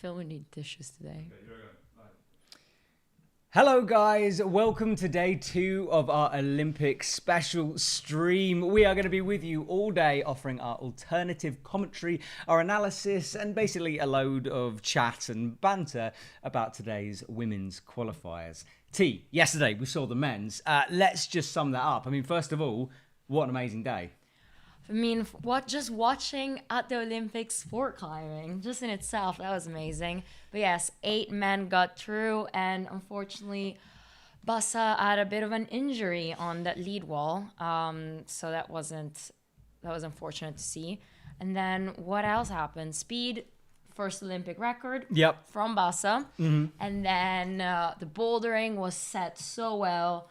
filming the dishes today. Hello guys, welcome to day 2 of our Olympic special stream. We are going to be with you all day offering our alternative commentary, our analysis, and basically a load of chat and banter about today's women's qualifiers. Yesterday we saw the men's. Let's just sum that up. I mean, first of all, what an amazing day. I mean, just watching at the Olympics sport climbing, just in itself, that was amazing. But yes, 8 men got through, and unfortunately, Bassa had a bit of an injury on that lead wall. So that was unfortunate to see. And then what else happened? Speed, first Olympic record from Bassa. Mm-hmm. And then the bouldering was set so well.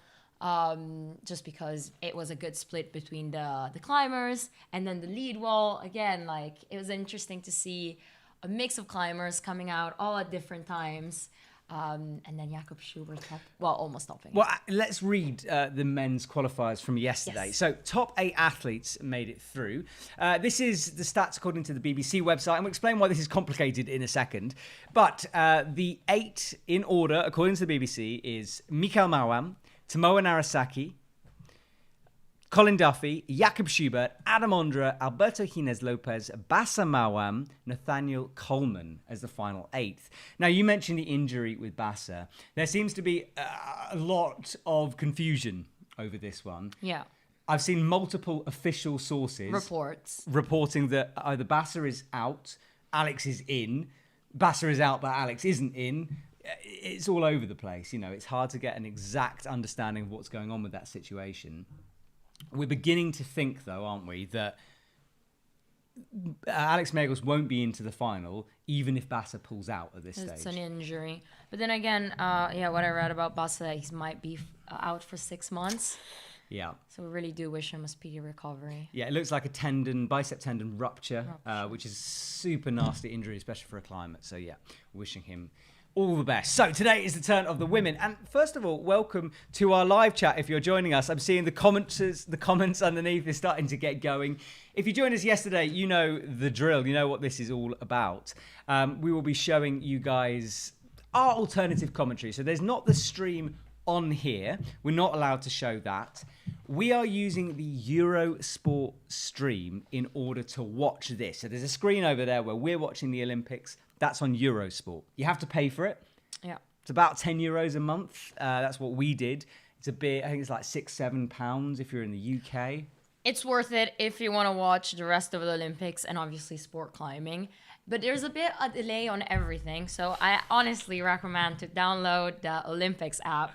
Just because it was a good split between the climbers, and then the lead wall, again, like, it was interesting to see a mix of climbers coming out all at different times. And then Jakob Schubert almost topping. Well, let's read the men's qualifiers from yesterday. Yes. So, top 8 athletes made it through. This is the stats according to the BBC website, and we'll explain why this is complicated in a second. But the 8 in order, according to the BBC, is Mikael Mawam, Tomoa Narasaki, Colin Duffy, Jakob Schubert, Adam Ondra, Alberto Gines Lopez, Bassa Mawam, Nathaniel Coleman as the final 8th. Now, you mentioned the injury with Bassa. There seems to be a lot of confusion over this one. Yeah. I've seen multiple official sources reporting that either Bassa is out, Alex is in, Bassa is out, but Alex isn't in. It's all over the place. You know, it's hard to get an exact understanding of what's going on with that situation. We're beginning to think, though, aren't we, that Alex Megos won't be into the final, even if Bassa pulls out at this stage. It's an injury. But then again, what I read about Bassa, he might be out for 6 months. Yeah. So we really do wish him a speedy recovery. Yeah, it looks like a bicep tendon rupture. Which is a super nasty injury, especially for a climate. So yeah, wishing him all the best. So today is the turn of the women. And first of all, welcome to our live chat if you're joining us. I'm seeing the comments underneath is starting to get going. If you joined us yesterday, you know the drill. You know what this is all about. We will be showing you guys our alternative commentary. So there's not the stream on here. We're not allowed to show that. We are using the Eurosport stream in order to watch this. So there's a screen over there where we're watching the Olympics. That's on Eurosport. You have to pay for it. Yeah. It's about €10 a month. That's what we did. It's a bit, I think it's like £6-7 if you're in the UK. It's worth it if you want to watch the rest of the Olympics and obviously sport climbing. But there's a bit of delay on everything. So I honestly recommend to download the Olympics app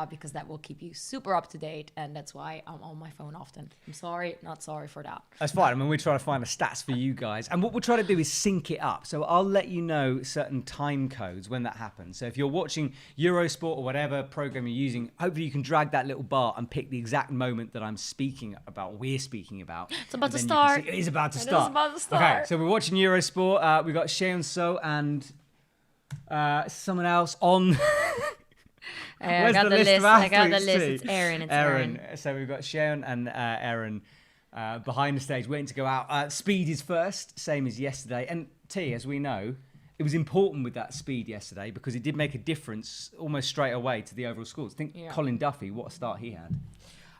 because that will keep you super up to date. And that's why I'm on my phone often. I'm sorry, not sorry for that. That's fine. I mean, we're trying to find the stats for you guys. And what we're trying to do is sync it up. So I'll let you know certain time codes when that happens. So if you're watching Eurosport or whatever program you're using, hopefully you can drag that little bar and pick the exact moment that I'm speaking about, we're speaking about. It's about to start. It is about to start. It is about to start. Okay, so we're watching Eurosport. We've got Seon So and someone else on... I got the list. It's Aaron. Aaron. So we've got Seon and Aaron behind the stage waiting to go out. Speed is first, same as yesterday. And as we know, it was important with that speed yesterday because it did make a difference almost straight away to the overall scores. Colin Duffy, what a start he had.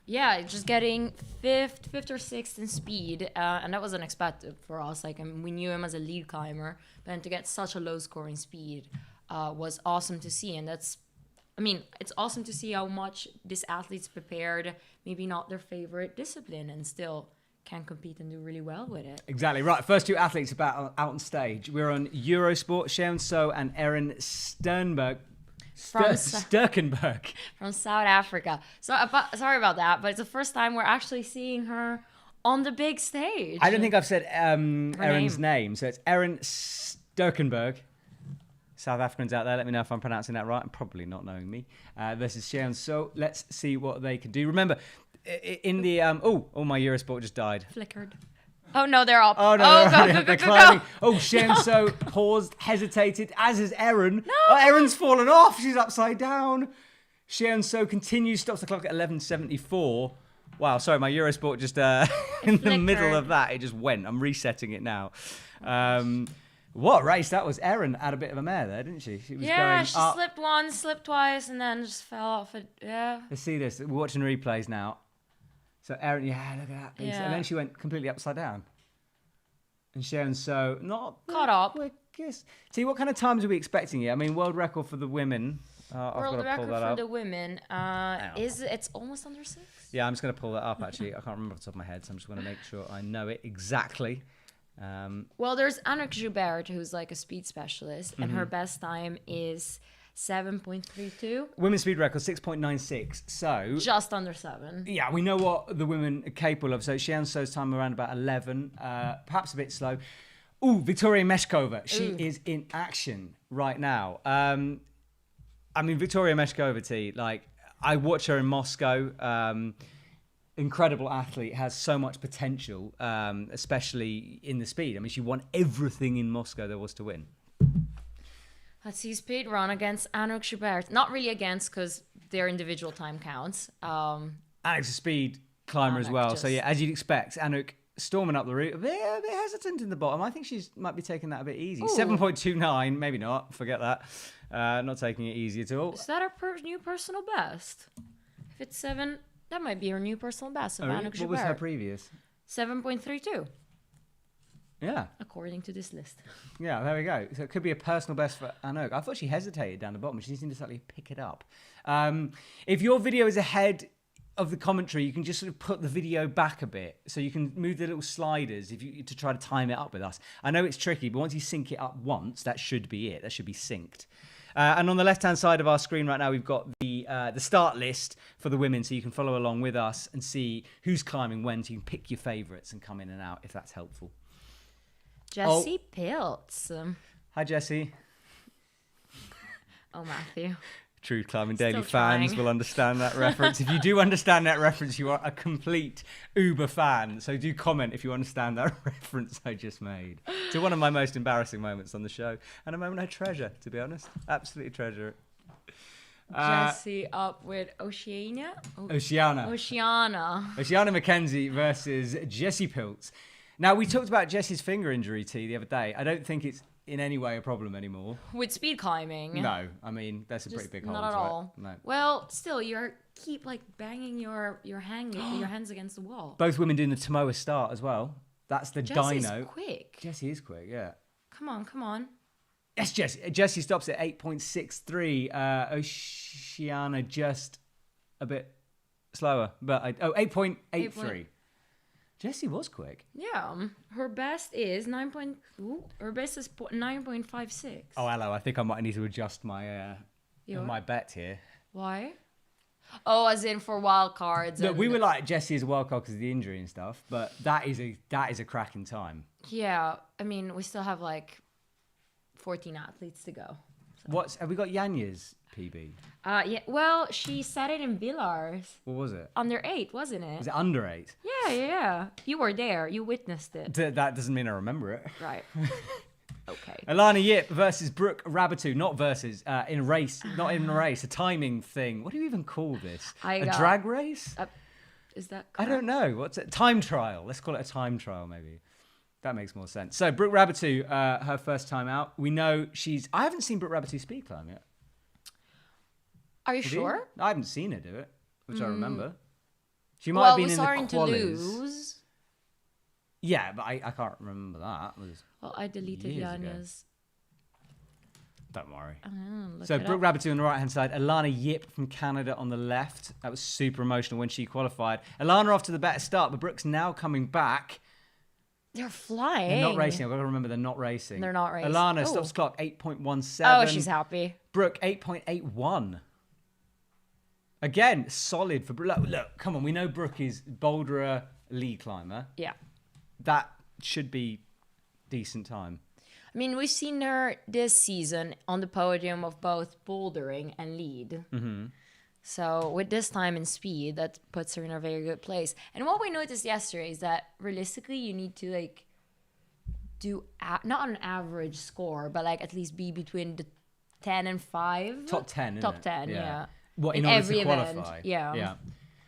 Yeah, just getting fifth or sixth in speed, and that was unexpected for us. Like, we knew him as a lead climber, but then to get such a low scoring speed was awesome to see. And it's awesome to see how much this athlete's prepared, maybe not their favorite discipline, and still can compete and do really well with it. Exactly. Right, first 2 athletes out on stage. We're on Eurosport, Seon So and Erin Sternberg. Sturkenberg. From South Africa. So sorry about that, but it's the first time we're actually seeing her on the big stage. I don't think I've said Erin's name. So it's Erin Sturkenberg. South Africans out there, let me know if I'm pronouncing that right. I'm probably not knowing me. Versus Seon So. Let's see what they can do. Remember, in the... my Eurosport just died. Flickered. Oh, no, they're up. Oh, no, they're climbing. Oh, Seon So paused, hesitated, as is Erin. No. Oh, Erin's fallen off. She's upside down. Seon So continues, stops the clock at 11:74. Wow, sorry, my Eurosport just in the middle of that, it just went. I'm resetting it now. What race that was? Erin had a bit of a mare there, didn't she? She was going she up. slipped once, slipped twice, and then just fell off it. Yeah. Let's see this. We're watching replays now. So Erin, look at that. Yeah. And then she went completely upside down. And Sharon So not Caught up. quickest. See, what kind of times are we expecting here? I mean, world record for the women. World record for the women it's almost under 6. Yeah, I'm just going to pull that up, actually. I can't remember off the top of my head, so I'm just going to make sure I know it exactly. Well, there's Anouk Joubert, who's like a speed specialist, and her best time is 7.32. Women's speed record, 6.96. So... just under 7. Yeah, we know what the women are capable of. So Sharon So's time around about 11, perhaps a bit slow. Ooh, Victoria Meschkova. She is in action right now. I mean, Victoria Meschkova, like, I watch her in Moscow. Incredible athlete, has so much potential, especially in the speed. I mean, she won everything in Moscow there was to win. Let's see speed run against Anouk Joubert. Not really against, because their individual time counts. Anouk's a speed climber as well. So, yeah, as you'd expect, Anouk storming up the route, a bit hesitant in the bottom. I think she might be taking that a bit easy. 7.29, maybe not. Forget that. Not taking it easy at all. Is that her new personal best? If it's 7, that might be her new personal best of Anouk Joubert. What was her previous? 7.32. Yeah. According to this list. Yeah, there we go. So it could be a personal best for Anouk. I thought she hesitated down the bottom. She seemed to slightly pick it up. If your video is ahead of the commentary, you can just sort of put the video back a bit, so you can move the little sliders to try to time it up with us. I know it's tricky, but once you sync it up once, that should be it. That should be synced. And on the left-hand side of our screen right now, we've got the start list for the women, so you can follow along with us and see who's climbing when, so you can pick your favourites and come in and out if that's helpful. Jessie Pilch. Hi, Jessie. Oh, Matthew. True Climbing Daily Still trying. fans will understand that reference. If you do understand that reference, you are a complete Uber fan. So do comment if you understand that reference I just made. To one of my most embarrassing moments on the show, and a moment I treasure, to be honest. Absolutely treasure it. Jessie up with Oceania. Mckenzie versus Jessie Pilch. Now, we talked about Jessie's finger injury the other day. I don't think it's in any way a problem anymore. With speed climbing. No, I mean, that's a pretty big hole. Not at all. No. Well, still, keep like banging your hands against the wall. Both women doing the Tomoa start as well. That's the Jessie's dyno. quick. Jessie is quick, yeah. Come on. Yes, Jessie. Jessie stops at 8.63. Oceania just a bit slower, but 8.83. Jessie was quick. Yeah, her best is 9.56. Oh, hello. I think I might need to adjust my my bet here. Why? Oh, as in for wild cards. Look, we were like Jessie is a wild card because of the injury and stuff, but that is a cracking time. Yeah, I mean, we still have like 14 athletes to go. So. Have we got Yanya's PB? Yeah. Well, she set it in Villars. What was it? Under 8, wasn't it? Was it under 8? Yeah. You were there. You witnessed it. That doesn't mean I remember it. Right. Okay. Ayanna Lip versus Brook Rabbit. Not versus. In a race. Not in a race. A timing thing. What do you even call this? A drag race? Is that correct? I don't know. What's it? Time trial. Let's call it a time trial, maybe. That makes more sense. So, Brook Rabbit, her first time out. We know I haven't seen Brook Rabbit speed climb yet. Are you sure? I haven't seen her do it, which I remember. She might have been in the qualies. To lose. Yeah, but I can't remember that. Well, I deleted Yanya's. Don't worry. So Brook Rabbit on the right-hand side. Ayanna Lip from Canada on the left. That was super emotional when she qualified. Ayanna off to the better start, but Brook's now coming back. They're flying. They're not racing. I've got to remember they're not racing. They're not racing. Ayanna stops clock 8.17. Oh, she's happy. Brook 8.81. Again, solid for Brook. Look, come on. We know Brook is boulderer, lead climber. Yeah. That should be decent time. I mean, we've seen her this season on the podium of both bouldering and lead. Mm-hmm. So with this time and speed, that puts her in a very good place. And what we noticed yesterday is that realistically, you need to like do not an average score, but like at least be between the 10 and 5. Top 10, Top 10, yeah. What, in order every to qualify? Event. Yeah.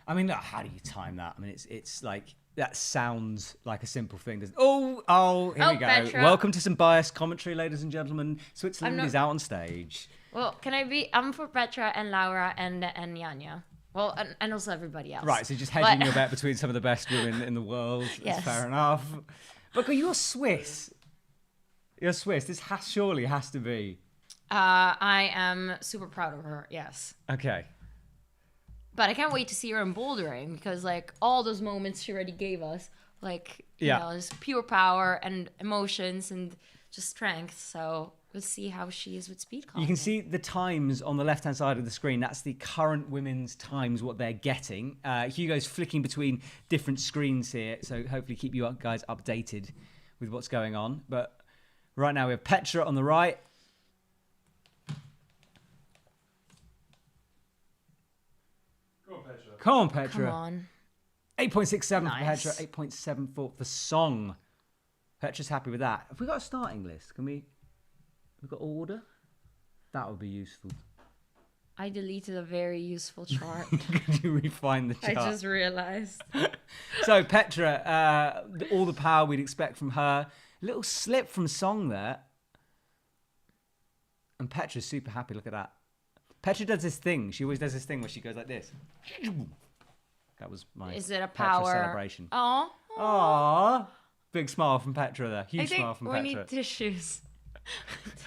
I mean, look, how do you time that? I mean, it's like that sounds like a simple thing. Here we go. Petra. Welcome to some biased commentary, ladies and gentlemen. Switzerland is out on stage. Well, I'm for Petra and Laura and Jana. Well, and also everybody else. Right, so just hedging your bet between some of the best women in the world. Yes. That's fair enough. But you're Swiss. You're Swiss. This surely has to be. I am super proud of her, yes. Okay. But I can't wait to see her in bouldering because, like, all those moments she already gave us, like, you know, just pure power and emotions and just strength. So we'll see how she is with speed climbing. You can see the times on the left-hand side of the screen. That's the current women's times, what they're getting. Hugo's flicking between different screens here, so hopefully keep you guys updated with what's going on. But right now we have Petra on the right. Come on, Petra. Come on. 8.67 Nice. for Petra, 8.74 for Song. Petra's happy with that. Have we got a starting list? We've got order? That would be useful. I deleted a very useful chart. Could you refine the chart? I just realized. So, Petra, all the power we'd expect from her. Little slip from Song there. And Petra's super happy. Look at that. Petra does this thing. She always does this thing where she goes like this. That was my Is it a Petra power celebration. Oh. Aww. Big smile from Petra there. Huge I think smile from we Petra. need tissues.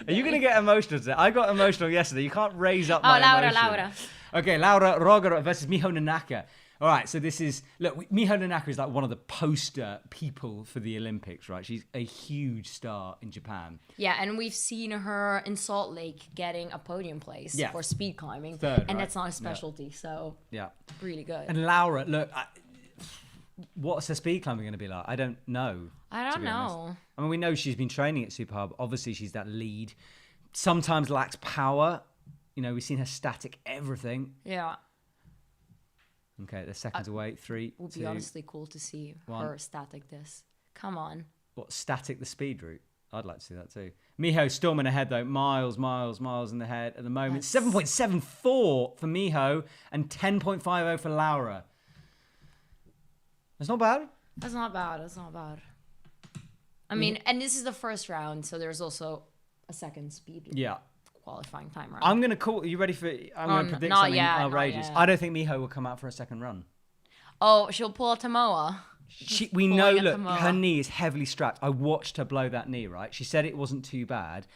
Are you going to get emotional today? I got emotional yesterday. You can't raise up my Laura, emotion. Laura. Okay, Laura Roger versus Miho Nanaka. All right, so this is... Look, Miho Nanaka is like one of the poster people for the Olympics, right? She's a huge star in Japan. Yeah, and we've seen her in Salt Lake getting a podium place for speed climbing. Third, and right? that's not a specialty, so really good. And Laura, look, what's her speed climbing going to be like? I don't know. I don't know. I mean, we know she's been training at Super Hub. Obviously, she's that lead. Sometimes lacks power. You know, we've seen her static everything. Yeah. Okay, they're seconds away. 3, It would 2, be honestly cool to see 1. her static this. Come on. What, static the speed route? I'd like to see that too. Miho storming ahead though. Miles in the head at the moment. 7.74 for Miho and 10.50 for Laura. That's not bad. That's not bad. I mean, and this is the first round, so there's also a second speed qualifying time round. I'm going to call... Are you ready for... I'm going to predict something outrageous. I don't think Miho will come out for a second run. Oh, she'll pull a Tomoa. We know, look, her knee is heavily strapped. I watched her blow that knee, right? She said it wasn't too bad.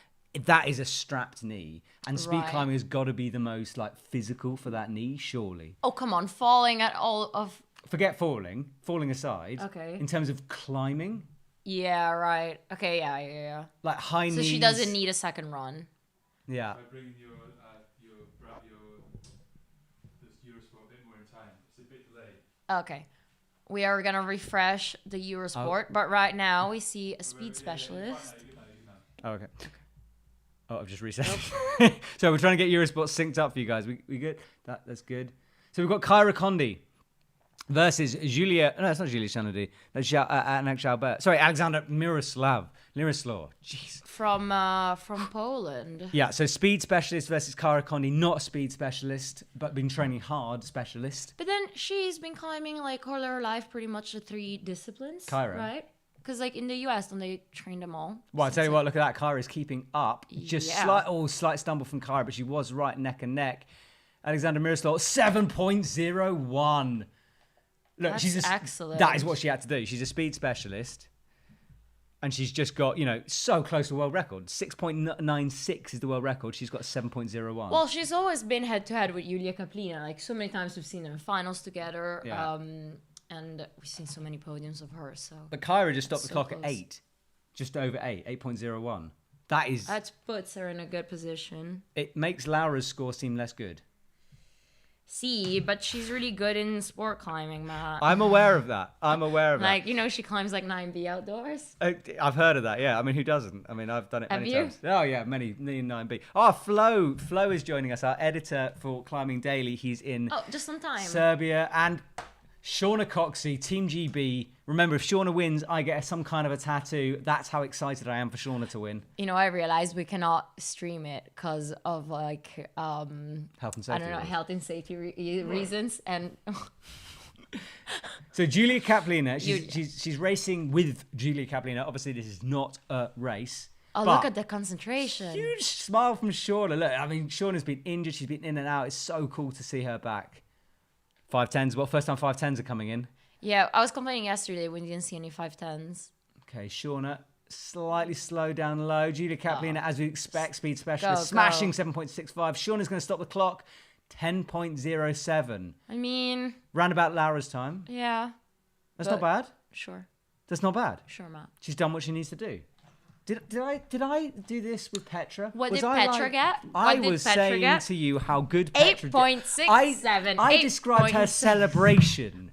That is a strapped knee. And speed climbing has got to be the most, like, physical for that knee, surely. Oh, come on. Falling at all of... Forget falling. Falling aside. Okay. In terms of climbing. Yeah, right. Okay, yeah. Like high knees. So she doesn't need a second run. Yeah. By bringing your Eurosport a bit more in time. It's a bit delayed. Okay. We are going to refresh the Eurosport, but right now we see a speed specialist. Oh, okay. Oh, I've just reset. So we're trying to get Eurosport synced up for you guys. We good? That's good. So we've got Kyra Condi versus Julia... No, it's not Julia Shanady. That's Alexander Miroslav. Jeez. From Poland. Yeah, so speed specialist versus Kyra Condi. Not a speed specialist, but been training hard specialist. But then she's been climbing like all her life pretty much the 3 disciplines. Kyra. Right? Because like in the US, don't they train them all? Well, I'll tell you what, look at that. Kyra is keeping up. Just slight stumble from Kyra, but she was right neck and neck. Alexander Miroslav, 7.01. Look, That's excellent. That is what she had to do. She's a speed specialist. And she's just got, so close to the world record. 6.96 is the world record. She's got 7.01. Well, she's always been head-to-head with Julia Kaplina. Like, so many times we've seen them in finals together. Yeah. And we've seen so many podiums of her. So. But Kyra just stopped the so clock close. at 8. Just over 8. 8.01. That puts her in a good position. It makes Laura's score seem less good. See, but she's really good in sport climbing, Matt. I'm aware of that. Like, she climbs like 9B outdoors. I've heard of that, yeah. I mean, who doesn't? I mean, I've done it many Have you? times. Oh, yeah, many 9B. Oh, Flo. Flo is joining us, our editor for Climbing Daily. He's in just on time. Serbia. And Shauna Coxey, Team GB. Remember, if Shauna wins, I get some kind of a tattoo. That's how excited I am for Shauna to win. I realized we cannot stream it because of like health and safety. I don't know, health and safety reasons. And So Julia Kaplina, she's racing with Julia Kaplina. Obviously, this is not a race. Oh, look at the concentration. Huge smile from Shauna. Look, I mean, Shauna's been injured. She's been in and out. It's so cool to see her back. 5'10s. Well, first time 5'10s are coming in. Yeah, I was complaining yesterday when you didn't see any 5'10s. Okay, Shauna, slightly slow down low. Julia Kaplina, as we expect, speed specialist, Go. smashing 7.65. Shauna's going to stop the clock. 10.07. I mean... Round about Laura's time. Yeah. That's not bad. Sure. That's not bad. Sure, Matt. She's done what she needs to do. Did I do this with Petra? What did Petra get? I was saying to you how good Petra did. 8.67. I described her celebration.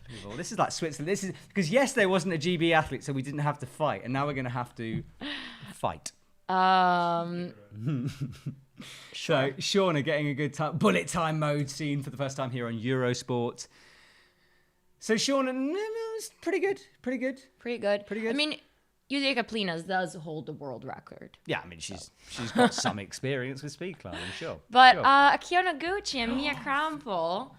Unbelievable. This is like Switzerland. This is because yesterday wasn't a GB athlete, so we didn't have to fight, and now we're going to have to fight. So Shauna getting a good time. Bullet time mode seen for the first time here on Eurosport. So Shauna, it's pretty good. Pretty good. I mean, Julia Kaplina does hold the world record. Yeah, I mean, she's got some experience with speed climbing, sure. But Akio Noguchi and Mia Krampel,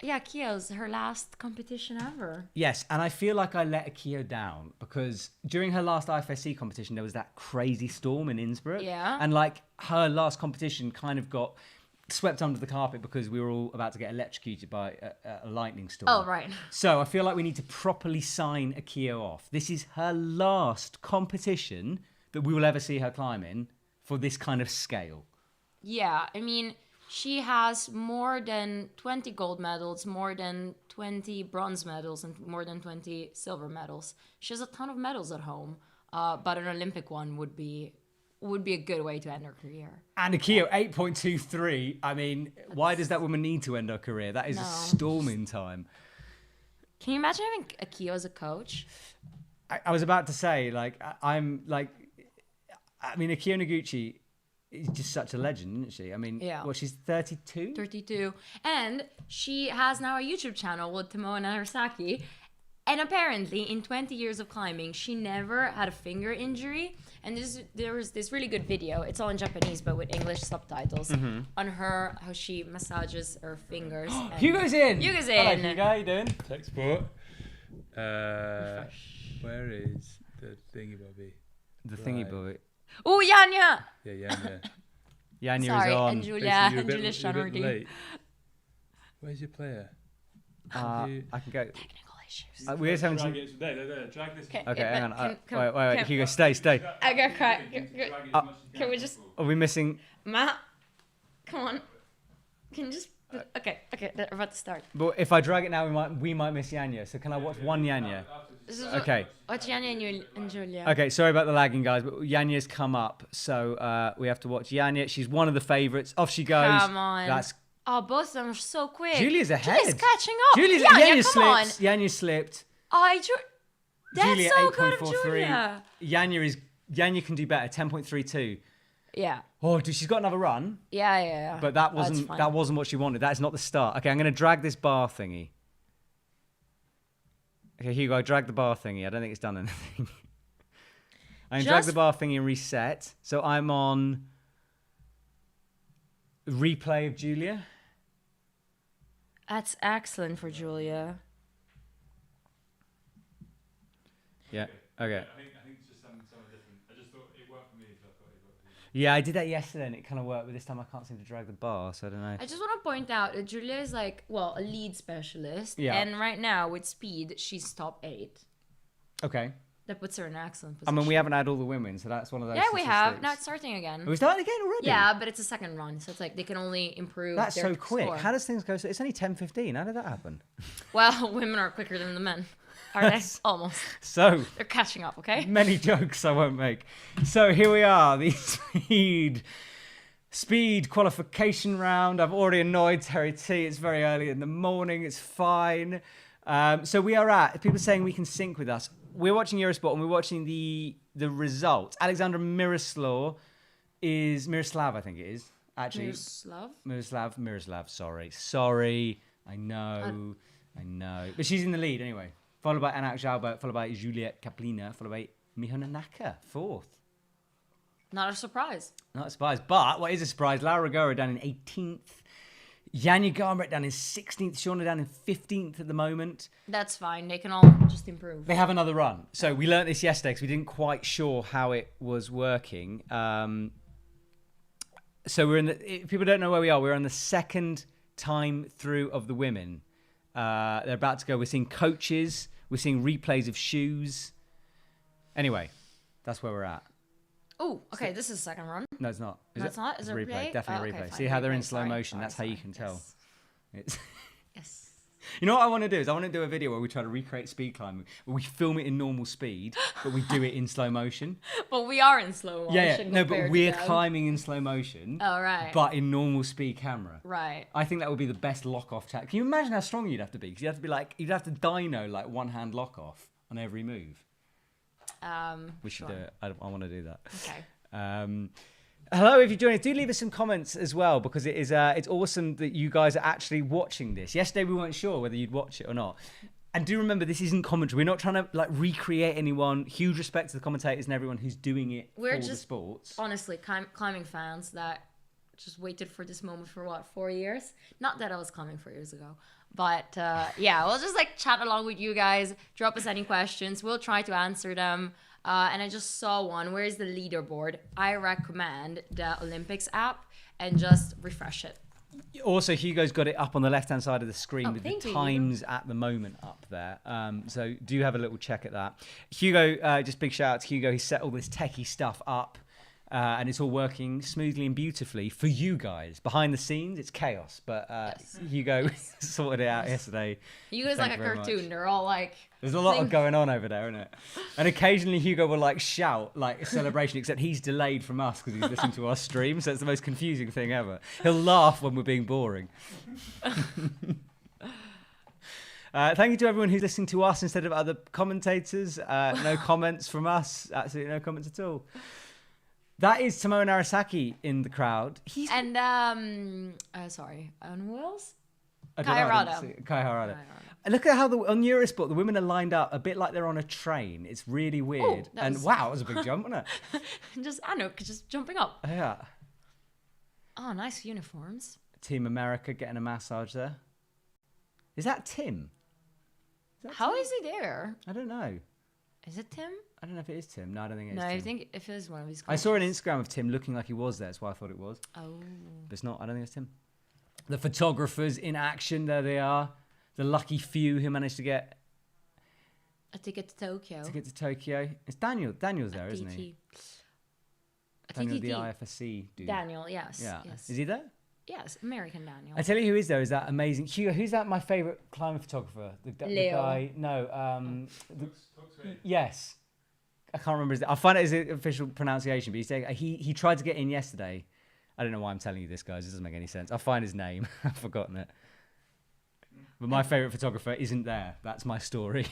Akio's her last competition ever. Yes, and I feel like I let Akio down because during her last IFSC competition, there was that crazy storm in Innsbruck. Yeah. And like her last competition kind of got swept under the carpet because we were all about to get electrocuted by a lightning storm. Oh, right. So I feel like we need to properly sign Akio off. This is her last competition that we will ever see her climb in for this kind of scale. Yeah, I mean, she has more than 20 gold medals, more than 20 bronze medals, and more than 20 silver medals. She has a ton of medals at home, but an Olympic one would be a good way to end her career. And Akio, 8.23. I mean, why does that woman need to end her career? That is a storming time. Can you imagine having Akio as a coach? I was about to say, like, I mean, Akio Noguchi is just such a legend, isn't she? I mean, she's 32? 32. And she has now a YouTube channel with Tomoe Nagasaki. And apparently, in 20 years of climbing, she never had a finger injury. And there was this really good video. It's all in Japanese, but with English subtitles on her, how she massages her fingers. Hugo's in! Hugo, how you doing? Tech sport. Where is the thingy bobby? The thingy boy. Oh, Yanya! Yeah. Yanya Sorry, is on. and Julia's trying to redeem. Where's your player? I can go. Technical issues. We're just having drag to... it. There, drag this. Okay, hang on. Wait. Hugo, stay. I got caught. Can we just... Are we missing... Matt, come on. Can you just... Okay, we're about to start. But if I drag it now, we might miss Yanya. So can I watch one Yanya? Okay. Watch Yanya and Julia. Okay, sorry about the lagging, guys, but Yanya's come up, so we have to watch Yanya. She's one of the favourites. Off she goes. Come on. That's... Oh, both of them are so quick. Julia's ahead. Julia's catching up. Yanya come slipped. Yanya slipped. Oh, that's Julia, so good of 8.43. Julia. Yanya can do better. 10.32. Yeah. Oh, she's got another run. Yeah. But that wasn't what she wanted. That is not the start. Okay, I'm going to drag this bar thingy. Okay, Hugo, I dragged the bar thingy. I don't think it's done anything. I can drag the bar thingy and reset. So I'm on replay of Julia. That's excellent for Julia. Yeah. Okay. I think it's just something different. I just thought it worked for me, so I thought it worked for you. Yeah, I did that yesterday and it kind of worked, but this time I can't seem to drag the bar, so I don't know. I just want to point out that Julia is a lead specialist. Yeah. And right now, with speed, she's top 8. Okay. That puts her in an excellent position. I mean, we haven't had all the women, so that's one of those. Yeah, we have. statistics. Now it's starting again. Are we starting again already? Yeah, but it's a second run, so it's they can only improve. That's their so quick. score. How does things go? So it's only 10:15. How did that happen? Well, women are quicker than the men, are they? Almost. So They're catching up. Okay. many jokes I won't make. So here we are, the speed qualification round. I've already annoyed Terry T. It's very early in the morning. It's fine. So we are at people saying we can sync with us. We're watching Eurosport and we're watching the results. Alexandra Miroslav, I think it is. Actually, Miroslav. Sorry. I know. But she's in the lead anyway. Followed by Anak Jalbert, followed by Juliette Kaplina, followed by Miho Nanaka, 4th. Not a surprise. Not a surprise. But what is a surprise, Laura Rigora down in 18th. Jana Garnbrett down in 16th, Shauna down in 15th at the moment. That's fine. They can all just improve. They have another run. So we learnt this yesterday because we didn't quite sure how it was working. So we're if people don't know where we are, we're on the second time through of the women. They're about to go. We're seeing coaches. We're seeing replays of shoes. Anyway, that's where we're at. Oh, okay. This is the second run. No, it's not. No, it's not. Is it a replay? Definitely a replay. Fine. See how they're in Replay. slow motion. That's how you Sorry. can tell. Yes. It's Yes. You know what I want to do is I want to do a video where we try to recreate speed climbing, where we film it in normal speed, but we do it in slow motion. But we are in slow motion. Yeah. No, but compared to we're them. climbing in slow motion. Oh, right. But in normal speed camera. Right. I think that would be the best lock-off tactic. Can you imagine how strong you'd have to be? Because you'd have to dyno like one-hand lock-off on every move. We should do it. I want to do that. Okay. Hello, if you're joining us, do leave us some comments as well, because it's awesome that you guys are actually watching this. Yesterday we weren't sure whether you'd watch it or not. And do remember, this isn't commentary. We're not trying to like recreate anyone. Huge respect to the commentators and everyone who's doing it We're for the just sports. Honestly, climbing fans that just waited for this moment for 4 years? Not that I was climbing 4 years ago. But yeah, we'll just like chat along with you guys. Drop us any questions. We'll try to answer them. And I just saw one. Where's the leaderboard? I recommend the Olympics app and just refresh it. Also, Hugo's got it up on the left-hand side of the screen with the thank you, times at the moment up there. So do have a little check at that. Hugo, just big shout out to Hugo. He set all this techie stuff up. And it's all working smoothly and beautifully for you guys. Behind the scenes, it's chaos. But Hugo sorted it out yesterday. You guys like a cartoon. They're all like... There's a lot going on over there, isn't it? And occasionally Hugo will like shout like a celebration, except he's delayed from us because he's listening to our stream. So it's the most confusing thing ever. He'll laugh when we're being boring. Thank you to everyone who's listening to us instead of other commentators. No comments from us. Absolutely no comments at all. That is Tomoe Narasaki in the crowd. And, sorry, on wheels? Kai Harada. And look at how on Eurosport, the women are lined up a bit like they're on a train. It's really weird. Wow, it was a big jump, wasn't it? just jumping up. Yeah. Oh, nice uniforms. Team America getting a massage there. Is that Tim? How is he there? I don't know. Is it Tim? I don't know if it is Tim. No, I don't think it is No, Tim. I think if it is one of his I saw an Instagram of Tim looking like he was there. That's why I thought it was. Oh. But it's not. I don't think it's Tim. The photographers in action. There they are. The lucky few who managed to get a ticket to Tokyo. It's Daniel. Daniel's there, isn't he? Daniel, the IFSC dude. Daniel, yes. Yeah. Yes. Is he there? Yes, American Daniel. I tell you who is there. Is that amazing Hugo? Who's that? My favorite climber photographer. The guy. No. Yes. I can't remember his. I'll find out his official pronunciation. But he's saying he tried to get in yesterday. I don't know why I'm telling you this, guys. It doesn't make any sense. I'll find his name. I've forgotten it. But my favorite photographer isn't there. That's my story.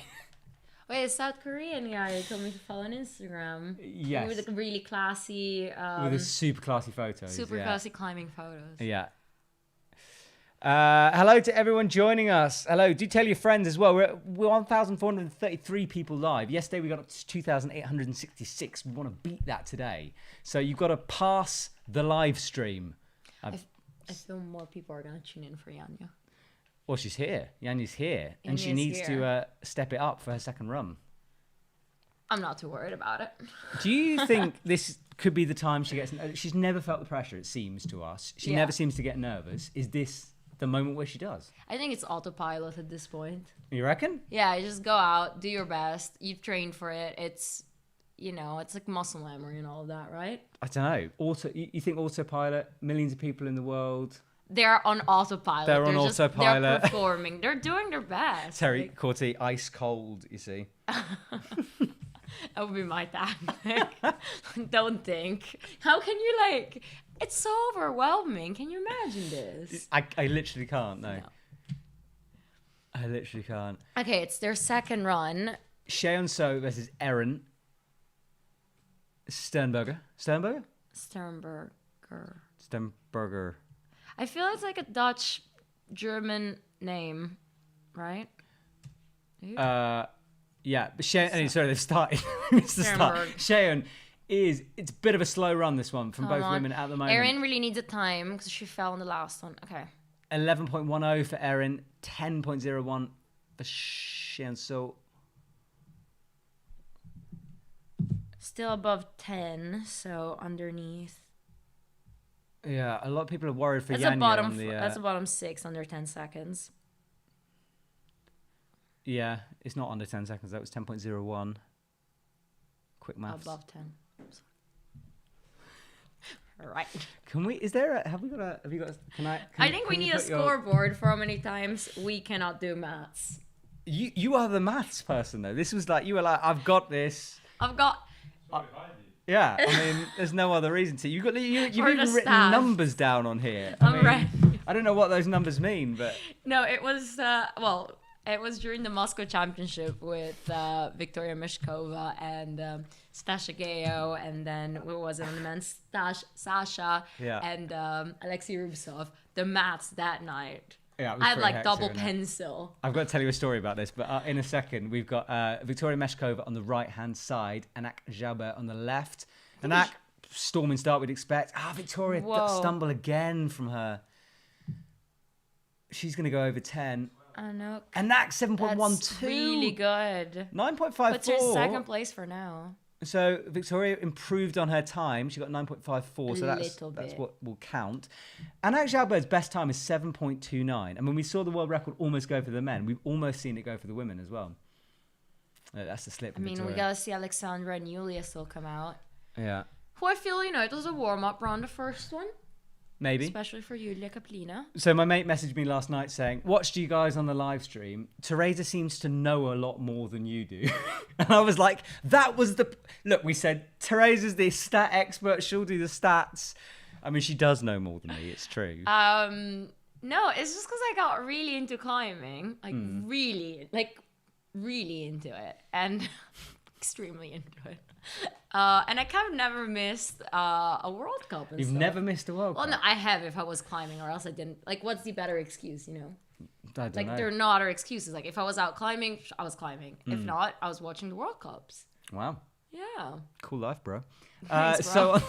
Wait, a South Korean guy who told me to follow on Instagram. Yes. With a really classy... with a super classy photos. Classy climbing photos. Yeah. Hello to everyone joining us. Hello. Do tell your friends as well. We're 1,433 people live. Yesterday we got up to 2,866. We want to beat that today. So you've got to pass the live stream. I feel more people are going to tune in for Yanya. Well, she's here. Yanya's here. And she needs to step it up for her second run. I'm not too worried about it. Do you think this could be the time she gets... She's never felt the pressure, it seems to us. She never seems to get nervous. Is this the moment where she does? I think it's autopilot at this point. You reckon? Yeah, you just go out, do your best. You've trained for it. It's, it's like muscle memory and all of that, right? I don't know. You think autopilot, millions of people in the world... They're on autopilot. They're autopilot. They're performing. They're doing their best. Terry Corti, ice cold, you see. That would be my tactic. Don't think. How can you it's so overwhelming. Can you imagine this? I literally can't, no. I literally can't. Okay, it's their second run. Cheon So versus Erin Sternberger. Sternberger. I feel it's like a Dutch-German name, right? Yeah, but Cheon, sorry, they've started. It's the start. Cheon it's a bit of a slow run, this one, from both women at the moment. Erin really needs a time because she fell in the last one. Okay. 11.10 for Erin, 10.01 for Shanso. Still above 10, so underneath. Yeah, a lot of people are worried for That's Yanya a bottom. on the. That's a bottom 6 under 10 seconds. Yeah, it's not under 10 seconds. That was 10.01. Quick maths. Above 10. Right. Can we? Is there a? Have we got a? Have you got? I think we need a scoreboard for how many times we cannot do maths. You are the maths person though. This was like you were like, I've got this. I've got. Yeah, I mean, there's no other reason to. You've even written staff. numbers down on here. I'm right. I don't know what those numbers mean, but No, it was it was during the Moscow Championship with Victoria Meschkova and Stasha Gayo, and then what was it on the men's? Sasha and Alexei Rubtsov. The maths that night. yeah, it was I had pretty like hectic, double wasn't it? pencil. I've got to tell you a story about this, but in a second, we've got Victoria Meshkova on the right-hand side, Anak Jaber on the left. Anak, storming start we'd expect. Victoria stumble again from her. She's going to go over 10. I know. Anak, 7.12. That's really good. 9.54. Puts her in second place for now. So Victoria improved on her time. She got 9.54, so that's bit. what will count. Anak Jalbert's best time is 7.29. And when we saw the world record almost go for the men, we've almost seen it go for the women as well. That's the slip. I mean, Victoria. we gotta see Alexandra and Yulia still come out. Yeah. Who I feel, it was a warm-up round, the first one. Maybe. Especially for Yulia Kaplina. So my mate messaged me last night saying, watched you guys on the live stream. Teresa seems to know a lot more than you do. And I was like, that was the... Look, we said, Teresa's the stat expert. She'll do the stats. I mean, she does know more than me. It's true. No, it's just because I got really into climbing. Really into it. And extremely into it. And I kind of never missed a World Cup. You've never missed a World Cup? Well, no, I have if I was climbing, or else I didn't. Like, what's the better excuse, I don't know. there are no other excuses. Like, if I was out climbing, I was climbing. If not, I was watching the World Cups. Wow. Yeah. Cool life, bro. Thanks, bro. So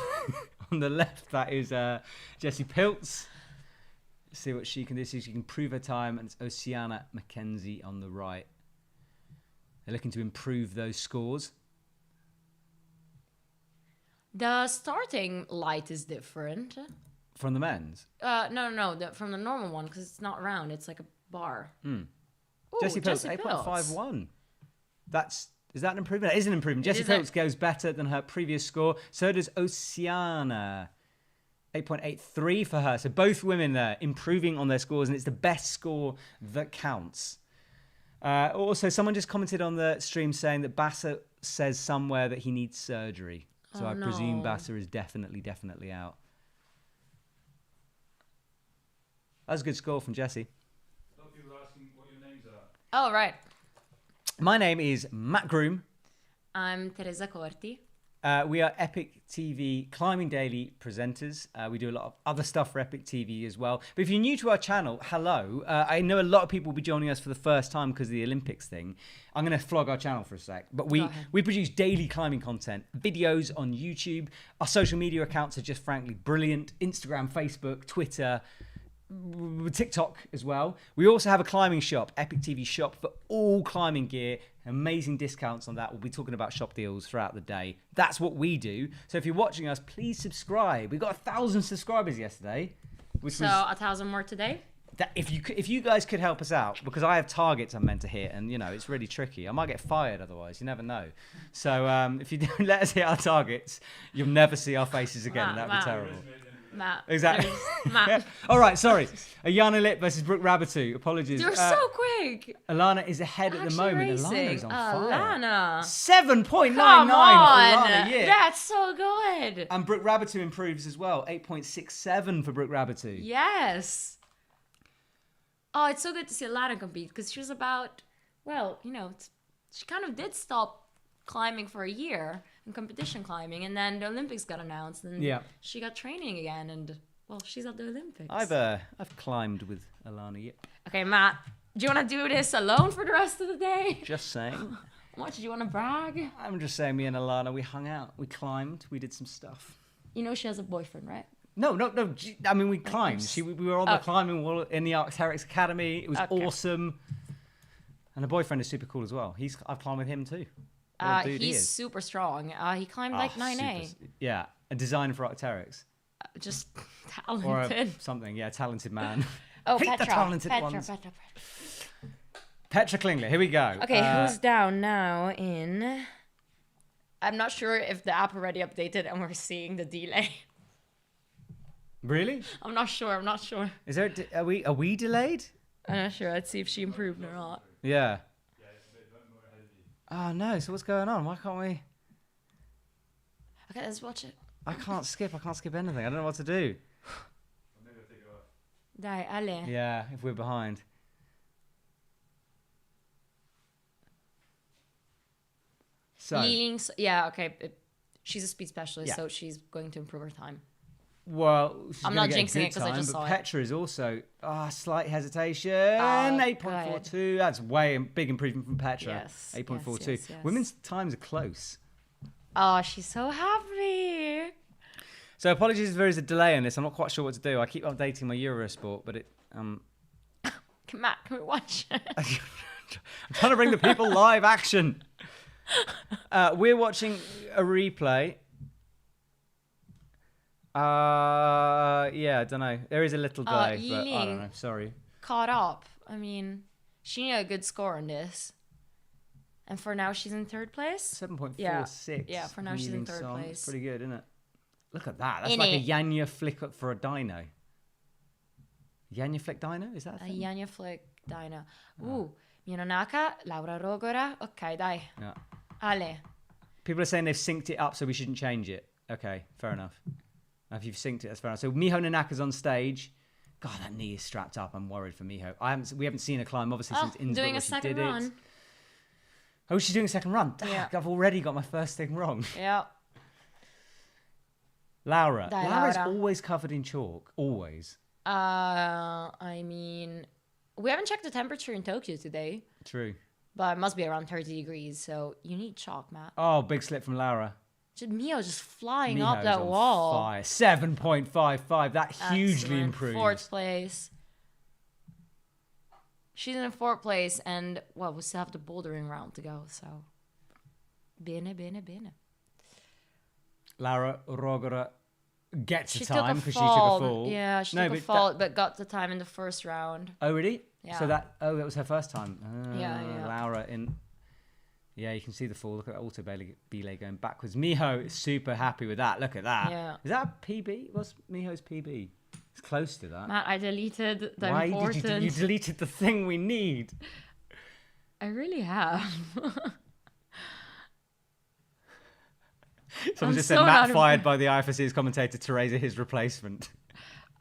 on the left, that is Jessie Pilch. See what she can do. See if she can prove her time. And it's Oceana Mckenzie on the right. They're looking to improve those scores. The starting light is different. From the men's? No. From the normal one, because it's not round. It's like a bar. Ooh, Jessie Pilch, 8.51. Is that an improvement? That is an improvement. Jessie Pilch goes better than her previous score. So does Oceana. 8.83 for her. So both women there improving on their scores, and it's the best score that counts. Also, someone just commented on the stream saying that Basser says somewhere that he needs surgery. So I presume Basser is definitely out. That's a good score from Jessie. A lot of people are asking what your names are. Oh, right. My name is Matt Groom. I'm Teresa Corti. We are Epic TV Climbing Daily presenters. We do a lot of other stuff for Epic TV as well. But if you're new to our channel, hello. I know a lot of people will be joining us for the first time because of the Olympics thing. I'm going to flog our channel for a sec. But we produce daily climbing content, videos on YouTube. Our social media accounts are just frankly brilliant. Instagram, Facebook, Twitter, TikTok as well. We also have a climbing shop, Epic TV shop, for all climbing gear. Amazing discounts on that. We'll be talking about shop deals throughout the day. That's what we do. So if you're watching us, please subscribe. We got 1,000 subscribers yesterday. So 1,000 more today? That if you guys could help us out, because I have targets I'm meant to hit, and it's really tricky. I might get fired otherwise. You never know. So if you don't let us hit our targets, you'll never see our faces again. That'd be terrible. Matt. Exactly. Matt. All right, sorry. Ayanna Lip versus Brook Rabbit. Apologies. You're so quick. Alana is ahead at the moment. Alana's on fire. Alana. 7.99 for Come on. Alana. Yeah. That's so good. And Brook Rabbit improves as well. 8.67 for Brook Rabbit. Yes. Oh, it's so good to see Alana compete because she was about, she kind of did stop climbing for a year in competition climbing, and then the Olympics got announced, and she got training again, and she's at the Olympics. I've climbed with Alana Yip. Okay, Matt, do you want to do this alone for the rest of the day? Just saying. What, do you want to brag? I'm just saying, me and Alana, we hung out, we climbed, we did some stuff. You know she has a boyfriend, right? No. I mean, we climbed. We were on the climbing wall in the Arc'teryx Academy. It was awesome. And her boyfriend is super cool as well. I've climbed with him too. He's super strong. He climbed like 9A. Yeah, a designer for Arc'teryx. Just talented. Or something, yeah, talented man. Oh, Hate Petra. the talented ones. Petra Klingler, here we go. Okay, who's down now in... I'm not sure if the app already updated and we're seeing the delay. Really? I'm not sure. Is there? Are we delayed? I'm not sure. Let's see if she improved or not. Yeah. Oh no! So what's going on? Why can't we? Okay, let's watch it. I can't skip anything. I don't know what to do. Dai, Ale. Yeah, if we're behind. So. Yeah, okay. She's a speed specialist, so she's going to improve her time. Well, I'm not jinxing it because I just but saw Petra is also slight hesitation. 8.42. That's big improvement from Petra. Yes. 8.42. Yes. Women's times are close. Oh, she's so happy. So apologies if there is a delay on this. I'm not quite sure what to do. I keep updating my Eurosport, but it. Matt, can we watch it? I'm trying to bring the people live action. We're watching a replay. Yeah, I don't know. There is a little delay, but I don't know. Sorry. Caught up. I mean, she needed a good score on this. And for now, she's in third place. 7.46. Yeah, for now she's in third place. Pretty good, isn't it? Look at that. That's like a Yanya flick up for a dino. Yanya flick dino? Is that a thing? Yanya flick dino. Nanaka, Laura Rogora. Okay, dai. Yeah. Ale. People are saying they've synced it up, so we shouldn't change it. Okay, fair enough. If you've synced it, that's fair enough. So Miho Nanaka's on stage. God, that knee is strapped up. I'm worried for Miho. We haven't seen her climb, obviously, since Innsbruck. Doing a second run. Oh, she's doing a second run. Yeah. I've already got my first thing wrong. Yeah. Laura's always covered in chalk. Always. I mean, we haven't checked the temperature in Tokyo today. True. But it must be around 30 degrees, so you need chalk, Matt. Oh, big slip from Laura. Miho just flying up Miho's that on wall. Fire. 7.55. That hugely improved. Fourth place. She's in fourth place, and we still have the bouldering round to go. So, bene. Laura Rogora gets She a time because she took a fall. Yeah, she took a fall, but got the time in the first round. Oh, really? Yeah. So that was her first time. Yeah. Laura in. Yeah, you can see the fall. Look at auto belay going backwards. Miho is super happy with that. Look at that. Yeah. Is that a PB? What's Miho's PB? It's close to that. Matt, I deleted the Why important. did you deleted the thing we need? I really have. Someone just said Matt fired by the IFSC's commentator to raise his replacement.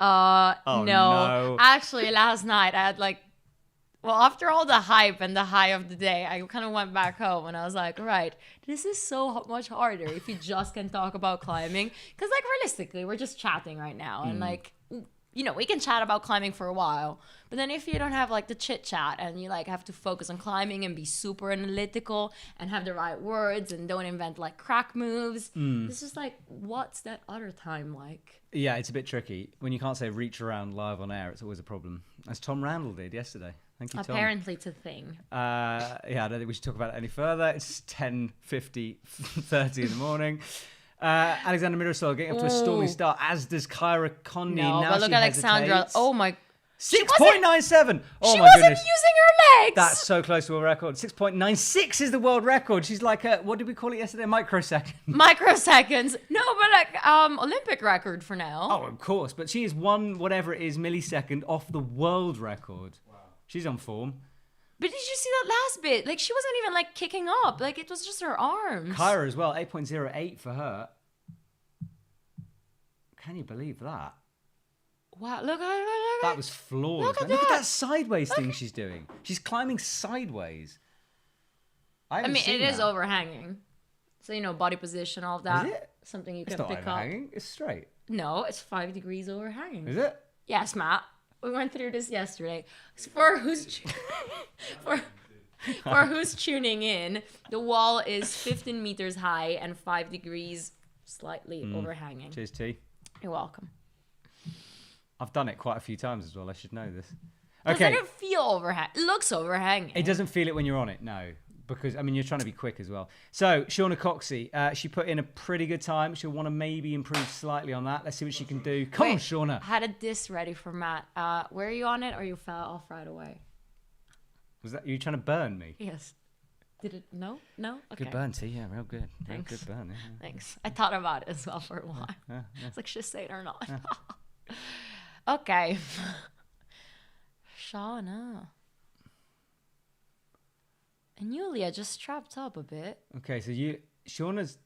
No. Actually, last night I had after all the hype and the high of the day, I kind of went back home and I was like, right, this is so much harder if you just can talk about climbing. Because, realistically, we're just chatting right now. And, we can chat about climbing for a while. But then if you don't have, the chit-chat and you, have to focus on climbing and be super analytical and have the right words and don't invent, crack moves, it's just what's that other time like? Yeah, it's a bit tricky. When you can't say reach around live on air, it's always a problem. As Tom Randall did yesterday. Thank you, Tom. Apparently it's a thing. I don't think we should talk about it any further. It's 10:30 in the morning. Alexander Mirasol getting up to a stormy start, as does Kyra Condy. No, now but look at Alexandra. hesitates. Oh my... 6.97! Oh she my wasn't goodness. using her legs! That's so close to a record. 6.96 is the world record. She's like what did we call it yesterday? Microsecond. Microseconds. No, but Olympic record for now. Oh, of course. But she is one, whatever it is, millisecond off the world record. Wow. She's on form. But did you see that last bit? She wasn't even kicking up. It was just her arms. Kyra as well, 8.08 for her. Can you believe that? Wow, look. That was flawless. Look at that sideways thing she's doing. She's climbing sideways. I mean, it is overhanging. So, body position, all of that. Is it? Something you it's can not pick overhanging. up. It's straight. No, it's 5 degrees overhanging. Is it? Yes, Matt. We went through this yesterday. For who's tuning in, the wall is 15 meters high and 5 degrees slightly overhanging. Cheers, T. You're welcome. I've done it quite a few times as well. I should know this. Doesn't Okay. it feel overhang? It looks overhanging. It doesn't feel it when you're on it, no. Because, I mean, you're trying to be quick as well. So, Shauna Coxey, she put in a pretty good time. She'll want to maybe improve slightly on that. Let's see what she can do. Come on, Shauna. I had a diss ready for Matt. Were you on it or you fell off right away? Was that you trying to burn me? Yes. Did it? No? No? Okay. Good burn, T. Yeah, real good. Real Thanks. good burn. Yeah. Thanks. I thought about it as well for a while. Yeah. It's like, should I say it or not? Okay. Shauna. And Yulia just strapped up a bit. Okay, so Shauna's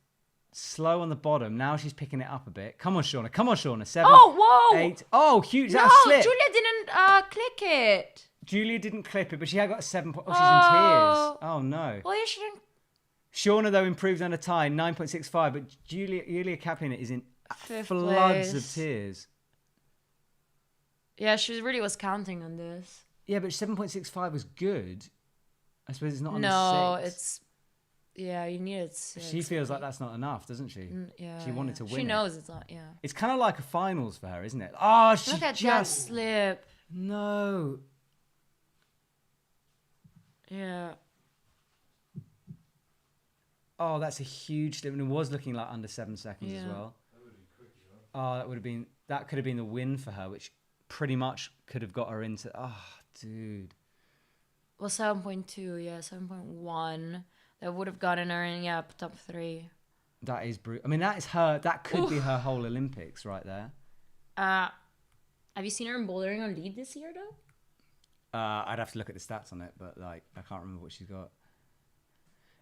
slow on the bottom. Now she's picking it up a bit. Come on, Shauna. Come on, Shauna. 7, Oh, whoa! 8. Oh, huge. Is No, that a slip? Julia didn't click it. Julia didn't clip it, but she had got a 7. Oh, she's Oh. in tears. Oh, no. Well, you shouldn't. Shauna, though, improved on a tie, 9.65, but Julia Kaplan is in Fifth floods place. of tears. Yeah, she really was counting on this. Yeah, but 7.65 was good. I suppose it's not on No, the 6. it's. Yeah, you needed 6. She feels like that's not enough, doesn't she? Yeah. She wanted to win She it. knows it's not, yeah. It's kind of like a finals for her, isn't it? Oh, she Look at that just... slip. No. Yeah. Oh, that's a huge slip. And it was looking like under 7 seconds as Yeah. well. Oh, that could have been the win for her, which pretty much could have got her into... Oh, dude. Well, 7.2, yeah, 7.1. That would have gotten her in, yeah, top 3. That is brutal. I mean, that is her... That could be her whole Olympics right there. Have you seen her in bouldering on lead this year, though? I'd have to look at the stats on it, but like I can't remember what she's got.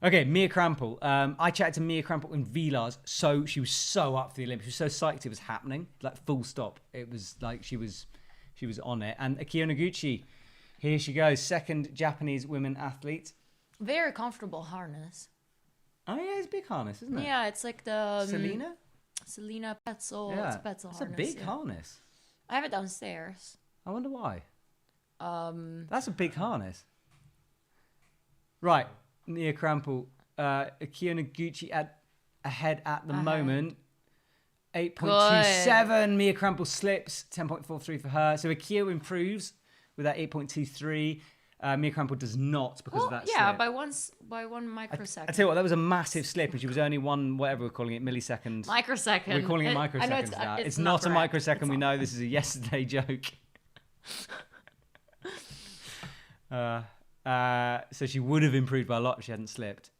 Okay, Mia Krampel. I chatted to Mia Krampel in Vilars, so she was so up for the Olympics. She was so psyched it was happening, like full stop. It was like she was on it. And Akio Noguchi, here she goes, second Japanese women athlete. Very comfortable harness. Oh yeah, it's a big harness, isn't it? Yeah, it's like the Selena? Petzl. Yeah, It's a Petzl it's harness. a big yeah. harness. I have it downstairs. I wonder why. That's a big harness. Right, Mia Krampel, Akio Noguchi ahead at the moment. 8.27. Mia Krampel slips. 10.43 for her. So Akio improves with that 8.23. Mia Krampel does not because of that yeah, slip. by one microsecond. I tell you what, that was a massive slip, and she was only one, whatever we're calling it, millisecond. Microsecond. We're calling it I know microseconds now. it's It's not a correct. microsecond. It's We not. know this is a yesterday joke. So she would have improved by a lot if she hadn't slipped.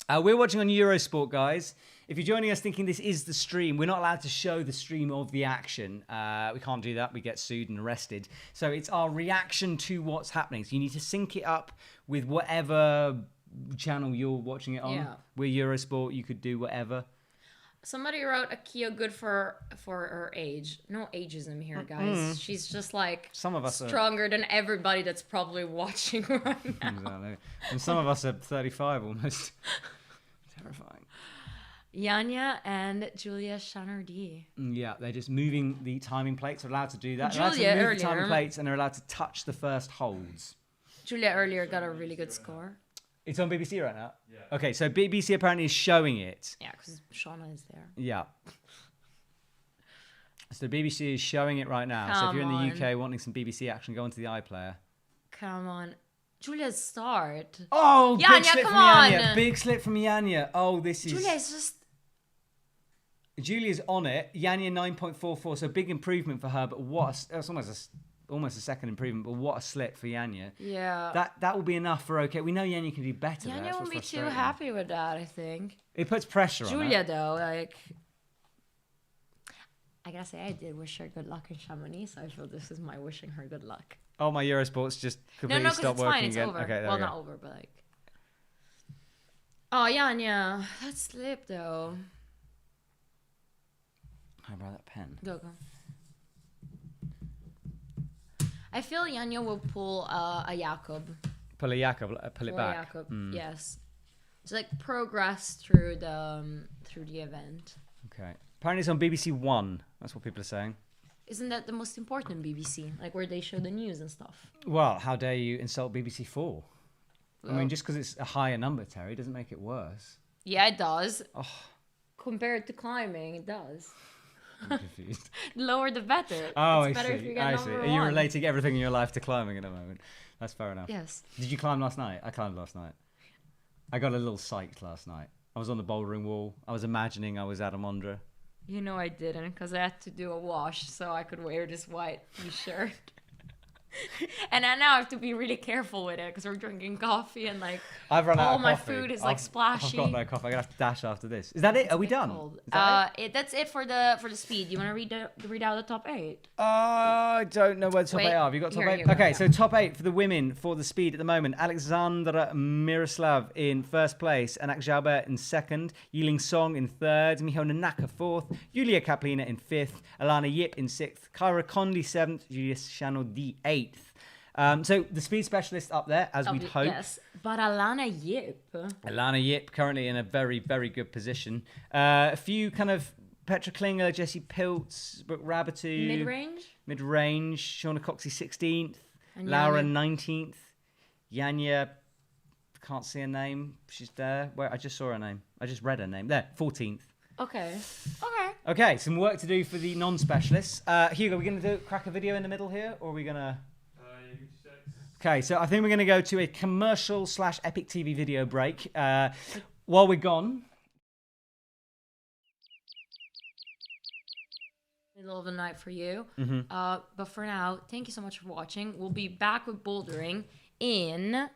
We're watching on Eurosport, guys. If you're joining us thinking this is the stream, we're not allowed to show the stream of the action. We can't do that. We get sued and arrested. So it's our reaction to what's happening. So you need to sync it up with whatever channel you're watching it on. Yeah. We're Eurosport. You could do whatever. Somebody wrote Akio good for her age. No ageism here, guys. She's just like Some of us are... stronger than everybody that's probably watching right now. Exactly. And some of us are 35 almost. Terrifying. Yanya and Julia Chanardi. Yeah, they're just moving the timing plates. They're allowed to do that. Julia they're allowed to move the timing earlier- plates, and they're allowed to touch the first holds. Julia earlier got a really good score. It's on BBC right now? Yeah. Okay, so BBC apparently is showing it. Yeah, because Shauna is there. Yeah. So BBC is showing it right now. So if you're in the Come UK wanting some BBC action, go onto the iPlayer. Come on. Julia's start. Oh, big Yanya, slip come from Yanya. on. Big slip from Yanya. Oh, this is... Julia is just... Julia's on it. Yanya 9.44, so big improvement for her. But that's almost a second improvement. But what a slip for Yanya. Yeah. That will be enough for okay. We know Yanya can do better. Yanya That's won't what's be too frustrating. happy with that, I think. It puts pressure on Julia, her. though, like... I gotta say, I did wish her good luck in Chamonix, so I feel this is my wishing her good luck. Oh, my Eurosports just No, completely because stopped it's working fine, it's again. over. Okay, there well, we go. not over, but like... Oh, Yanya. That slip, though. How about that pen? Go. I feel Yanya will pull a Jakob. Pull it back. Pull a Jakob, yes. To like progress through the event. Okay. Apparently it's on BBC One. That's what people are saying. Isn't that the most important BBC? Like where they show the news and stuff. Well, how dare you insult BBC 4? I Well- mean, just because it's a higher number, Terry, doesn't make it worse. Yeah, it does. Oh. Compared to climbing, it does. I'm confused. The lower the better. Oh, It's I better if see. you get I number see. Are one. you relating everything in your life to climbing at the moment? That's fair enough. Yes. Did you climb last night? I climbed last night. I got a little psyched last night. I was on the bouldering wall. I was imagining I was Adam Ondra. You know I didn't, because I had to do a wash so I could wear this white t-shirt. And I now have to be really careful with it because we're drinking coffee and like I've run out all of my coffee. food is like splashy. I've got no coffee. I'm gonna have to dash after this. Is that it? Are we done? Cold. Is that That's it for the speed. You want to read out the top 8? I don't know where the top Wait, 8 are. Have you got top here 8? you go, Okay, yeah. so top 8 for the women for the speed at the moment. Alexandra Miroslav in first place, Anak Jalber in second, Yiling Song in third, Miho Nanaka fourth, Yulia Kaplina in fifth, Ayanna Lip in sixth, Kyra Condi seventh, Julia Shano eighth. So the speed specialist up there, as we'd hope. Yes, but Ayanna Lip. Ayanna Lip currently in a very, very good position. A few kind of Petra Klinger, Jessie Pilch, Brook Rabbit. Mid-range. Shauna Coxey 16th. And Laura Jana. 19th. Yanya, can't see her name. She's there. Where I just saw her name. I just read her name. There, 14th. Okay. Okay, some work to do for the non-specialists. Hugo, are we going to crack a video in the middle here, or are we going to... Okay, so I think we're going to go to a commercial / EpicTV video break. While we're gone... Middle of the night for you. Mm-hmm. But for now, thank you so much for watching. We'll be back with bouldering in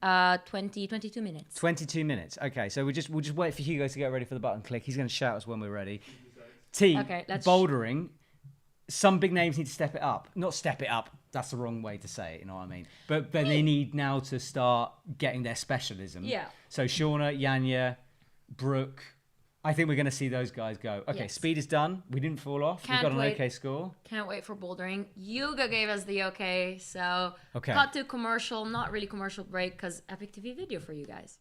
22 minutes. 22 minutes. Okay, so we'll just wait for Hugo to get ready for the button click. He's going to shout us when we're ready. T, Okay, let's... bouldering, some big names need to step it up. Not step it up. That's the wrong way to say it, you know what I mean? But they need now to start getting their specialism. Yeah. So Shauna, Yanya, Brooke, I think we're going to see those guys go. Okay, Yes. speed is done. We didn't fall off. Can't We got an wait. okay score. Can't wait for bouldering. Hugo gave us the okay, so Okay. cut to commercial, not really commercial break, because EpicTV video for you guys.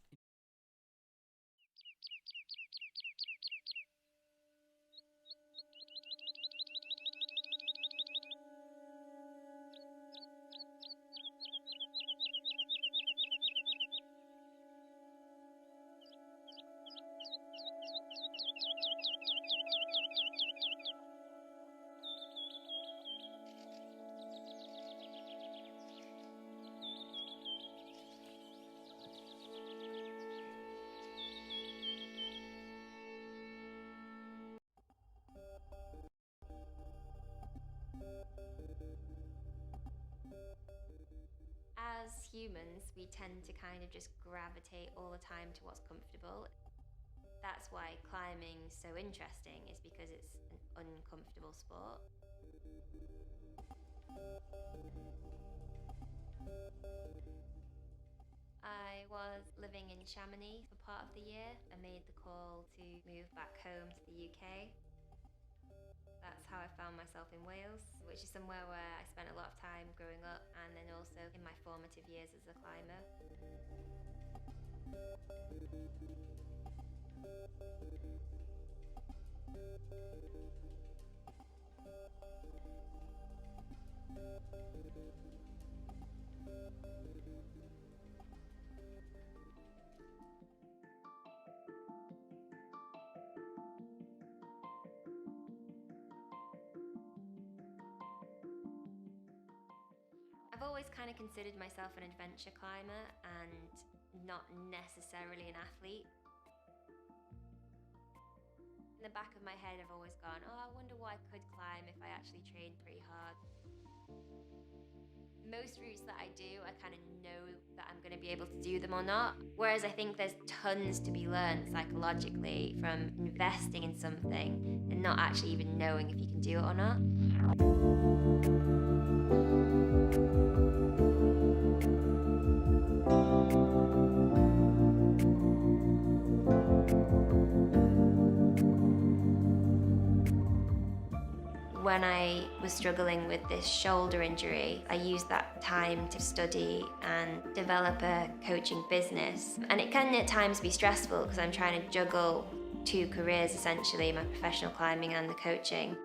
As humans, we tend to kind of just gravitate all the time to what's comfortable. That's why climbing is so interesting, is because it's an uncomfortable sport. I was living in Chamonix for part of the year. I made the call to move back home to the UK. That's how I found myself in Wales, which is somewhere where I spent a lot of time growing up and then also in my formative years as a climber. I've always kind of considered myself an adventure climber and not necessarily an athlete. In the back of my head, I've always gone, oh, I wonder what I could climb if I actually trained pretty hard. Most routes that I do, I kind of know that I'm going to be able to do them or not. Whereas I think there's tons to be learned psychologically from investing in something and not actually even knowing if you can do it or not. When I was struggling with this shoulder injury, I used that time to study and develop a coaching business. And it can at times be stressful because I'm trying to juggle 2 careers essentially, my professional climbing and the coaching.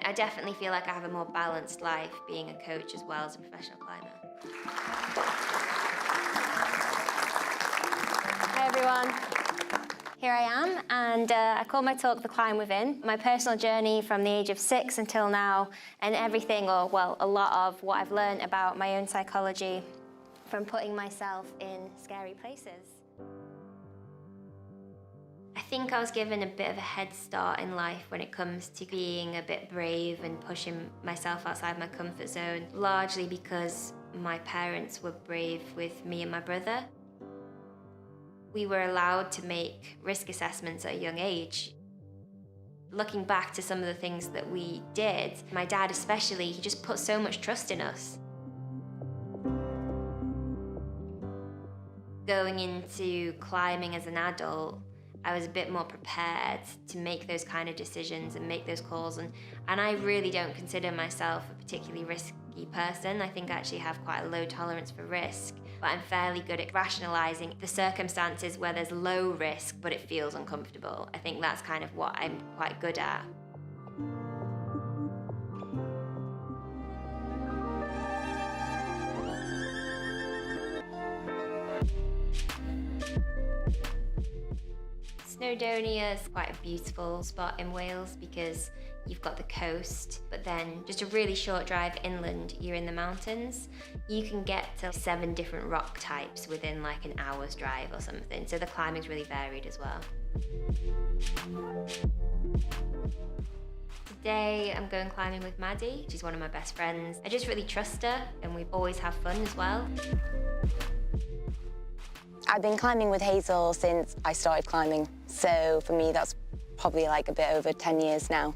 I definitely feel like I have a more balanced life being a coach as well as a professional climber. Hi everyone. Here I am, and I call my talk The Climb Within. My personal journey from the age of 6 until now, and everything, or well, a lot of what I've learned about my own psychology from putting myself in scary places. I think I was given a bit of a head start in life when it comes to being a bit brave and pushing myself outside my comfort zone, largely because my parents were brave with me and my brother. We were allowed to make risk assessments at a young age. Looking back to some of the things that we did, my dad especially, he just put so much trust in us. Going into climbing as an adult, I was a bit more prepared to make those kind of decisions and make those calls. And I really don't consider myself a particularly risky person. I think I actually have quite a low tolerance for risk. But I'm fairly good at rationalising the circumstances where there's low risk, but it feels uncomfortable. I think that's kind of what I'm quite good at. Snowdonia is quite a beautiful spot in Wales because you've got the coast, but then just a really short drive inland, you're in the mountains. You can get to 7 different rock types within like an hour's drive or something, so the climbing's really varied as well. Today I'm going climbing with Maddie. She's one of my best friends. I just really trust her, and we always have fun as well. I've been climbing with Hazel since I started climbing, so for me that's probably like a bit over 10 years now.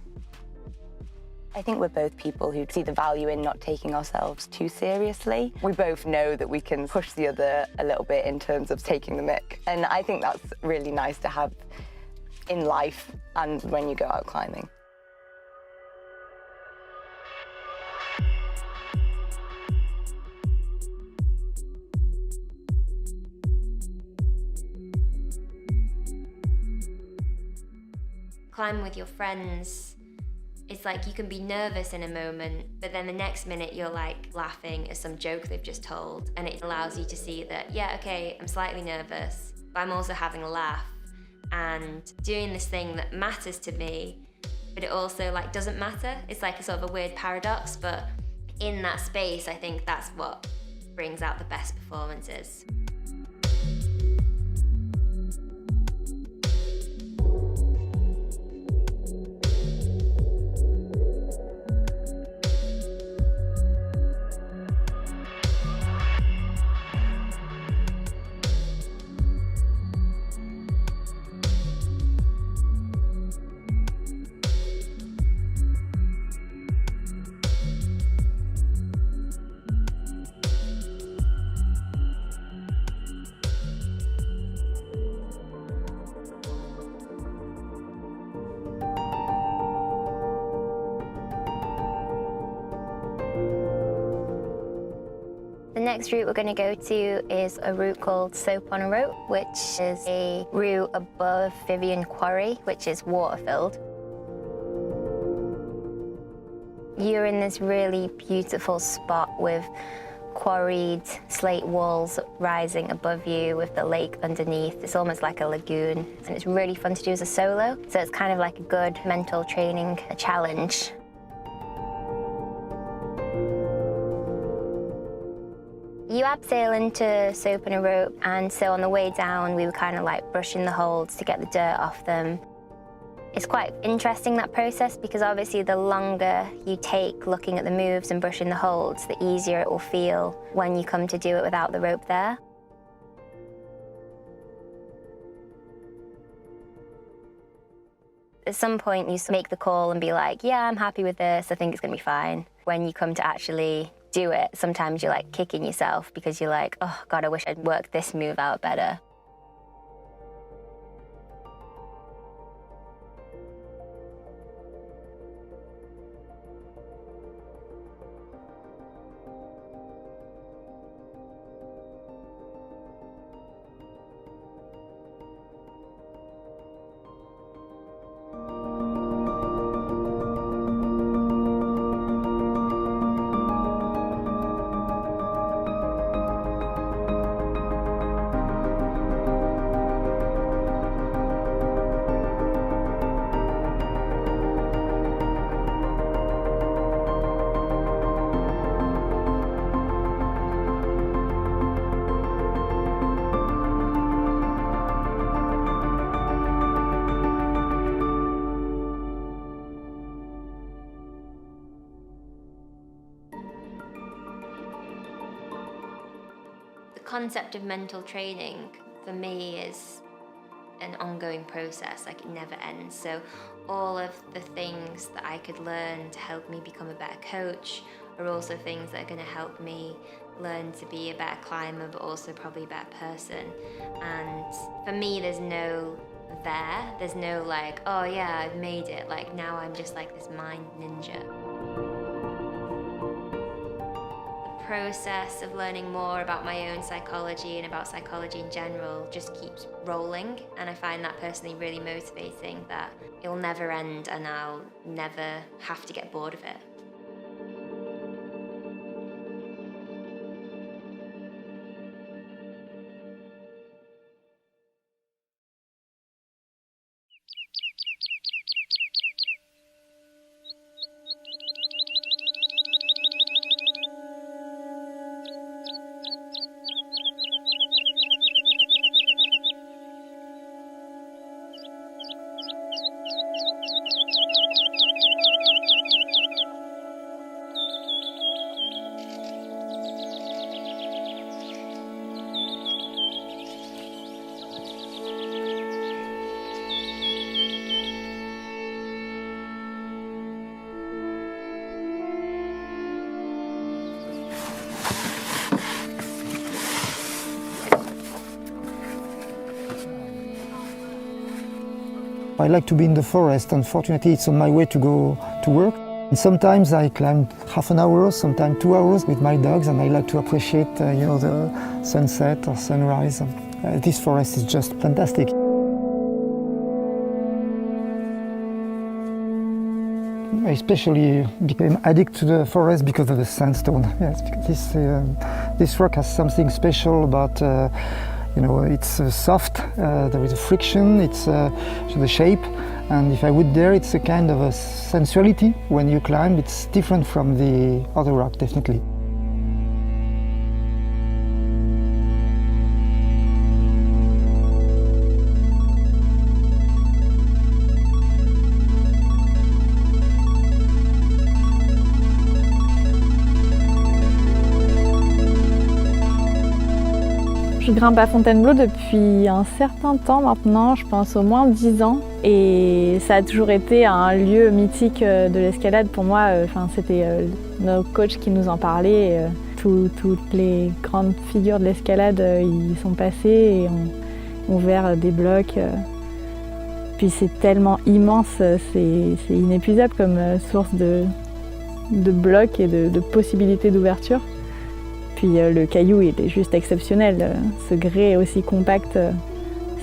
I think we're both people who see the value in not taking ourselves too seriously. We both know that we can push the other a little bit in terms of taking the mick, and I think that's really nice to have in life and when you go out climbing. Climbing with your friends, it's like you can be nervous in a moment, but then the next minute you're like laughing at some joke they've just told, and it allows you to see that, yeah, okay, I'm slightly nervous, but I'm also having a laugh and doing this thing that matters to me, but it also like doesn't matter. It's like a sort of a weird paradox, but in that space, I think that's what brings out the best performances. The next route we're going to go to is a route called Soap on a Rope, which is a route above Vivian Quarry, which is water-filled. You're in this really beautiful spot with quarried slate walls rising above you with the lake underneath. It's almost like a lagoon, and it's really fun to do as a solo, so it's kind of like a good mental training challenge. You abseil into Soap and a Rope, and so on the way down we were kind of like brushing the holds to get the dirt off them. It's quite interesting, that process, because obviously the longer you take looking at the moves and brushing the holds, the easier it will feel when you come to do it without the rope there. At some point you make the call and be like, yeah, I'm happy with this, I think it's gonna be fine. When you come to actually do it, sometimes you're like kicking yourself because you're like, oh God, I wish I'd worked this move out better. concept of mental training for me is an ongoing process, like it never ends. So all of the things that I could learn to help me become a better coach are also things that are going to help me learn to be a better climber, but also probably a better person. And for me, there's no like, oh yeah, I've made it. Like now I'm just like this mind ninja. The process of learning more about my own psychology and about psychology in general just keeps rolling, and I find that personally really motivating, that it will never end and I'll never have to get bored of it. I like to be in the forest. Unfortunately, it's on my way to go to work. And sometimes I climb half an hour, sometimes 2 hours with my dogs, and I like to appreciate, the sunset or sunrise. This forest is just fantastic. I especially became addicted to the forest because of the sandstone. Yes, because this rock has something special about. It's soft, there is a friction, it's the shape, and if I would dare, it's a kind of a sensuality when you climb. It's different from the other rock, definitely. Je grimpe à Fontainebleau depuis un certain temps maintenant, je pense au moins 10 ans. Et ça a toujours été un lieu mythique de l'escalade pour moi. C'était nos coachs qui nous en parlaient. Toutes les grandes figures de l'escalade y sont passées et ont ouvert des blocs. Puis c'est tellement immense, c'est inépuisable comme source de blocs et de possibilités d'ouverture. Puis le caillou, il est juste exceptionnel. Ce grès aussi compact,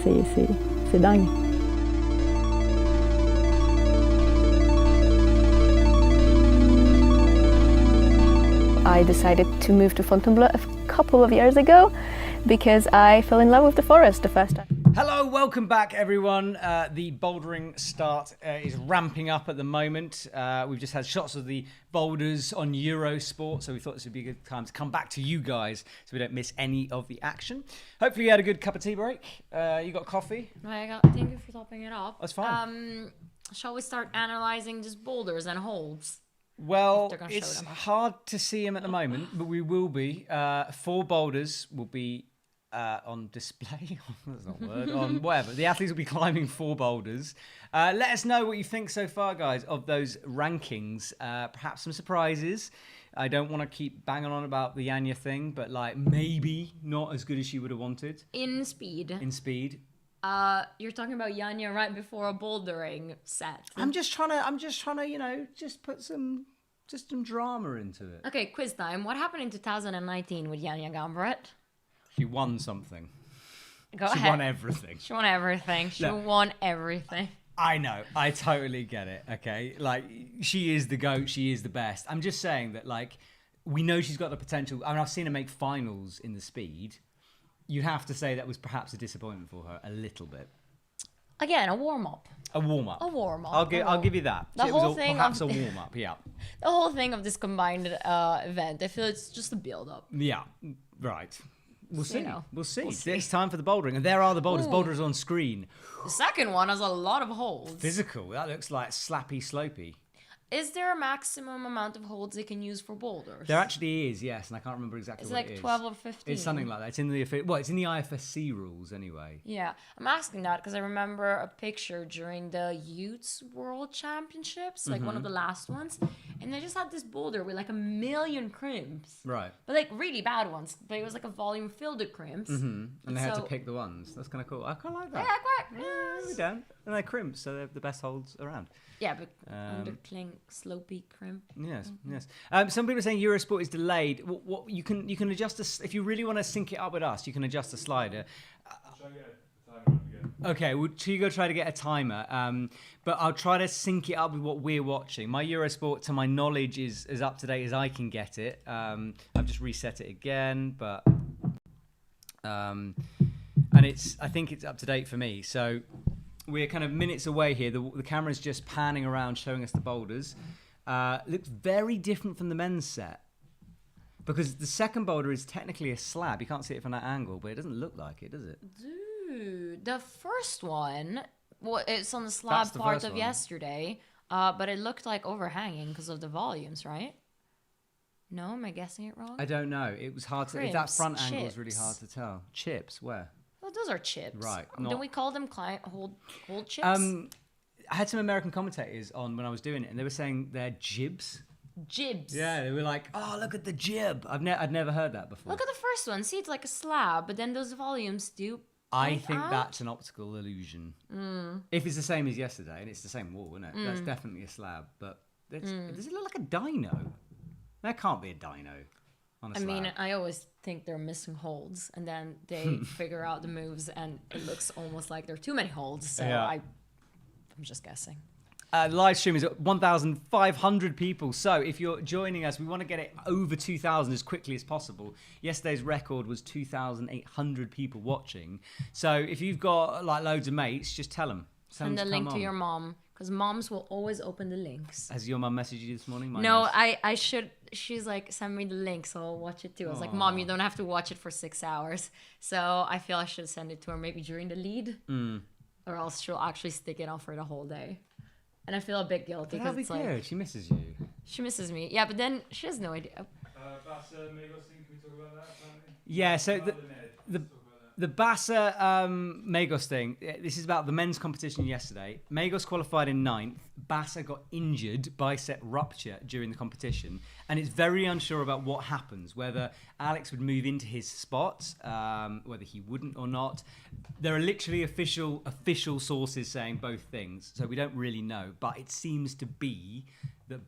c'est dingue. I decided to move to Fontainebleau a couple of years ago because I fell in love with the forest the first time. Hello, welcome back everyone. The bouldering start is ramping up at the moment. We've just had shots of the boulders on Eurosport, so we thought this would be a good time to come back to you guys so we don't miss any of the action. Hopefully you had a good cup of tea break. You got coffee? Thank you for topping it up. That's fine. Shall we start analysing just boulders and holds? Well, it's hard to see them at the moment, but we will be. 4 boulders will be on display. That's not a word. On whatever. The athletes will be climbing 4 boulders. Let us know what you think so far, guys, of those rankings. Perhaps some surprises. I don't want to keep banging on about the Anya thing, but like maybe not as good as she would have wanted. In speed. You're talking about Yanya right before a bouldering set. I'm just trying to, just put some drama into it. Okay, quiz time. What happened in 2019 with Yanya Gambret? She won something. Go ahead. She won everything. She won everything. I know. I totally get it. Okay. Like, she is the GOAT. She is the best. I'm just saying that, like, we know she's got the potential. I mean, I've seen her make finals in the speed. You'd have to say that was perhaps a disappointment for her, a little bit. Again, a warm-up. A warm-up. I'll give you that. The whole thing perhaps a warm-up, yeah. The whole thing of this combined event, I feel it's just a build-up. Yeah, right. We'll see. We'll see. It's time for the bouldering. And there are the boulders. Ooh. Boulders on screen. The second one has a lot of holds. Physical. That looks like slappy, slopey. Is there a maximum amount of holds they can use for boulders? There actually is, yes, and I can't remember exactly It's what like it is. 12 or 15. It's something like that. It's in the it's in the IFSC rules anyway. Yeah, I'm asking that because I remember a picture during the Youths World Championships, like one of the last ones, and they just had this boulder with like 1 million crimps. Right. But like really bad ones. But it was like a volume filled with crimps. And they had to so- pick the ones. That's kind of cool. I kind of like that. Yeah, quite. Yeah, we don't. And they're crimps, so they're the best holds around. Yeah, but undercling, slopey crimp. Yes, yes. Some people are saying Eurosport is delayed. What you can adjust this if you really want to sync it up with us. You can adjust the slider. Try and get a timer again. Okay, well, Chigo try to get a timer, but I'll try to sync it up with what we're watching. My Eurosport, to my knowledge, is as up to date as I can get it. I've just reset it again, but and I think it's up to date for me. So we're kind of minutes away here. The camera's just panning around, showing us the boulders. Looks very different from the men's set. Because the second boulder is technically a slab. You can't see it from that angle, but it doesn't look like it, does it? Dude, the first one, well, it's on the slab That's the part first of one. yesterday, but it looked like overhanging because of the volumes, right? No, am I guessing it wrong? I don't know. It was hard to... That Crimps, front angle is really chips. hard to tell. Chips, where? Well, those are chips. Right, Don't not- we call them hold chips? I had some American commentators on when I was doing it, and they were saying they're jibs. Jibs. Yeah, they were like, "Oh, look at the jib." I'd never heard that before. Look at the first one. See, it's like a slab, but then those volumes do. I point think out. that's an optical illusion. If it's the same as yesterday, and it's the same wall, isn't it? That's definitely a slab. But does it look like a dino? That can't be a dino on a I slab. mean, I always think they're missing holds, and then they figure out the moves, and it looks almost like there are too many holds. So Yeah. I'm just guessing. The live stream is at 1,500 people. So if you're joining us, we want to get it over 2,000 as quickly as possible. Yesterday's record was 2,800 people watching. So if you've got like loads of mates, just tell them. Send the link to your mom, because moms will always open the links. Has your mum messaged you this morning? Mine No, has. I should. She's like, send me the link, so I'll watch it too. I was like, Mom, you don't have to watch it for 6 hours. So I feel I should send it to her maybe during the lead, or else she'll actually stick it on for the whole day. And I feel a bit guilty That'd because be it's good. like She misses you. she misses me. Yeah, but then she has no idea. Bassa, Megos thing, can we talk about that? Apparently? Yeah, so Rather than Ed, the let's talk about that. the Bassa Megos thing, this is about the men's competition yesterday. Megos qualified in 9th. Bassa got injured, bicep rupture during the competition. And it's very unsure about what happens, whether Alex would move into his spot, whether he wouldn't or not. There are literally official sources saying both things, so we don't really know. But it seems to be that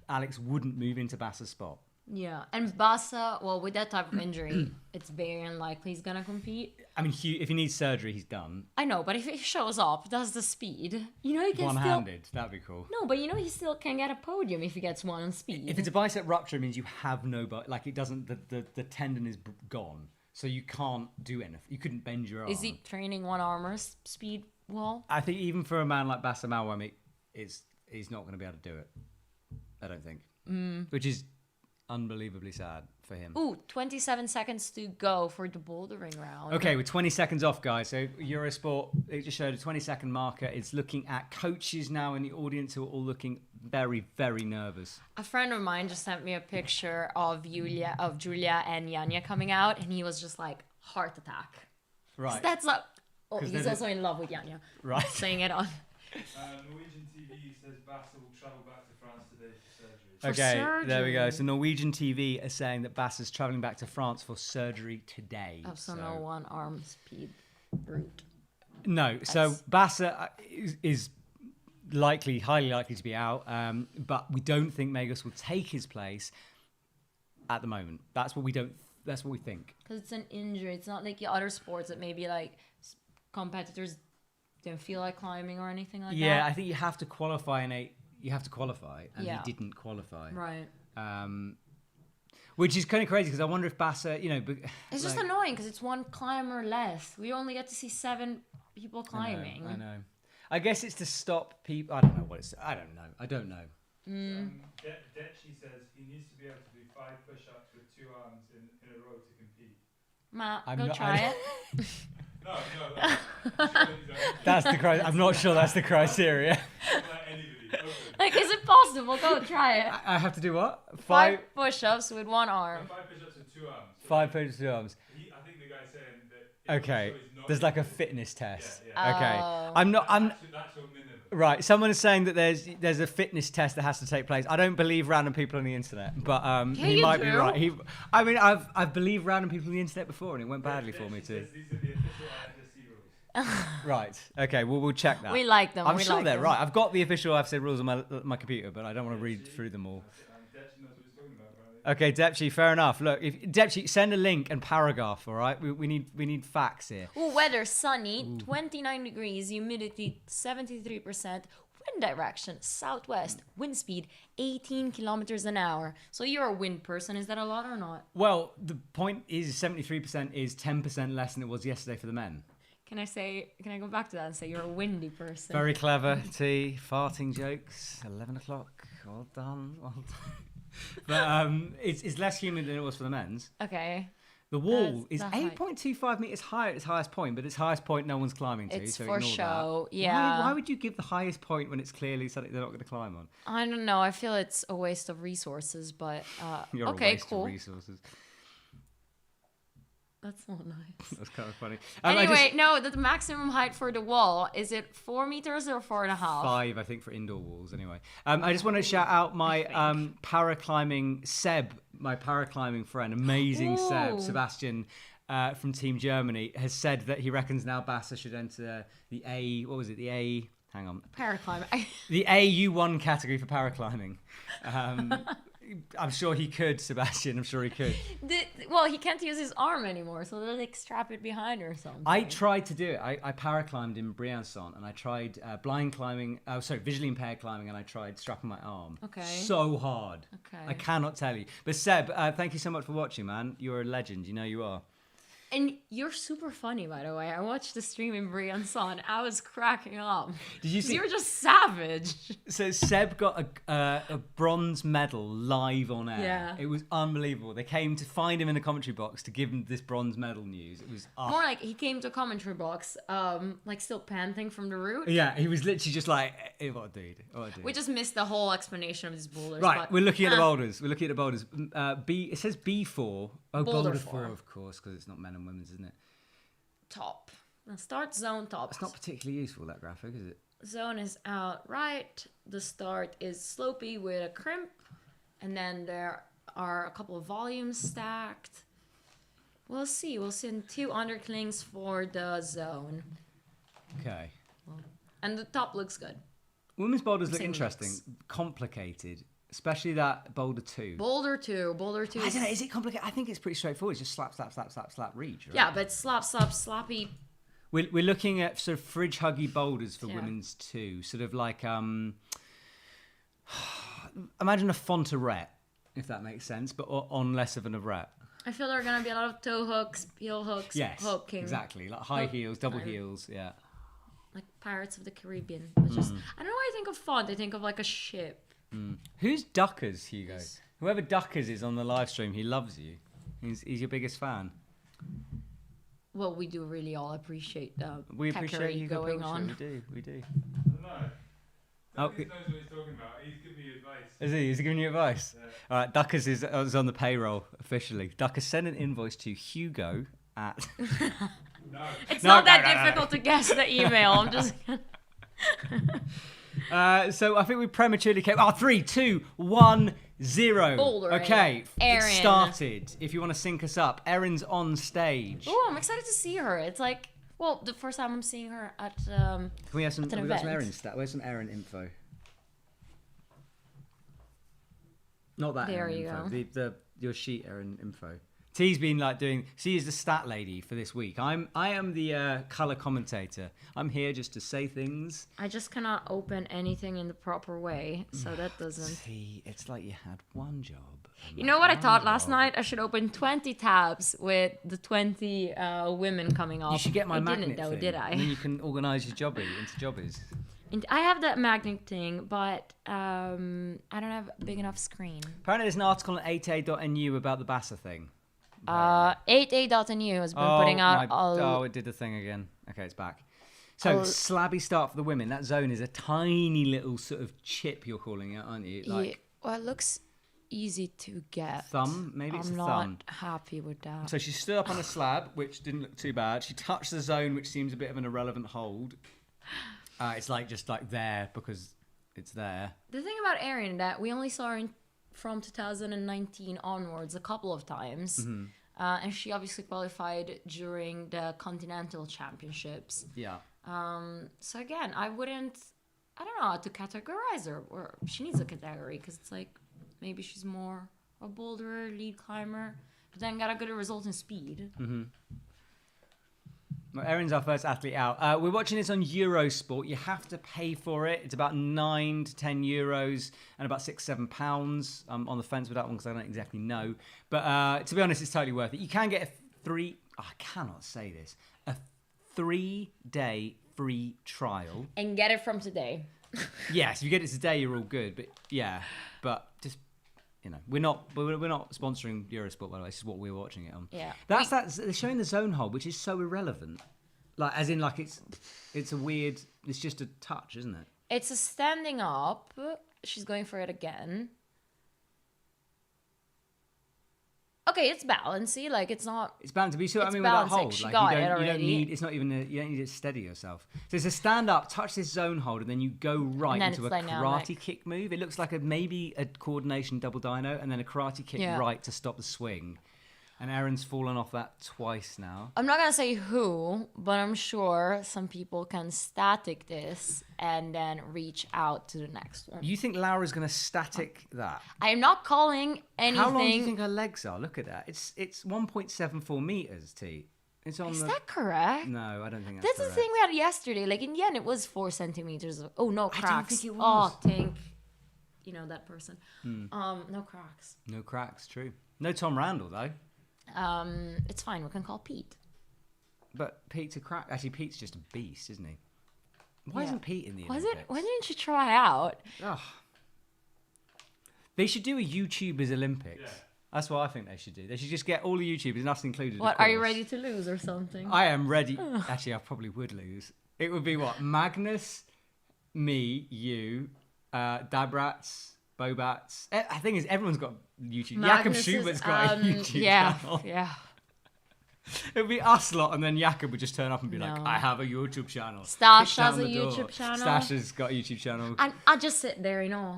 Alex wouldn't move into Bassa's spot. Yeah, and Bassa, well, with that type of injury, it's very unlikely he's gonna compete. I mean, if he needs surgery, he's done. I know, but if he shows up, does the speed, you know, he can One-handed, that'd be cool. No, but you know, he still can get a podium if he gets one on speed. If it's a bicep rupture, it means you have no, like it doesn't, the tendon is gone. So you can't do anything. You couldn't bend your arm. Is he training one armor speed wall? I think even for a man like Bassa Malwami, he's not going to be able to do it. I don't think. Which is unbelievably sad for him. Ooh, 27 seconds to go for the bouldering round. Okay, we're 20 seconds off, guys. So Eurosport, it just showed a 20-second marker. It's looking at coaches now in the audience who are all looking very, very nervous. A friend of mine just sent me a picture of Julia and Jana coming out, and he was just like, heart attack. Right. That's like, oh, 'Cause he's they're also in love with Jana. Right. Saying it on. Norwegian TV says Bassa will travel back to France today for surgery. Okay, there we go. So Norwegian TV are saying that Bassa's travelling back to France for surgery today. Oh, so no one arm speed route. No, so Bassa is highly likely to be out, but we don't think Megos will take his place at the moment. That's what we think. Because it's an injury. It's not like the other sports that maybe like competitors don't feel like climbing or anything like that. Yeah, I think you have to qualify and he Yeah. didn't qualify. Right. Which is kind of crazy because I wonder if Bassa, It's just annoying because it's one climber less. We only get to see 7 people climbing. I know. I guess it's to stop people. I don't know what it's. I don't know. Detchi says he needs to be able to do 5 push-ups with 2 arms in a row to compete. Matt, I'm go not- try I- it. No, surely he's not. That's the criteria. I'm not sure that's the criteria. Don't let anybody. Okay. like, is it possible? Go try it. I have to do what? 5 push-ups with one arm. 5 push-ups with 2 arms. 5 push-ups with 2 arms. I think the guy's saying that. Okay. He's not There's like a fitness test. Yeah. Okay. Oh. I'm That's your minimum. right. Someone is saying that there's a fitness test that has to take place. I don't believe random people on the internet, but he you might be do. right. I've believed random people on the internet before, and it went badly for me too. These are the official IFSC rules. Right. Okay. Well, we'll check that. We like them. I'm we sure like they're them. right. I've got the official IFSC rules on my computer, but I don't want to read through them all. Dech knows what he's talking about, apparently. Okay, Depchi, fair enough. Look, if Depchi, send a link and paragraph. All right. We need facts here. Ooh, weather sunny, 29 degrees, humidity 73%, wind direction southwest, wind speed 18 kilometers an hour. So you're a wind person. Is that a lot or not? Well, the point is 73% is 10% less than it was yesterday for the men. Can I go back to that and say you're a windy person? Very clever, T. Farting jokes. 11 o'clock. Well done. Well done. But it's less humid than it was for the men's. Okay. The wall is That's high. 8.25 meters high at its highest point, but its highest point no one's climbing to. It's so for ignore show, that. yeah. Why would you give the highest point when it's clearly something they're not going to climb on? I don't know. I feel it's a waste of resources, but You're okay, a waste cool. of resources. That's not nice. That's kind of funny. Anyway, no, the maximum height for the wall, is it 4 meters or 4.5? 5, I think, for indoor walls, anyway. I just want to shout out my paraclimbing Seb, my paraclimbing friend, amazing Seb, Ooh. Sebastian from Team Germany, has said that he reckons now Bassa should enter the hang on. Paraclimber. The AU1 category for paraclimbing. I'm sure he could, Sebastian. I'm sure he could. Well, he can't use his arm anymore, so they'll like strap it behind or something. I tried to do it. I paraclimbed in Briançon, and I tried visually impaired climbing, and I tried strapping my arm. Okay. So hard. Okay. I cannot tell you. But Seb, thank you so much for watching, man. You're a legend. You know you are. And you're super funny, by the way. I watched the stream in Briançon. I was cracking up. Did you see? You were just savage. So Seb got a bronze medal live on air. Yeah. It was unbelievable. They came to find him in the commentary box to give him this bronze medal news. It was More like he came to a commentary box, like still panting from the route. Yeah, he was literally just like, hey, what a dude. What a dude. We just missed the whole explanation of these boulders. Right, but, we're looking at the boulders. We're looking at the boulders. It says B4. Oh, Boulder boulder 4. 4, of course, because it's not men and women's, isn't it? top. Now start zone top. It's not particularly useful, that graphic, is it? Zone is out right. The start is slopey with a crimp. And then there are a couple of volumes stacked. We'll see. We'll send 2 underclings for the zone. Okay. And the top looks good. Women's boulders look Same interesting. looks. Complicated. Especially that boulder 2. Boulder 2. Boulder 2 I don't know, is it complicated? I think it's pretty straightforward. It's just slap, slap, slap, slap, slap, reach, right? Yeah, but slap, slap, slappy. We're looking at sort of fridge huggy boulders for Yeah. women's 2. Sort of like, imagine a fonterette, if that makes sense, but on less of an arete. I feel there are going to be a lot of toe hooks, heel hooks, Yes, hooking. exactly. Like high Hook- heels, double I don't- heels, yeah. Like Pirates of the Caribbean. But just, I don't know why I think of font. I think of like a ship. Who's Duckers, Hugo? Whoever Duckers is on the live stream, he loves you. He's your biggest fan. Well, we do really all appreciate the We appreciate you going on. We do. I don't know. Oh, He knows what he's talking about. He's giving me advice. Is he? Is he giving you advice? Yeah. All right, Duckers is on the payroll officially. Duckers, send an invoice to Hugo at... No. It's No, not that no, no, no. difficult to guess the email. I'm just. So I think we prematurely came... 3, 2, 1, 0. Bouldering. Okay, Erin. it started. If you want to sync us up, Erin's on stage. Oh, I'm excited to see her. It's like, well, the first time I'm seeing her at. Can we have some? At an Have we got some event. Erin stat? Where's some Erin info? Not that There Erin you info. go. Your sheet Erin info. T's been like doing. She is the stat lady for this week. I am the color commentator. I'm here just to say things. I just cannot open anything in the proper way, so that doesn't. See, it's like you had one job. You know what I thought last night? I should open 20 tabs with the 20 women coming up. You should get my I magnet didn't though, thing, did and then I? you can organise your jobby into jobbies. And I have that magnet thing, but I don't have a big enough screen. Apparently, there's an article on 8a.nu about the Bassa thing. 8a.nu has been putting out it did the thing again. Okay, it's back. So slabby start for the women. That zone is a tiny little sort of chip you're calling it, aren't you? Yeah, well, it looks easy to get. Thumb, maybe it's a thumb. I'm not happy with that. So she stood up on a slab, which didn't look too bad. She touched the zone, which seems a bit of an irrelevant hold. It's like just like there because it's there. The thing about Erin that we only saw her from 2019 onwards a couple of times. Mm-hmm. And she obviously qualified during the Continental Championships. Yeah. So again, I don't know how to categorize her. Or she needs a category because it's like maybe she's more a boulderer, lead climber, but then got a good result in speed. Mm-hmm. Well, Erin's our first athlete out. We're watching this on Eurosport. You have to pay for it. It's about €9 to €10 and about £6-7. I'm on the fence with that one because I don't exactly know. But to be honest, it's totally worth it. You can get I cannot say this, a 3-day free trial. And get it from today. Yes, if you get it today, you're all good. But yeah, but just... we're not sponsoring Eurosport, by the way. This is what we're watching it on. Yeah, they're showing the zone hold, which is so irrelevant. Like, as in, like it's a weird. It's just a touch, isn't it? It's a standing up. She's going for it again. Okay, it's bouncy. Like it's not. It's bound to be. So I mean, with that hold, like you don't need. It's not even. You don't need to steady yourself. So it's a stand up, touch this zone hold, and then you go right into a karate kick move. It looks like maybe a coordination double dyno, and then a karate kick right to stop the swing. And Erin's fallen off that twice now. I'm not going to say who, but I'm sure some people can static this and then reach out to the next one. You think Laura's going to static that? I am not calling anything. How long do you think her legs are? Look at that. It's 1.74 meters, T. It's on Is that correct? No, I don't think that's correct. The thing we had yesterday. Like in the end, it was 4 centimeters. Oh, no cracks. I don't think it was. Oh, thank that person. No cracks. No cracks, true. No Tom Randall, though. It's fine. We can call Pete. But Pete's a crack. Actually, Pete's just a beast, isn't he? Why isn't Pete in the Olympics? Why didn't you try out? Oh. They should do a YouTubers Olympics. Yeah. That's what I think they should do. They should just get all the YouTubers, and us included. What, are you ready to lose or something? I am ready. Actually, I probably would lose. It would be what? Magnus, me, you, Dabrats, Bobats. I think everyone's got YouTube. Jakob Schubert's got a YouTube channel. Yeah. It would be us lot, and then Jakob would just turn up and be like, I have a YouTube channel. Stash has a YouTube channel. Stash has got a YouTube channel. And I just sit there in awe.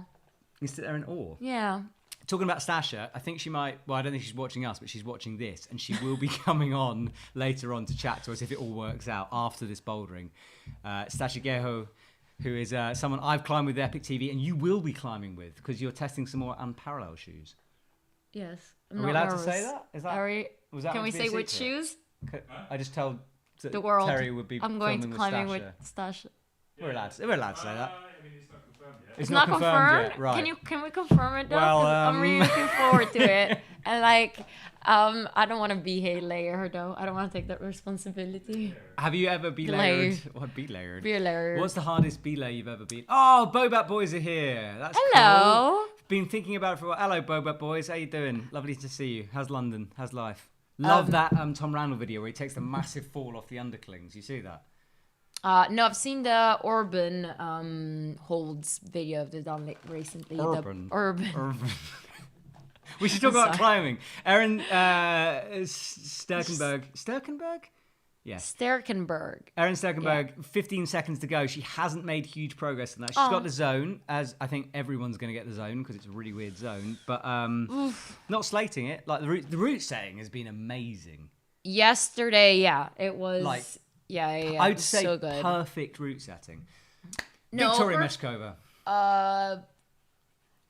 You sit there in awe? Yeah. Talking about Stasha, I think she might, well, I don't think she's watching us, but she's watching this, and she will be coming on later on to chat to us if it all works out after this bouldering. Stasha Geho, who is someone I've climbed with EpicTV, and you will be climbing with, because you're testing some more unparalleled shoes. Yes. Are we allowed to say that? Is that? Was that can we say which shoes? I just told the world Terry would be I'm going to climbing with Stasha. We're allowed to say that. I mean, it's not confirmed yet. It's not confirmed yet, right. Can we confirm it though? Well, I'm really looking forward to it. And like, I don't want to be-layer her though. I don't want to take that responsibility. Have you ever be-layered? What be-layered? Be-layered. What's the hardest be-layer you've ever been? Oh, Bobat Boys are here. That's Hello. Cool. Been thinking about it for a while. Hello, Bobat Boys. How you doing? Lovely to see you. How's London? How's life? Love that Tom Randall video where he takes the massive fall off the underclings. You see that? No, I've seen the Urban holds video they've done recently. Urban. Urban. We should talk about climbing. Erin Sterkenberg? Yes. Sterkenberg. Erin Sterkenberg, 15 seconds to go. She hasn't made huge progress in that. She's got the zone, as I think everyone's going to get the zone because it's a really weird zone. But not slating it. Like the route setting has been amazing. Yesterday, yeah, it was. Like, yeah. I'd say so good. perfect route setting. No, Victoria Meschkova.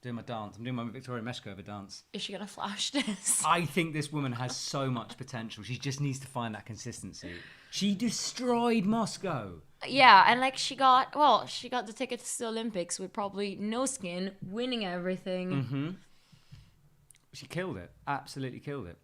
Doing my dance. I'm doing my Victoria Meschkova dance. Is she gonna flash this? I think this woman has so much potential. She just needs to find that consistency. She destroyed Moscow. Yeah, and like she got the tickets to the Olympics with probably no skin, winning everything. Mm-hmm. She killed it. Absolutely killed it.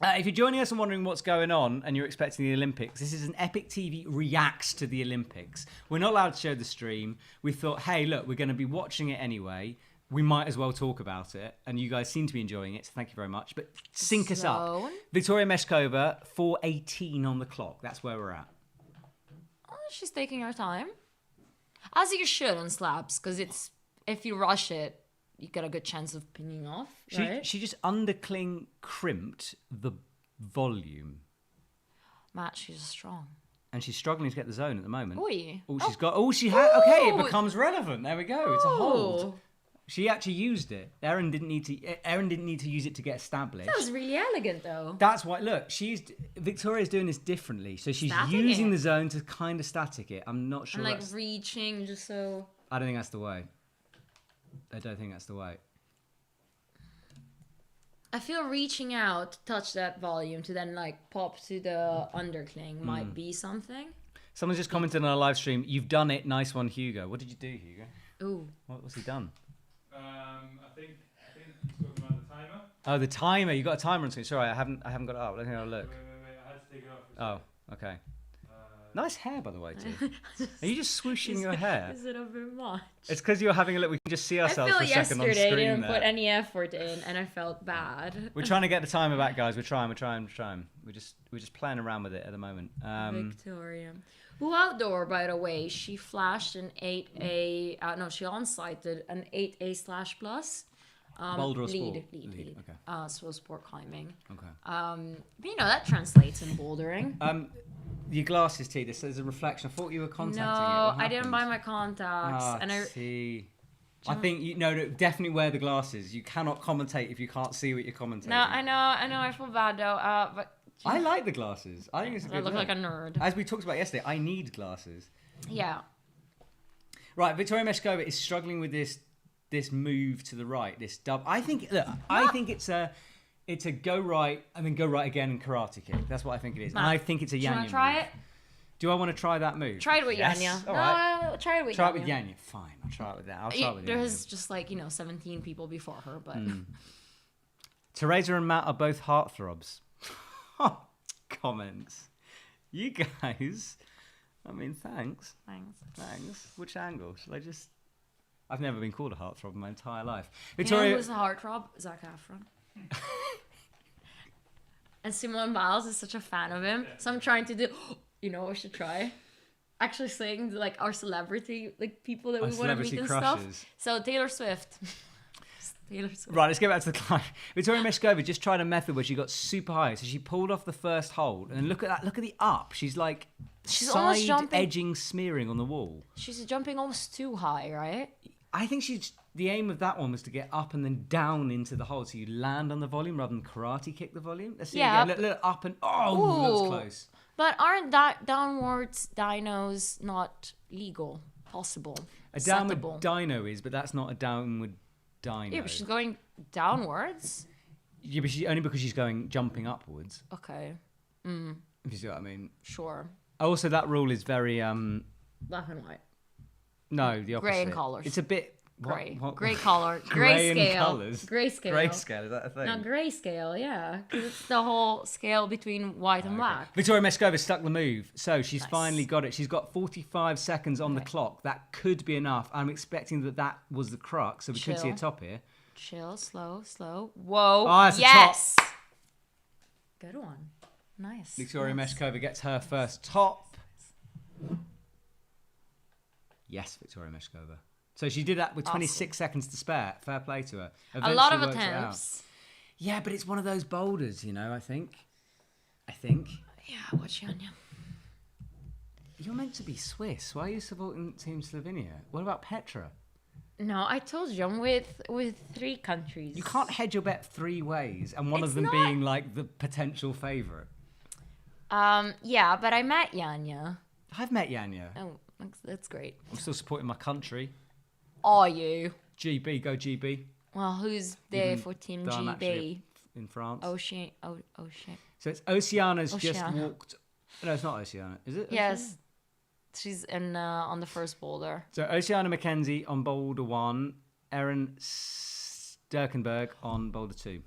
If you're joining us and wondering what's going on and you're expecting the Olympics, this is an EpicTV reacts to the Olympics. We're not allowed to show the stream. We thought, hey, look, we're going to be watching it anyway. We might as well talk about it. And you guys seem to be enjoying it, so thank you very much. But sync us up. Victoria Meschkova, 4:18 on the clock. That's where we're at. She's taking her time. As you should on slabs, because if you rush it, you get a good chance of pinning off, right? She just undercling crimped the volume. Matt, she's strong. And she's struggling to get the zone at the moment. Oi. Oh, she's got... Oh, she had... Okay, it becomes relevant. There we go. It's a hold. She actually used it. Erin didn't need to use it to get established. That was really elegant, though. That's why... Look, Victoria's doing this differently. So she's using the zone to kind of static it. I'm not sure And, like, reaching just so... I don't think that's the way. I don't think that's the way. I feel reaching out to touch that volume to then like pop to the undercling might be something. Someone's just commented on our live stream. You've done it. Nice one, Hugo. What did you do, Hugo? Ooh. What's he done? I think talking about the timer. Oh, the timer. You got a timer on screen. Sorry, I haven't got it up. Let me have a look. Wait. I had to take it off. Oh, okay. Nice hair, by the way, too. Are you just swooshing your hair? Is it a bit much? It's because you're having a look. We can just see ourselves for a second on screen. Yesterday I didn't there. put any effort in, and I felt bad. We're trying to get the timer back, guys. We're trying. We're just playing around with it at the moment. Victoria, who outdoor, by the way, she flashed an 8A. She on-sighted an 8A /plus. Boulder or sport? Lead. Okay. So sport climbing. Okay. But that translates in bouldering. Your glasses, T. This is a reflection. I thought you were contacting it. No, I didn't buy my contacts. See. I think definitely wear the glasses. You cannot commentate if you can't see what you're commentating. No, I know. I feel bad though. But I like the glasses. I think it's a good I look look. like a nerd. As we talked about yesterday, I need glasses. Yeah. Right, Victoria Meschkova is struggling with this move to the right. This dub. I think it's a go right and then go right again and karate kick. That's what I think it is. Matt, And I think it's a Yanya. Do you want to try it? Do I want to try that move? Try it with Yanya. All right. No, try it with Yanya. Try it with Yanya. Fine, I'll try it with that. There's just 17 people before her, but Teresa and Matt are both heartthrobs. Comments. You guys. I mean, thanks. Thanks. Which angle? Should I just... I've never been called a heartthrob in my entire life. Victoria... You know who's a heartthrob? Zac Efron. And Simone Biles is such a fan of him. So I'm trying to do... what we should try? Actually saying our celebrity, people that we want to meet and crushes. stuff. So Taylor Swift. Right, let's get back to the climb. Victoria Meschkova just tried a method where she got super high. So she pulled off the first hold. And look at that. Look at the up. She's almost jumping. edging, smearing on the wall. She's jumping almost too high, right? I think the aim of that one was to get up and then down into the hold. So you land on the volume rather than karate kick the volume. Let's see again. Look up and... Oh, that was close. But aren't downwards dynos not legal? Possible? A downward dyno is, but that's not a downward dyno. Yeah, but she's going downwards. Yeah, but only because she's jumping upwards. Okay. If you see what I mean. Sure. Also, that rule is very... Black and white. No, the opposite. Grey and colours. It's a bit... Grey. What? Grey color. Grey Grey and scale. colours. Grayscale. Grayscale, is that a thing? No, grayscale, yeah. Because it's the whole scale between white and black. Victoria Meschkova stuck the move. So she's finally got it. She's got 45 seconds on the clock. That could be enough. I'm expecting that was the crux. So we could see a top here. Chill, slow. Whoa. Oh, that's yes. a top. Good one. Nice. Victoria Meschkova gets her first top. Yes, Victoria Meschkova. So she did that with 26 seconds to spare. Fair play to her. A lot of attempts. Yeah, but it's one of those boulders, I think. Yeah, watch Yanya. You're meant to be Swiss. Why are you supporting Team Slovenia? What about Petra? No, I told you I'm with 3 countries. You can't hedge your bet 3 ways, and one of them being the potential favourite. Yeah, but I met Yanya. I've met Yanya. Oh, that's great. I'm still supporting my country. Are you? GB, go GB. Well, who's there for Team GB? In France. Ocean. So it's Oceana's just walked. No, it's not Oceana. Is it? Yes. She's on the first boulder. So Oceana Mckenzie on boulder 1. Erin Sturkenberg on boulder 2.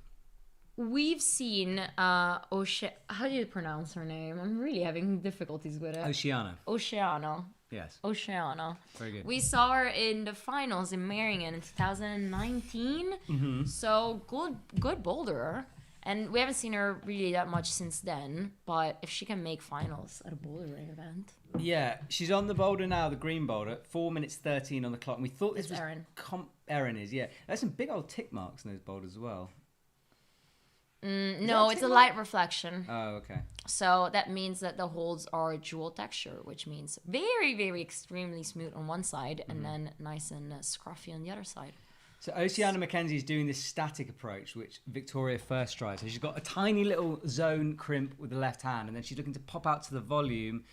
We've seen how do you pronounce her name? I'm really having difficulties with it. Oceana. Yes. Oceana. Very good. We saw her in the finals in Meiringen in 2019. Mm-hmm. So good boulderer. And we haven't seen her really that much since then. But if she can make finals at a bouldering event. Yeah, she's on the boulder now, the green boulder, 4 minutes 13 on the clock. And we thought this was Erin. Erin is, yeah. There's some big old tick marks in those boulders as well. No, it's a light reflection. Oh, okay. So that means that the holds are dual texture, which means very, very extremely smooth on one side and then nice and scruffy on the other side. So Oceana Mckenzie is doing this static approach, which Victoria first tried. So she's got a tiny little zone crimp with the left hand, and then she's looking to pop out to the volume.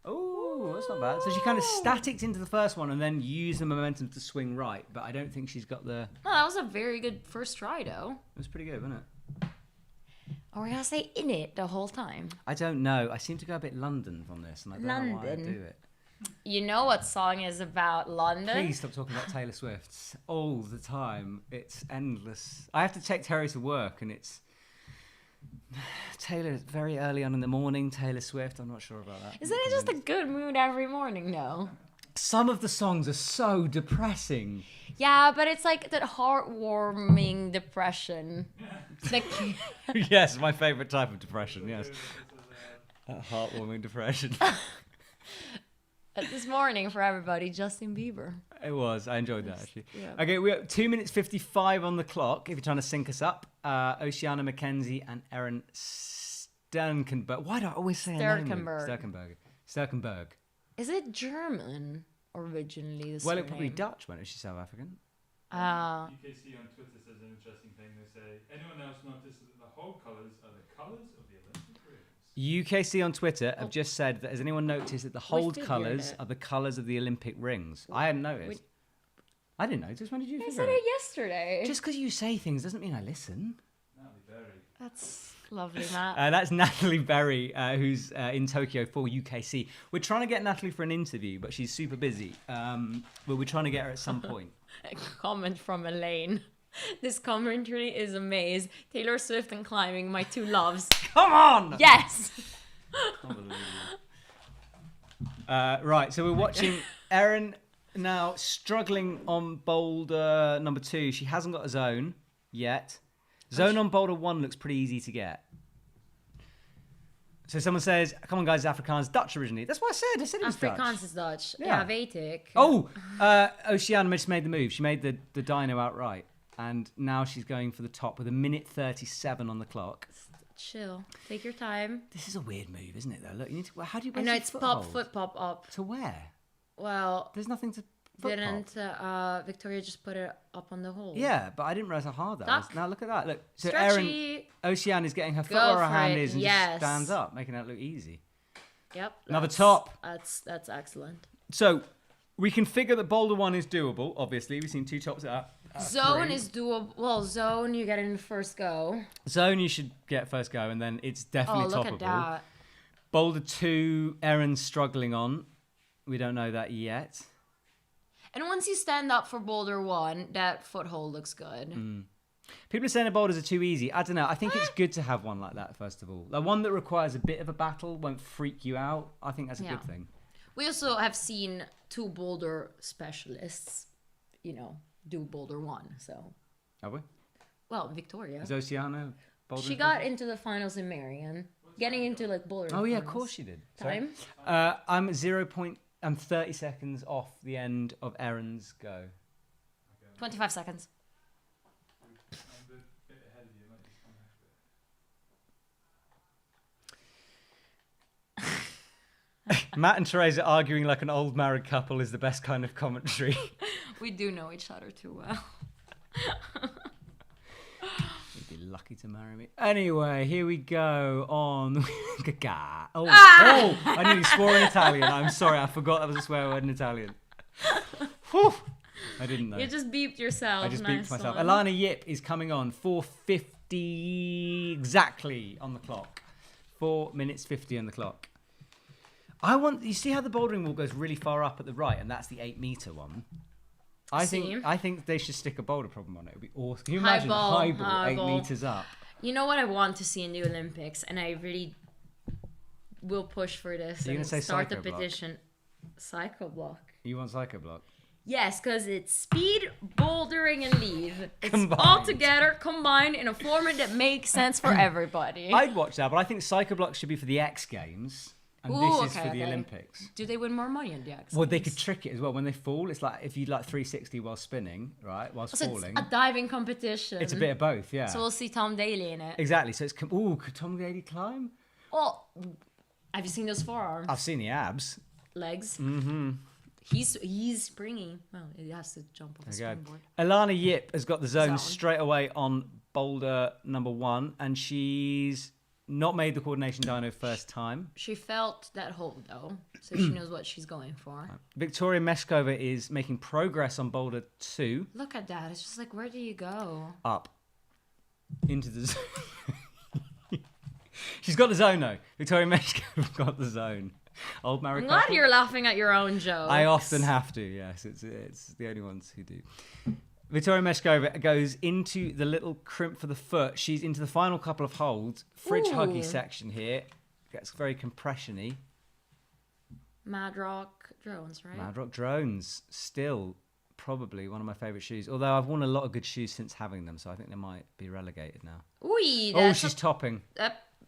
Oh, that's not bad. So she kind of staticked into the first one and then used the momentum to swing right. But I don't think she's got the... No, that was a very good first try, though. It was pretty good, wasn't it? Or we're going to say in it the whole time. I don't know. I seem to go a bit London on this, and I don't know why I do it. You know what song is about London? Please stop talking about Taylor Swift all the time. It's endless. I have to take Terry to work, and it's Taylor very early on in the morning. Taylor Swift. I'm not sure about that. Isn't it just a good mood every morning? No. Some of the songs are so depressing. Yeah, but it's like that heartwarming depression. Like, Yes, my favorite type of depression. Yes, heartwarming depression. this morning for everybody, Justin Bieber. It was. I enjoyed that actually. Yeah. Okay, we're at 2 minutes 55 on the clock. If you're trying to sync us up, Oceana Mckenzie and Erin Sterkenberg. Why do I always say her name? Sterkenberg. Is it German originally? This Well, it probably surname? Dutch, when is she South African? UKC on Twitter says an interesting thing. They say, anyone else notice that the whole colours are the colours of the Olympic rings? UKC on Twitter have just said that has anyone noticed that the hold figured colours it. are the colours of the Olympic rings? I hadn't noticed. I didn't notice. When did you I figure said it? it yesterday. Just because you say things doesn't mean I listen. That's lovely, Matt. That's Natalie Berry, who's in Tokyo for UKC. We're trying to get Natalie for an interview, but she's super busy. But we're trying to get her at some point. A comment from Elaine. This commentary is amazing. Taylor Swift and climbing, my two loves. Come on! Yes! Right, so we're watching Erin now struggling on boulder number 2. She hasn't got a zone yet. Zone on boulder 1 looks pretty easy to get. So someone says, come on guys, Afrikaans, Dutch originally. That's what I said. I said it was Dutch. Afrikaans is Dutch. Yeah. Yeah, weet ik. Oh, Oceana just made the move. She made the dyno outright. And now she's going for the top with 1:37 on the clock. Chill. Take your time. This is a weird move, isn't it, though? Look, you need to... How do you... I know it's foot pop up. To where? Well, There's nothing to... foot pop. Victoria just put it up on the hole? Yeah, but I didn't realise how hard that Duck. was. Now look at that. Look, so Stretchy. Oceana is getting her foot Go where her for hand it. is and Yes. just stands up, making that look easy. Yep. Another top. That's excellent. So we can figure that boulder 1 is doable. Obviously, we've seen 2 tops at Zone 3. is doable. Well, zone, you get it in the first go. Zone you should get first go, and then it's definitely Oh, look toppable. at that. Boulder 2, Erin's struggling on. We don't know that yet. And once you stand up for boulder 1, that foothold looks good. People are saying the boulders are too easy. I don't know. I think it's good to have one like that, first of all. Like one that requires a bit of a battle, won't freak you out. I think that's a good thing. We also have seen 2 boulder specialists, do boulder 1. So, Have we? well, Victoria. Is Oceana bouldering? She got into the finals in Marion, getting into like boulder. Oh yeah, of finals. course she did. Sorry. Time? I'm 30 seconds off the end of Erin's go. 25 seconds. Matt and Teresa arguing like an old married couple is the best kind of commentary. We do know each other too well. You'd be lucky to marry me. Anyway, here we go on. I nearly swore in Italian. I'm sorry, I forgot that was a swear word in Italian. Whew. I didn't know. You just beeped yourself. I just nice beeped myself. one. Ayanna Lip is coming on. 4:50 exactly on the clock. 4 minutes 50 on the clock. You see how the bouldering wall goes really far up at the right, and that's the 8-meter one. I think they should stick a boulder problem on it. It would be awesome. Can you imagine high ball 8 meters up? You know what I want to see in the Olympics, and I really will push for this. You're and gonna say start the psycho block? petition. Psycho block. You want psycho block? Yes, because it's speed, bouldering, and leave. It's all Combined. together, combined in a format that makes sense for everybody. I'd watch that, but I think Psychoblocks should be for the X Games, and this is for the Olympics. Do they win more money in the X Well, they Games? could trick it as well. When they fall, it's like if you like 360 while spinning, right, whilst So falling. it's a diving competition. It's a bit of both, yeah. So we'll see Tom Daly in it. Exactly. So it's could Tom Daly climb? Well, have you seen those forearms? I've seen the abs. Legs. Mm-hmm. He's springy. Well, he has to jump off the There you springboard. go. Ayanna Lip has got the zone Zone. straight away on boulder number 1, and she's not made the coordination dyno first time. She felt that hold though, so she knows what she's going for. Victoria Meschkova is making progress on boulder 2. Look at that. It's just like, where do you go? Up into the zone. She's got the zone though. Victoria Meschkova got the zone. Old married I'm glad couple. you're laughing at your own joke. I often have to, yes. It's the only ones who do. Victoria Meschkova goes into the little crimp for the foot. She's into the final couple of holds. Fridge huggy section here. Gets very compression-y. Mad Rock drones, right? Mad Rock Drones. Still probably one of my favourite shoes. Although I've worn a lot of good shoes since having them, so I think they might be relegated now. Ooh, Oh, that's she's topping.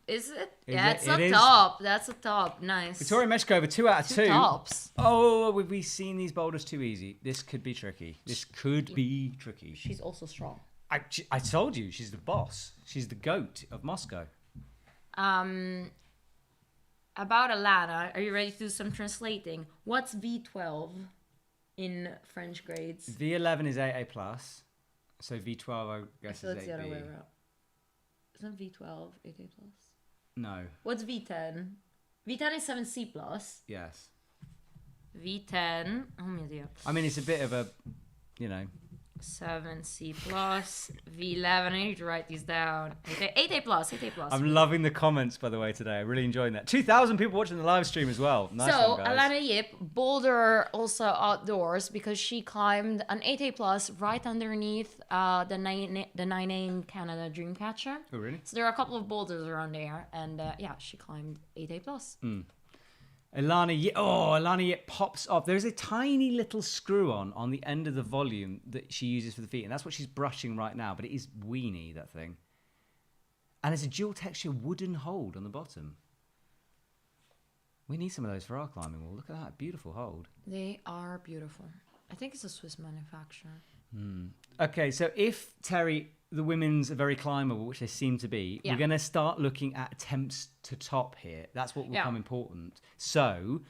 is it? Is Yeah, it? it's It a is. top. That's a top. Nice. Victoria Meschkova, 2 out of 2. Tops. Oh, have we seen these boulders too easy? This could be tricky. This could be tricky. She's also strong. I told you, she's the boss. She's the goat of Moscow. About Ayanna, are you ready to do some translating? What's V12 in French grades? V11 is AA+. So V12, I guess, So is it's the other way 8B. around. Isn't V12 8A+? No. What's V10? V10 is 7C+. Yes. V10, oh my dear. I mean, it's a bit of a, 7C+, V11, I need to write these down. 8A+. I'm loving the comments, by the way, today. I'm really enjoying that. 2,000 people watching the live stream as well. Nice So, one, guys. Ayanna Lip, boulder also outdoors because she climbed an 8A+ right underneath the 9A in Canada Dreamcatcher. Oh, really? So there are a couple of boulders around there, and yeah, she climbed 8A+. Ayanna Lip pops off. There's a tiny little screw on the end of the volume that she uses for the feet, and that's what she's brushing right now, but it is weeny, that thing. And it's a dual texture wooden hold on the bottom. We need some of those for our climbing wall. Look at that, beautiful hold. They are beautiful. I think it's a Swiss manufacturer. Okay, so if, Terry, the women's are very climbable, which they seem to be, Yeah. we're going to start looking at attempts to top here. That's what will Yeah. become important. So,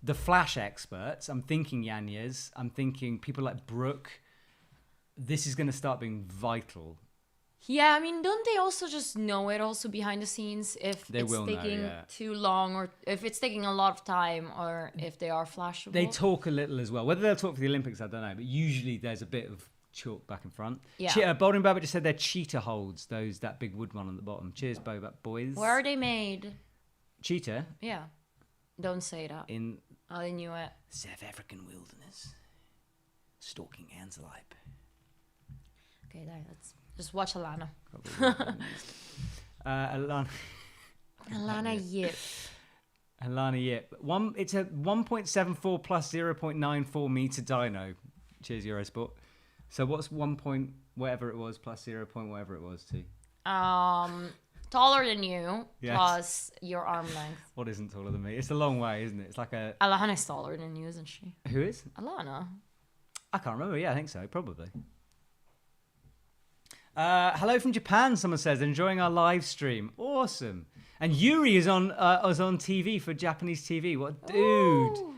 the flash experts, I'm thinking Yanya's, I'm thinking people like Brook, this is going to start being vital. Yeah, I mean, don't they also just know it also behind the scenes if They it's will know, taking yeah. too long or if it's taking a lot of time or if they are flashable? They talk a little as well. Whether they'll talk for the Olympics, I don't know, but usually there's a bit of chalk back and front. Yeah. Bouldering Rabbit just said they're cheetah holds, that big wood one on the bottom. Cheers, boys. Where are they made? Cheetah Yeah. Don't say that. in I knew it. South African wilderness, stalking antelope. Okay, there. Let's just watch Ayanna. Ayanna Yip. Yip. It's a 1.74 plus 0.94 meter dyno. Cheers, Eurosport. So what's 1 point whatever it was plus 0 point whatever it was to? Taller than you, Yes. plus your arm length. What isn't taller than me? It's a long way, isn't it? It's like a... Ayanna's taller than you, isn't she? Who is? Ayanna. I can't remember. Yeah, I think so. Probably. Hello from Japan, someone says. Enjoying our live stream. Awesome. And Yuri is on TV for Japanese TV. What a dude. Ooh.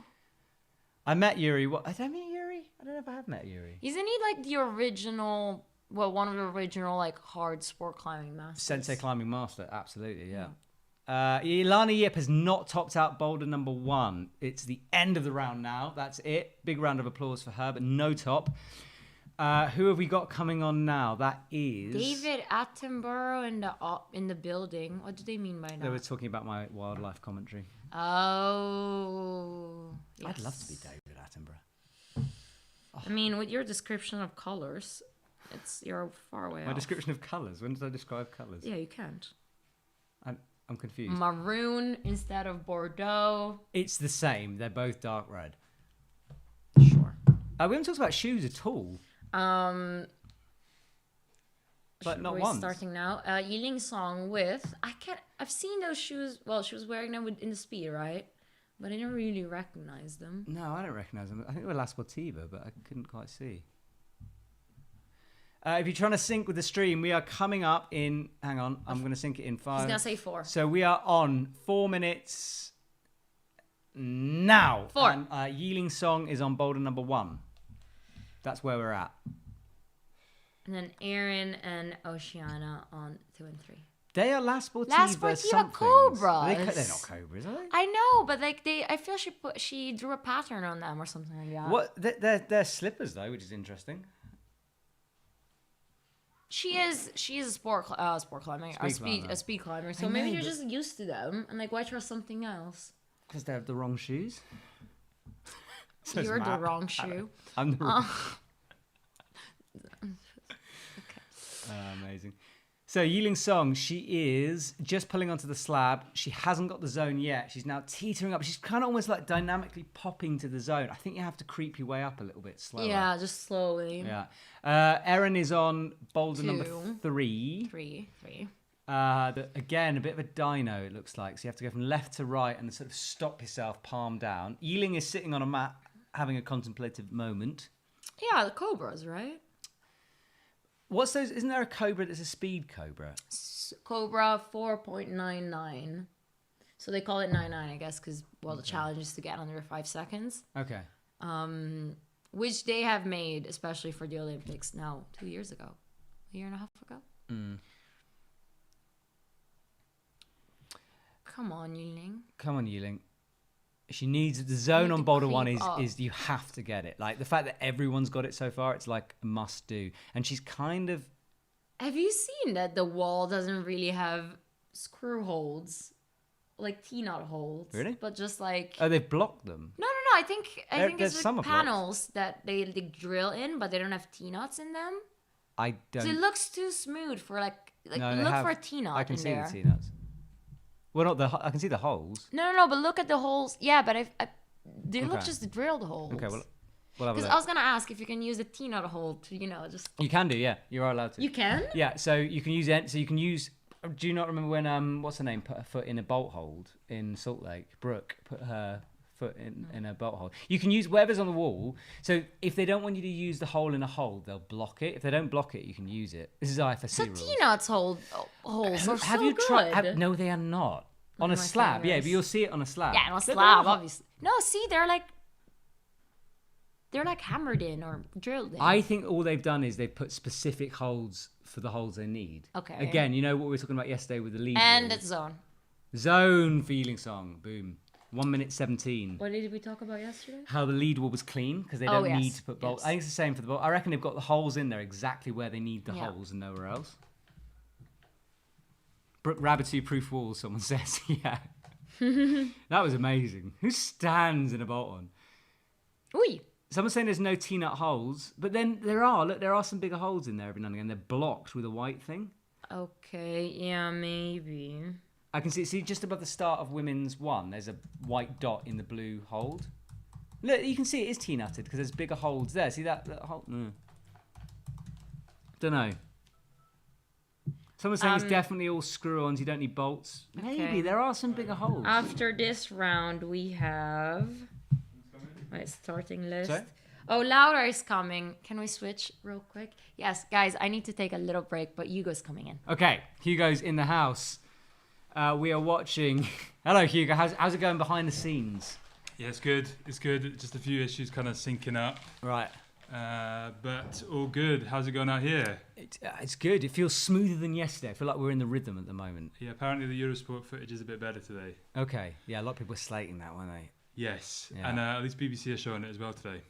I met Yuri. Did I meet Yuri? I don't know if I have met Yuri. Isn't he like the original, one of the original like hard sport climbing masters? Sensei climbing master. Absolutely, yeah. Ayanna Lip has not topped out boulder number 1. It's the end of the round now. That's it. Big round of applause for her, but no top. Who have we got coming on now? That is... David Attenborough in the building. What do they mean by that? They were talking about my wildlife commentary. Oh. I'd love to be David Attenborough. I mean, with your description of colors, you're far away My off. description of colours. When did I describe colours? Yeah, you can't. I'm confused. Maroon instead of Bordeaux. It's the same. They're both dark red. Sure. We haven't talked about shoes at all. But not we're once. Starting now. Yiling Song with I've seen those shoes. Well, she was wearing them in the speed, right? But I didn't really recognize them. No, I don't recognize them. I think they were La Sportiva, but I couldn't quite see. If you're trying to sync with the stream, we are coming up in. Hang on, I'm going to sync it in 5. He's gonna say 4. So we are on 4 minutes now. 4. And Yiling Song is on boulder number 1. That's where we're at. And then Aaron and Oceana on 2 and 3. They are La Sportiva, La Sportiva somethings. Cobras. They're not Cobras, are they? I know, but like I feel she drew a pattern on them or something like that. What? They're slippers though, which is interesting. She is a sport climbing, a speed climber. So maybe you're just used to them, and like why trust something else? Because they have the wrong shoes. You're the wrong shoe. I'm the wrong. Amazing. So Yiling Song, she is just pulling onto the slab. She hasn't got the zone yet. She's now teetering up. She's kind of almost like dynamically popping to the zone. I think you have to creep your way up a little bit slower. Yeah, just slowly. Yeah. Erin is on boulder 2. number 3. 3. Again, a bit of a dyno, it looks like. So you have to go from left to right and sort of stop yourself, palm down. Yiling is sitting on a mat, having a contemplative moment. Yeah, the Cobras, right? What's those? Isn't there a Cobra that's a speed Cobra? Cobra 4.99. So they call it 9.9, I guess, because the challenge is to get under 5 seconds. Okay. Which they have made, especially for the Olympics, now 2 years ago, a year and a half ago. Come on, Yiling. She needs the zone on boulder 1 up. is you have to get it. Like the fact that everyone's got it so far, it's like a must do. And she's kind of. Have you seen that the wall doesn't really have screw holds, like T-knot holds? Really? But just like. Oh, they've blocked them. No. I think there's it's some with panels that they drill in, but they don't have T-knots in them. I don't. So it looks too smooth for like No, look for a T-knot. I can see there. the T-knots. Well, not the. I can see the holes. No, but look at the holes. Yeah, but they look Okay. just drilled holes. Okay, well, we'll have a Because look. I was gonna ask if you can use the T-knot hole to, just. You can do, yeah. You are allowed to. You can? Yeah, so you can use it. So you can use. Do you not remember when what's her name put her foot in a bolt hold in Salt Lake? Brooke put her foot in a bolt hold. You can use whatever's on the wall. So if they don't want you to use the hole in a hole, they'll block it. If they don't block it, you can use it. This is IFSC So rules. T-knots holes are Have so you good. tried? No, they are not. On a my slab, yeah, fingers. but you'll see it on a slab. Yeah, on a They're slab, not- obviously. No, see, they're like hammered in or drilled in. I think all they've done is they've put specific holes for the holes they need. Okay. Again, you know what we were talking about yesterday with the lead And rules? it's zone. Zone feeling song. Boom. 1 minute 17. What did we talk about yesterday? How the lead wall was clean because they Oh, don't yes, need to put bolts. yes. I think it's the same for the bolt. I reckon they've got the holes in there exactly where they need the Yeah. holes and nowhere else. Brook Rabbit proof walls, someone says. Yeah. That was amazing. Who stands in a bolt on? Oi. Someone's saying there's no T-nut holes, but then there are. Look, there are some bigger holes in there every now and again. They're blocked with a white thing. Okay, yeah, maybe. I can see just above the start of women's 1, there's a white dot in the blue hold. Look, you can see it is T-nutted because there's bigger holes there. See that hole? Don't know. Someone's saying it's definitely all screw-ons. You don't need bolts. Maybe Okay. there are some bigger holes. After this round, we have my starting list. Sorry? Oh, Laura is coming. Can we switch real quick? Yes, guys, I need to take a little break, but Hugo's coming in. Okay, Hugo's in the house. We are watching. Hello, Hugo. How's it going behind the scenes? Yeah, it's good. It's good. Just a few issues kind of syncing up. Right. But all good. How's it going out here? It's good. It feels smoother than yesterday. I feel like we're in the rhythm at the moment. Yeah, apparently the Eurosport footage is a bit better today. Okay. Yeah, a lot of people were slating that, weren't they? Yes. Yeah. And at least BBC are showing it as well today,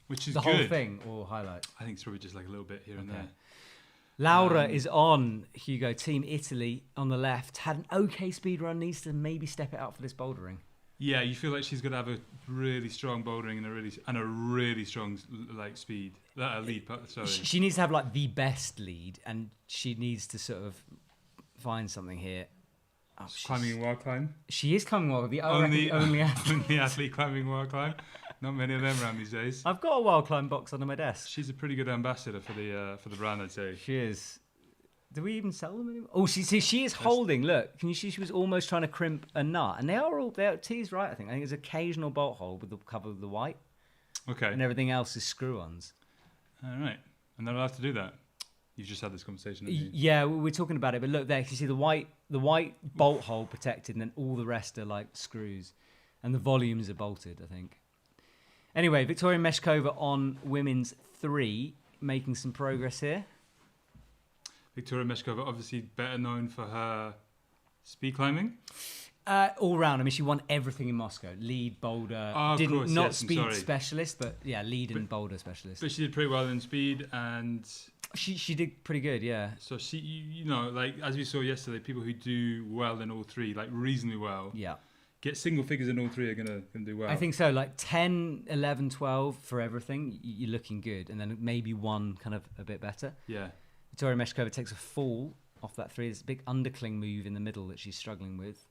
which is The good. whole thing or highlights? I think it's probably just like a little bit here and there. Laura is on, Hugo. Team Italy on the left. Had an okay speed run. Needs to maybe step it up for this bouldering. Yeah, you feel like she's going to have a really strong bouldering and a really strong speed. Lead. Sorry. She needs to have like the best lead, and she needs to sort of find something here. Climbing wild climb. She is climbing wild. The only athlete. Only athlete climbing wild climb. Not many of them around these days. I've got a wild climb box under my desk. She's a pretty good ambassador for the brand, I'd say. She is. Do we even sell them anymore? Oh, she is holding. Look, can you see she was almost trying to crimp a nut, and they're T's right. I think there's occasional bolt hole with the cover of the white. Okay. And everything else is screw-ons. All right, and they're allowed to do that. You've just had this conversation. Haven't you? Yeah, we're talking about it, but look there. You see the white bolt hole protected, and then all the rest are like screws, and the volumes are bolted, I think. Anyway, Victoria Meschkova on women's 3, making some progress here. Victoria Meschkova, obviously better known for her speed climbing. All round. I mean, she won everything in Moscow. Lead, boulder. Not speed specialist, but yeah, lead and boulder specialist. But she did pretty well in speed, and she did pretty good, yeah. so she, you know, like as we saw yesterday, people who do well in all 3, like reasonably well, Yeah. get single figures in all 3 are gonna do well. I think so. Like 10, 11, 12 for everything, you're looking good, and then maybe one kind of a bit better. Yeah. Victoria Meschkova takes a fall off that 3. There's a big undercling move in the middle that she's struggling with.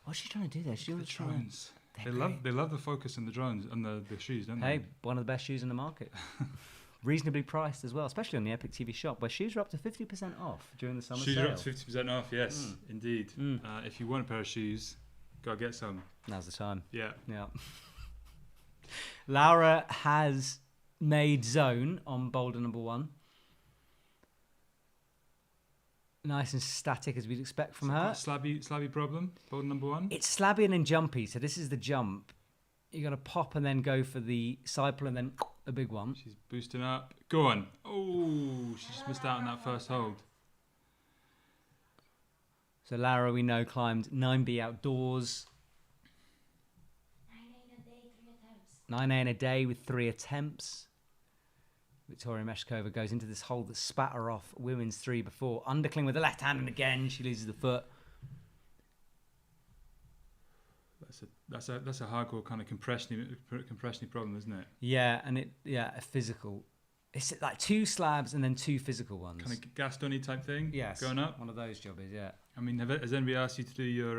What's she trying to do there? She The drones. They love the focus on the drones and the shoes, don't they? Hey, one of the best shoes in the market. Reasonably priced as well, especially on the EpicTV shop, where shoes are up to 50% off during the summer Shoes sale. are up to 50% off, yes, indeed. If you want a pair of shoes, go get some. Now's the time. Yeah. Yeah. Laura has made zone on boulder number 1. Nice and static as we'd expect from her. Slabby problem, boulder number 1. It's slabby and then jumpy, so this is the jump. You're going to pop and then go for the side pull and then a big one. She's boosting up. Go on. Oh, she just missed out on that first hold. So Laura, we know, climbed 9B outdoors. 9A in a day with 3 attempts. Victoria Meschkova goes into this hold that spat her off women's 3 before. Undercling with the left hand, and again she loses the foot. That's a hardcore kind of compression problem, isn't it? Yeah, and a physical. It's like 2 slabs and then 2 physical ones. Kind of Gastoni type thing. Yes, going up. One of those jobbies, yeah. I mean, has anybody asked you to do your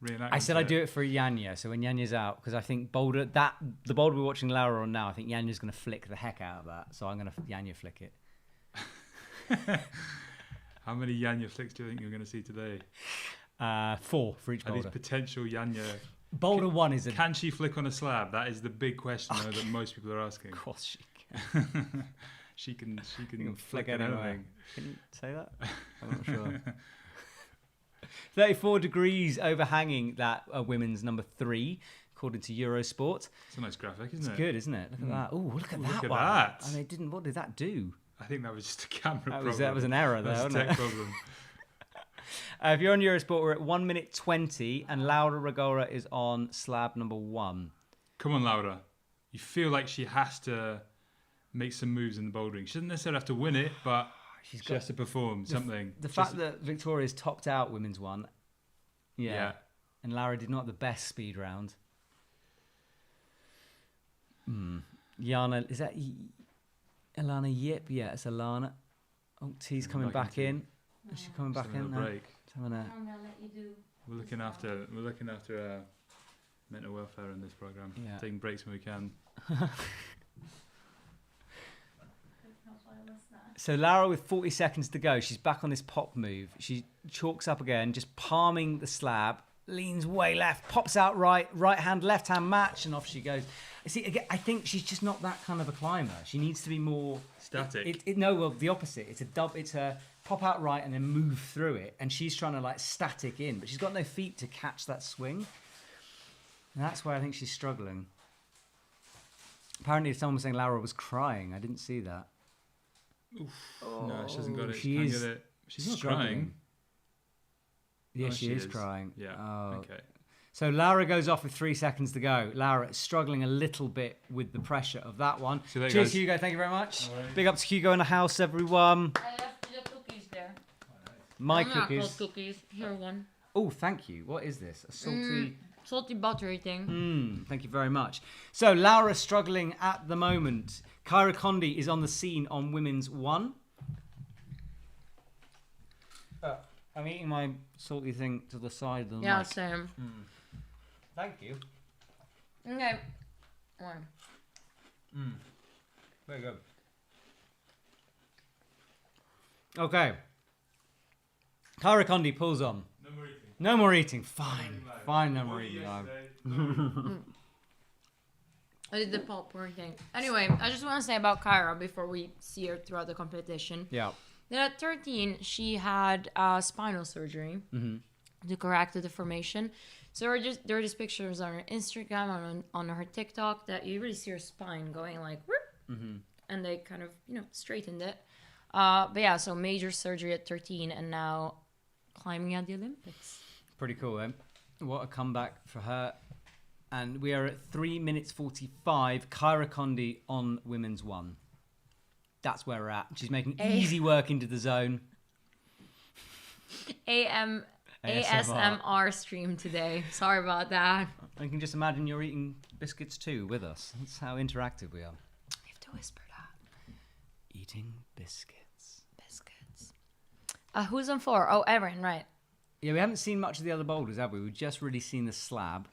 reenactment? I said I'd do it for Yanya, so when Yanya's out, because I think the boulder we're watching Laura on now, I think Yanya's going to flick the heck out of that, so I'm going to Yanya flick it. How many Yanya flicks do you think you're going to see today? 4 for each boulder. These potential Yanya. Boulder 1 is Can she flick on a slab? That is the big question though, that most people are asking. Of course she can. she can flick anything. Can you say that? I'm not sure. 34 degrees overhanging that women's number 3, according to Eurosport. It's a nice graphic, isn't it? It's good, isn't it? Look at that. Oh, look at that look at one. that. And what did that do? I think that was just a camera problem. That was an error there, That's wasn't a tech it? problem. If you're on Eurosport, we're at 1 minute 20, and Laura Rigora is on slab number 1. Come on, Laura. You feel like she has to make some moves in the bouldering. She doesn't necessarily have to win it, but she has to perform something. The fact that Victoria's topped out women's 1, yeah, and Laura did not have the best speed round. Jana, is that Ayanna Lip? Yeah, it's Ayanna. Oh, T's coming back in. Is she coming back in now? Break. I'm gonna let you do. We're looking after mental welfare in this program. Yeah. Taking breaks when we can. So Laura with 40 seconds to go. She's back on this pop move. She chalks up again, just palming the slab, leans way left, pops out right hand, left hand match, and off she goes. See, again, I think she's just not that kind of a climber. She needs to be more static. The opposite. It's a pop out right and then move through it, and she's trying to like static in, but she's got no feet to catch that swing, and that's why I think she's struggling. Apparently, someone was saying Laura was crying. I didn't see that. Oof. No, she hasn't got it. She is. Get it. She's not struggling. crying. Yeah, No, she is crying. Yeah. Oh. Okay. So Laura goes off with 3 seconds to go. Laura is struggling a little bit with the pressure of that one. See you later, Cheers, guys. Hugo. Thank you very much. Alright. Big up to Hugo in the house, everyone. I left the cookies there. My They're not cookies. called cookies. Here one. Oh, thank you. What is this? A salty. Salty buttery thing. Thank you very much. So Laura struggling at the moment. Kyra Condi is on the scene on women's 1. I'm eating my salty thing to the side of the Yeah, mic. same. Thank you. Okay. Very good. Okay. Kyra Condi pulls on. No more eating. No more eating. Fine. Fine, no more eating. I did the popcorn thing. Anyway, I just want to say about Kyra before we see her throughout the competition. Yeah. That at 13, she had spinal surgery to correct the deformation. So there are just pictures on her Instagram, on her TikTok, that you really see her spine going like, whoop, and they kind of, straightened it. But yeah, so major surgery at 13 and now climbing at the Olympics. Pretty cool, eh? What a comeback for her. And we are at 3 minutes 45. Kyra Condi on women's 1. That's where we're at. She's making easy work into the zone. ASMR stream today. Sorry about that. I can just imagine you're eating biscuits too with us. That's how interactive we are. You have to whisper that. Eating biscuits. Who's on 4? Oh, Erin, right. Yeah, we haven't seen much of the other boulders, have we? We've just really seen the slab.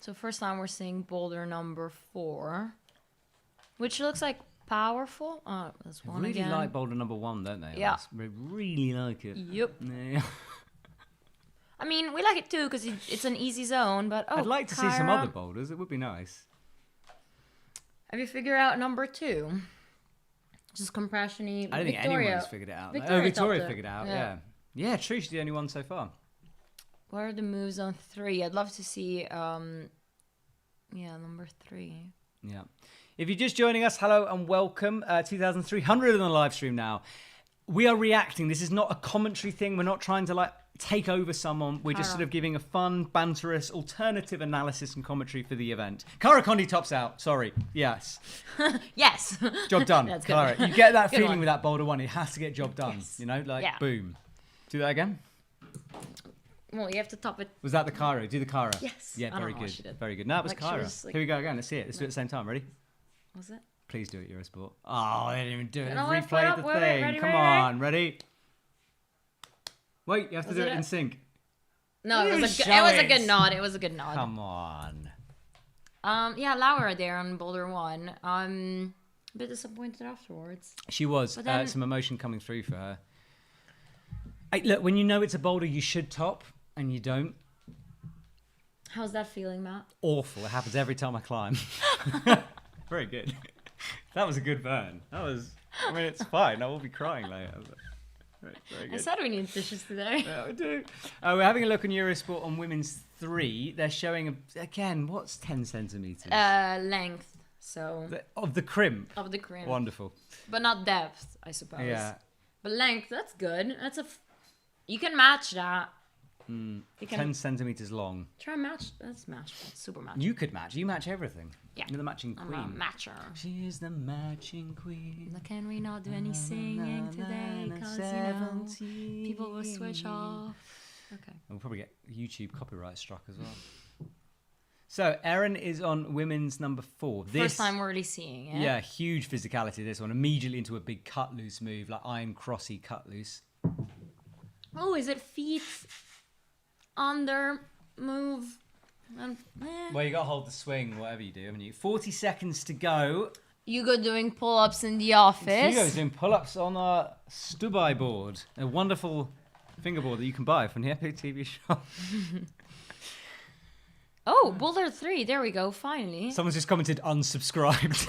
So first time we're seeing boulder number 4, which looks like powerful. Oh, that's one They really again. like boulder number 1, don't they? Yeah. They really like it. Yep. Yeah. I mean, we like it too because it's an easy zone, but I'd like to see some Kyra, other boulders. It would be nice. Have you figured out number 2? Just compression-y. I don't think Victoria. anyone's figured it out. Victoria Victoria topped it. figured it out, Yeah. Yeah, true. She's the only one so far. What are the moves on 3? I'd love to see, number 3. Yeah. If you're just joining us, hello and welcome. 2,300 on the live stream now. We are reacting. This is not a commentary thing. We're not trying to take over someone. We're just sort of giving a fun, banterous, alternative analysis and commentary for the event. Kyra Condi tops out. Sorry. Yes. Yes. Job done. That's good. Kyra, you get that Good feeling one. with that boulder 1. It has to get job done. Yes. Yeah. Boom. Do that again. Well, you have to top it. Was that the Kyra? Do the Kyra. Yes. Yeah, I don't very know what good. she did. Very good. No, it was She Kyra. was, Here we go again. Let's see it. Let's do it at the same time. Ready? Was it? Please do it, Eurosport. Oh, they didn't even do it. No, wait, Replay the wait, thing. ready, Come ready, on. Ready? Wait, you have to Was do it it in it? sync. No, it You was a show it. good nod. It was a good nod. Come on. Yeah, Laura there on Boulder 1. A bit disappointed afterwards. She was. But then- Some emotion coming through for her. Hey, look, when you know it's a boulder you should top and you don't, How's that feeling, Matt? awful. It happens every time I climb. Very good. That was a good burn. It's fine. I will be crying later. Very I good. said we need tissues today. Yeah, we do. We're having a look on Eurosport on women's 3. They're showing, again, what's 10 centimetres? Length, so Of the crimp. of the crimp, Wonderful. but not depth, I suppose. Yeah. But length, that's good. You can match that. You can 10 centimetres long. try and match. That's match. That's super match. You could match. You match everything. Yeah. You're the matching I'm queen. a matcher. She's the matching queen. Can we not do any singing today? Because people will switch off. Okay. We'll probably get YouTube copyright struck as well. So Erin is on women's number 4. First time we're really seeing it. Yeah, huge physicality. This one immediately into a big cut loose move, like iron crossy cut loose. Oh, is it feet under move? Well, you got to hold the swing, whatever you do, haven't you? 40 seconds to go. Hugo doing pull-ups in the office. Hugo's doing pull-ups on our Stubai board, a wonderful fingerboard that you can buy from the EpicTV shop. Oh, Boulder 3. There we go. Finally. Someone's just commented unsubscribed.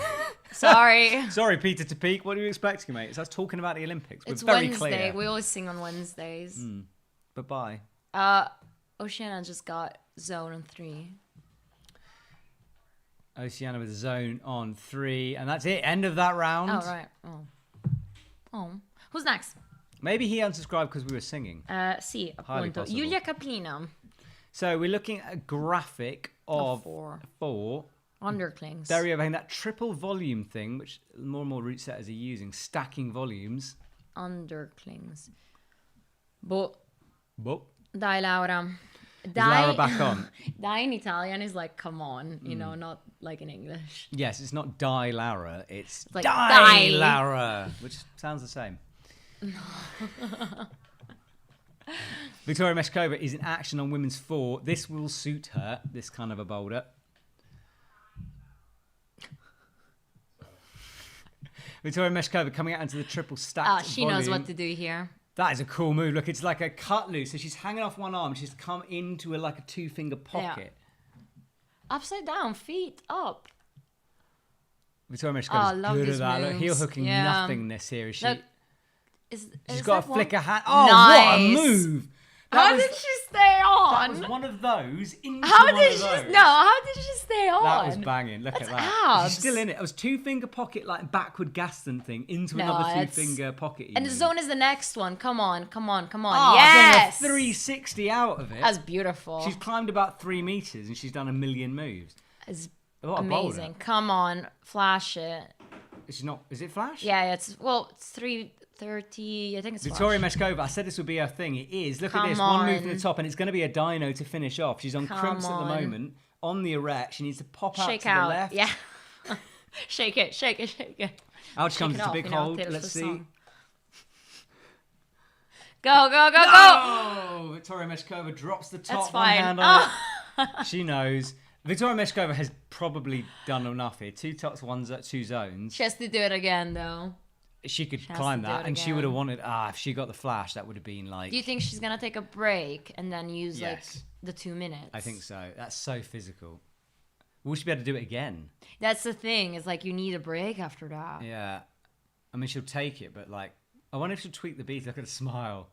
Sorry. Sorry, Peter to Peak. What are you expecting, mate? It's us talking about the Olympics. We're It's very Wednesday. clear. We always sing on Wednesdays. Bye-bye. Oceana just got zone on 3. Oceana with a zone on 3. And that's it. End of that round. Oh, right. Oh. Who's next? Maybe he unsubscribed because we were singing. Sì, Highly appunto. possible. Giulia Caplina. So we're looking at a graphic of 4. Underclings. Dario having that triple volume thing, which more and more route setters are using, stacking volumes. Underclings. But Boop. dai, Laura. Is Laura back on? Dai in Italian is like, come on, not like in English. Yes, it's not die Laura, it's like die die. Laura, which sounds the same. Victoria Meschkova is in action on women's 4. This will suit her, this kind of a boulder. Victoria Meschkova coming out into the triple stacked She knows what to do here. That is a cool move. Look, it's like a cut loose. So she's hanging off one arm. She's come into like a 2-finger pocket. Upside down, feet up. Victoria Meschkova is good at that. Look, moves. heel hooking nothingness here. Is she? Look, She's got a flick of hand. Oh, what a move! How did she stay on? That was one of those. How did she stay on? That was banging. Look That's at that. abs. She's still in it. It was 2-finger pocket, like backward Gaston thing into another 2-finger pocket. And the zone is the next one. Come on. Oh, Yes. 360 out of it. That's beautiful. She's climbed about 3 meters and she's done a million moves. It's What a amazing. boulder. Come on, flash it. It's not. Is it flash? Yeah, it's 3:30. I think it's Victoria flash. Meschkova, I said this would be her thing. It is. Look at Come this. One move from on. the top, and it's going to be a dyno to finish off. She's on Come crimps at the on. moment. On the erect. She needs to pop out Shake to out. the left. Yeah. Shake it. Out she comes. it It's a off, big you know, hold. tails Let's the see. song. Go. Oh, Victoria Meschkova drops the top. That's fine. One hand on it. She knows. Victoria Meschkova has probably done enough here. 2 tops, 2 zones. She has to do it again, though. She could has climb to do that, it and she again. would have wanted. If she got the flash, that would have been like. Do you think she's gonna take a break and then use Yes. like the 2 minutes? I think so. That's so physical. Will she be able to do it again? That's the thing. It's like you need a break after that. Yeah. I mean, she'll take it, but like, I wonder if she'll tweak the beat. Look at the smile.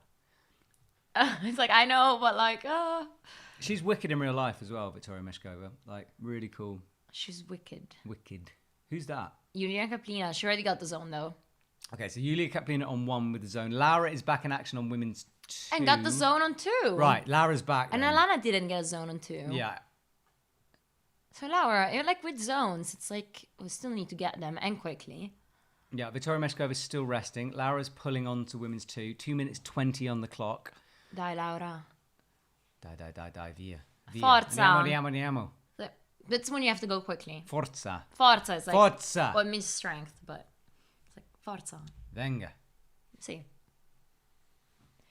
It's like I know, but like, She's wicked in real life as well, Victoria Meschkova. Like, really cool. she's wicked. Wicked. Who's that? Yulia Kaplina. She already got the zone though. Okay, so Yulia Kaplina on 1 with the zone. Laura is back in action on women's 2. And got the zone on 2. Right, Laura's back. And then. Ayanna didn't get a zone on 2. Yeah. So Laura, you're like with zones, it's like we still need to get them and quickly. Yeah, Victoria Meschkova is still resting. Laura's pulling on to women's 2. 2 minutes 20 on the clock. Dai Laura. Dai, via. Forza. Andiamo. That's when you have to go quickly. Forza. Forza is like Forza. what means strength, but it's like forza. Venga. See.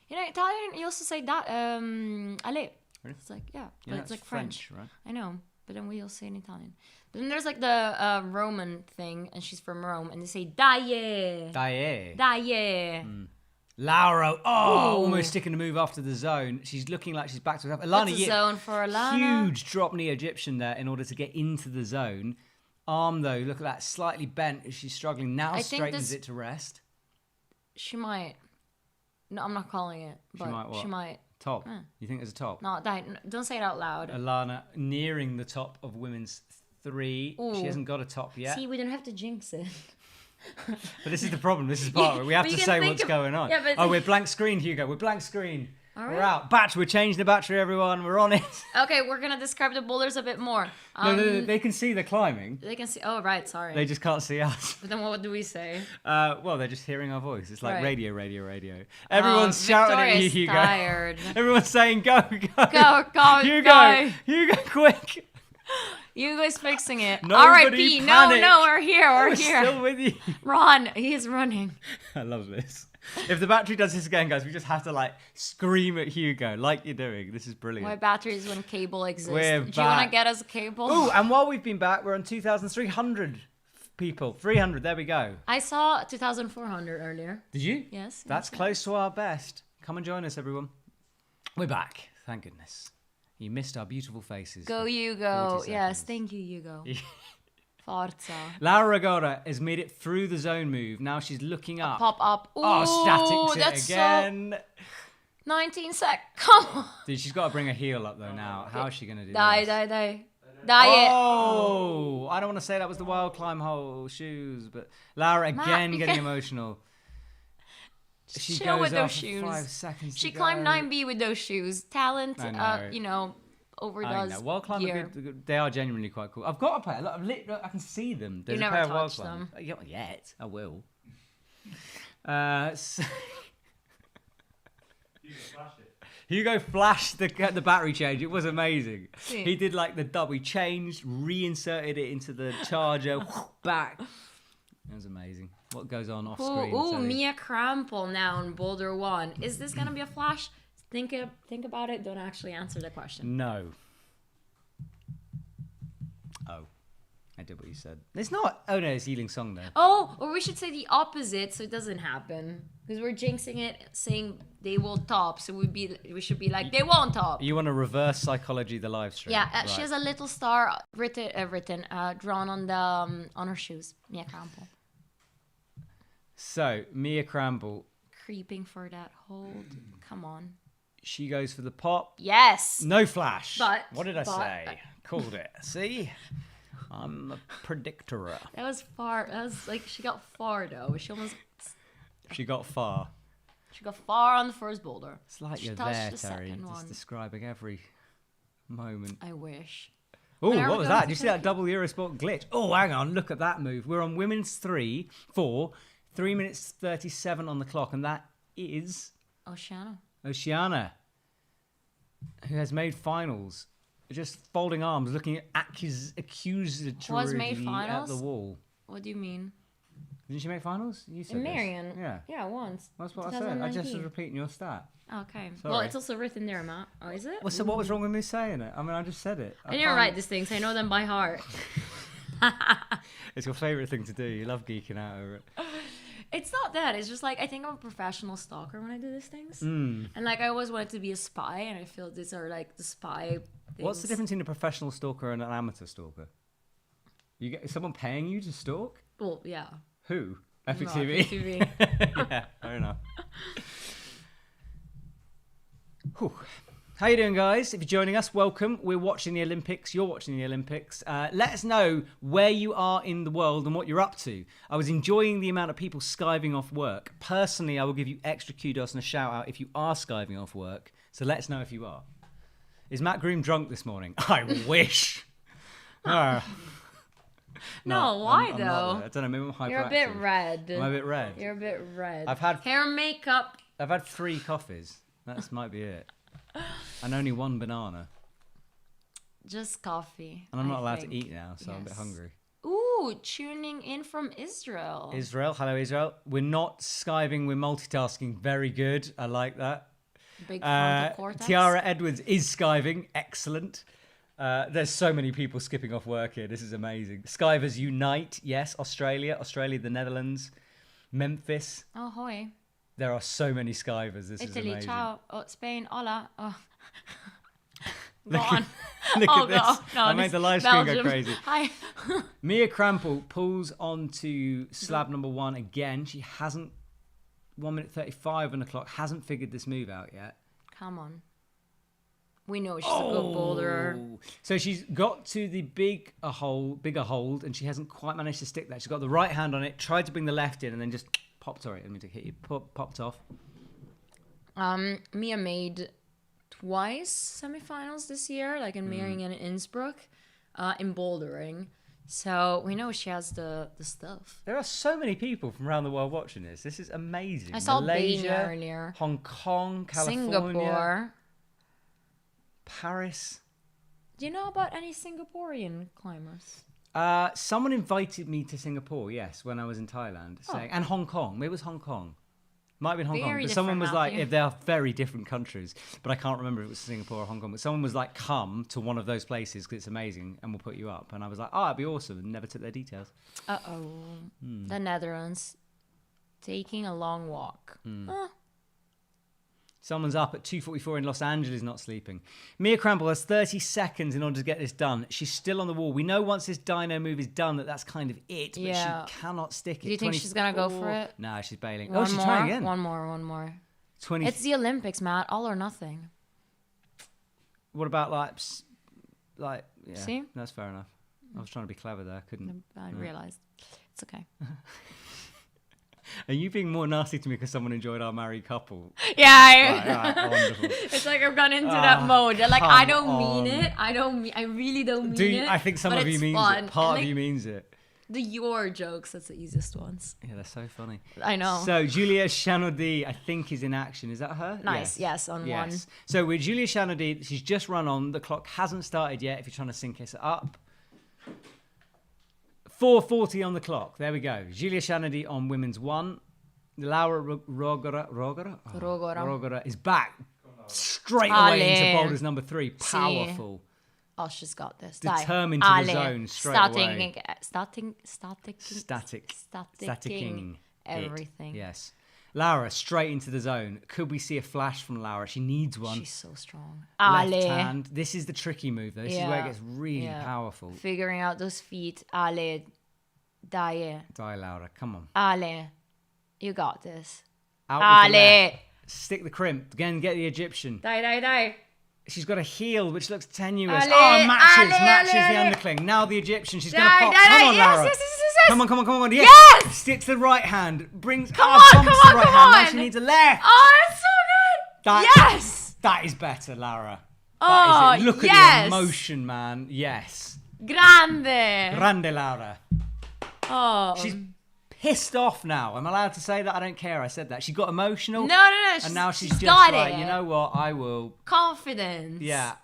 You know, Italian you also say that ale. It's like but Yeah, it's like French. right? I know, but then we all say in Italian. But then there's like the Roman thing, and she's from Rome, and they say dai. Dai. Laura, Ooh. almost sticking a move after the zone. She's looking like she's back to herself. Alana That's a Yip, zone for Ayanna. huge drop knee Egyptian there in order to get into the zone. Arm though, look at that, slightly bent as she's struggling. Now I think straightens this- it to rest. She might. No, I'm not calling it. But might what? she might. Top. You think there's a top? No, don't say it out loud. Alana nearing the top of women's 3. Ooh. She hasn't got a top yet. See, we don't have to jinx it. But this is the problem. This is part of it. We have but to you can say think what's of- going on. Yeah, but- Oh, we're blank screen, Hugo. We're blank screen. All We're right. out. Battery. We're changing the battery, everyone. We're on it. Okay, we're gonna describe the boulders a bit more. No, they can see the climbing. They can see. Oh, right. Sorry. They just can't see us. But then what do we say? Well, they're just hearing our voice. It's like Right. radio. Everyone's shouting at you, Victoria's Hugo. tired. Everyone's saying, go. Go, Hugo, Hugo, quick. You guys fixing it. Nobody R.I.P. panic. No, we're here. We're here. Still with you. Run. He's running. I love this. If the battery does this again, guys, we just have to like scream at Hugo like you're doing. This is brilliant. My batteries when cable exists. We're Do you want to back. get us a cable? Oh, and while we've been back, we're on 2,300 people. 300, there we go. I saw 2,400 earlier. Did you? Yes. That's close to our best. Come and join us, everyone. We're back. Thank goodness. You missed our beautiful faces. Go, for Hugo. 40 Yes, seconds. thank you, Hugo. Forza. Laura Rigoda has made it through the zone move. Now she's looking up. Pop up. Ooh, Oh, statics that's it again. 19 sec. Come on. Dude, she's got to bring her heel up though now. How is she going to do Die this? Die it. Oh, I don't want to say that was the wild climb hole shoes, but Laura again you getting can- emotional. She Chill with goes off those for shoes. 5 seconds. She to climbed go. 9B with those shoes. Talent, I know. I overdoes know. Wild climb are gear. good. They are genuinely quite cool. I've got a pair. Look, I can see them. There's You a never pair of wild touched climbs. them. Not yet. I will. Hugo flashed the battery change. It was amazing. See. He did like the double. He changed, reinserted it into the charger, back. That was amazing. What goes on off screen? Ooh, so- Mia Krampel now on Boulder 1. Is this going to be a flash? Think about it. Don't actually answer the question. No. Oh. I did what you said. It's not. Oh no, it's Yiling Song though. Oh, or we should say the opposite so it doesn't happen. Because we're jinxing it, saying they will top. So we should be like, they won't top. You want to reverse psychology the live stream? Yeah, right. she has a little star drawn on the on her shoes. Mia Krampel. So Mia Krampel, Creeping for that hold. Come on. she goes for the pop. Yes. No flash. But what did I say? Called it. See? I'm a predictor. That was far. That was like she got far though. She got far. She got far on the first boulder. It's like she you're touched there, the Terry, second just one. describing every moment. I wish. Oh, When are what we was going that? to Did you see that Turkey? double Eurosport glitch? Oh, hang on. Look at that move. We're on women's 3 minutes 37 on the clock, and that is Oceana, who has made finals. Just folding arms, looking accusatorily Was made at finals? the wall. What do you mean? Didn't she make finals? You said In this. Marion. Yeah. Yeah, once. That's what I said. I just 2019. was repeating your stat. Okay. Sorry. Well, it's also written there, Matt. Oh, is it? Well, so what was wrong with me saying it? I mean, I just said it. I didn't write these things. I know them by heart. It's your favourite thing to do. You love geeking out over it. It's not that. It's just like I think I'm a professional stalker when I do these things. Mm. And like I always wanted to be a spy, and I feel these are like the spy things. What's the difference between a professional stalker and an amateur stalker? Is someone paying you to stalk? Well, yeah. Who? No, EpicTV? EpicTV. Yeah, fair enough. Whew. How you doing, guys? If you're joining us, welcome. We're watching the Olympics. You're watching the Olympics. Let us know where you are in the world and what you're up to. I was enjoying the amount of people skiving off work. Personally, I will give you extra kudos and a shout out if you are skiving off work. So let us know if you are. Is Matt Groom drunk this morning? I wish. No, why I'm though? not, I don't know. Maybe I'm hyperactive. You're a bit red. I'm a bit red. You're a bit red. I've had hair and makeup. I've had 3 coffees. That might be it. And only 1 banana. Just coffee. And I'm not I allowed think. to eat now, so I'm a bit Yes. hungry. Ooh, tuning in from Israel. Israel. Hello, Israel. We're not skiving, we're multitasking. Very good. I like that. Big frontal cortex. Tiara Edwards is skiving. Excellent. There's so many people skipping off work here. This is amazing. Skivers unite. Yes, Australia, the Netherlands, Memphis. Oh, hoi. There are so many skivers. This is Italy, amazing. ciao. Oh, Spain, hola. Oh. Look Go on. Look Oh, at this. God. No, I made this- the live screen go Belgium. crazy. Hi. Mia Krampel pulls onto slab number 1 again. She hasn't, 1 minute 35 on the clock, hasn't figured this move out yet. Come on. We know she's a good boulderer. So she's got to the bigger hold, and she hasn't quite managed to stick that. She's got the right hand on it, tried to bring the left in, and then just popped. Sorry, I mean to hit you. Popped off. Mia made twice semifinals this year, like in Meiringen and Innsbruck, in bouldering. So we know she has the stuff. There are so many people from around the world watching this. This is amazing. I saw Malaysia, Bania earlier. Hong Kong, California, Singapore. Paris. Do you know about any Singaporean climbers? Someone invited me to Singapore, yes, when I was in Thailand, saying, and Hong Kong. Maybe it was Hong Kong. Might have been Hong Kong. Very But someone was different, like, Matthew. if they are very different countries, but I can't remember if it was Singapore or Hong Kong. But someone was like, come to one of those places because it's amazing and we'll put you up. And I was like, oh, that'd be awesome. And never took their details. The Netherlands. Taking a long walk. Someone's up at 2:44 in Los Angeles, not sleeping. Mia Krampel has 30 seconds in order to get this done. She's still on the wall. We know once this dyno move is done that that's kind of it, but Yeah. she cannot stick it. Do you think she's gonna go for 24. it? No, she's bailing. One she's more, trying again. One more. 20. It's the Olympics, Matt. All or nothing. What about yeah. See? That's fair enough. I was trying to be clever there. Couldn't. I realized. It's okay. Are you being more nasty to me because someone enjoyed our married couple? Yeah. Right, wonderful. It's like I've gone into that mode. Like I don't come mean on. it. I really don't mean it. I think some but of you it's means fun. it. Part And, of you means it. The your jokes, that's the easiest ones. Yeah, they're so funny. I know. So Julia Chanaudy, I think, is in action. Is that her? Nice. Yes, on one. So with Julia Chanaudy, she's just run on. The clock hasn't started yet. If you're trying to sync it up. 4:40 on the clock. There we go. Julia Chanaudy on women's 1. Laura Rogora is back. straight away into Ale. boulders number 3. Powerful. Oh, she's got this. Determined to the zone straight away. Staticking everything. Yes. Laura, straight into the zone. Could we see a flash from Laura? She needs one. She's so strong. Left Ale. hand. This is the tricky move, though. This is where it gets really powerful. Figuring out those feet. Ale. Die, Laura. Come on. Ale. You got this. Out with the Ale. left. Stick the crimp. Again, get the Egyptian. Die. She's got a heel, which looks tenuous. Ale, matches ale. the undercling. Now the Egyptian. She's going to Die. pop. Come on, Laura. Yes. Come on. Yes. Yes! Sticks the right hand. Brings Come bumps on, the right hand. Now on. she needs a left. Oh, that's so good. Yes. That is better, Laura. Oh, That is it. Look yes. at the emotion, man. Yes. Grande. Laura. Oh. She's pissed off now. Am I allowed to say that? I don't care. I said that. She got emotional. No. And now she's just got like, it. you know what? I will. Confidence. Yeah.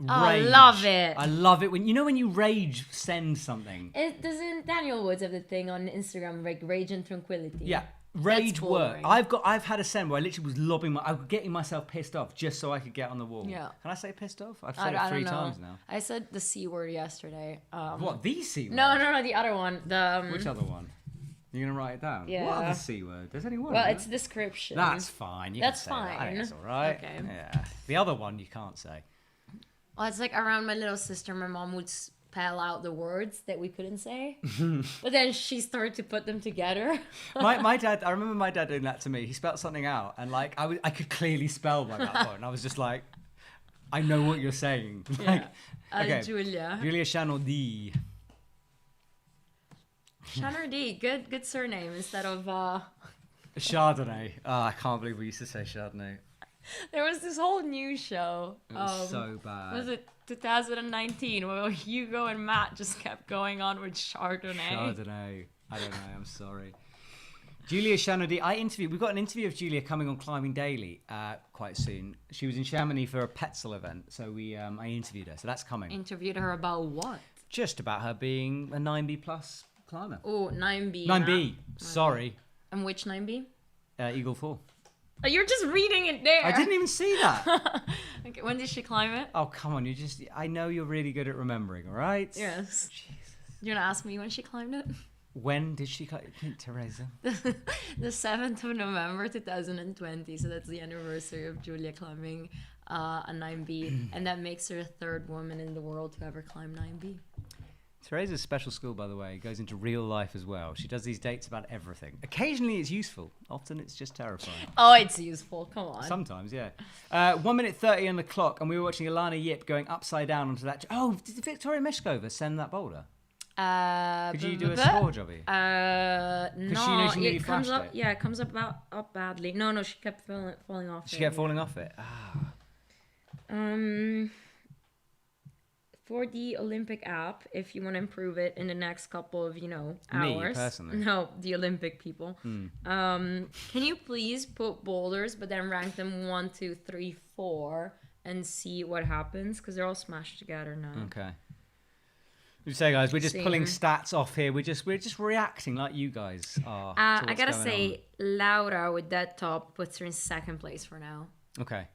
I Rage. love it. I love it when you rage send something. Doesn't Daniel Woods have the thing on Instagram, like rage and tranquility? Yeah, rage That's work. boring. I've had a send where I literally was lobbing I was getting myself pissed off just so I could get on the wall. Yeah. Can I say pissed off? I've I said it don't 3 know. times now. I said the C word yesterday. What, the C word? No, the other one. The Which other one? You're gonna write it down. Yeah. What other C word? There's only one. Well, right? it's description. That's fine. You That's can say that. I think fine. that's all right. Okay. Yeah. The other one you can't say. Well, it's like around my little sister, my mom would spell out the words that we couldn't say, but then she started to put them together. my dad. I remember my dad doing that to me. He spelled something out, and like I could clearly spell by that point. And I was just like, I know what you're saying. Like, okay. Julia Chanel-D. Chanel-D, good surname instead of Chardonnay. Oh, I can't believe we used to say Chardonnay. There was this whole news show. It was so bad. Was it 2019 where Hugo and Matt just kept going on with Chardonnay? Chardonnay. I don't know. I'm sorry. Julia Chanel-D. We've got an interview of Julia coming on Climbing Daily quite soon. She was in Chamonix for a Petzl event, so I interviewed her. So that's coming. Interviewed her about what? Just about her being a 9B plus climber. Oh, 9B. 9B. Sorry. And which 9B? Eagle 4. Oh, you're just reading it there. I didn't even see that. Okay, when did she climb it? Oh, come on. I know you're really good at remembering, all right? Yes. Jesus. You're gonna ask me when she climbed it? When did she climb it? Teresa? The 7th of November 2020. So that's the anniversary of Julia climbing a 9B. And that makes her the 3rd woman in the world to ever climb 9B. Teresa's special school, by the way, goes into real life as well. She does these dates about everything. Occasionally it's useful. Often it's just terrifying. Oh, it's useful. Come on. Sometimes, yeah. 1 minute 30 on the clock, and we were watching Ayanna Lip going upside down onto that. Oh, did Victoria Meschkova send that boulder? Could you do a score, Jobby? No. She nearly It comes flashed up. it. Yeah, it comes up badly. No, she kept falling off. She kept falling off it. For the Olympic app, if you want to improve it in the next couple of, hours. Me, personally. No, the Olympic people. Can you please put boulders, but then rank them 1, 2, 3, 4, and see what happens? Because they're all smashed together now. Okay. We say, guys, we're just Same. pulling stats off here. We're just reacting like you guys are. to I what's gotta going say, Laura with that top puts her in 2nd place for now. on. Okay.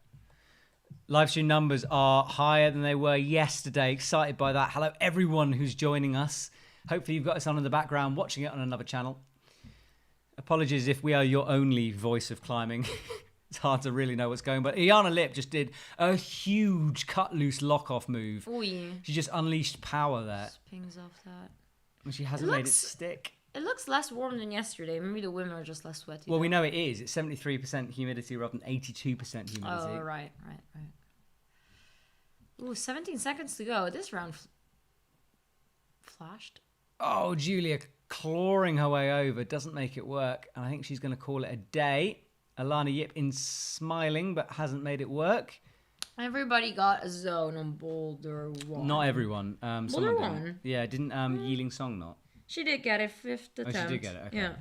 Live stream numbers are higher than they were yesterday. Excited by that. Hello, everyone who's joining us. Hopefully you've got us on in the background, watching it on another channel. Apologies if we are your only voice of climbing. It's hard to really know what's going on. But Ayanna Lip just did a huge cut-loose lock-off move. Oh, yeah. She just unleashed power there. Just pings off that. And she hasn't made it stick. It looks less warm than yesterday. Maybe the women are just less sweaty. Well, we know it is. It's 73% humidity rather than 82% humidity. Oh, right. Ooh, 17 seconds to go. This round flashed. Oh, Julia clawing her way over. Doesn't make it work. And I think she's going to call it a day. Ayanna Lip in smiling, but hasn't made it work. Everybody got a zone on Boulder 1. Not everyone. Some Boulder of them. 1? Yeah, didn't Yiling Song not? She did get it 5th attempt. Oh, she did get it, okay. Yeah.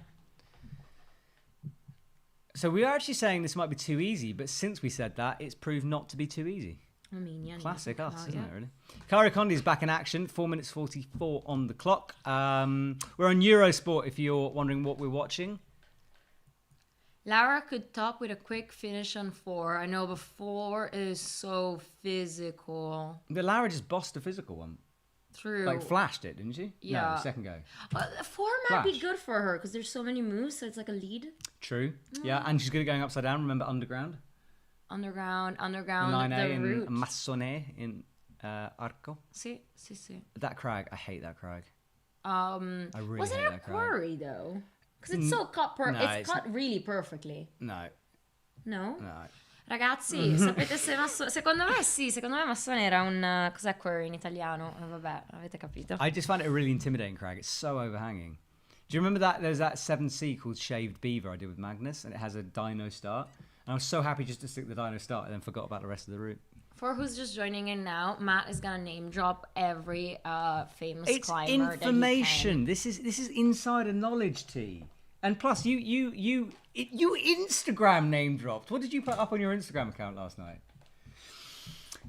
So we are actually saying this might be too easy, but since we said that, it's proved not to be too easy. I mean, yeah. Classic us, isn't yeah. it, really? Kari Kondi's back in action, 4 minutes 44 on the clock. We're on Eurosport if you're wondering what we're watching. Laura could top with a quick finish on 4. I know, but 4 is so physical. The Laura just bossed the physical one. True. Like flashed it, didn't she? Yeah. No, second go. 4 might be Flash. good for her because there's so many moves, so it's like a lead. True. Yeah, and she's good at going upside down. Remember underground? Underground, Line the A in route. Massone in Arco. See. That crag, I hate that crag. I really wasn't hate it a that crag. quarry though? Because it's so cut it's cut really perfectly. No. No? No. Ragazzi, sapete se secondo me sì, secondo me Massone era un cos'è quarry in italiano? Vabbè, avete capito. I just find it a really intimidating crag. It's so overhanging. Do you remember that there's that 7C called Shaved Beaver I did with Magnus, and it has a dino start? And I was so happy just to stick the dino start and then forgot about the rest of the route. For who's just joining in now, Matt is gonna name drop every famous It's climber. information. This is insider knowledge, T. And plus, you Instagram name dropped. What did you put up on your Instagram account last night?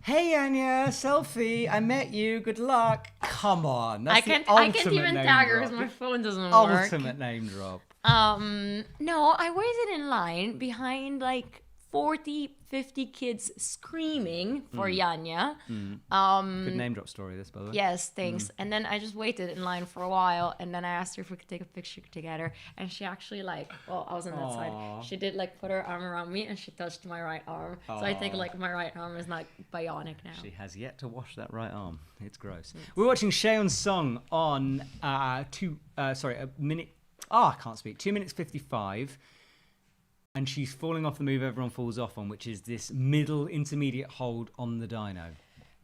Hey Anya, selfie. I met you. Good luck. Come on, that's I can't even name tag her drop. because my phone doesn't work. Ultimate name drop. No, I waited in line behind like 40, 50 kids screaming for Yanya. Good name drop story, this, by the way. Yes, thanks. And then I just waited in line for a while, and then I asked her if we could take a picture together. And she actually I was on that side. She did like put her arm around me, and she touched my right arm. So I think like my right arm is like bionic now. She has yet to wash that right arm. It's gross. We're watching Cheon's song on a minute. I can't speak. 2 minutes 55. And she's falling off the move everyone falls off on, which is this middle intermediate hold on the dyno.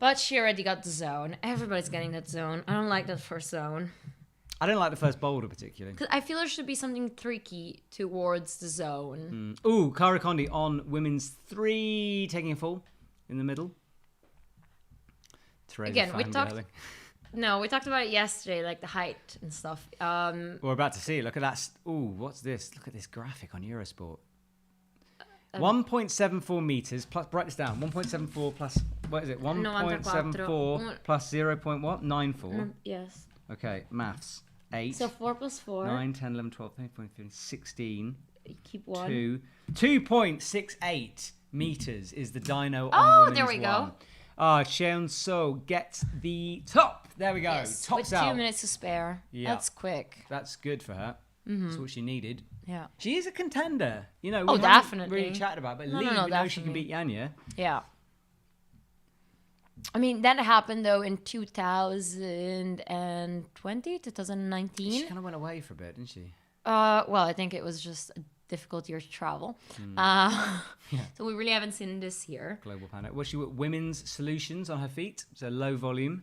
But she already got the zone. Everybody's getting that zone. I don't like that first zone. I don't like the first boulder particularly. Because I feel there should be something tricky towards the zone. Ooh, Cara Condi on women's 3, taking a fall in the middle. Teresa Again, we fangirling. we talked about it yesterday, like the height and stuff. We're about to see it. Look at that. Ooh, what's this? Look at this graphic on Eurosport. 1.74 meters plus, write this down. 1.74 plus, what is it? 1.74 plus 0.94. Yes. Okay, maths. 8. So 4 plus 4. 9, 10, 11, 12, 13, 14, 15, 16. Keep 1. 2. 2.68 meters is the dyno on Oh, there we women's go. 1. Cheon So gets the top. There we go. Yes, Tops with out. 2 minutes to spare. Yeah. That's quick. That's good for her. That's what she needed. Yeah. She is a contender. You know, we haven't definitely. really chatted about it, but No, Lee, no, we know she can definitely. beat Yanya. Yeah. I mean, that happened though in 2020, 2019. She kind of went away for a bit, didn't she? Well, I think it was just a difficult year to travel. So we really haven't seen this here. Global panic. Was she with women's solutions on her feet? So low volume,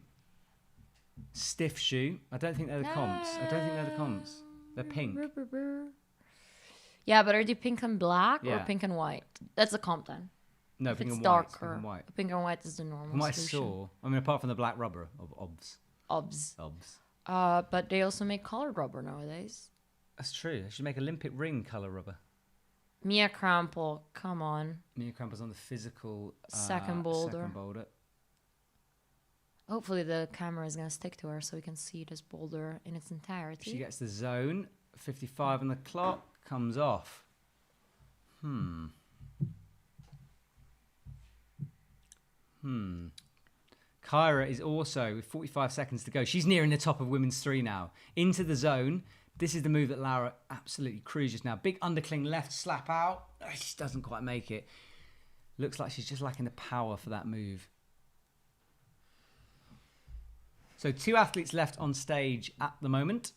stiff shoe. I don't think they're the comps. They're pink. Yeah, but are they pink and black or Yeah. pink and white? That's a comp then. No, If pink it's and darker, white. Pink and white. pink and white is the normal From what I solution. saw, I mean, apart from the black rubber of OBS. Obs. But they also make colored rubber nowadays. That's true. They should make Olympic ring color rubber. Mia Krampel, come on. Mia Krampel's on the physical Second boulder. Second boulder. Hopefully the camera is going to stick to her so we can see this boulder in its entirety. She gets the zone. 55 on the clock. Comes off. Kyra is also with 45 seconds to go. She's nearing the top of women's 3 now. Into the zone. This is the move that Laura absolutely cruises now. Big undercling left slap out. She doesn't quite make it. Looks like she's just lacking the power for that move. So 2 athletes left on stage at the moment.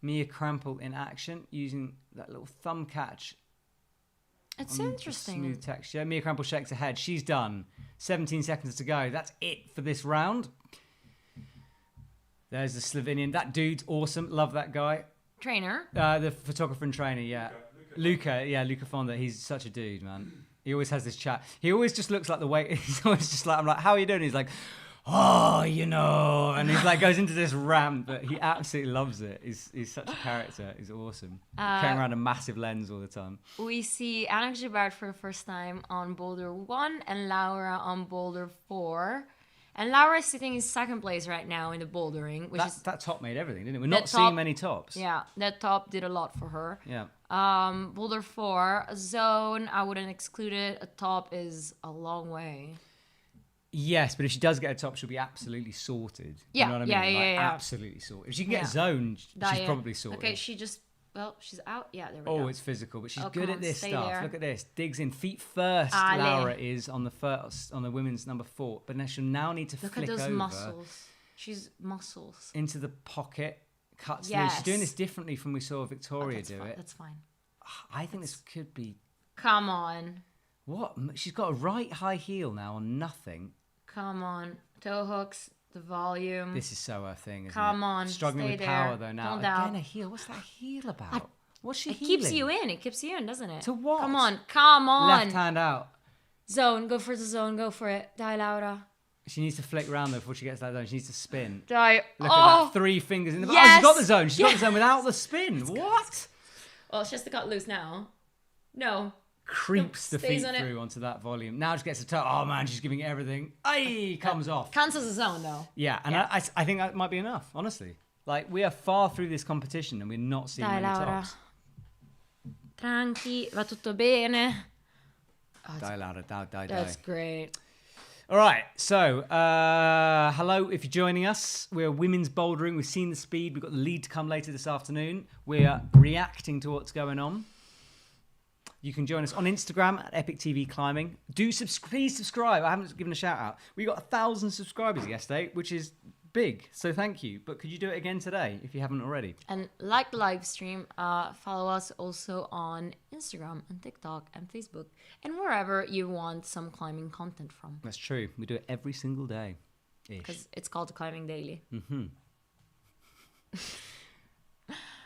Mia Krampel in action using that little thumb catch. It's on the interesting. Smooth texture. Mia Krampel shakes ahead. She's done. 17 seconds to go. That's it for this round. There's the Slovenian. That dude's awesome. Love that guy. Trainer. The photographer and trainer, yeah. Luca Fonda. He's such a dude, man. He always has this chat. He always just looks like the way. He's always just like, I'm like, how are you doing? He's like, oh, you know. And he's like, goes into this rant, but he absolutely loves it. He's such a character. He's awesome. Carrying around a massive lens all the time. We see Anna Gibard for the first time on Boulder 1 and Laura on Boulder 4. And Laura is sitting in second place right now in the bouldering, which that top made everything, didn't it? We're not seeing many tops. Yeah, that top did a lot for her. Yeah. Boulder 4, a zone, I wouldn't exclude it. A top is a long way. Yes, but if she does get a top, she'll be absolutely sorted. Yeah, you know what I mean? yeah. Absolutely sorted. If she can get a zone, she's probably sorted. Okay, she's out. Yeah, there we Oh, go. it's physical, but she's Oh, good come at on, this stay stuff. there. Look at this. Digs in feet first. Ale. Laura is on the women's number 4, but now she'll now need to Look flick at those over muscles. She's muscles. into the pocket, cuts Yes. loose. She's doing this differently from we saw Victoria do it. That's fine. I think this could be Come on. what? She's got a right high heel now on nothing. Come on. Toe hooks, the volume. This is so her thing, isn't Come it? on, Struggling stay with there. power though now. Don't Again doubt. a heel. What's that heel about? What's she It healing? keeps you in. It keeps you in, doesn't it? To what? Come on. Come on. Left hand out. Zone. Go for the zone. Go for it. Die, Laura. She needs to flick around though before she gets that zone. She needs to spin. Die. Look at that. 3 fingers in the back. Oh, Yes. she's got the zone. She's got the zone without the spin. What? Well, she has to cut loose now. No. Creeps the Stays feet on it. through onto that volume. Now she gets a toe. Oh man, she's giving it everything. Ay, comes off. Cancels the zone, though. Yeah, and I think that might be enough, honestly. Like, we are far through this competition and we're not seeing Dai, many Laura. tops. Tranqui. Va tutto bene. Die, Laura. Die. That's great. All right, so hello if you're joining us. We're women's bouldering. We've seen the speed. We've got the lead to come later this afternoon. We're reacting to what's going on. You can join us on Instagram at EpicTV Climbing. Please subscribe. I haven't given a shout out. We got 1,000 subscribers yesterday, which is big. So thank you. But could you do it again today if you haven't already? And like the live stream, follow us also on Instagram and TikTok and Facebook and wherever you want some climbing content from. That's true. We do it every single day. Because it's called Climbing Daily.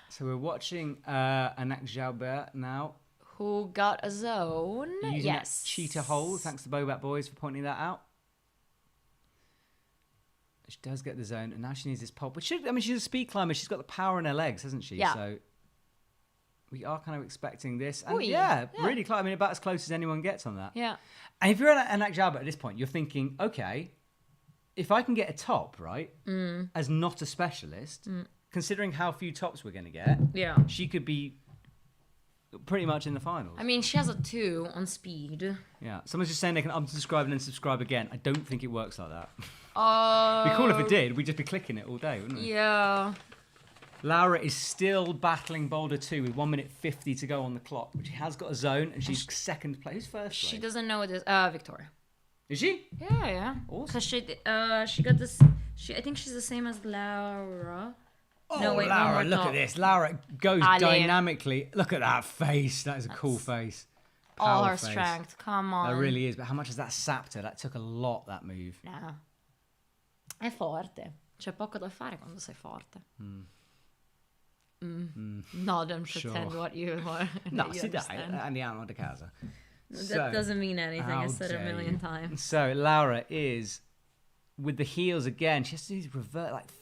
So we're watching Ayanna Lip now. Who got a zone? Using Yes. that cheetah hold. Thanks to Bobat Boys for pointing that out. She does get the zone, and now she needs this pop. But she's a speed climber. She's got the power in her legs, hasn't she? Yeah. So we are kind of expecting this. And Ooh, really close. I mean, about as close as anyone gets on that. Yeah. And if you're at Ayanna Lip at this point, you're thinking, okay, if I can get a top, right, as not a specialist, considering how few tops we're going to get, she could be pretty much in the finals. I mean, she has a 2 on speed. Yeah. Someone's just saying they can unsubscribe and then subscribe again. I don't think it works like that. Oh. It'd be cool if it did. We'd just be clicking it all day, wouldn't we? Yeah. Laura is still battling Boulder 2 with 1 minute 50 to go on the clock, but she has got a zone and she's second place. Who's first place? She doesn't know what this. Victoria. Is she? Yeah. Awesome. Because she got this. I think she's the same as Laura. Oh, No, wait, Laura, one more look top. at this. Laura goes Ale. dynamically. Look at that face. That is a cool face. All Power her face. strength. Come on. That really is. But how much has that sapped her? That took a lot, that move. No. È forte. C'è poco da fare quando sei forte. No, don't pretend Sure. what you want. No, you si dai, understand. andiamo da casa. That doesn't mean anything. I How said it a dare million you. times. So Laura is with the heels again. She has to do these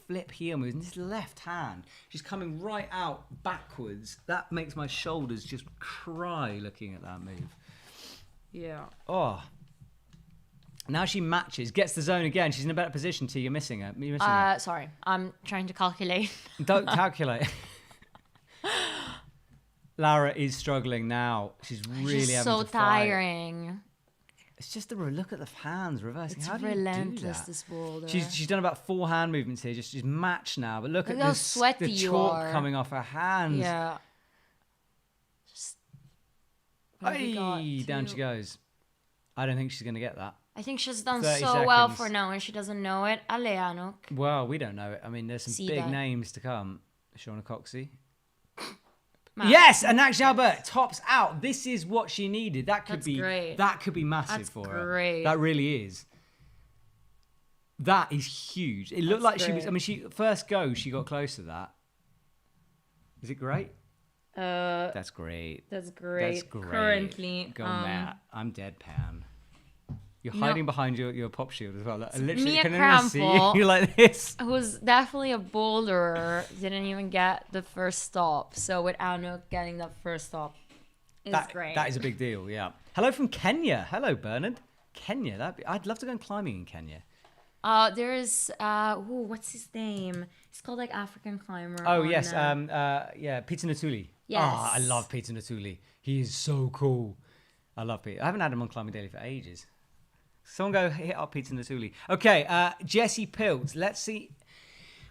flip heel moves. And this left hand, she's coming right out backwards. That makes my shoulders just cry looking at that move. Yeah. Oh. Now she matches, gets the zone again. She's in a better position. You're missing her. You're missing her. Sorry, I'm trying to calculate. Don't calculate. Laura is struggling now. She's really It's having so to fight. tiring. It's just the look at the hands reversing. It's How do relentless, you do that? this boulder. She's done about 4 hand movements here. She's matched now. But look Look at how this, sweaty the you chalk are. coming off her hands. Yeah. Just. What have we got? Hey, down 2. she goes. I don't think she's going to get that. I think she's done 30 so well seconds. for now, and she doesn't know it. Ayanna. Well, we don't know it. I mean, there's some See big that. names to come. Shauna Coxey. Matt. Yes, and Ayanna Lip tops out. This is what she needed. That could That's be great. That could be massive That's for her. great. That really is. That is huge. It looked like That's she was. great. I mean, she first go, she got close to that. Is it great? That's great. That's great. That's great. Currently, Go, Matt. I'm deadpan. You're No. hiding behind your pop shield as well. Like, I literally Mia can only see Krampel. you like this. who's definitely a boulderer, didn't even get the first stop. So with Ayanna getting that first stop is great. That is a big deal, yeah. Hello from Kenya. Hello, Bernard. Kenya. I'd love to go climbing in Kenya. There's what's his name? He's called like African climber. Oh on, yes, Peter Natuli. Yes. I love Peter Natuli. He is so cool. I love Peter. I haven't had him on Climbing Daily for ages. Someone go hit up Peter Natuli. Okay, Jessie Pilch. Let's see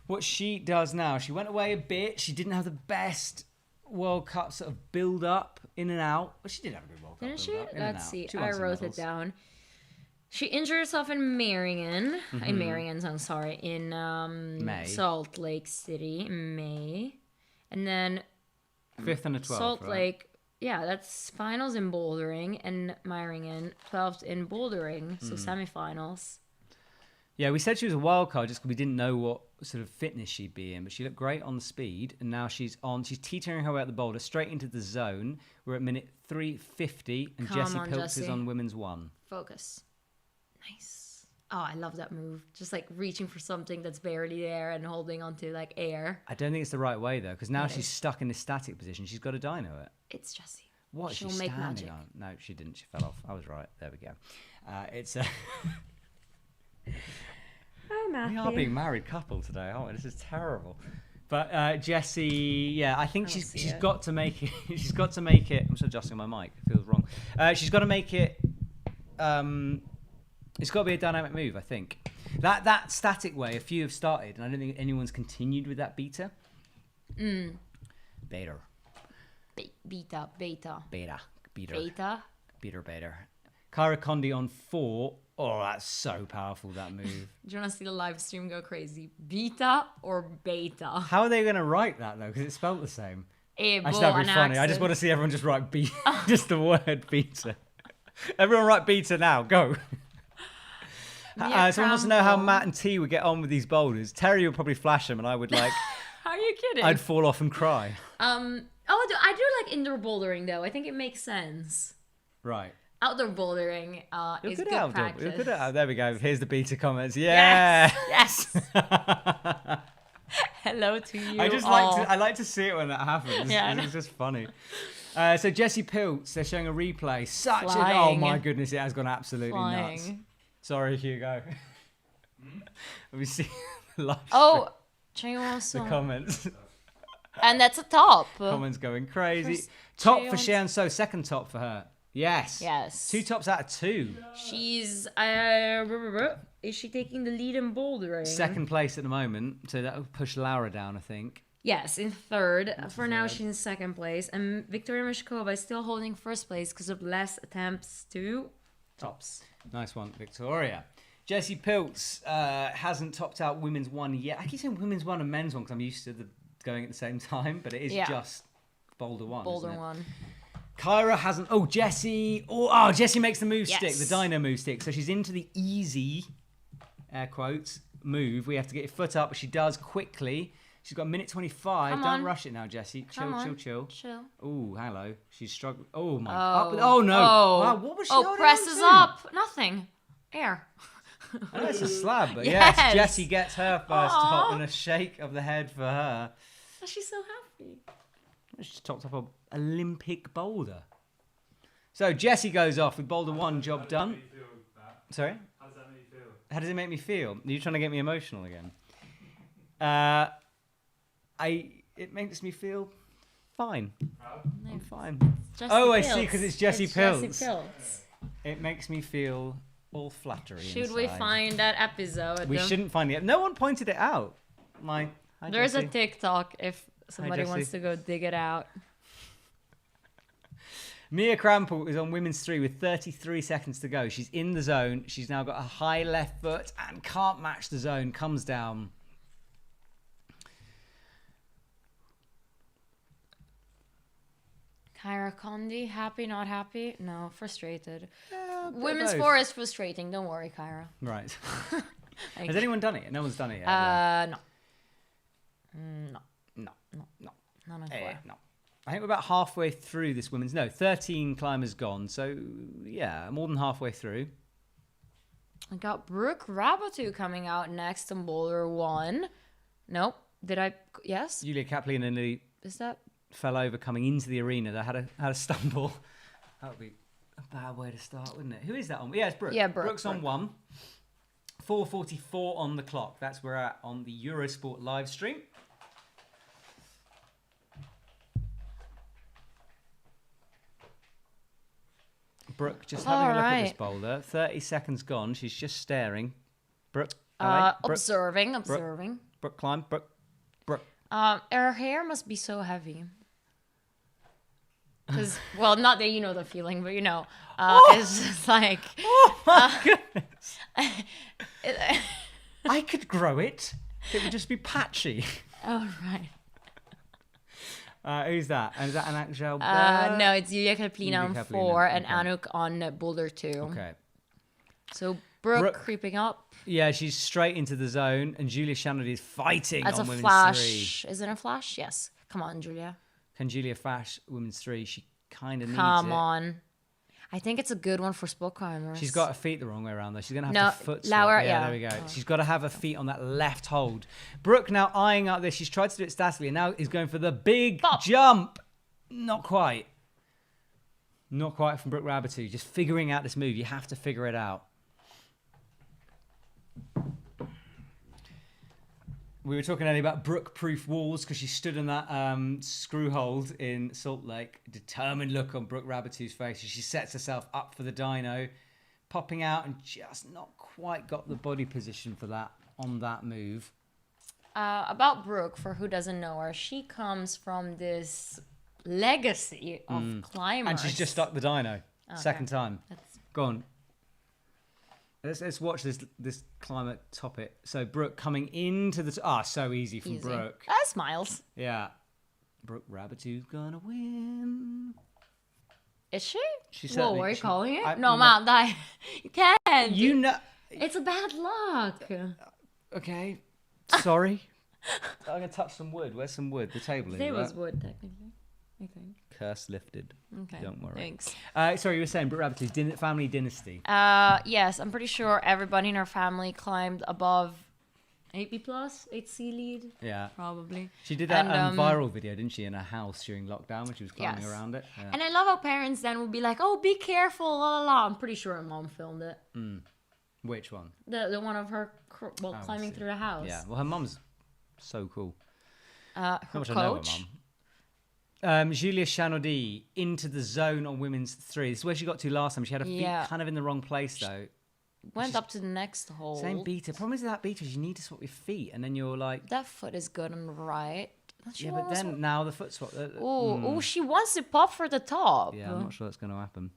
what she does now. She went away a bit. She didn't have the best World Cup sort of build up in and out, but she did have a good World Cup. Didn't she? build up, in and Let's out. see. She won I some wrote it medals. down. She injured herself in Marion. In Marion's, I'm sorry, in May. Salt Lake City in May, and then 5th and the 12th. Salt right? Lake. Yeah, that's finals in bouldering and Marion, 12th in bouldering, so semifinals. Yeah, we said she was a wild card just because we didn't know what sort of fitness she'd be in, but she looked great on the speed, and now she's teetering her way out the boulder straight into the zone. We're at minute 3:50, and Come Jessie on, Pilch is Jessie. on women's 1. Focus. Nice. Oh, I love that move. Just like reaching for something that's barely there and holding onto like air. I don't think it's the right way though, because now she's stuck in this static position. She's got to dyno it. It's Jessie. What? She'll She's make standing magic. on? No, she didn't. She fell off. I was right. There we go. It's a. Oh, Matthew. We are being married couple today, aren't we? This is terrible. But Jessie, yeah, I think she's got to make it. She's got to make it. I'm just adjusting my mic. It feels wrong. She's got to make it. It's got to be a dynamic move, I think. That static way, a few have started, and I don't think anyone's continued with that beta. Beta. Beta. Kyra Condi on 4. Oh, that's so powerful, that move. Do you want to see the live stream go crazy? Beta or beta? How are they going to write that, though? Because it's spelled the same. Actually, Actually, that'd be funny. I just want to see everyone just write beta. Just the word beta. Everyone write beta now. Go. Someone wants to know how Matt and T would get on with these boulders. Terry would probably flash them, and I would like... Are you kidding? I'd fall off and cry. I do like indoor bouldering, though. I think it makes sense. Right. Outdoor bouldering is good practice. You're good at there we go. Here's the beta comments. Yeah. Yes. Hello to you. I like to see it when that happens. Yeah, It's just funny. So Jessie Pilch, they're showing a replay. Oh Flying. my goodness, it has gone absolutely nuts. Flying. Sorry, Hugo. Let me see the live Oh, the comments. and that's a top. Comments going crazy. First Top for Cheon- Cheon So, second top for her. Yes. Yes. 2 tops out of 2. She's is she taking the lead in bouldering? Second place at the moment, so that will push Laura down, I think. Yes, in third. For now, she's in second place, and Victoria Meschkova is still holding first place because of less attempts to tops. Nice one, Victoria. Jessie Pilch hasn't topped out women's 1 yet. I keep saying women's 1 and men's 1 because I'm used to going at the same time, but it is just boulder 1. Boulder isn't it? 1. Kyra hasn't. Oh, Jessie. Oh, Jessie makes the move stick, Yes. the dyno move stick. So she's into the easy, air quotes, move. We have to get your foot up, but she does quickly. She's got a minute 25. Come Don't on. rush it now, Jessie. Chill. Chill. Oh, hello. She's struggling. Oh, my. Oh. Oh, no. Oh. Wow, what was she Oh, holding presses on to? up. Nothing. Air. I know it's a slab, but Yes. yes, Jessie gets her first Aw. top and a shake of the head for her. She's so happy. She's topped up an Olympic boulder. So Jessie goes off with boulder 1, job done. Sorry? How does that make you feel? How does it make me feel? Are you trying to get me emotional again? It makes me feel fine. I'm fine. Jessie Oh, I Pilch. see, because it's Jessie Jessie Pilch. Pilch. It makes me feel all flattery. Should we inside. find that episode? We shouldn't find it. No one pointed it out. Hi, There's a Jessie. TikTok if somebody wants Jessie. to go dig it out. Mia Krampel is on women's 3 with 33 seconds to go. She's in the zone. She's now got a high left foot and can't match the zone. Comes down. Kyra Condi, happy, not happy? No, frustrated. bit of Women's both. 4 is frustrating. Don't worry, Kyra. Right. Like, Has anyone done it? No one's done it yet. no. No. None of 4. No. I think we're about halfway through this women's. No, 13 climbers gone. So, yeah, more than halfway through. I got Brook Rabbit coming out next in Boulder 1. Nope. Did I? Yes? Julia Kaplan and Lily Is that? fell over coming into the arena. They had a stumble. That would be a bad way to start, wouldn't it? Who is that on? Yeah, it's Brooke. Yeah, Brooke, Brooke's on 1. 4:44 on the clock. That's where we're at on the Eurosport live stream. Brooke, just having a look at this boulder. 30 seconds gone. She's just staring. Brooke, observing. Brooke, climb. Brooke. Her hair must be so heavy. Because, well, not that you know the feeling, but it's just like. Oh my goodness! I could grow it. It would just be patchy. Oh right. Who's that? Is that Anak Gel? No, it's Yulia Kaplina on 4 and Anuk on Boulder 2. Okay. So Brooke creeping up. Yeah, she's straight into the zone, and Julia Shannon is fighting That's on a women's flash. 3. Is it a flash? Yes. Come on, Julia. Can Julia flash women's 3? She kind of needs it. Come on. I think it's a good one for sport climbers. She's got her feet the wrong way around, though. She's going to have to foot swap. Laura, yeah, there we go. She's got to have her feet on that left hold. Brooke now eyeing up this. She's tried to do it statically, and now is going for the big jump. Not quite. Not quite from Brook Rabbit. Just figuring out this move. You have to figure it out. We were talking earlier about Brooke-proof walls because she stood in that screw hold in Salt Lake. Determined look on Brook Rabbit's face. She sets herself up for the dyno, popping out and just not quite got the body position for that on that move. About Brooke, for who doesn't know her, she comes from this legacy of climbers. And she's just stuck the dyno. Second time. Go on. Let's watch this climate top it. So Brooke coming into the so easy from Brooke. Smiles. Yeah. Brook Rabbit who's gonna win. Is she? She's Whoa, are you calling it? No, Mom, you can't. You know it's a bad luck. Okay. Sorry. I'm gonna touch some wood. Where's some wood? The table is. There was wood technically, I think. Curse lifted. Okay. Don't worry. Thanks. Sorry, you were saying Brook Rabbit's family dynasty. Yes, I'm pretty sure everybody in her family climbed above 8B+, 8C lead. Yeah. Probably. She did that viral video, didn't she, in her house during lockdown when she was climbing around it? Yeah. And I love how parents then would be like, oh, be careful, la la la. I'm pretty sure her mom filmed it. Which one? The one of her climbing through the house. Yeah, well, her mum's so cool. Her coach. I know her mum. Julia Chanaudy into the zone on women's 3. This is where she got to last time. She had her feet kind of in the wrong place, though. Went up to the next hole. Same beta. Problem is that beta is you need to swap your feet, and then you're like... That foot is good on the right. Yeah, but then now the foot swap... Oh, she wants to pop for the top. Yeah, I'm not sure that's going to happen.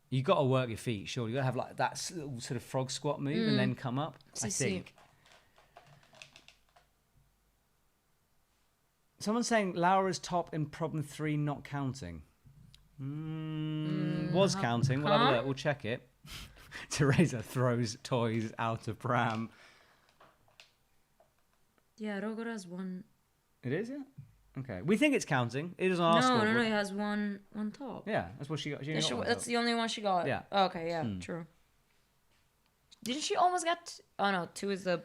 You got to work your feet, sure. You got to have like that little sort of frog squat move and then come up, I think. Someone's saying Laura's top in problem 3 not counting. Was counting. We'll have a look. We'll check it. Teresa throws toys out of pram. Yeah, Rogor has one. It is, yeah? Okay. We think it's counting. It is on our scoreboard. No, it has one top. Yeah, that's what she got. That's the only one she got. Yeah. Okay, yeah, true. Didn't she almost get... Oh, no, 2 is the...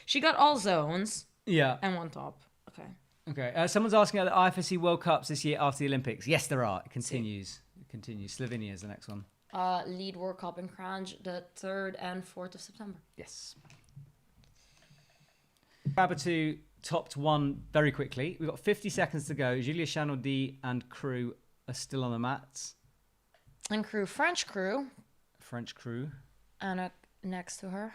She got all zones. Yeah. And one top. Okay. Okay. Someone's asking are the IFSC World Cups this year after the Olympics. Yes, there are. It continues. Slovenia is the next one. Lead World Cup in Kranj, the 3rd and 4th of September. Yes. Rabbit topped 1 very quickly. We've got 50 seconds to go. Julia Chanaudy and crew are still on the mats. And French crew. Anna next to her.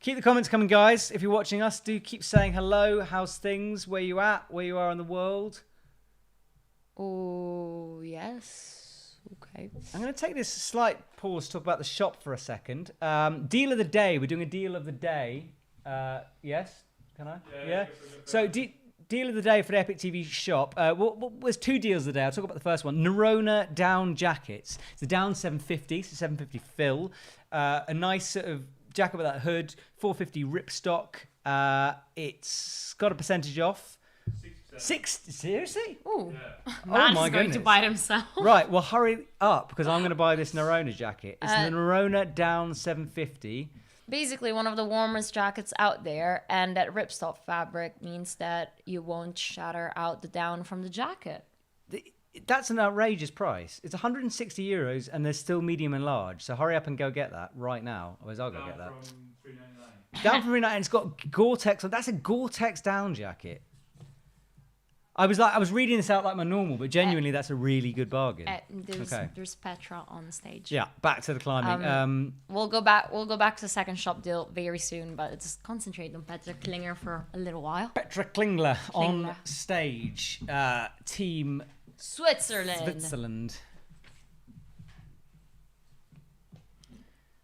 Keep the comments coming, guys. If you're watching us, do keep saying hello. How's things? Where you at? Where you are in the world? Oh, yes. Okay. I'm going to take this slight pause to talk about the shop for a second. Deal of the day. We're doing a deal of the day. Yes? Can I? Yeah. So deal of the day for the EpicTV shop. There's 2 deals of the day. I'll talk about the first one. Nerona down jackets. It's a down 750. It's a 750 fill. A nice sort of jacket with that hood. 450 ripstock. It's got a percentage off. 6 seriously? Ooh. Yeah. Man's going to buy it himself. Right, well hurry up because I'm going to buy this Nerona jacket. It's the Nerona down 750. Basically one of the warmest jackets out there, and that ripstop fabric means that you won't shatter out the down from the jacket. That's an outrageous price. It's 160 euros, and there's still medium and large. So hurry up and go get that right now. Otherwise, I'll go get that. Down from 399. It's got Gore-Tex. That's a Gore-Tex down jacket. I was reading this out like my normal, but genuinely, that's a really good bargain. There's Petra on stage. Yeah, back to the climbing. We'll go back to the second shop deal very soon, but just concentrate on Petra Klinger for a little while. Petra Klingler on stage. Team Switzerland.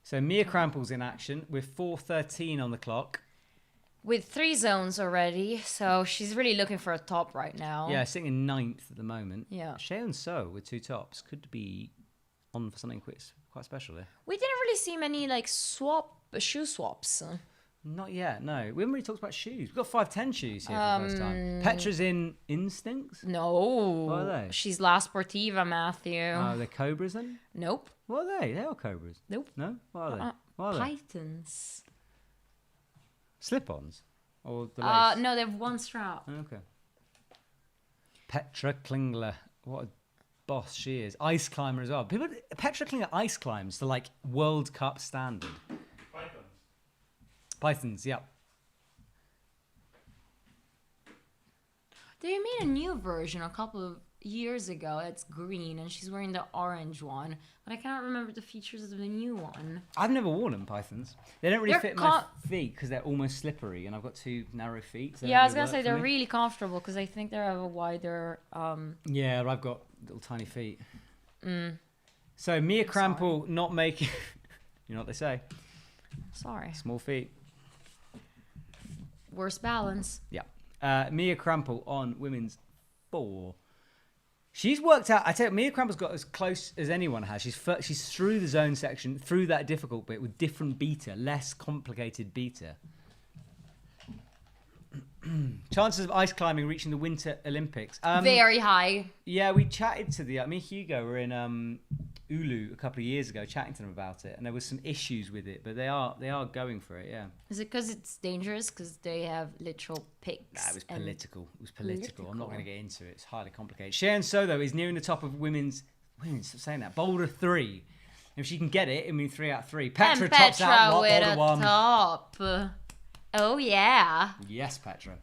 So Mia Krampel's in action with 4:13 on the clock. With 3 zones already, so she's really looking for a top right now. Yeah, sitting in 9th at the moment. Yeah. Sheon So with 2 tops could be on for something quite special there. We didn't really see many like shoe swaps. Not yet, no. We haven't really talked about shoes. We've got 5'10" shoes here for the first time. Petra's in Instincts? No. What are they? She's La Sportiva, Matthew. Oh, they're Cobras then? Nope. What are they? They are Cobras. Nope. No? What are they? What are they? Pythons. Slip-ons? Or the lace? No, they have 1 strap. Okay. Petra Klingler. What a boss she is. Ice climber as well. Petra Klingler ice climbs to like World Cup standard. Pythons, yeah. They made a new version a couple of years ago. It's green, and she's wearing the orange one. But I cannot remember the features of the new one. I've never worn them, Pythons. They don't really fit my feet because they're almost slippery, and I've got 2 narrow feet. So yeah, I was going to say they're really comfortable because I think they have a wider... Yeah, I've got little tiny feet. So Mia Krampel not making... You know what they say? Sorry. Small feet. Worst balance. Yeah. Mia Krampel on women's 4. She's worked out. I tell you, Mia Krampel's got as close as anyone has. She's through the zone section, through that difficult bit with different beta, less complicated beta. Chances of ice climbing reaching the Winter Olympics. Very high. Yeah, we chatted to me and Hugo were in Oulu a couple of years ago chatting to them about it, and there was some issues with it, but they are going for it, yeah. Is it because it's dangerous? Because they have literal pigs? Nah, it was political. It was political. I'm not going to get into it. It's highly complicated. Sheon So, though, is nearing the top of women's stop saying that, Boulder 3. If she can get it, it means 3 out of 3. Petra tops out, what, Boulder 1? Top. Oh, yeah. Yes, Petra.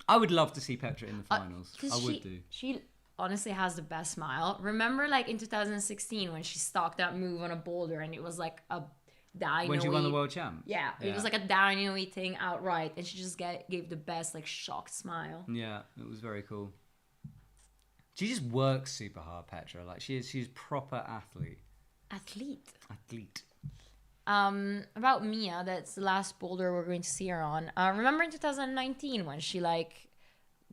I would love to see Petra in the finals. I would do. She honestly has the best smile. Remember, like, in 2016 when she stalked that move on a boulder and it was like a dino. When she won the world champ? Yeah, it was like a dino-y thing outright. And she just gave the best, like, shocked smile. Yeah, it was very cool. She just works super hard, Petra. Like, she's proper athlete. Athlete. About Mia, that's the last boulder we're going to see her on. Remember in 2019 when she like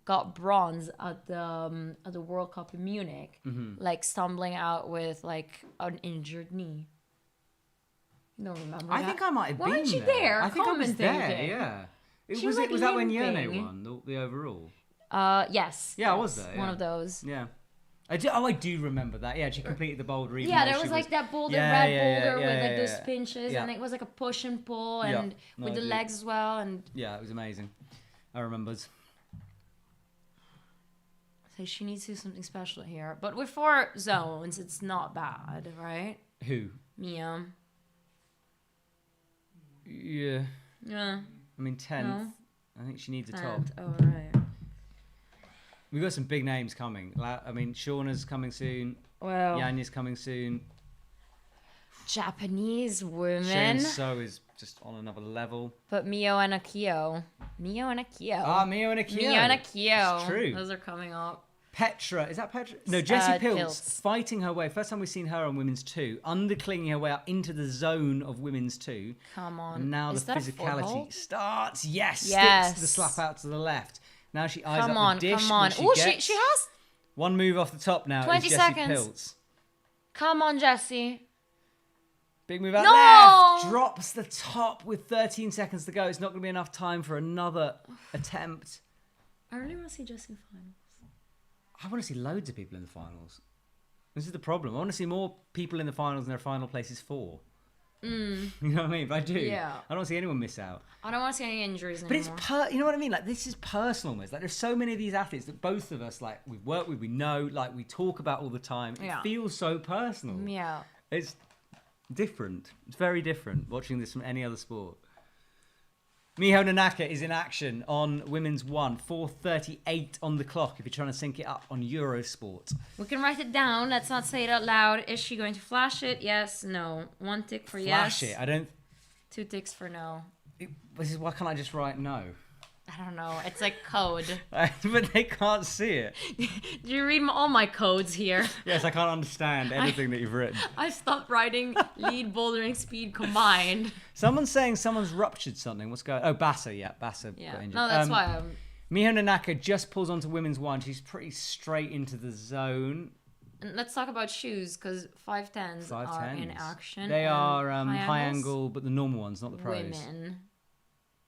got bronze at the World Cup in Munich, like stumbling out with like an injured knee. You don't remember? I think I might have been there. Weren't you there? I think I was there. Yeah. Was that when Jana limping. won the overall? Yes. Yeah, I was there. One of those. Yeah. I do remember that. Yeah, she completed the boulder. Even there was like that boulder, red boulder with like those pinches, Yeah. and it was like a push and pull, and with the legs as well, and yeah, it was amazing. I remembered. So she needs to do something special here, but with 4 zones, it's not bad, right? Who? Mia. Yeah. Yeah. I mean, 10th. No? I think she needs a top. Oh, right. We've got some big names coming. I mean, Shauna's coming soon. Well, Yanya's coming soon. Japanese women. Sheon So is just on another level. But Miho and Akio. Miho and Akio. It's true. Those are coming up. Petra. Is that Petra? No, Jessie Pilch. Fighting her way. First time we've seen her on women's 2. Underclinging her way up into the zone of women's 2. Come on. And now is the physicality starts. Yes. Sticks the slap out to the left. Now she eyes up the dish. Come on. Oh, she has... One move off the top now 20 is seconds. Jessie Pilch. Come on, Jessie. Big move out left. Drops the top with 13 seconds to go. It's not going to be enough time for another attempt. I really want to see Jessie in finals. I want to see loads of people in the finals. This is the problem. I want to see more people in the finals than their final place is 4. You know what I mean? But I do. Yeah. I don't see anyone miss out. I don't want to see any injuries But anymore. it's you know what I mean? Like, this is personal. Like, there's so many of these athletes that both of us, like, we've worked with, we know, like, we talk about all the time. Yeah. It feels so personal. Yeah. It's different. It's very different watching this from any other sport. Miho Nanaka is in action on women's 1, 4:38 on the clock if you're trying to sync it up on Eurosport. We can write it down. Let's not say it out loud. Is she going to flash it? Yes, no. 1 tick for yes. Flash it. I don't... 2 ticks for no. This is why can't I just write no? I don't know. It's like code. But they can't see it. Do you read all my codes here? Yes, I can't understand anything that you've written. I stopped writing lead, bouldering, speed combined. Someone's saying someone's ruptured something. What's going on? Oh, Bassa, yeah. Bassa Yeah. got injured. No, that's why I'm... Miho Nanaka just pulls onto women's 1. She's pretty straight into the zone. And let's talk about shoes, because 5'10s are in action. They are high angles. angle, but the normal ones, not the pros. Women.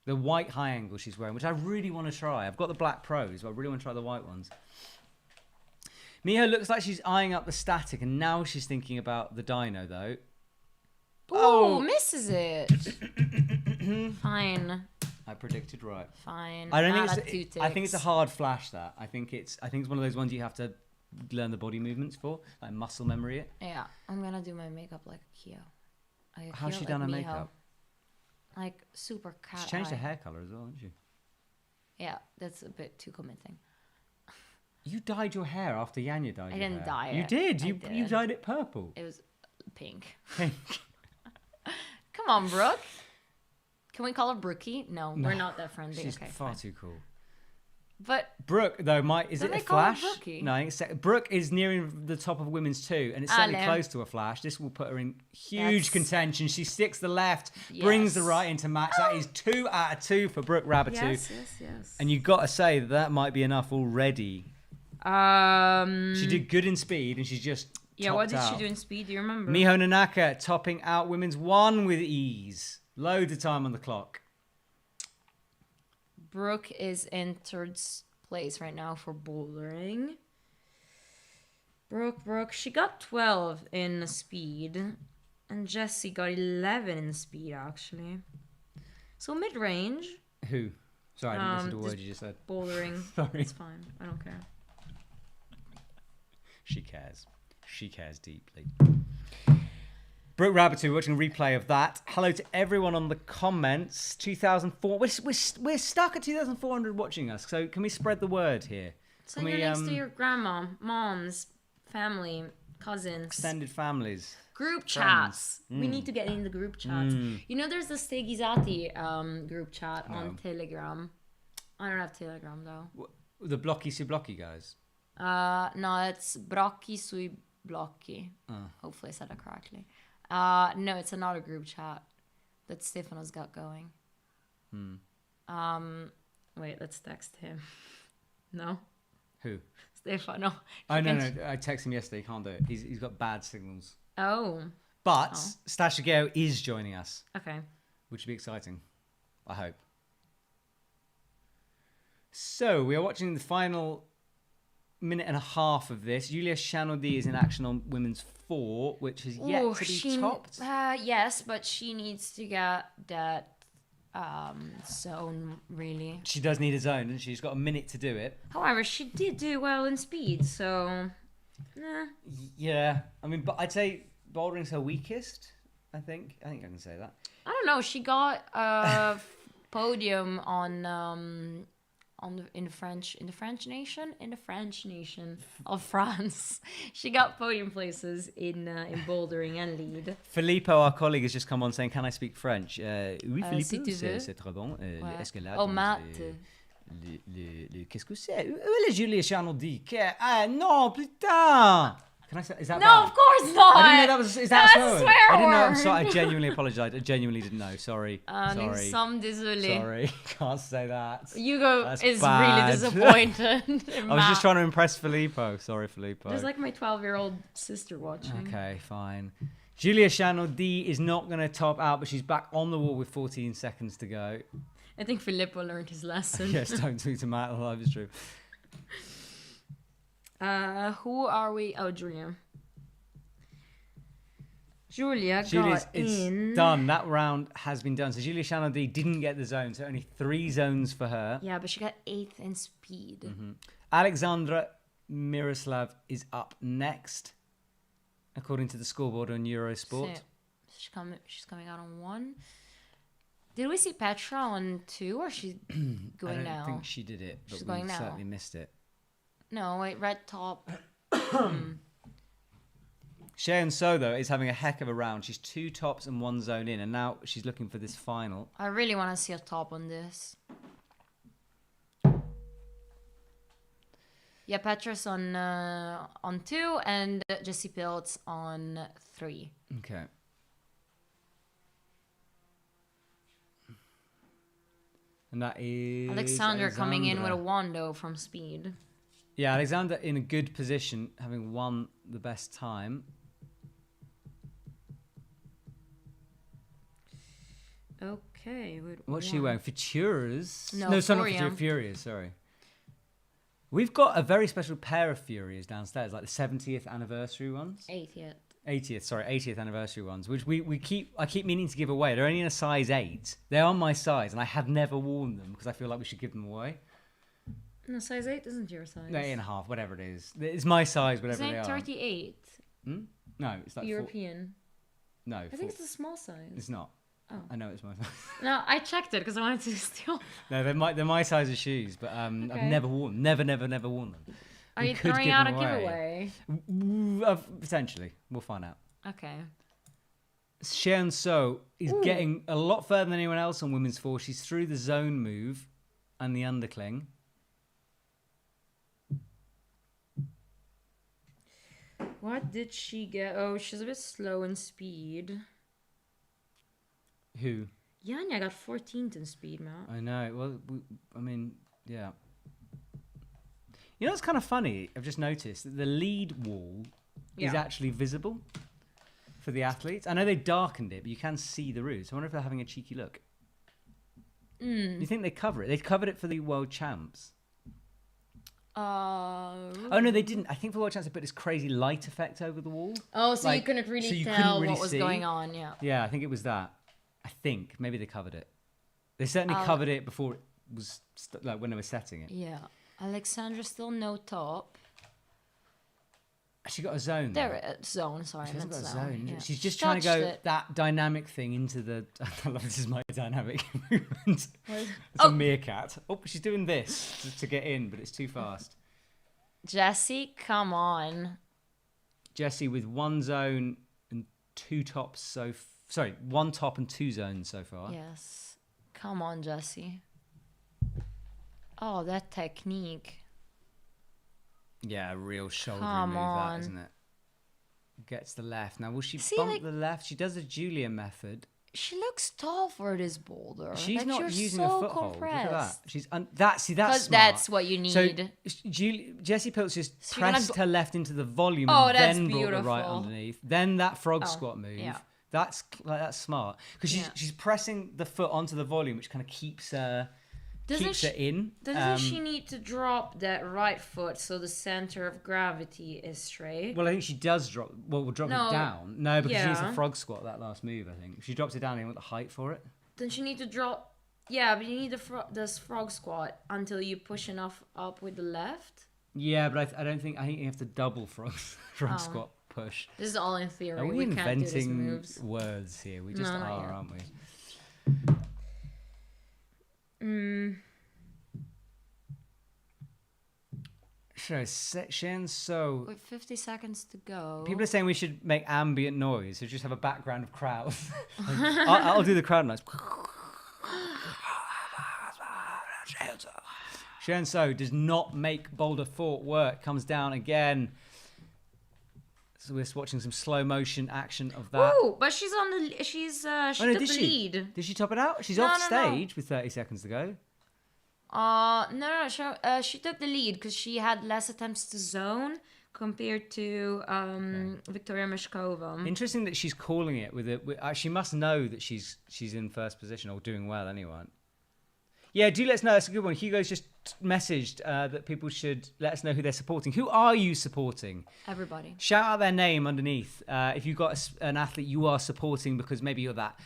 The white high angle she's wearing, which I really want to try. I've got the black pros, but I really want to try the white ones. Miho looks like she's eyeing up the static, and now she's thinking about the dyno, though. Oh, misses it. Fine. I predicted right. Fine. I don't Not think at 2 it's. I think it's a hard flash. That I think it's one of those ones you have to learn the body movements for, like muscle memory it. Yeah, I'm gonna do my makeup like Kyo. How's she done her makeup? Like super cat. She's changed her eye. hair color as well, hasn't she? Yeah, that's a bit too committing. You dyed your hair after Yanya dyed I your didn't hair. dye You it. did. I You did. dyed it purple. It was pink. Pink. Come on, Brooke. Can we call her Brookie? No, we're not that friendly. She's okay, far fine. too cool. But Brooke, though, is Don't it a they call her flash? Brookie? No, I think it's Brooke is nearing the top of women's 2, and it's certainly Ale. close to a flash. This will put her in huge That's- contention. She sticks the left, brings the Yes. right into match. That is 2 out of 2 for Brook Rabbit. yes. And you've got to say that might be enough already. She did good in speed, and she's just Yeah, what topped did she out. do in speed? Do you remember? Miho Nanaka topping out women's 1 with ease. Loads of time on the clock. Brooke is in third place right now for bouldering. Brooke, she got 12 in speed, and Jessie got 11 in speed actually. So mid-range Who? Sorry, I didn't listen to a this- word you just said. bouldering. Sorry. It's fine. I don't care. She cares. She cares deeply. Brook Rabbit, we're watching a replay of that. Hello to everyone on the comments. 2004. We're stuck at 2,400 watching us. So can we spread the word here? So Can you're we, next to your grandma, moms, family, cousins. extended families. Group chats. We need to get in the group chats. You know, there's the Stegizati group chat on Telegram. I don't have Telegram though. The blocky su blocky guys. No, it's Brocchi sui blocchi. Hopefully I said that correctly. No, it's another group chat that Stefano's got going. Wait, let's text him. No, Who? Stefano. Oh, no. I texted him yesterday. He can't do it. He's got bad signals. Oh, But Stashigeo is joining us, okay. which would be exciting. I hope. So we are watching the final minute and a half of this. Julia Chanodi is in action on women's 4, which has yet Ooh, to be topped. yes, but she needs to get that zone really. She does need a zone, and she's got a minute to do it. However, she did do well in speed, so Yeah, I mean, but I'd say bouldering's her weakest. I think I can say that. I don't know. She got a podium in the French nation of France. She got podium places in bouldering and lead. Filippo, our colleague, has just come on saying, "Can I speak French?" Oui, Filippo, si tu veux. c'est très bon. Ouais. Est-ce que là, Oh, Matt. qu'est-ce que c'est? Où est Julia Chanodi? Ah non, putain! Can I say? Is that No, bad? of course not. I didn't know that was. Is that That's a a swear swear word? I didn't know. I'm word. sorry. I genuinely apologise. I genuinely didn't know. Sorry. Nous sommes désolés. Sorry. Can't say that. Hugo That's is bad. really disappointed. I was just trying to impress Filippo. Sorry, Filippo. There's like my 12-year-old sister watching. Okay, fine. Julia Chanodi is not going to top out, but she's back on the wall with 14 seconds to go. I think Filippo learned his lesson. Yes, don't tweet to Matt. Live is true. Who are we? Oh, Julia. Julia's it's done. That round has been done. So Julia Chanody didn't get the zone, so only 3 zones for her. Yeah, but she got 8th in speed. Alexandra Miroslav is up next, according to the scoreboard on Eurosport. So, she's coming out on 1. Did we see Petra on 2, or she's going now? I don't think she did it, but She's we going now. certainly missed it. No, wait, red top. Cheyenne So, though, is having a heck of a round. She's 2 tops and 1 zone in, and now she's looking for this final. I really want to see a top on this. Yeah, Petra's on 2 and Jessie Pilch on 3. Okay. And that is Alexander coming in with a Wando from speed. Yeah, Alexander in a good position, having won the best time. Okay. What's she wearing? Futurias? No, sorry, Furia. not Furias, sorry. We've got a very special pair of Furias downstairs, like the 70th anniversary ones. 80th anniversary ones, which I keep meaning to give away. They're only in a size 8. They're on my size, and I have never worn them because I feel like we should give them away. No, size 8 isn't your size. 8.5, whatever it is. It's my size, whatever Isn't they it are. 38? No, it's like European. No, I think it's a small size. It's not. Oh. I know it's my size. No, I checked it because I wanted to steal. No, they're my size of shoes, but I've never worn them. Never worn them. Are We you could throwing give out a them giveaway? Potentially. We'll find out. Okay. Cheyenne So is getting a lot further than anyone else on women's 4. She's through the zone move and the undercling. What did she get? Oh, she's a bit slow in speed. Who? Jana got 14th in speed, man. I know. Well, yeah. You know what's kind of funny? I've just noticed that the lead wall is actually visible for the athletes. I know they darkened it, but you can see the route. So I wonder if they're having a cheeky look. Do you think they cover it? They covered it for the world champs. Oh no, they didn't. I think for world champs they put this crazy light effect over the wall. Oh, so you couldn't really tell what was see. going on. Yeah. Yeah, I think it was that. I think maybe they covered it. They certainly covered it before it was like when they were setting it. Yeah. Alexandra still no top. She got a zone. There, zone. Sorry, she hasn't got a zone. zone. Yeah. She's just trying to go that dynamic thing into the. I love this is my dynamic movement. It's a meerkat. Oh, she's doing this to get in, but it's too fast. Jessie, come on. Jessie with 1 zone and 2 tops 1 top and 2 zones so far. Yes. Come on, Jessie. Oh, that technique. Yeah, a real shoulder move, that, isn't it? Gets the left. Now, will she bump the left? She does the Julia method. She looks tall for this boulder. She's not using a foothold. Look at that. She's that's smart. Because that's what you need. So Jessie Pilch just pressed her left into the volume and then brought the right underneath. Then that frog squat move. Yeah. That's smart because she's pressing the foot onto the volume, which kind of keeps her in. Doesn't she need to drop that right foot so the center of gravity is straight? Well, I think she does drop. Well, we'll drop it down. No, because she needs a frog squat that last move. I think if she drops it down, you want the height for it. Then she need to drop. Yeah, but you need this frog squat until you push enough up with the left. Yeah, but I don't think. I think you have to double frog squat push. This is all in theory. Are we can't do these inventing moves. words here? We just are, aren't we? Cheyenne So. With 50 seconds to go. People are saying we should make ambient noise, so just have a background of crowds. I'll do the crowd noise. Cheyenne So does not make Boulder Fort work. Comes down again. So we're just watching some slow motion action of that. Oh, but she's on the. She took the lead. Did she top it out? She's off stage with 30 seconds to go. No. She took the lead because she had less attempts to zone compared to Victoria Meschkova. Interesting that she's calling it with it. She must know that she's in first position or doing well anyway. Yeah, do let us know. That's a good one. Hugo's just messaged that people should let us know who they're supporting. Who are you supporting? Everybody. Shout out their name underneath. If you've got an athlete you are supporting because maybe you're that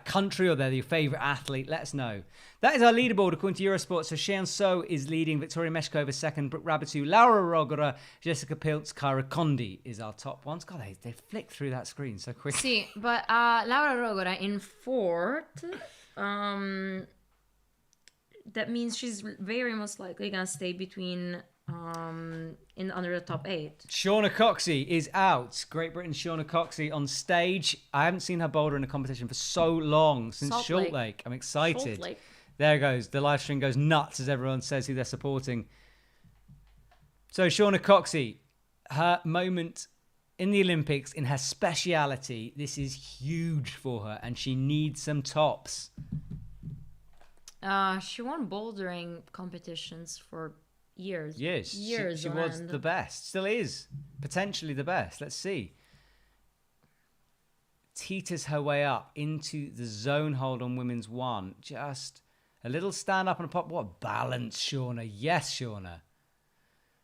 country or they're your favourite athlete, let us know. That is our leaderboard according to Eurosport. So Xian So is leading, Victoria Meschkova second, Brook Rabbit 2, Laura Rogora, Jessica Pilch, Kyra Condi is our top ones. God, they flick through that screen so quick. See, but Laura Rogora in fourth. That means she's very most likely gonna stay between under the top 8. Shauna Coxey is out. Great Britain's Shauna Coxey on stage. I haven't seen her boulder in a competition for so long, since Salt Lake. I'm excited. Salt Lake. There it goes. The live stream goes nuts as everyone says who they're supporting. So Shauna Coxey, her moment in the Olympics, in her speciality, this is huge for her and she needs some tops. She won bouldering competitions for years. Yes, she was the best. Still is. Potentially the best. Let's see. Teeters her way up into the zone hold on women's 1. Just a little stand up and a pop. What balance, Shauna. Yes, Shauna.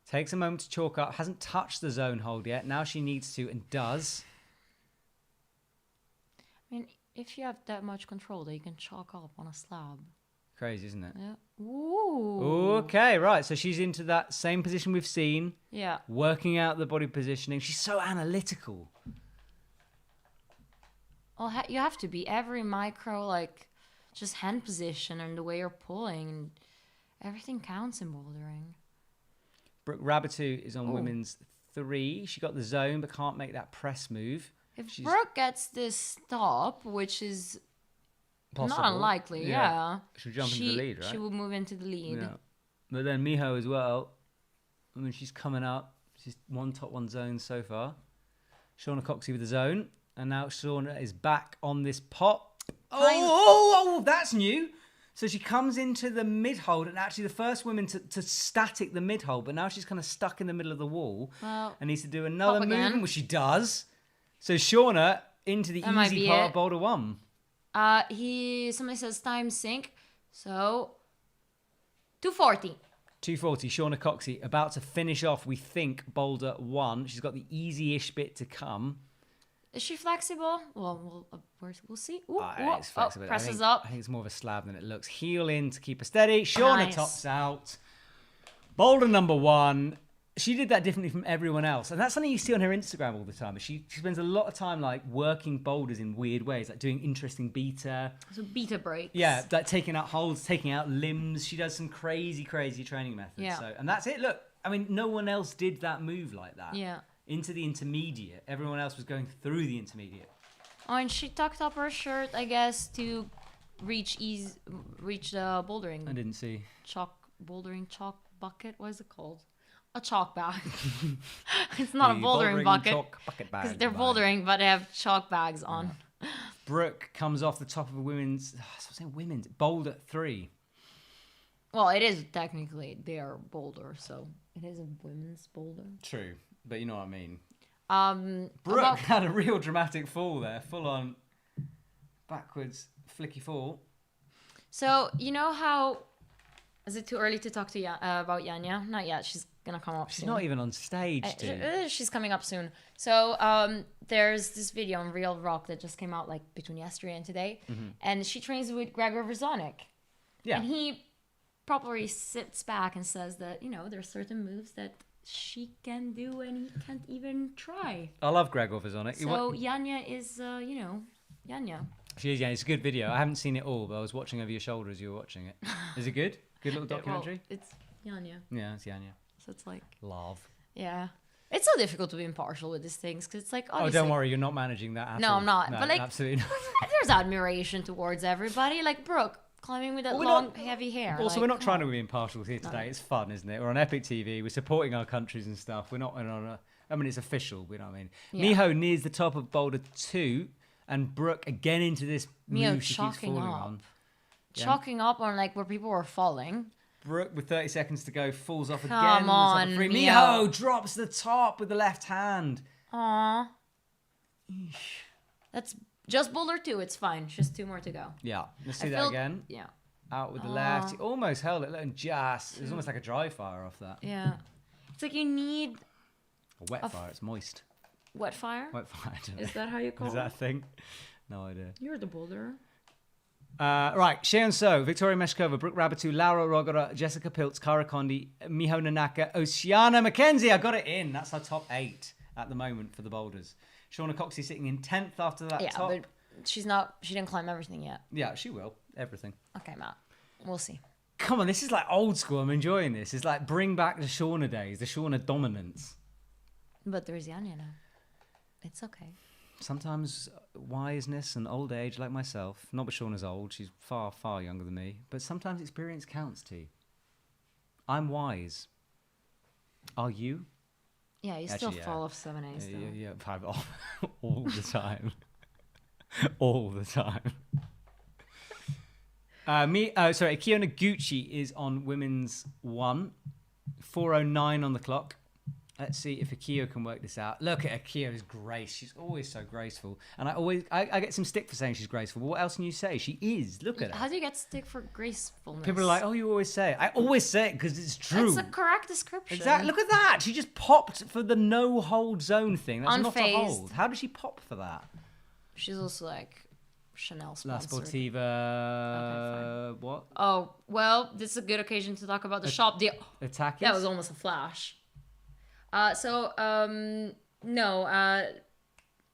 Takes a moment to chalk up. Hasn't touched the zone hold yet. Now she needs to and does. I mean, if you have that much control that you can chalk up on a slab. Crazy, isn't it? Yeah. Ooh. Okay, right. So she's into that same position we've seen. Yeah. Working out the body positioning. She's so analytical. Well, you have to be. Every micro, like, just hand position and the way you're pulling. And everything counts in bouldering. Brook Rabbit is on women's 3. She got the zone but can't make that press move. If Brooke gets this stop, which is... possible. Not unlikely, yeah. She'll jump into the lead, right? She will move into the lead. Yeah. But then Miho as well. I mean, she's coming up. She's one top 1 zone so far. Shauna Coxey with the zone. And now Shauna is back on this pop. Oh, that's new. So she comes into the mid-hold, and actually the first woman to static the mid-hold, but now she's kind of stuck in the middle of the wall and needs to do another movement, which she does. So Shauna into the easy part of Boulder 1. Somebody says time sync, so 240. 240. Shauna Coxey about to finish off, we think, Boulder 1. She's got the easy-ish bit to come. Is she flexible? Well, we'll see. Ooh, It's flexible. Presses up. I think it's more of a slab than it looks. Heel in to keep her steady. Shauna tops out. Boulder number 1. She did that differently from everyone else. And that's something you see on her Instagram all the time. She spends a lot of time like working boulders in weird ways, like doing interesting beta. So beta breaks. Yeah, like taking out holds, taking out limbs. She does some crazy training methods. Yeah. So, and that's it. Look, I mean, no one else did that move like that. Yeah. Into the intermediate. Everyone else was going through the intermediate. Oh, and she tucked up her shirt, I guess, to reach the bouldering. I didn't see. Bouldering chalk bucket. What is it called? A chalk bag. It's not a bouldering bucket. Chalk bucket bag. Because they're bouldering, but they have chalk bags on. Yeah. Brooke comes off the top of a women's Boulder 3. Well, it is technically their boulder, so it is a women's boulder. True, but you know what I mean. Brooke had a real dramatic fall there, full on backwards flicky fall. So you know how? Is it too early to talk to about Yanya? Not yet. She's gonna come up soon. She's not even on stage, dude. She's coming up soon. So there's this video on Real Rock that just came out like between yesterday and today, and she trains with Gregor Verzonic. Yeah. And he properly sits back and says that there are certain moves that she can do and he can't even try. I love Gregor Verzonic. So Yanya is Yanya. She is. Yeah, it's a good video. I haven't seen it all, but I was watching over your shoulder as you were watching it. Is it good? Good little documentary? Well, it's Yanya. Yeah, it's Yanya. So it's like... Love. Yeah. It's so difficult to be impartial with these things because it's like... Oh, don't worry. You're not managing that at all. No, I'm not. No, but like, absolutely not. There's admiration towards everybody. Like Brooke, climbing with that long, heavy hair. Also, we're not trying to be impartial here today. No. It's fun, isn't it? We're on EpicTV. We're supporting our countries and stuff. We're not on a... I mean, it's official. You know what I mean? Yeah. Miho nears the top of Boulder 2 and Brooke again into this move she keeps falling on. Chalking up on like where people were falling. Brooke, with 30 seconds to go, falls off again. Come on, Miho drops the top with the left hand. Aww. That's just Boulder 2. It's fine. Just 2 more to go. Yeah. Let's see that again. Yeah. out with the left. He almost held it, and just, it was almost like a dry fire off that. Yeah. It's like you need A wet fire, it's moist. wet fire. Wet fire, I don't know. Is that how you call Is it? that a thing? No idea. You're the boulder. Right, Shion So, Victoria Meschkova, Brook Rabbit, Laura Rogora, Jessica Pilch, Cara Condi, Miho Nanaka, Oceana Mckenzie. I got it in. That's our top 8 at the moment for the boulders. Shauna Coxey sitting in 10th after that top. But she didn't climb everything yet. Yeah, she will. Everything. Okay, Matt. We'll see. Come on, this is like old school. I'm enjoying this. It's like bring back the Shauna days, the Shauna dominance. But there's Yanya now. It's okay. Sometimes wiseness and old age, like myself, not that Shauna's old, she's far, far younger than me, but sometimes experience counts too. I'm wise. Are you? Yeah, you Actually, still fall off 7As though. Yeah, all the time. All the time. Akio Noguchi is on women's 1, 4:09 on the clock. Let's see if Akio can work this out. Look at Akio's grace. She's always so graceful. And I get some stick for saying she's graceful. But what else can you say? She is. Look at her. How do you get stick for gracefulness? People are like, oh, you always say it. I always say it because it's true. It's a correct description. Exactly. Look at that. She just popped for the no hold zone thing. That's not a Unfazed. hold. How does she pop for that? She's also like Chanel La sponsored. Sportiva. What? Oh, well, this is a good occasion to talk about the shop deal. Attack. That was almost a flash. Akio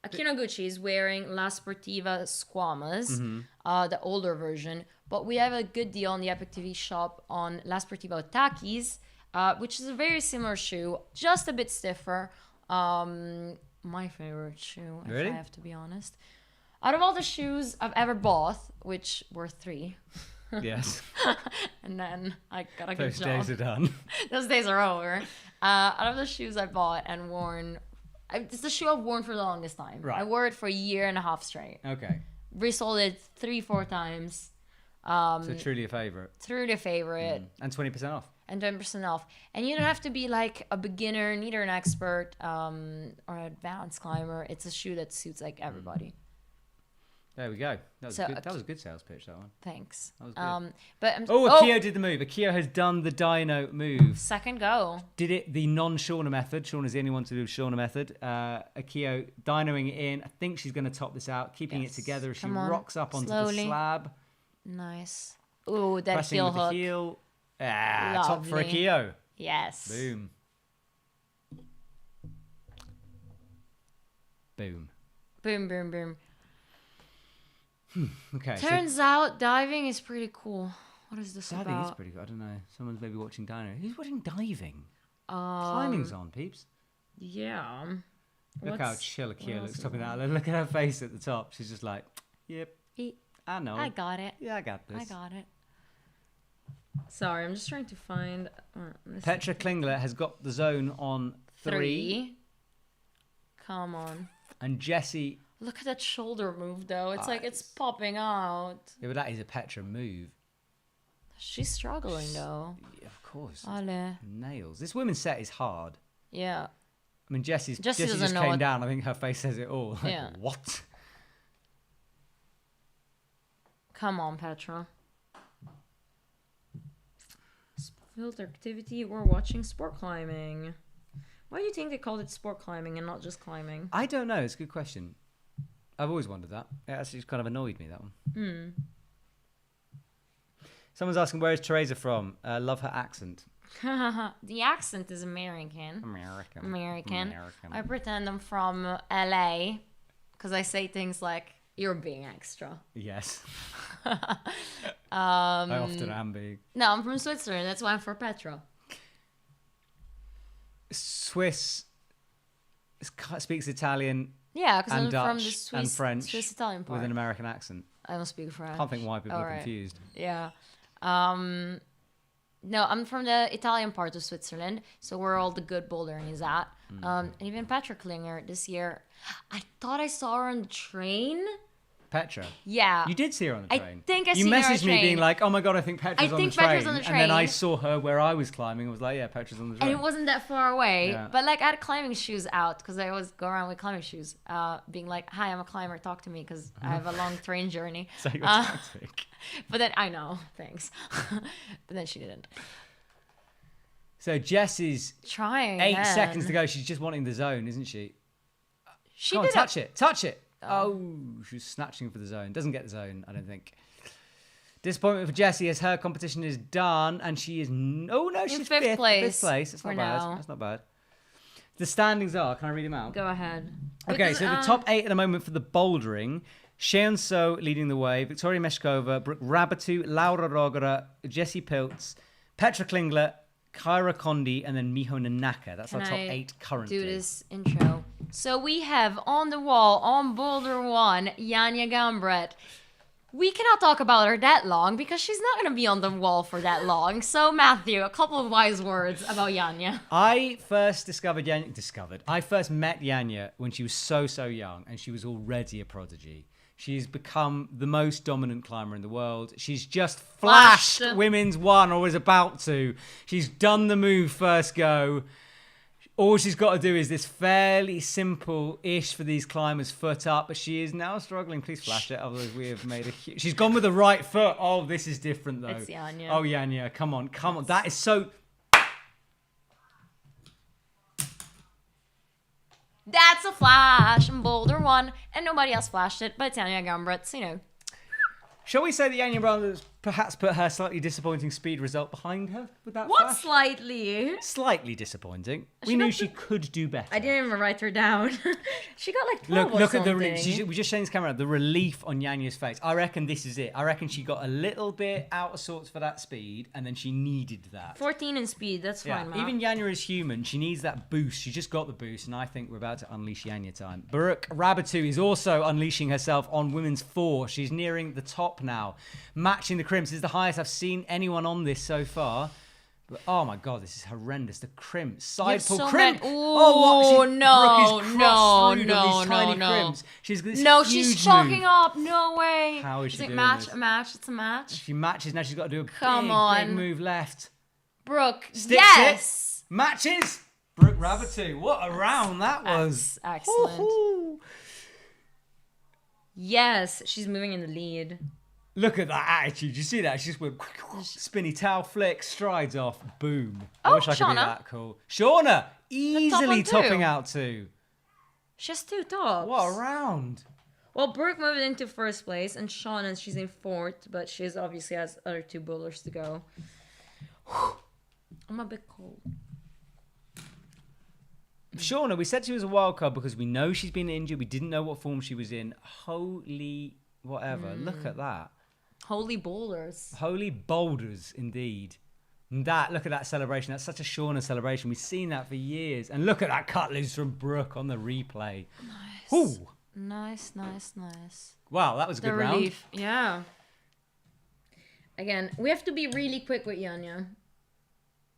Noguchi is wearing La Sportiva Squamas, the older version, but we have a good deal on the EpicTV shop on La Sportiva Otakis, which is a very similar shoe, just a bit stiffer. My favorite shoe, if Really? I have to be honest. Out of all the shoes I've ever bought, which were 3, Yes. and then I got a good Those job. days are done. Those days are over. Out of the shoes I bought and worn, it's the shoe I've worn for the longest time. Right. I wore it for a year and a half straight. Okay. Resold it 3-4 times. So truly a favourite. Truly a favorite. And 20% off. And 20% off. And you don't have to be like a beginner, neither an expert or an advanced climber. It's a shoe that suits like everybody. There we go. That was, So, good. That was a good sales pitch, that one. Thanks. That was good. But Akio did the move. Akio has done the dyno move. second go. Did it the non-Shauna method. Shauna's the only one to do Shauna method. Akio dynoing it in. I think she's going to top this out, keeping it together as she Come on. rocks up onto Slowly. the slab. Nice. Ooh, that Pressing heel with the hook. heel. Top for Lovely. Akio. Yes. Boom. Boom. Boom, boom, boom. Okay. Turns out diving is pretty cool. What is this Diving about? is pretty good. I don't know. Someone's maybe watching dyno. Who's watching diving? Climbing's on, peeps. Yeah. Look how chill Akio looks topping that. Look at her face at the top. She's just like, yep, I know. I got it. Yeah, I got this. I got it. Sorry, I'm just trying to find. Petra Klingler has got the zone on 3. Come on. And Jessie. Look at that shoulder move, though. It's like it's popping out. Yeah, but that is a Petra move. She's struggling, though. Yeah, of course. Ale. Nails. This women's set is hard. Yeah. I mean, Jessie Jessie just doesn't know came what- down. I think her face says it all. Like, Yeah. What? Come on, Petra. Field activity. We're watching sport climbing. Why do you think they called it sport climbing and not just climbing? I don't know. It's a good question. I've always wondered that. It actually kind of annoyed me, that one. Someone's asking, where is Teresa from? Love her accent. The accent is American. American. I pretend I'm from LA because I say things like, you're being extra. Yes. I often am being. No, I'm from Switzerland. That's why I'm for Petra. Swiss speaks Italian Yeah, because I'm and from Dutch the Swiss, and French Swiss Italian part. with an American accent. I don't speak French. Can't think why people are Alright. confused. Yeah. No, I'm from the Italian part of Switzerland, so where all the good bouldering is at. And even Petra Klinger this year, I thought I saw her on the train Petra. Yeah. You did see her on the I train. think I You seen her on messaged the me train. being like, "Oh my god, I think Petra's I on think the train." Petra's on the And then I train. saw her where I was climbing and was like, "Yeah, Petra's on the train." And it wasn't that far away. Yeah. But like I had climbing shoes out because I always go around with climbing shoes, being like, "Hi, I'm a climber. Talk to me," because I have a long train journey. So your tactic. But then I know, thanks. But then she didn't. So Jess is Trying 8 again. seconds to go. She's just wanting the zone, isn't she? She Come on, did touch it. Touch it. Oh, she was snatching for the zone. Doesn't get the zone, I don't think. Disappointment for Jessie as her competition is done and she is... she's fifth place Fifth place. That's for not bad. now. That's not bad. The standings are... Can I read them out? Go ahead. Okay, so the top 8 at the moment for the bouldering. Sheon So leading the way. Victoria Meschkova, Brook Rabbit, Laura Rogera, Jessie Pilch, Petra Klingler, Kyra Condi, and then Miho Nanaka. That's our top 8 currently. Do this intro. So we have on the wall, on Boulder 1, Ayanna Lip. We cannot talk about her that long because she's not going to be on the wall for that long. So Matthew, a couple of wise words about Ayanna. I first I first met Ayanna when she was so young and she was already a prodigy. She's become the most dominant climber in the world. She's just flashed women's one or is about to. She's done the move first go. All she's got to do is this fairly simple-ish for these climbers foot up, but she is now struggling. Please flash it, otherwise we have made a huge... She's gone with the right foot. Oh, this is different, though. It's Ayanna. Oh, Ayanna, come on. That is so... That's a flash in Boulder 1, and nobody else flashed it, but it's Ayanna Lip, so, you know. Shall we say that Ayanna Brothers perhaps put her slightly disappointing speed result behind her with that What flash? slightly? Slightly disappointing. We knew she could do better. I didn't even write her down. She got like 12 Look or at the something. we just showing this camera the relief on Yanya's face. I reckon this is it. I reckon she got a little bit out of sorts for that speed, and then she needed that. 14 in speed, that's Yeah, fine, Matt. even Yanya is human. She needs that boost. She just got the boost, and I think we're about to unleash Yanya time. Brook Rabbit is also unleashing herself on women's 4. She's nearing the top now, matching the crimps. This is the highest I've seen anyone on this so far. But, oh my god, this is horrendous. The crimps, side pull, crimp. Oh no, Brooke is no, these no, tiny no. crimps. She's this she's huge chalking move. up. No way. How is she it doing match? this? A match? It's a match. She matches now. She's got to do a Come big on. move left. Brooke, Sticks yes. it. Matches. Brook Rabbit. What a round that was. Excellent. Hoo-hoo. Yes, she's moving in the lead. Look at that attitude. You see that? She just went spinny towel flick, strides off, boom. I Oh, wish I could be Shauna. that cool. Shauna, easily one too. topping out 2. She has 2 tops. What a round. Well, Brooke moved into first place, and Shauna, she's in 4th, but she obviously has other 2 boulders to go. I'm a bit cold. Shauna, we said she was a wild card because we know she's been injured. We didn't know what form she was in. Holy whatever. Look at that. Holy boulders. Holy boulders, indeed. And look at that celebration. That's such a Shauna celebration. We've seen that for years. And look at that cut loose from Brooke on the replay. Nice. Ooh. Nice. Wow, that was a good round. Relief. Yeah. Again, we have to be really quick with Ayanna.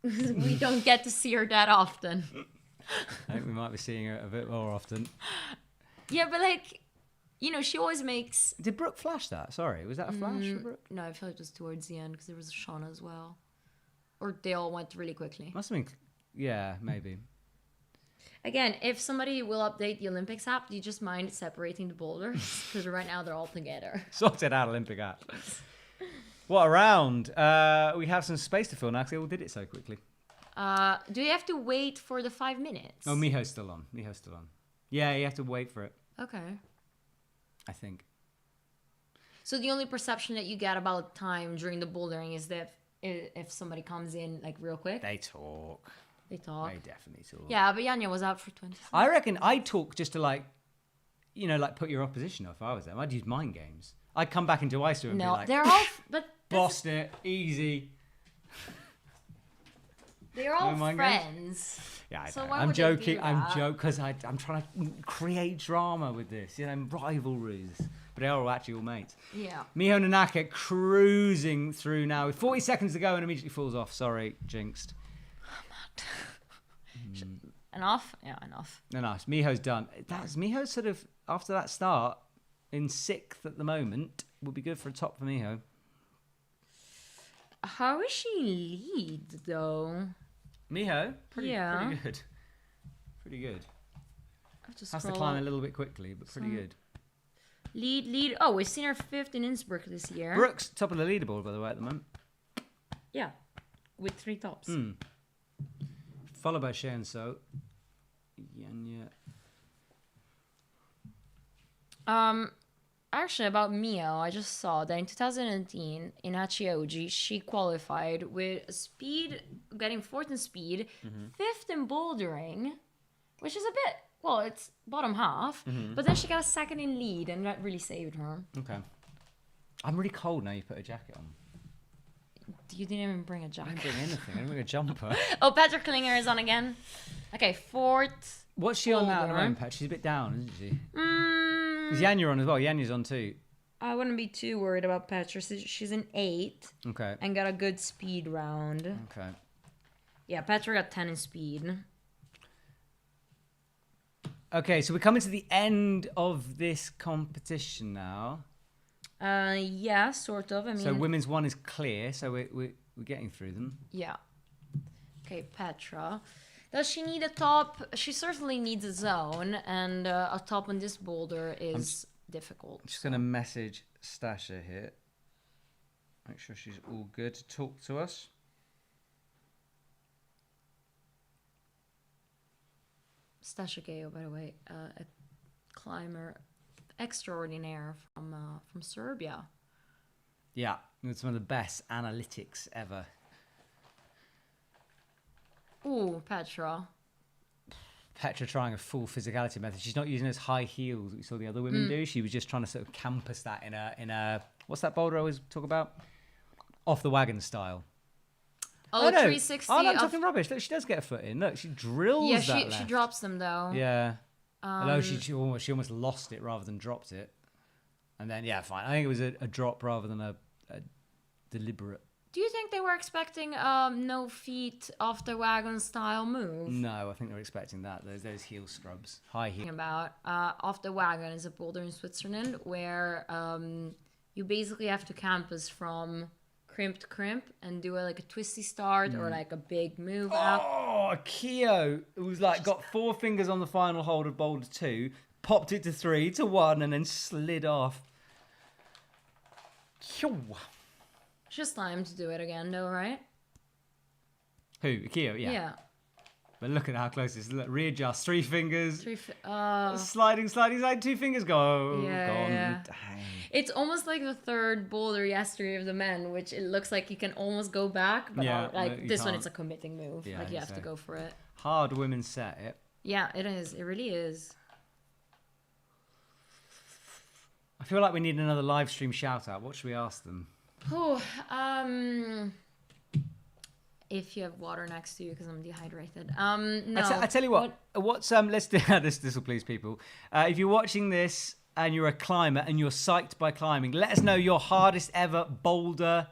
We don't get to see her that often. I think we might be seeing her a bit more often. Yeah, but like, you know, she always makes... Did Brooke flash that? Sorry, was that a flash for Brooke? No, I feel like it was towards the end because there was Shauna as well. Or they all went really quickly. Must have been... Yeah, maybe. Again, if somebody will update the Olympics app, do you just mind separating the boulders? Because right now they're all together. Sorted out Olympic app. What a round. We have some space to fill now because they all did it so quickly. Do you have to wait for the 5 minutes? Oh, Miho's still on. Yeah, you have to wait for it, Okay. I think. So the only perception that you get about time during the bouldering is that if somebody comes in like real quick, They talk. they talk. They definitely talk. Yeah, but Ayanna was out for 20 seconds. I reckon I'd talk just to like put your opposition off if I was them. I'd use mind games. I'd come back into ISO and be No, like, they're all... But bossed it, easy. they're all No mind friends. Yeah, I So know. why I'm would they do joking. that? Because I'm trying to create drama with this, rivalries. But they're all actually all mates. Yeah. Miho Nanaka cruising through now with 40 seconds to go and immediately falls off. Sorry, jinxed. Enough? Yeah, enough. No, nice. Miho's done. Miho's sort of, after that start, in 6th at the moment. Would be good for a top for Miho. How is she lead, though? Miho? Pretty good. Pretty good. Has to climb a little bit quickly, but pretty good. Lead. Oh, we've seen her 5th in Innsbruck this year. Brooks, top of the leaderboard, by the way, at the moment. Yeah, with 3 tops. Followed by Shane, so. Actually, about Mio, I just saw that in 2018 in Hachioji, she qualified with speed, getting 4th in speed, 5th in bouldering, which is a bit, well, it's bottom half, but then she got a 2nd in lead, and that really saved her. Okay. I'm really cold now. You put a jacket on. You didn't even bring a I jacket. didn't bring anything. I didn't bring a jumper. Oh, Patrick Klinger is on again. Okay, 4th. What's she on now at the moment, Pat? She's a bit down, isn't she? Is Yanya on as well? Yanya's on too. I wouldn't be too worried about Petra. She's in 8th. Okay. And got a good speed round. Okay. Yeah, Petra got 10 in speed. Okay, so we're coming to the end of this competition now. Yeah, sort of. I mean, so women's 1 is clear, so we're getting through them. Yeah. Okay, Petra. Does she need a top? She certainly needs a zone, and a top on this boulder is difficult. I'm just going to message Stasha here. Make sure she's all good to talk to us. Stasha Gayo, by the way, a climber extraordinaire from Serbia. Yeah, it's one of the best analytics ever. Ooh, Petra. Petra trying a full physicality method. She's not using those high heels that we saw the other women do. She was just trying to sort of campus that in a what's that boulder I always talk about? Off the wagon style. Oh, 360. Oh, no, I'm talking rubbish. Look, she does get a foot in. Look, she drills that left. She drops them though. Yeah. Although she almost lost it rather than dropped it. And then, yeah, fine. I think it was a drop rather than a deliberate. Do you think they were expecting no feet off the wagon style move? No, I think they were expecting that. Those heel scrubs. High heel. About off the wagon is a boulder in Switzerland where you basically have to campus from crimp to crimp and do a twisty start or like a big move out. Oh, Keo, it was like got 4 fingers on the final hold of boulder 2, popped it to 3 to 1, and then slid off. Just time to do it again, though, right? Who? Keo, yeah. Yeah. But look at how close it is. Look, readjust, 3 fingers. Sliding, 2 fingers go. Yeah, gone. yeah. Dang. It's almost like the 3rd boulder yesterday of the men, which it looks like you can almost go back, but this one it's a committing move. Yeah, you have to go for it. Hard women's set, it. Yeah, it is. It really is. I feel like we need another live stream shout out. What should we ask them? Oh, if you have water next to you, because I'm dehydrated. No. I tell you what. What's let's do this. This will please people. If you're watching this and you're a climber and you're psyched by climbing, let us know your hardest ever boulder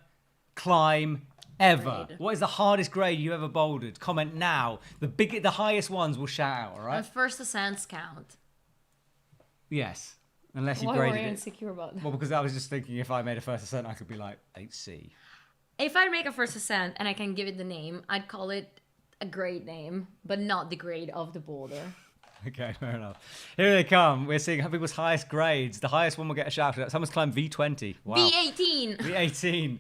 climb ever. Grade. What is the hardest grade you ever bouldered? Comment now. The highest ones will shout out. All right. And first ascents count. Yes. Unless you Why graded were you it. insecure about that? Well, because I was just thinking if I made a first ascent, I could be like 8C. If I make a first ascent and I can give it the name, I'd call it a grade name, but not the grade of the boulder. Okay, fair enough. Here they come. We're seeing people's highest grades. The highest one will get a shout out. Someone's climbed V20. Wow. V18. V18.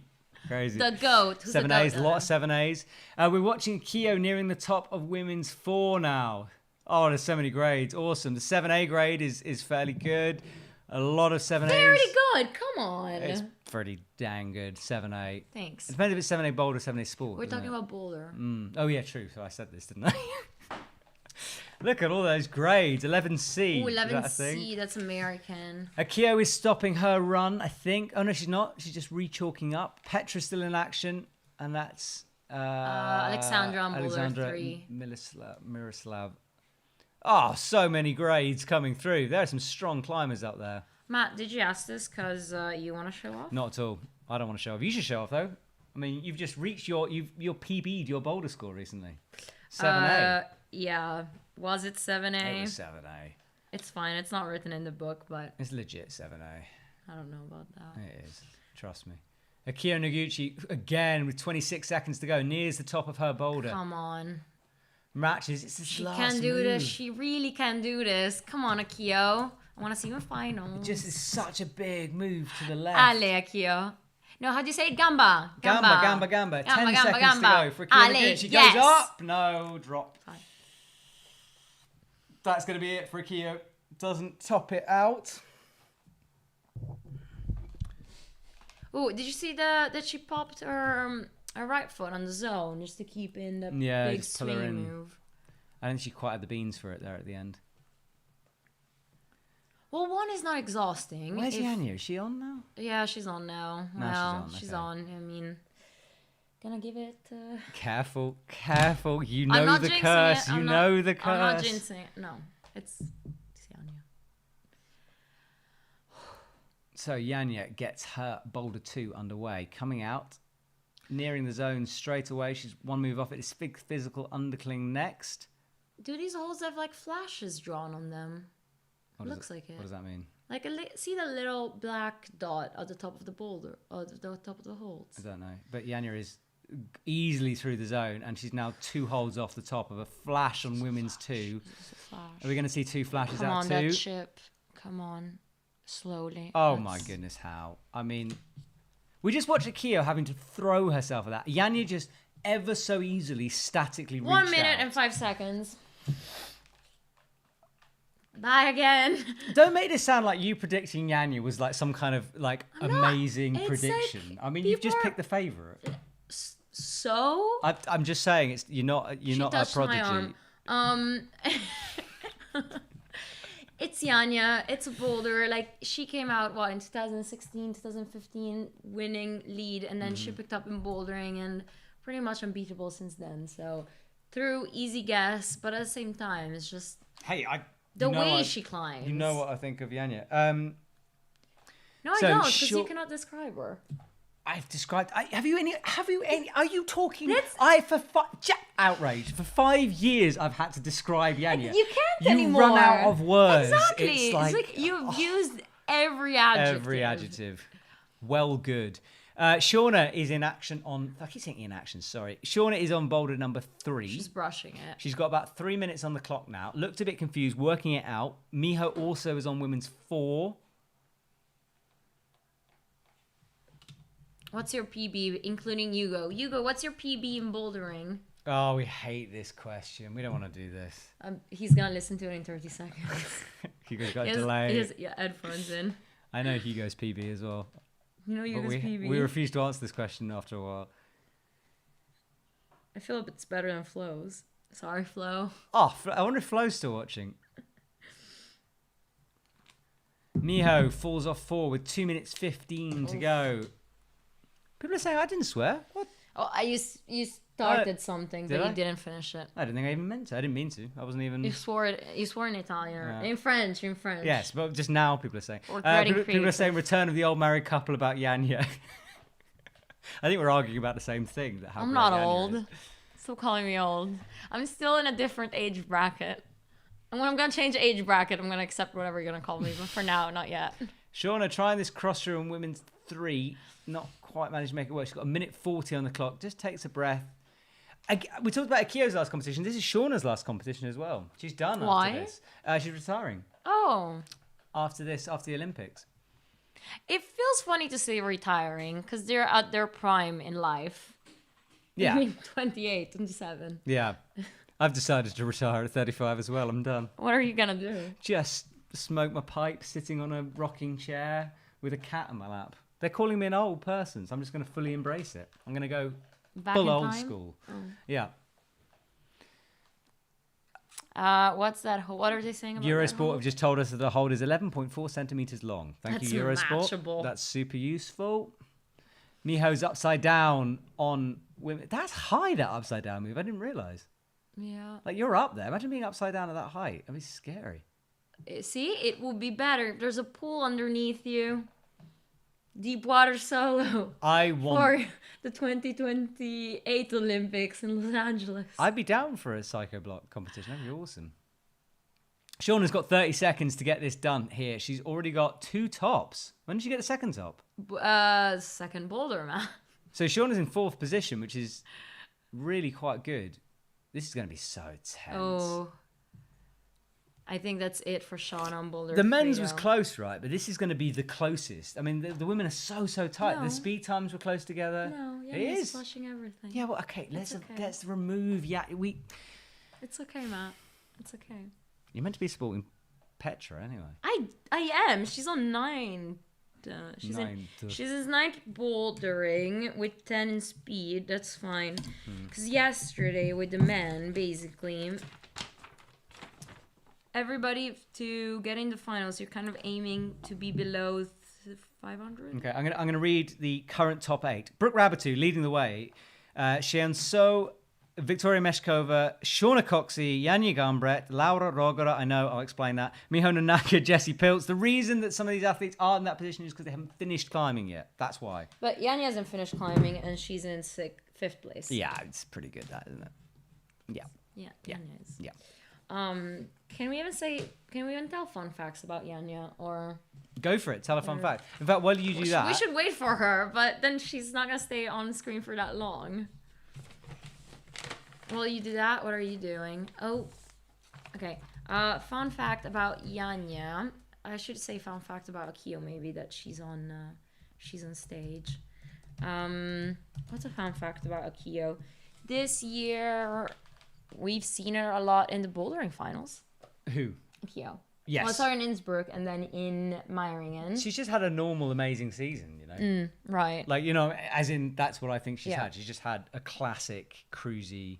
Crazy. The GOAT. Who's 7As, the a lot of 7As. We're watching Keo nearing the top of women's 4 now. Oh, there's so many grades. Awesome. The 7A grade is fairly good. A lot of 7As. Very good. Come on. It's pretty dang good. 7A. Thanks. It depends if it's 7A boulder or 7A sport. We're talking about boulder. Oh, yeah, true. So I said this, didn't I? Look at all those grades. 11C. Ooh, Is that a 11C. thing? That's American. Akio is stopping her run, I think. Oh, no, she's not. She's just re-chalking up. Petra's still in action. And that's... Alexandra on boulder 3. Miroslav. Oh, so many grades coming through. There are some strong climbers up there. Matt, did you ask this because you want to show off? Not at all. I don't want to show off. You should show off, though. I mean, you've just reached your PB'd your boulder score recently. 7A. Yeah. Was it 7A? It was 7A. It's fine. It's not written in the book, but It's legit 7A. I don't know about that. It is. Trust me. Akio Noguchi, again, with 26 seconds to go, nears the top of her boulder. Come on. Matches. It's She last can do move. this. She really can do this. Come on, Akio. I want to see you in finals. Just is such a big move to the left. Ale, Akio. No, how do you say it? Gamba. Gamba. 10 seconds to go for Akio Ale, Noguchi. yes. Goes up. No, drop. Fine. That's going to be it for Akio. Doesn't top it out. Oh, did you see that she popped her right foot on the zone just to keep in the big just pull her swing in. move? I think she quite had the beans for it there at the end. Well, one is not exhausting. Where's Ayanna? Is she on now? Yeah, she's on now. No, Well, she's she's on, on. I mean, gonna give it. Careful. You I'm know not the jinxing curse. it. You know the curse. I'm not jinxing it. No, it's Yanya. So Yanya gets her boulder 2 underway. Coming out, nearing the zone straight away. She's one move off it. It's big physical undercling next. Do these holes have like flashes drawn on them? Looks like it. What does that mean? Like see the little black dot at the top of the boulder, or the top of the holes. I don't know. But Yanya is easily through the zone, and she's now 2 holes off the top of a flash on women's 2. Are we going to see 2 flashes Come out on, too? that chip. Come on, slowly. Oh my goodness, how? I mean, we just watched Akio having to throw herself at that. Yanya just ever so easily statically reached 1 minute out. and 5 seconds. Bye again. Don't make this sound like you predicting Yanya was like some kind of like amazing It's prediction. like I mean, you've just people are- picked the favourite. So I'm just saying, you're not a touched my prodigy. arm. It's Yanya. It's a boulder. Like she came out in 2016, 2015, winning lead, and then she picked up in bouldering and pretty much unbeatable since then. So through easy guess, but at the same time, it's just Hey, the way she climbs. You know what I think of Yanya. No, I So don't, because sure- you cannot describe her. I've described. Have you any? Are you talking? Let's- Outrage. For 5 years, I've had to describe Yanya. You can't You anymore. run out of words. Exactly. It's like you've used every adjective. every adjective. Well, good. Shauna is in action on. I keep saying in action. Sorry. Shauna is on boulder number 3. She's brushing it. She's got about 3 minutes on the clock now. Looked a bit confused, working it out. Miho also is on women's 4. What's your PB, including Hugo? Hugo, what's your PB in bouldering? Oh, we hate this question. We don't want to do this. He's gonna listen to it in 30 seconds. Hugo's got He a has delay. headphones in. I know Hugo's PB as well. You know But Hugo's PB. we refuse to answer this question after a while. I feel it's better than Flo's. Sorry, Flo. Oh, I wonder if Flo's still watching. Miho falls off 4 with 2 minutes 15 to go. People are saying I didn't swear. What? Oh, you started something, did but I? you didn't finish it. I didn't think I even meant to. I didn't mean to. I wasn't even. You swore it. You swore in Italian, Yeah. in French. Yes, but just now people are saying. Or getting People are creative. saying return of the old married couple about Yanya. I think we're arguing about the same thing. That how I'm great not Yanya old. is. Stop calling me old. I'm still in a different age bracket. And when I'm gonna change age bracket, I'm gonna accept whatever you're gonna call me. But for now, not yet. Shauna trying this cross through on women's 3. Not quite managed to make it work. She's got 1:40 on the clock. Just takes a breath. We talked about Akio's last competition. This is Shauna's last competition as well. She's done Why? after this. She's retiring Oh. after the Olympics. It feels funny to say retiring because they're at their prime in life. Yeah. I mean, 28, 27. Yeah. I've decided to retire at 35 as well. I'm done. What are you gonna do? Just smoke my pipe sitting on a rocking chair with a cat in my lap. They're calling me an old person, so I'm just going to fully embrace it. I'm going to go Back full in old time? school. Yeah. What's that? What are they saying about that Eurosport hole? have just told us that the hold is 11.4 centimeters long. Thank That's you, Eurosport. matchable. That's super useful. Miho's upside down on women. That's high, that upside down move. I didn't realize. Yeah. Like, you're up there. Imagine being upside down at that height. That'd be scary. See, it would be better if there's a pool underneath you. Deep water solo I want. for the 2028 Olympics in Los Angeles. I'd be down for a psycho block competition. That'd be awesome. Shauna's got 30 seconds to get this done here. She's already got 2 tops. When did she get the second top? Second boulder, man. So Shauna's in 4th position, which is really quite good. This is going to be so tense. Oh. I think that's it for Shauna on boulder. The men's 3, was though. close, right? But this is going to be the closest. I mean, the women are so tight. No. The speed times were close together. No, yeah, it he's is. flushing everything. Yeah, well, okay. It's Let's remove. Yeah, It's okay, Matt. It's okay. You're meant to be supporting Petra anyway. I am. She's on 9. She's in 9th bouldering with 10 in speed. That's fine. Because yesterday with the men, basically, everybody to get in the finals, you're kind of aiming to be below 500. Okay, I'm gonna read the current top 8. Brook Rabbit leading the way. Xian So, Victoria Meschkova, Shauna Coxey, Jana Gambret, Laura Rogera, I know, I'll explain that, Miho Nanaka, Jessie Pilch. The reason that some of these athletes are in that position is because they haven't finished climbing yet. That's why. But Jana hasn't finished climbing, and she's in 5th place. Yeah, it's pretty good, that, isn't it? Yeah. Yeah, Jana is. Yeah. Can we even tell fun facts about Jana, or... Go for it. Tell a fun fact. In fact, while you do that... We should wait for her, but then she's not going to stay on screen for that long. While you do that, what are you doing? Oh, okay. Fun fact about Jana. I should say fun fact about Akio, maybe, that she's on stage. What's a fun fact about Akio? This year, we've seen her a lot in the bouldering finals. Who? Akio. Yes. Well, I saw her in Innsbruck and then in Meiringen. She's just had a normal, amazing season, you know? Right. Like, you know, as in, that's what I think she's Yeah. had. She's just had a classic, cruisy...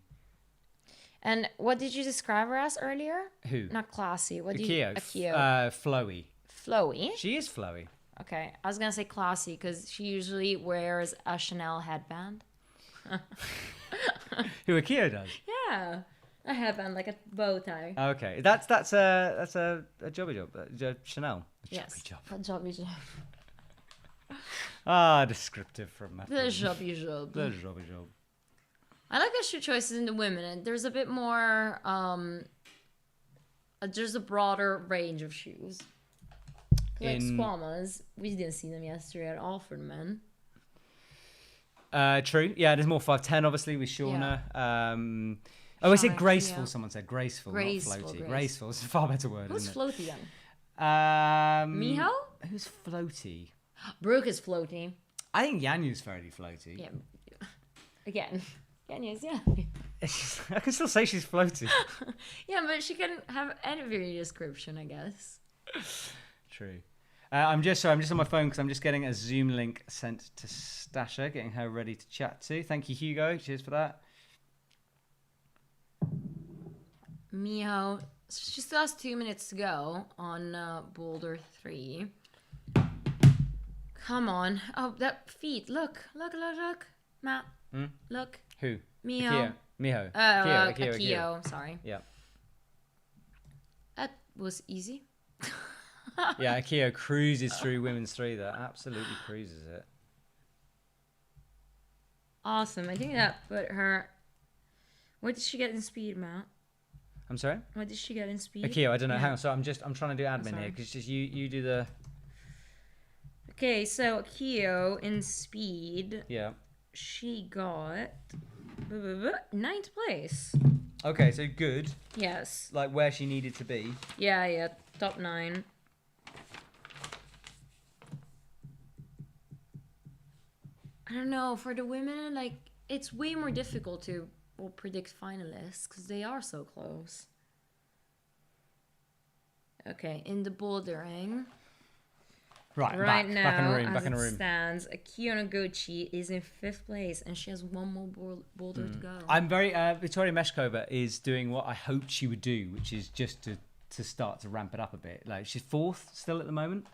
And what did you describe her as earlier? Who? Not classy. What do you... Akio. Akio. Flowy. Flowy? She is flowy. Okay. I was going to say classy because she usually wears a Chanel headband. Who Akio does? Yeah. A headband, like a bow tie. Okay. That's a jobby job. Chanel. A Yes. jobby job. A jobby job. Ah, descriptive from Matt. The jobby job. The jobby job. I like the shoe choices in the women, and there's a bit more, there's a broader range of shoes. Like Squamas, we didn't see them yesterday at all for the men. True. Yeah, there's more 5'10", obviously, with Shauna. I said graceful, someone said. Graceful, not floaty. Graceful. It's a far better word, Who's isn't floaty then? it? Miho? Who's floaty? Brooke is floaty. I think Yanya's fairly floaty. Yeah. Again. Yanya's, yeah. I can still say she's floaty. Yeah, but she can have any very description, I guess. True. I'm just on my phone because I'm just getting a Zoom link sent to Stasha, getting her ready to chat to. Thank you, Hugo. Cheers for that. Miho, she still has 2 minutes to go on Boulder 3. Come on. Oh, that feet. Look. Matt, look. Who? Miho. Miho. Akio. Sorry. Yeah. That was easy. Yeah, Akio cruises through women's 3 there. Absolutely cruises it. Awesome. I think that put her... What did she get in speed, Matt? I'm sorry? What did she get in speed? Akio, I don't know. Yeah. Hang on. So I'm trying to do admin here because just you do the... Okay, so Akio in speed... Yeah. She got 9th place. Okay, so good. Yes. Like where she needed to be. Yeah, top 9. I don't know, for the women, like, it's way more difficult to predict finalists because they are so close. Okay, in the bouldering. Right now, back in the room, as back in the it room. stands, Akio Noguchi is in 5th place, and she has one more boulder to go. I'm very... Victoria Meschkova is doing what I hoped she would do, which is just to start to ramp it up a bit. Like, she's 4th still at the moment.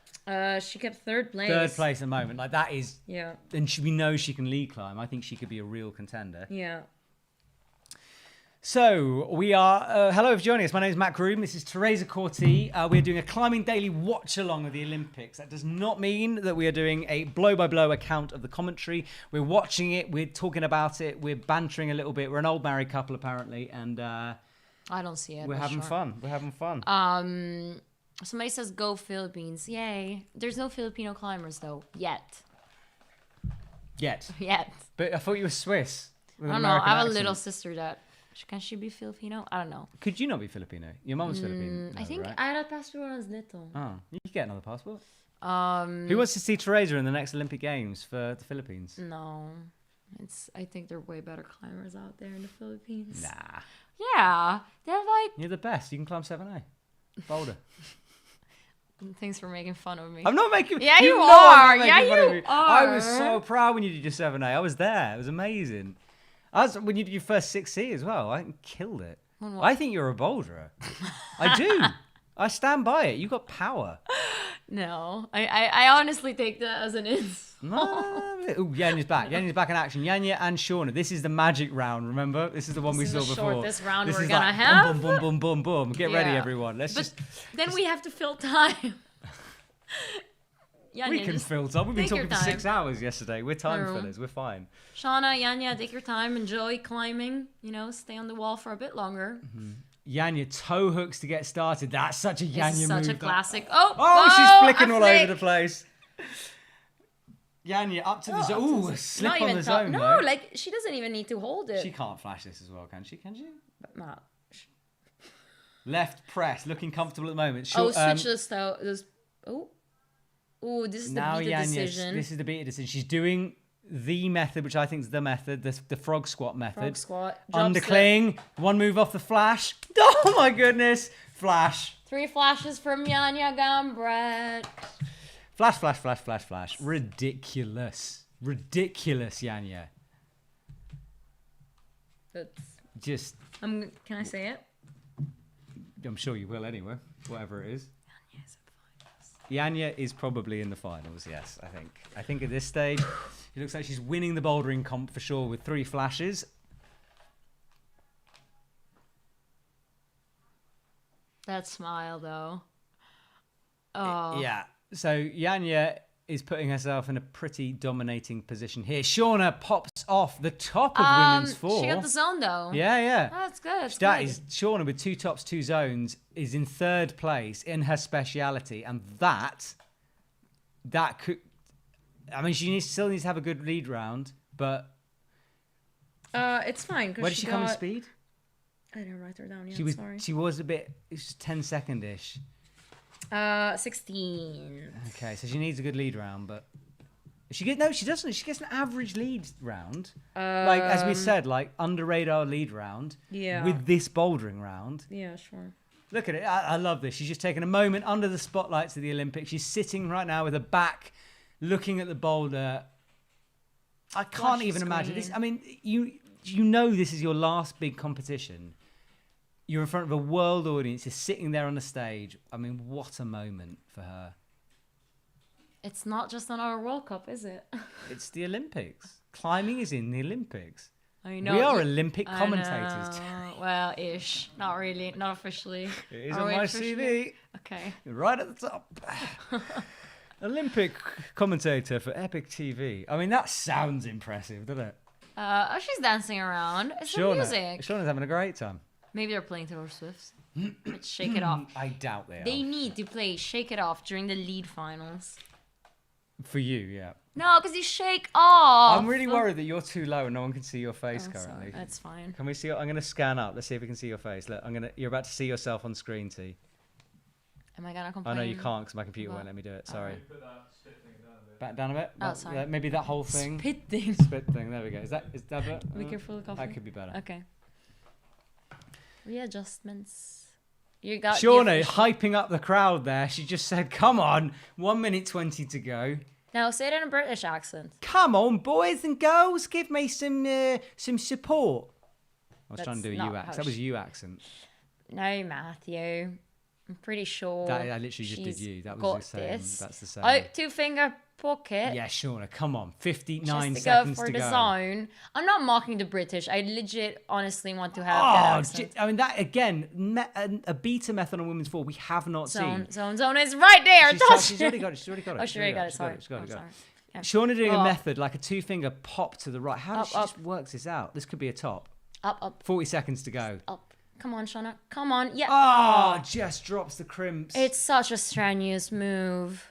She kept 3rd place. 3rd place at the moment. Like, that is... Yeah. And we know she can lead climb. I think she could be a real contender. Yeah. So, we are... hello for joining us. My name is Matt Groom. This is Teresa Corti. We're doing a Climbing Daily watch-along of the Olympics. That does not mean that we are doing a blow-by-blow account of the commentary. We're watching it. We're talking about it. We're bantering a little bit. We're an old married couple, apparently. And I don't see it. We're but having sure. fun. We're having fun. Somebody says go Philippines. Yay. There's no Filipino climbers though. Yet. Yet. But I thought you were Swiss. I don't know. I have a little sister that... Can she be Filipino? I don't know. Could you not be Filipino? Your mum's Filipino. I think right? I had a passport when I was little. Oh, you could get another passport. Um, Who wants to see Teresa in the next Olympic Games for the Philippines? No. I think there are way better climbers out there in the Philippines. Nah. Yeah. They have like... You're the best. You can climb 7A. Boulder. Thanks for making fun of me. I'm not making... Yeah, you know are. I'm not Yeah, making fun of you you. are. I was so proud when you did your 7A. I was there. It was amazing. When you did your first 6C as well. I killed it. I think you're a boulderer. I do. I stand by it. You got power. No. I honestly take that as an insult. No. Ooh, Yanya's back. Yanya's back in action. Yanya and Shauna. This is the magic round, remember? This is the one we saw before. Shortest round this we're is gonna like have. Boom, boom, boom, boom, boom. Get ready, Yeah. everyone. Then we have to fill time. Yanya, we can fill time. We've been take your talking for time. 6 hours yesterday. We're time True. fillers. We're fine. Shauna, Yanya, take your time. Enjoy climbing. You know, stay on the wall for a bit longer. Yanya toe hooks to get started. That's such a This Yanya is such move. a classic. Oh, she's flicking a all flick. over the place. Yanya up to the zone. Ooh, a slip Not on even the top. zone. No, though. like she doesn't even need to hold it. She can't flash this as well, can she? Can she? But no. Left press, looking comfortable at the moment. Switchless though. Oh, this is the Now beta Yanya, decision. this is the beta decision. She's doing the method, which I think is the method, the frog squat method. Frog squat. Drop Undercling, one move off the flash. Oh my goodness, flash. 3 flashes from Yanya Gambret. Flash, flash, flash, flash, flash. Ridiculous. Ridiculous, Yanya. Just... Can I say it? I'm sure you will anyway, whatever it is. Yanya is probably in the finals, yes, I think. I think at this stage, it looks like she's winning the bouldering comp for sure with 3 flashes. That smile, though. Oh. Yeah. So Yanya is putting herself in a pretty dominating position here. Shauna pops off the top of women's 4. She got the zone, though. Yeah. Oh, that's good. That is Shauna with 2 tops, 2 zones is in 3rd place in her speciality, and that could. I mean, she still needs to have a good lead round, but it's fine. Where did she come in speed? I didn't write her down yet. Sorry. She was a bit. It's 10 second-ish. 16. Okay, so she needs a good lead round, but she doesn't. She gets an average lead round. Like as we said, like under radar lead round. Yeah. With this bouldering round. Yeah, sure. Look at it. I love this. She's just taken a moment under the spotlights of the Olympics. She's sitting right now with her back, looking at the boulder. I can't even imagine this. I mean, you know this is your last big competition. You're in front of a world audience. You're sitting there on the stage. I mean, what a moment for her. It's not just another World Cup, is it? It's the Olympics. Climbing is in the Olympics. I know. We are Olympic commentators. Well, ish. Not really. Not officially. It is on my CV. Okay. Right at the top. Olympic commentator for EpicTV. I mean, that sounds impressive, doesn't it? She's dancing around. It's the music. Shauna's having a great time. Maybe they're playing Taylor Swift. Let's Shake It Off. I doubt they are. They need to play Shake It Off during the lead finals. For you, yeah. No, because you shake off. I'm really worried that you're too low and no one can see your face currently. Sorry. That's fine. Can we see? I'm going to scan up. Let's see if we can see your face. Look, you're about to see yourself on screen, T. Am I gonna complain? Oh no, you can't because my computer won't let me do it. Sorry. Put that spit thing down a bit. Back down a bit. Oh, sorry. Maybe that whole thing. Spit thing. Spit thing. There we go. Is that it? Be careful of coffee. That could be better. Okay. Readjustments. You got Shauna hyping up the crowd there. She just said, "Come on, 1 minute 20 to go." Now say it in a British accent. Come on, boys and girls, give me some support. I was trying to do a That's U not accent. how That was U accent. No, Matthew. I'm pretty sure. I literally just did you. That was the same. This. That's the same. Oh, 2-finger pocket. Yeah, Shauna, come on. 59 Just to seconds go for to the go. zone. I'm not mocking the British. I legit, honestly want to have that accent. I mean, that again, a beta method on women's 4 we have not seen. Zone is right there. She's already got it. She's already got it. Oh, she already got it. Sorry. She's got it. Sorry. Yeah. Shauna doing a method like a 2-finger pop to the right. How does she Up. just works this out? This could be a top. Up. 40 seconds to go. Up. Come on, Shana. Come on. Yeah. Oh, just drops the crimps. It's such a strenuous move.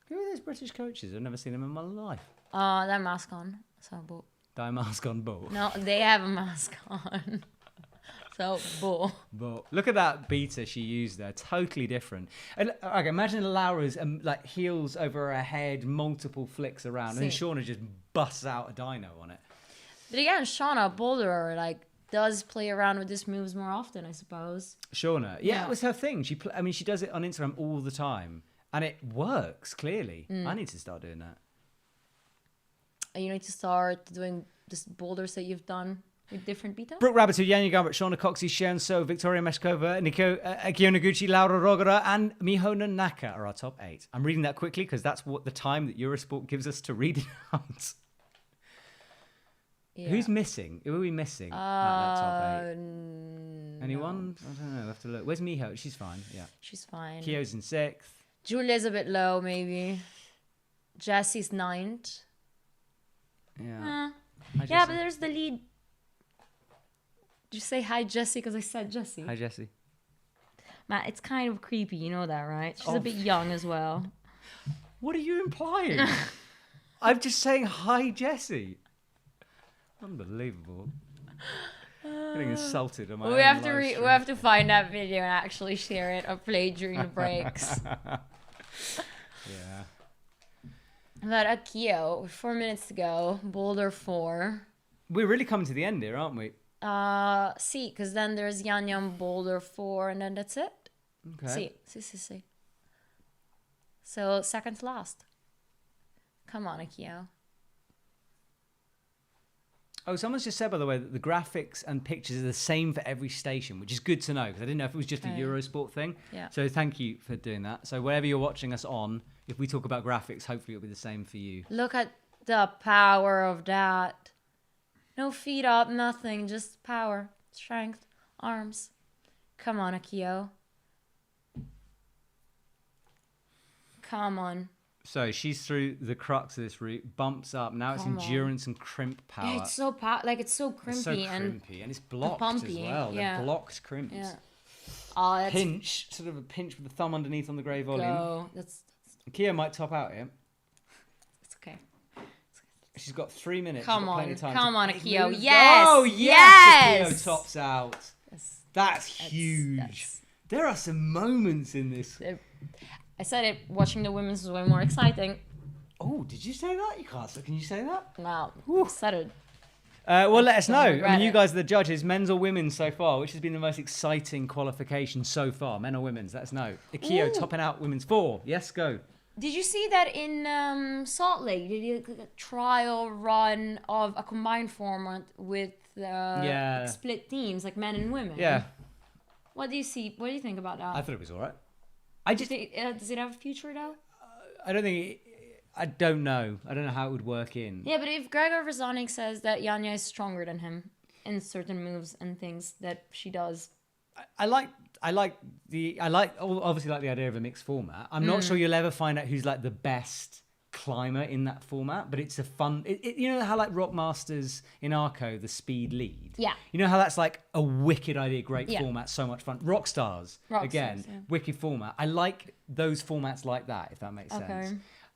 Who are those British coaches? I've never seen them in my life. That mask on. So, bull. Dye mask on bull. No, they have a mask on. So, bull. But look at that beater she used there. Totally different. And okay, imagine Laura's like heels over her head, multiple flicks around, and then Shauna just busts out a dyno on it. But again, Shauna, boulderer, like, does play around with these moves more often, I suppose. Shauna, yeah, it was her thing. She does it on Instagram all the time, and it works clearly. I need to start doing that. You need to start doing just boulders that you've done with different beta. Brook Rabbit, Ayanna Lip, Shauna Coxey, Sharon So, Victoria Meschkova, Nico Akio Noguchi, Laura Rogara, and Miho Nanaka are our top 8. I'm reading that quickly because that's what the time that Eurosport gives us to read it out. Yeah. Who's missing? Who are we missing at that top 8? Anyone? I don't know. I have to look. Where's Miho? She's fine. Yeah. She's fine. Kio's in 6th. Julia's a bit low, maybe. Jessie's 9th. Yeah. Yeah, but there's the lead. Did you say hi, Jessie? Because I said Jessie. Hi, Jessie. Matt, it's kind of creepy. You know that, right? She's a bit young as well. What are you implying? I'm just saying hi, Jessie. Unbelievable. Getting insulted on my We have to find that video and actually share it or play during the breaks. Yeah. But Akio, 4 minutes to go. Boulder 4. We're really coming to the end here, aren't we? See, because then there's Jana on Boulder 4, and then that's it. Okay. See. So second to last. Come on, Akio. Oh, someone's just said, by the way, that the graphics and pictures are the same for every station, which is good to know, because I didn't know if it was just a Eurosport thing. Yeah. So thank you for doing that. So wherever you're watching us on, if we talk about graphics, hopefully it'll be the same for you. Look at the power of that. No feet up, nothing, just power, strength, arms. Come on, Akio. Come on. So she's through the crux of this route, bumps up. Now it's endurance and crimp power. Yeah, it's so it's so crimpy, it's so crimpy and it's blocked pumpy, as well. yeah. They're blocked crimps. Yeah. Oh, that's Pinch, sort of a pinch with the thumb underneath on the grey volume. go. That's Kia might top out here. it's okay. She's got 3 minutes. Come on, Akio. Moves. Yes, oh yes. Akio tops out. That's huge. There are some moments in this. I said it. Watching the women's was way more exciting. Oh, did you say that? You can't. Can you say that? Wow. Said it. Well, let us know. I mean, you guys are the judges, men's or women's so far. Which has been the most exciting qualification so far, men or women's? Let us know. Akio topping out women's 4. Yes, go. Did you see that in Salt Lake? Did you a trial run of a combined format with split teams, like men and women? Yeah. What do you see? What do you think about that? I thought it was all right. Does it have a future though? I don't think. I don't know. I don't know how it would work in. Yeah, but if Gregor Vezonik says that Jana is stronger than him in certain moves and things that she does, I obviously like the idea of a mixed format. I'm not sure you'll ever find out who's like the best climber in that format, but it's a fun. You know how like Rock Masters in Arco, the speed lead. Yeah. You know how that's like a wicked idea, great format, so much fun. Rockstars again, wicked format. I like those formats like that, if that makes sense.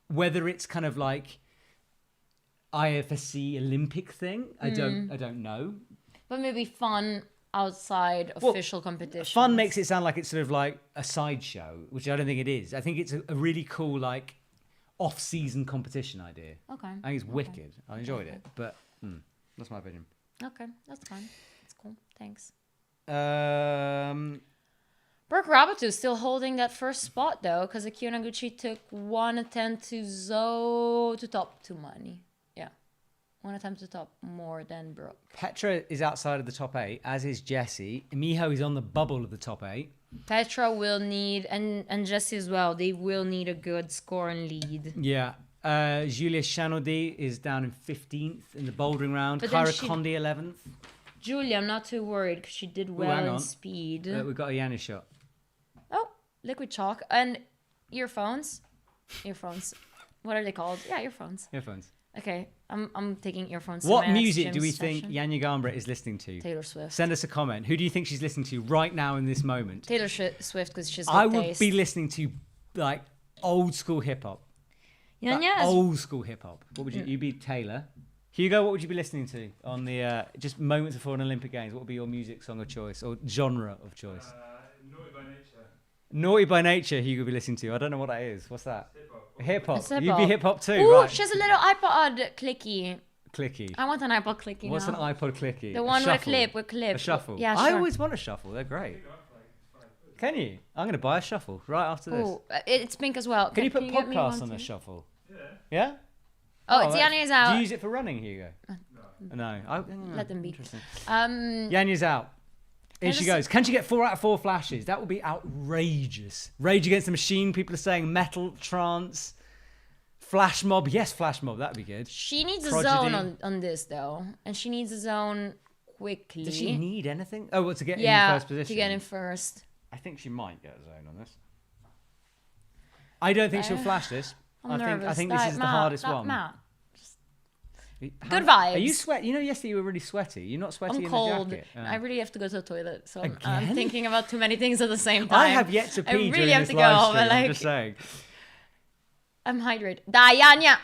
Whether it's kind of like IFSC Olympic thing, I don't know. But maybe fun outside official competition. Fun makes it sound like it's sort of like a sideshow, which I don't think it is. I think it's a really cool like off-season competition idea. Okay. I think it's wicked. I enjoyed it, but that's my opinion. Okay, that's fine. That's cool. Thanks. Brook Rabbit is still holding that first spot though, because Akio Noguchi took one attempt to top 2 money. Yeah, one attempt to top more than Brook. Petra is outside of the top 8, as is Jessie. Miho is on the bubble of the top 8. Petra will need, and Jessie as well, they will need a good score and lead. Yeah. Julia Chanaudy is down in 15th in the bouldering round. Kyra Condi 11th. Julia, I'm not too worried because she did well in speed. We've got a Jana shot. Oh, liquid chalk and earphones. Earphones. What are they called? Yeah, earphones. Earphones. Okay, I'm taking earphones. What to my next music gym do we think session. Yanya Gambra is listening to? Taylor Swift. Send us a comment. Who do you think she's listening to right now in this moment? Taylor Swift because she's. I good would taste. be listening to like old school hip hop. Yanya is Old school hip hop. What would you be Taylor? Hugo, what would you be listening to on the just moments before an Olympic Games? What would be your music song of choice or genre of choice? Naughty by Nature. Naughty by Nature, Hugo would be listening to. I don't know what that is. What's that? Hip hop. It's hip You'd hop. be hip hop too, Ooh, right? she has a little iPod clicky. Clicky. I want an iPod clicky What's now. an iPod clicky? The A one shuffle? with clip. A shuffle. Yeah, I sure. always want a shuffle. They're great. Can you? I'm going to buy a shuffle right after this. Ooh, it's pink as well. Can you put get me podcasts one on a too? shuffle? Yeah. Oh, that's- Yanya's out. Do you use it for running, Hugo? No. Let them be. Interesting. Um, Yanya's out. Here she just- goes. Can she get 4 out of 4 flashes? That would be outrageous. Rage Against the Machine. People are saying metal, trance, flash mob. Yes, flash mob. That'd be good. she needs a Prodigy. zone on this though, and she needs a zone quickly. Does she need anything? Oh, well, to get in yeah, first position. to get in first. I think she might get a zone on this. I don't think she'll flash this. I'm I nervous. think this is the hardest one. Matt. How- Good vibes. Are you sweat? You know, yesterday you were really sweaty. You're not sweaty I'm in cold. the jacket. I really have to go to the toilet, so I'm Again? thinking about too many things at the same time. I have yet to pee I really during have this to live go, stream. but I'm like, just saying. I'm hydrated. Yanya.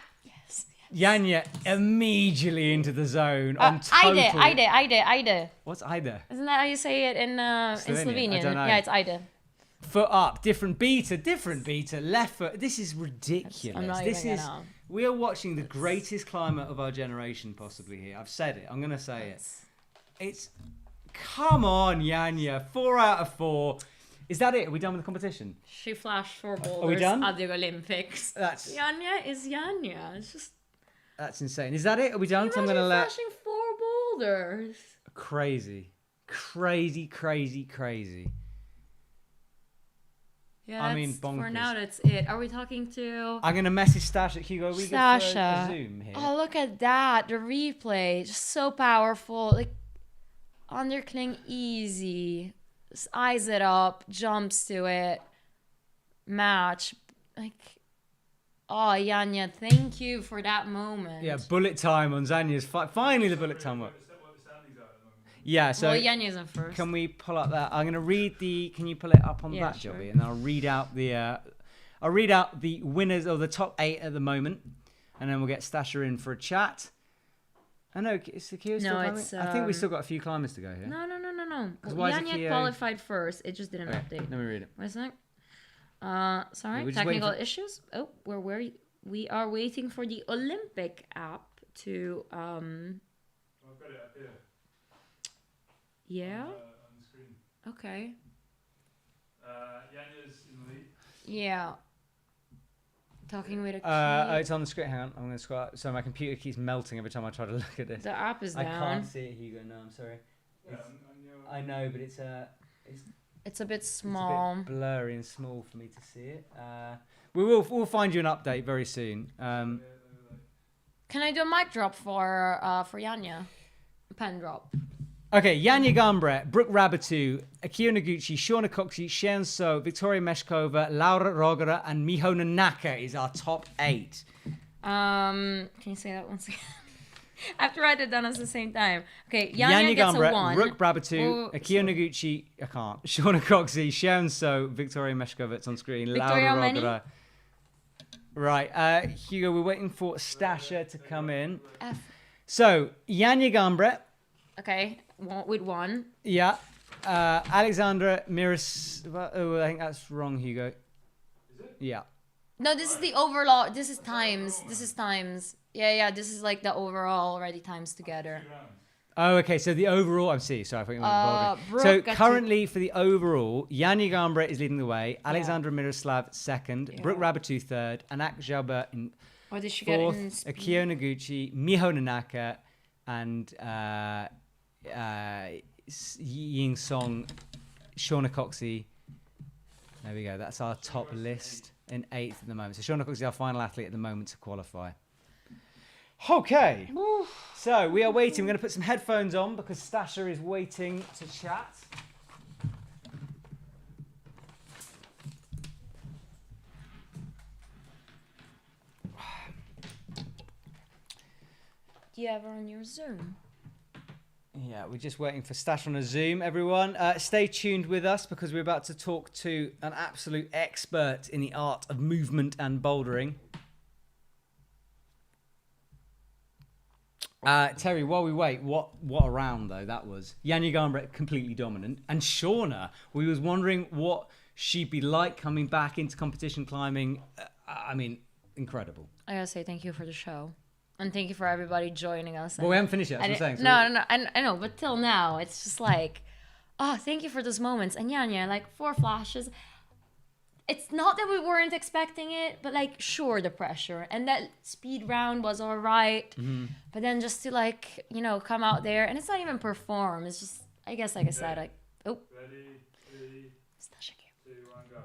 Yanya immediately into the zone on total. Ide. What's Ida? Isn't that how you say it in Slovenian? I don't know. Yeah, it's Ide. Foot up, different beater, left foot. This is ridiculous. I'm not This even is. gonna- We are watching the greatest climber of our generation, possibly here. I've said it. I'm gonna say it. It's. Come on, Yanya. 4 out of 4. Is that it? Are we done with the competition? She flashed 4 we boulders done? at the Olympics. That's Yanya is Yanya. It's just. that's insane. Is that it? Are we done? So I'm gonna Imagine let. flashing 4 boulders. Crazy. Yeah, I mean, for bonkers. now that's it. Are we talking to I'm gonna message Stash at Hugo. Are we good for Sasha? a Zoom here? Oh, look at that! The replay, just so powerful. Like undercling easy, just eyes it up, jumps to it, match. Like, oh, Yanya, thank you for that moment. Yeah, bullet time on Zanya's. Finally, the bullet time up. Yeah, so well, Yanya's in first. can we pull up that? I'm gonna read the. Can you pull it up on Yeah, that, sure. Jobby? And I'll read out the. I'll read out the winners or the top 8 at the moment, and then we'll get Stasher in for a chat. I know, is the queue still No, coming? it's, I think we still got a few climbers to go here. No. Well, why is it Yanya Keo? qualified first. It just didn't Okay, update. let me read it. Wait a sec. Sorry, we're just waiting technical for- issues. Oh, we are waiting for the Olympic app to I've got it up here yeah. on the screen. Okay. Yanya's in the lead. Yeah. Talking with a key. Oh, it's on the screen. Hang on, I'm gonna scroll. So my computer keeps melting every time I try to look at this. The app is I down. can't see it, Hugo. No, I'm sorry. It's- I know, but it's It's a bit It's small. a bit blurry and small for me to see it. We'll find you an update very soon. Can I do a mic drop for Yanya? A pen drop. Okay, Yanya Gambret, Brook Rabbit, Akio Noguchi, Shauna Coxey, Shenso, Victoria Meschkova, Laura Rogera, and Miho Nanaka is our top 8. Can you say that once again? I have to write it down at the same time. Okay, Yanya gets a 1. Brook Rabbit, Oh, Akio Noguchi, I can't, Shauna Coxey, Shenso, Victoria Meshkova, it's on screen, Victoria, how Laura many? Rogera. Right, Hugo, we're waiting for Stasha to come in. F. So, Yanya Gambret, Okay, with 1. yeah. Alexandra Miras. Oh, I think that's wrong, Hugo. Is it? Yeah. No, this is the overall. This is times. Yeah. This is like the overall already times together. Oh, okay. So the overall, I'm sorry. I thought you meant Brooke So got currently for the overall, Yanya Gambret is leading the way. Alexandra Miroslav second. Yeah. Brooke Rabbit third. Anak Jaba in What did she fourth. get in speed? Akio Noguchi, Miho Nanaka, and Ying Song, Shauna Coxey. There we go. That's our top list in 8th at the moment. So Shauna Coxey is our final athlete at the moment to qualify. Okay. So we are waiting. We're going to put some headphones on because Stasha is waiting to chat. Do you ever on your Zoom? Yeah, we're just waiting for Stash on a Zoom, everyone. Stay tuned with us because we're about to talk to an absolute expert in the art of movement and bouldering. Terry, while we wait, what a round though that was. Jana Garnbrett completely dominant, and Shauna, we was wondering what she'd be like coming back into competition climbing. I mean, incredible. I gotta say thank you for the show, and thank you for everybody joining us. Well, we haven't finished yet. That's what I'm saying. No, I know, but till now, it's just like, oh, thank you for those moments. And Jana, like 4 flashes. It's not that we weren't expecting it, but like, sure, the pressure. And that speed round was all right. Mm-hmm. But then just to like, you know, come out there, and it's not even perform. It's just, I guess, like I said, like, oh. Ready, 3, Stasha here. 2, 1, go.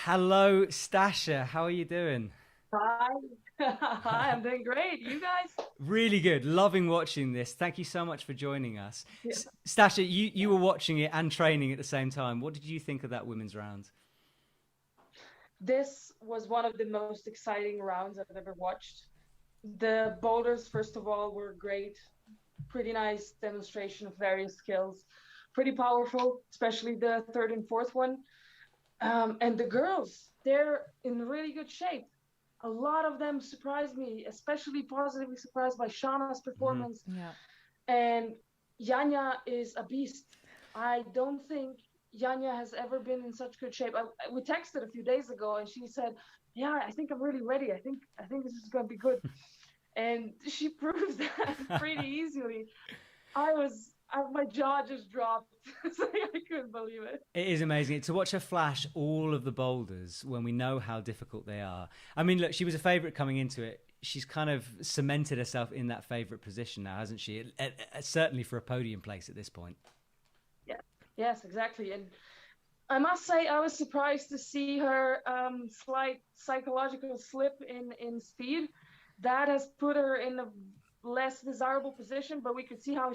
Hello, Stasha. How are you doing? Hi. Hi, I'm doing great. You guys? Really good. Loving watching this. Thank you so much for joining us. Yeah. Stasha, you were watching it and training at the same time. What did you think of that women's round? This was one of the most exciting rounds I've ever watched. The boulders, first of all, were great. Pretty nice demonstration of various skills. Pretty powerful, especially the 3rd and 4th one. And the girls, they're in really good shape. A lot of them surprised me, especially positively surprised by Shauna's performance. Yeah. And Jana is a beast. I don't think Jana has ever been in such good shape. We texted a few days ago, and she said, "Yeah, I think I'm really ready. I think this is going to be good." And she proves that pretty easily. My jaw just dropped. I couldn't believe it. It is amazing to watch her flash all of the boulders when we know how difficult they are. I mean, look, she was a favourite coming into it. She's kind of cemented herself in that favourite position now, hasn't she? Certainly for a podium place at this point. Yeah. Yes, exactly. And I must say, I was surprised to see her slight psychological slip in speed. That has put her in a less desirable position, but we could see how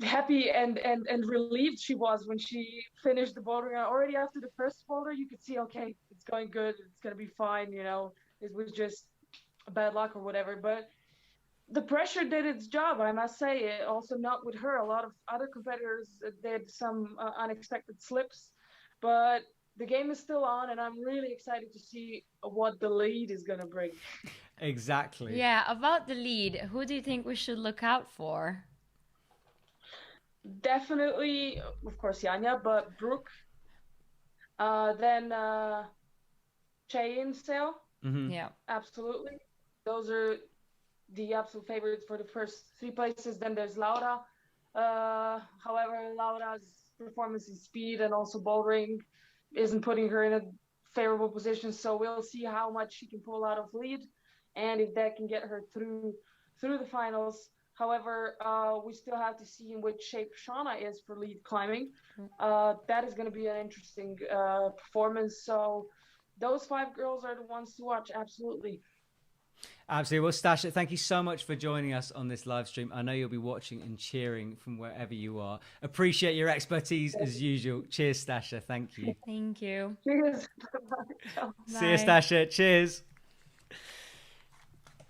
happy and relieved she was when she finished the bouldering. Already after the first boulder, you could see, okay, it's going good, it's going to be fine, you know, it was just bad luck or whatever. But the pressure did its job, I must say. Also, not with her. A lot of other competitors did some unexpected slips, but the game is still on, and I'm really excited to see what the lead is going to bring. Exactly. Yeah, about the lead, who do you think we should look out for? Definitely, of course, Jana, but Brook, then Cheyenne Sale. Mm-hmm. Yeah. Absolutely. Those are the absolute favorites for the first 3 places. Then there's Laura. However, Laura's performance in speed and also bouldering isn't putting her in a favorable position. So we'll see how much she can pull out of lead and if that can get her through the finals. However, we still have to see in which shape Shauna is for lead climbing. That is going to be an interesting performance. So those 5 girls are the ones to watch. Absolutely. Absolutely. Well, Stasha, thank you so much for joining us on this live stream. I know you'll be watching and cheering from wherever you are. Appreciate your expertise as usual. Cheers, Stasha. Thank you. Thank you. Cheers. See you, Stasha. Cheers.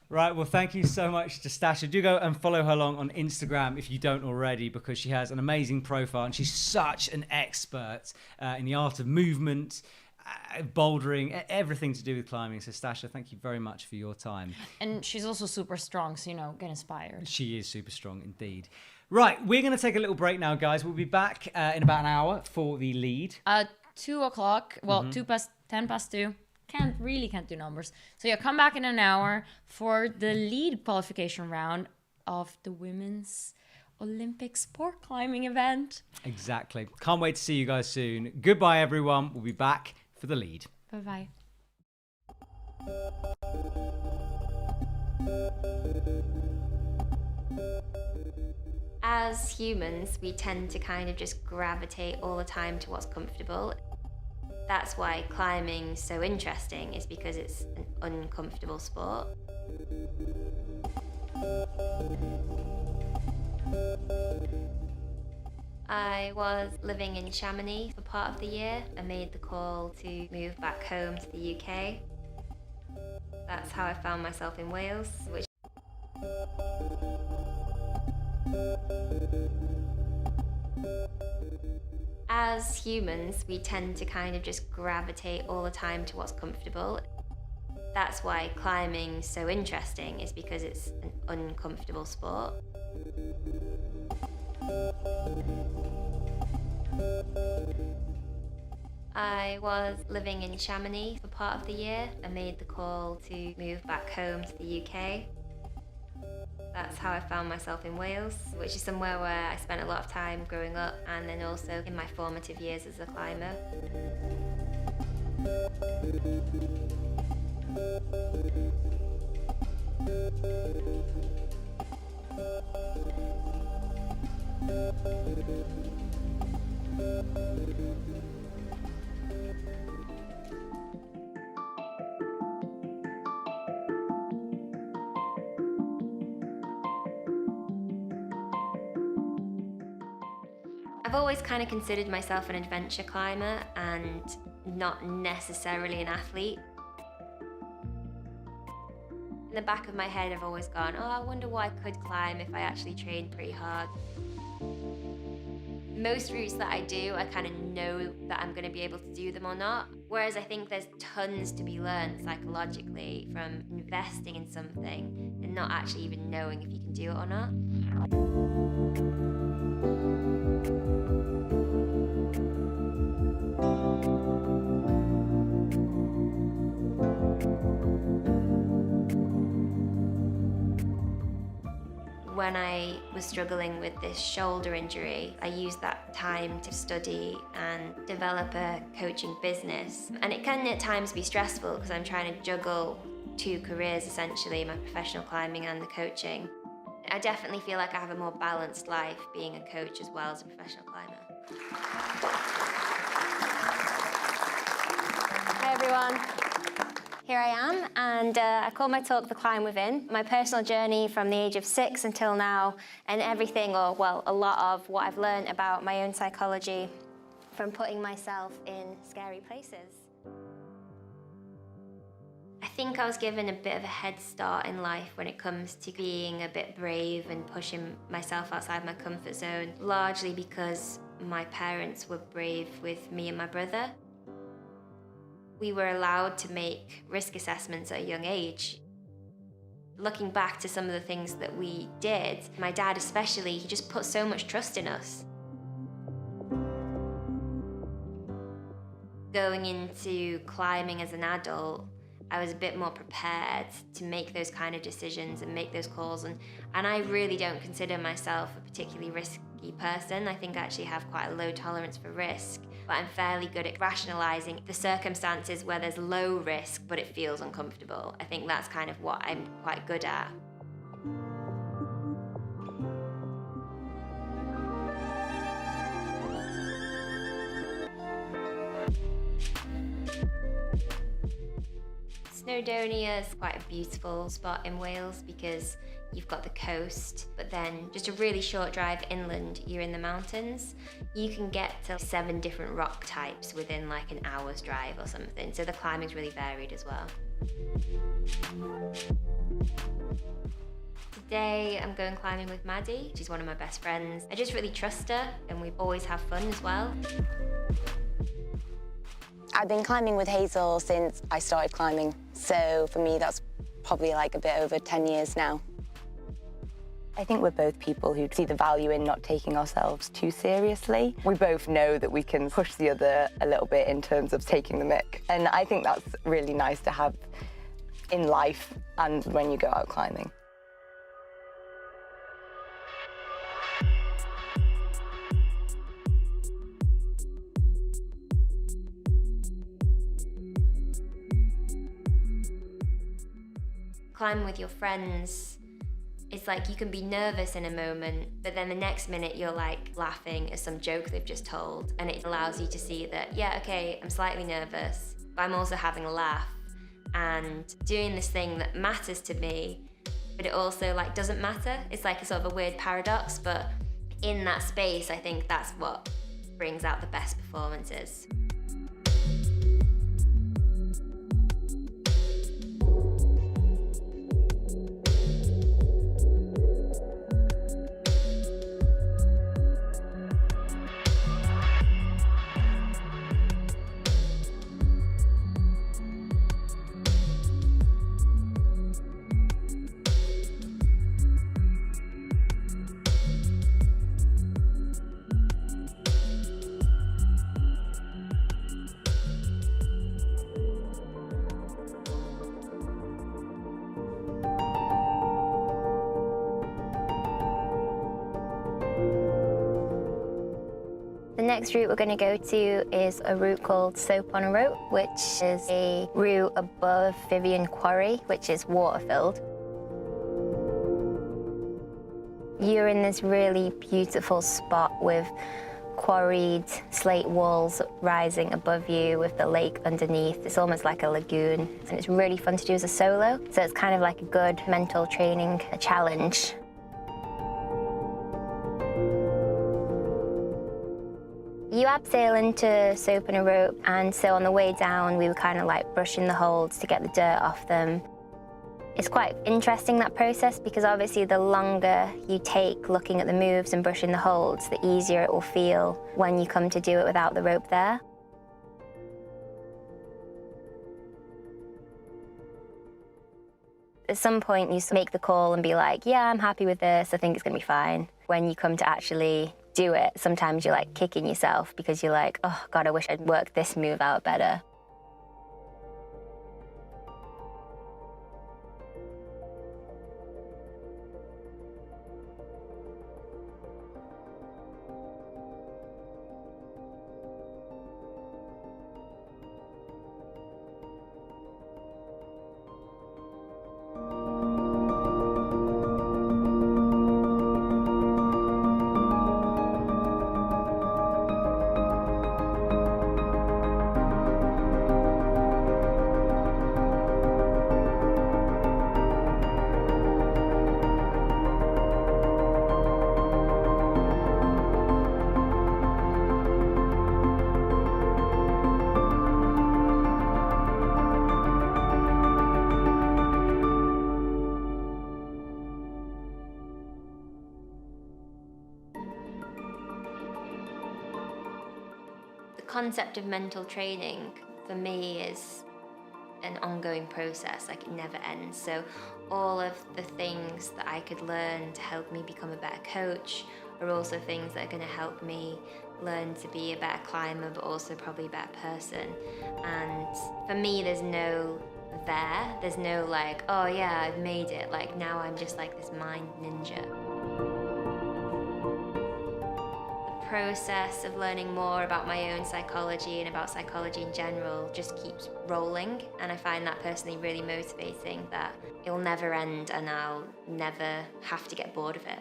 Right, well, thank you so much to Stasha. Do go and follow her along on Instagram if you don't already, because she has an amazing profile and she's such an expert in the art of movement, bouldering, everything to do with climbing. So, Stasha, thank you very much for your time. And she's also super strong, so, you know, get inspired. She is super strong indeed. Right, we're going to take a little break now, guys. We'll be back in about an hour for the lead. 2 o'clock, well, 10 past 2. Can't do numbers. So yeah, come back in an hour for the lead qualification round of the women's Olympic sport climbing event. Exactly. Can't wait to see you guys soon. Goodbye, everyone. We'll be back for the lead. Bye-bye. As humans, we tend to kind of just gravitate all the time to what's comfortable. That's why climbing's so interesting, is because it's an uncomfortable sport. I was living in Chamonix for part of the year. I made the call to move back home to the UK. That's how I found myself in Wales, which As humans, we tend to kind of just gravitate all the time to what's comfortable. That's why climbing's so interesting, is because it's an uncomfortable sport. I was living in Chamonix for part of the year. I made the call to move back home to the UK. That's how I found myself in Wales, which is somewhere where I spent a lot of time growing up, and then also in my formative years as a climber. I've always kind of considered myself an adventure climber and not necessarily an athlete. In the back of my head, I've always gone, oh, I wonder what I could climb if I actually trained pretty hard. Most routes that I do, I kind of know that I'm going to be able to do them or not. Whereas I think there's tons to be learned psychologically from investing in something and not actually even knowing if you can do it or not. When I was struggling with this shoulder injury, I used that time to study and develop a coaching business. And it can at times be stressful because I'm trying to juggle two careers essentially, my professional climbing and the coaching. I definitely feel like I have a more balanced life being a coach as well as a professional climber. Hi everyone. Here I am, and I call my talk The Climb Within. My personal journey from the age of 6 until now, and everything, or well, a lot of what I've learned about my own psychology from putting myself in scary places. I think I was given a bit of a head start in life when it comes to being a bit brave and pushing myself outside my comfort zone, largely because my parents were brave with me and my brother. We were allowed to make risk assessments at a young age. Looking back to some of the things that we did, my dad especially, he just put so much trust in us. Going into climbing as an adult, I was a bit more prepared to make those kind of decisions and make those calls. And I really don't consider myself a particularly risky person. I think I actually have quite a low tolerance for risk. But I'm fairly good at rationalising the circumstances where there's low risk, but it feels uncomfortable. I think that's kind of what I'm quite good at. Snowdonia is quite a beautiful spot in Wales because you've got the coast, but then just a really short drive inland, you're in the mountains. You can get to 7 different rock types within like an hour's drive or something, so the climbing's really varied as well. Today I'm going climbing with Maddie. She's one of my best friends. I just really trust her, and we always have fun as well. I've been climbing with Hazel since I started climbing, so for me that's probably like a bit over 10 years now. I think we're both people who see the value in not taking ourselves too seriously. We both know that we can push the other a little bit in terms of taking the mick, and I think that's really nice to have in life and when you go out climbing. Climbing with your friends, it's like you can be nervous in a moment, but then the next minute you're like laughing at some joke they've just told, and it allows you to see that, yeah, okay, I'm slightly nervous, but I'm also having a laugh and doing this thing that matters to me, but it also like doesn't matter. It's like a sort of a weird paradox, but in that space, I think that's what brings out the best performances. The next route we're going to go to is a route called Soap on a Rope, which is a route above Vivian Quarry, which is water-filled. You're in this really beautiful spot with quarried slate walls rising above you with the lake underneath. It's almost like a lagoon, and it's really fun to do as a solo, so it's kind of like a good mental training challenge. You abseil into Soap on a Rope, and so on the way down we were kind of like brushing the holds to get the dirt off them. It's quite interesting, that process, because obviously the longer you take looking at the moves and brushing the holds, the easier it will feel when you come to do it without the rope there. At some point you make the call and be like, yeah, I'm happy with this, I think it's gonna be fine. When you come to actually do it, sometimes you're like kicking yourself because you're like, oh God, I wish I'd worked this move out better. The concept of mental training for me is an ongoing process, like it never ends. So all of the things that I could learn to help me become a better coach are also things that are going to help me learn to be a better climber, but also probably a better person. And for me, there's no like, oh yeah, I've made it, like now I'm just like this mind ninja. The process of learning more about my own psychology and about psychology in general just keeps rolling, and I find that personally really motivating, that it will never end and I'll never have to get bored of it.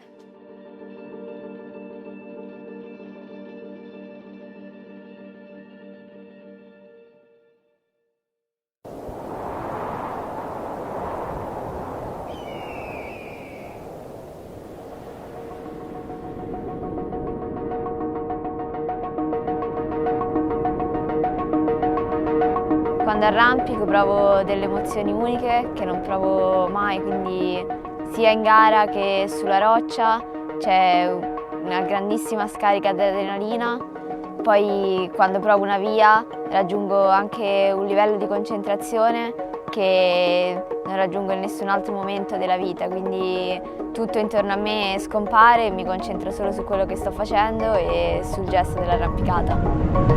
Quando arrampico provo delle emozioni uniche che non provo mai, quindi sia in gara che sulla roccia c'è una grandissima scarica di adrenalina. Poi quando provo una via raggiungo anche un livello di concentrazione che non raggiungo in nessun altro momento della vita, quindi tutto intorno a me scompare e mi concentro solo su quello che sto facendo e sul gesto dell'arrampicata.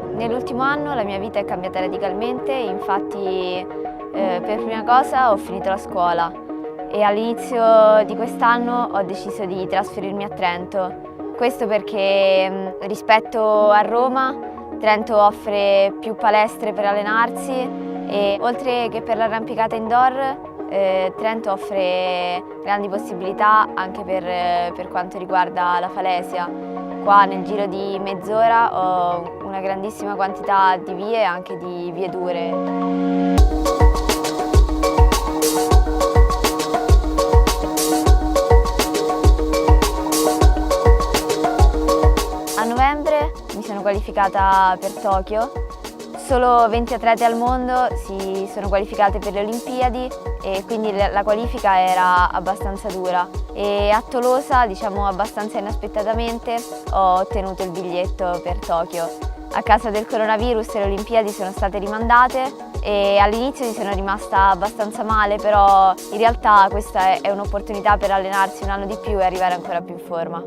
Nell'ultimo anno la mia vita è cambiata radicalmente, infatti per prima cosa ho finito la scuola e all'inizio di quest'anno ho deciso di trasferirmi a Trento. Questo perché rispetto a Roma Trento offre più palestre per allenarsi e oltre che per l'arrampicata indoor Trento offre grandi possibilità anche per quanto riguarda la falesia. Qua nel giro di mezz'ora ho una grandissima quantità di vie e anche di vie dure. A novembre mi sono qualificata per Tokyo. Solo 20 atlete al mondo si sono qualificate per le Olimpiadi e quindi la qualifica era abbastanza dura. E a Tolosa, diciamo abbastanza inaspettatamente, ho ottenuto il biglietto per Tokyo. A causa del coronavirus le Olimpiadi sono state rimandate e all'inizio ci sono rimasta abbastanza male, però in realtà questa è un'opportunità per allenarsi un anno di più e arrivare ancora più in forma.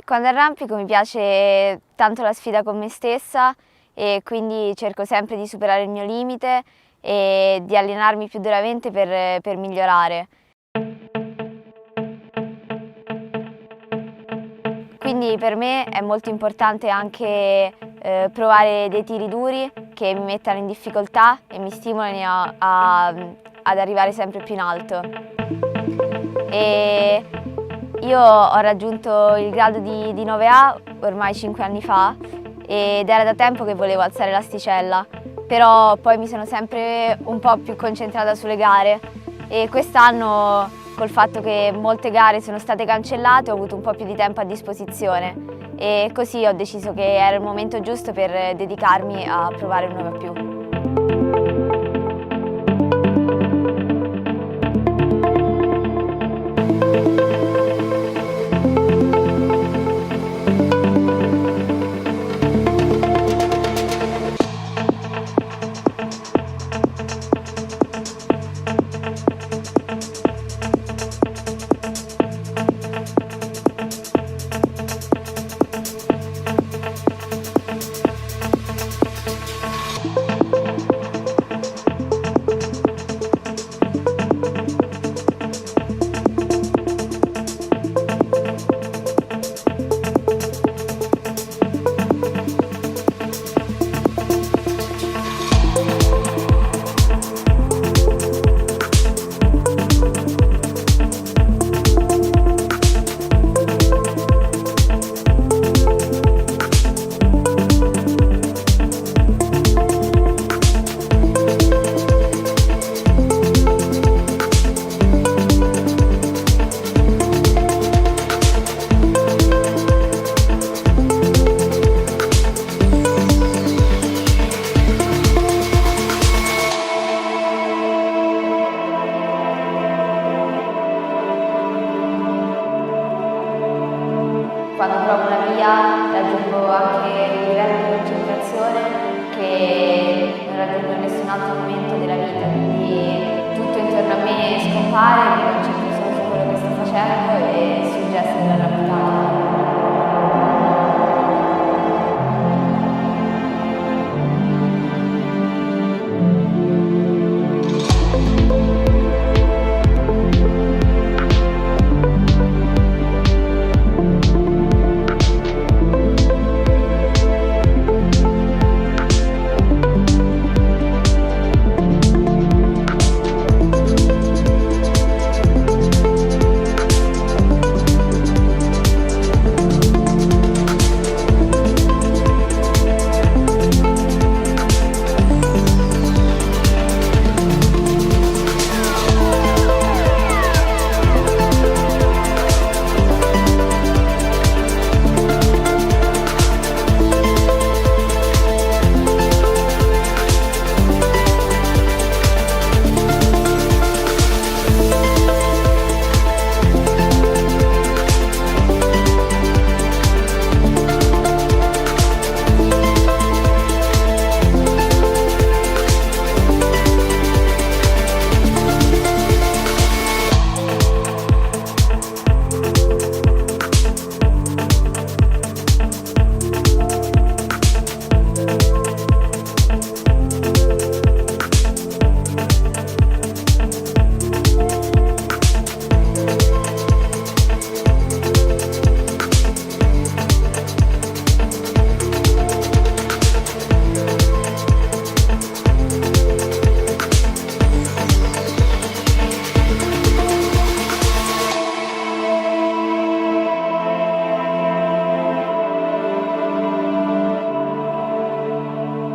Quando arrampico mi piace tanto la sfida con me stessa e quindi cerco sempre di superare il mio limite e di allenarmi più duramente per migliorare. Quindi per me è molto importante anche provare dei tiri duri che mi mettano in difficoltà e mi stimolino ad arrivare sempre più in alto. E io ho raggiunto il grado di 9A ormai 5 anni fa ed era da tempo che volevo alzare l'asticella, però poi mi sono sempre un po' più concentrata sulle gare e quest'anno, col fatto che molte gare sono state cancellate, ho avuto un po' più di tempo a disposizione e così ho deciso che era il momento giusto per dedicarmi a provare un 9+. Quando trovo una via raggiungo anche un livello di concentrazione che non raggiungo in nessun altro momento della vita, quindi tutto intorno a me scompare, mi concentro solo su quello che sto facendo e sul gesto dell'arrampicata.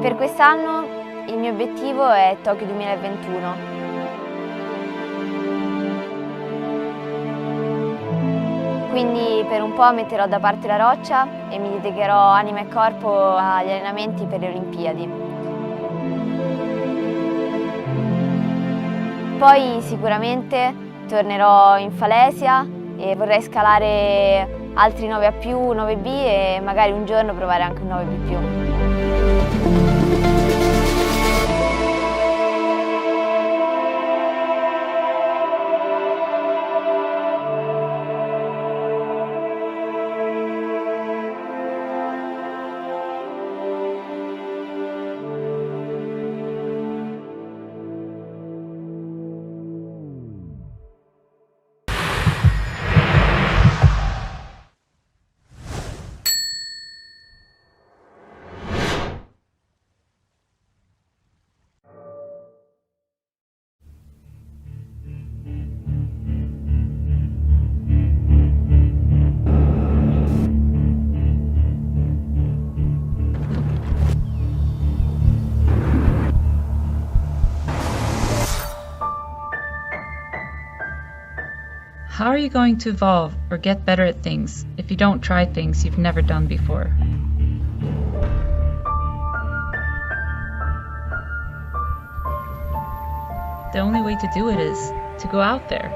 per quest'anno il mio obiettivo è Tokyo 2021. Quindi per un po' metterò da parte la roccia e mi dedicherò anima e corpo agli allenamenti per le Olimpiadi. Poi sicuramente tornerò in Falesia e vorrei scalare altri 9A+, 9B e magari un giorno provare anche un 9B+. How are you going to evolve or get better at things if you don't try things you've never done before? The only way to do it is to go out there.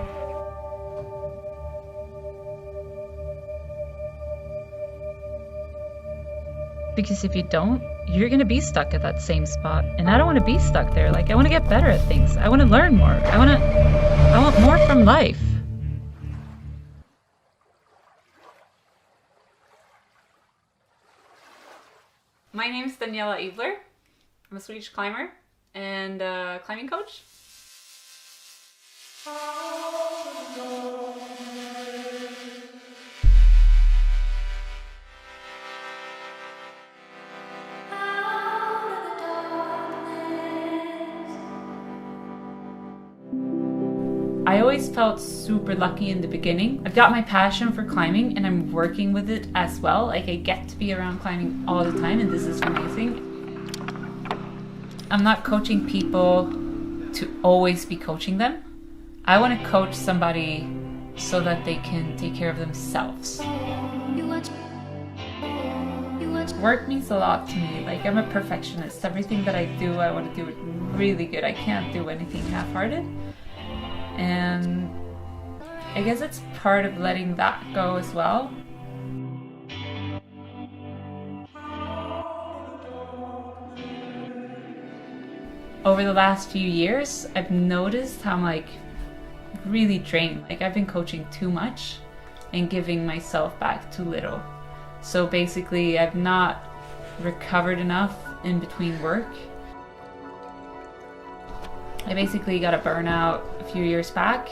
Because if you don't, you're gonna be stuck at that same spot. And I don't wanna be stuck there. Like, I wanna get better at things. I wanna learn more. I want more from life. My name is Daniela Ibler. I'm a Swedish climber and a climbing coach. I always felt super lucky in the beginning. I've got my passion for climbing and I'm working with it as well. Like, I get to be around climbing all the time and this is amazing. I'm not coaching people to always be coaching them. I want to coach somebody so that they can take care of themselves. Work means a lot to me. Like, I'm a perfectionist. Everything that I do, I want to do it really good. I can't do anything half-hearted. And I guess it's part of letting that go as well. Over the last few years, I've noticed how I'm like really drained. Like, I've been coaching too much and giving myself back too little. So basically, I've not recovered enough in between work. I basically got a burnout a few years back,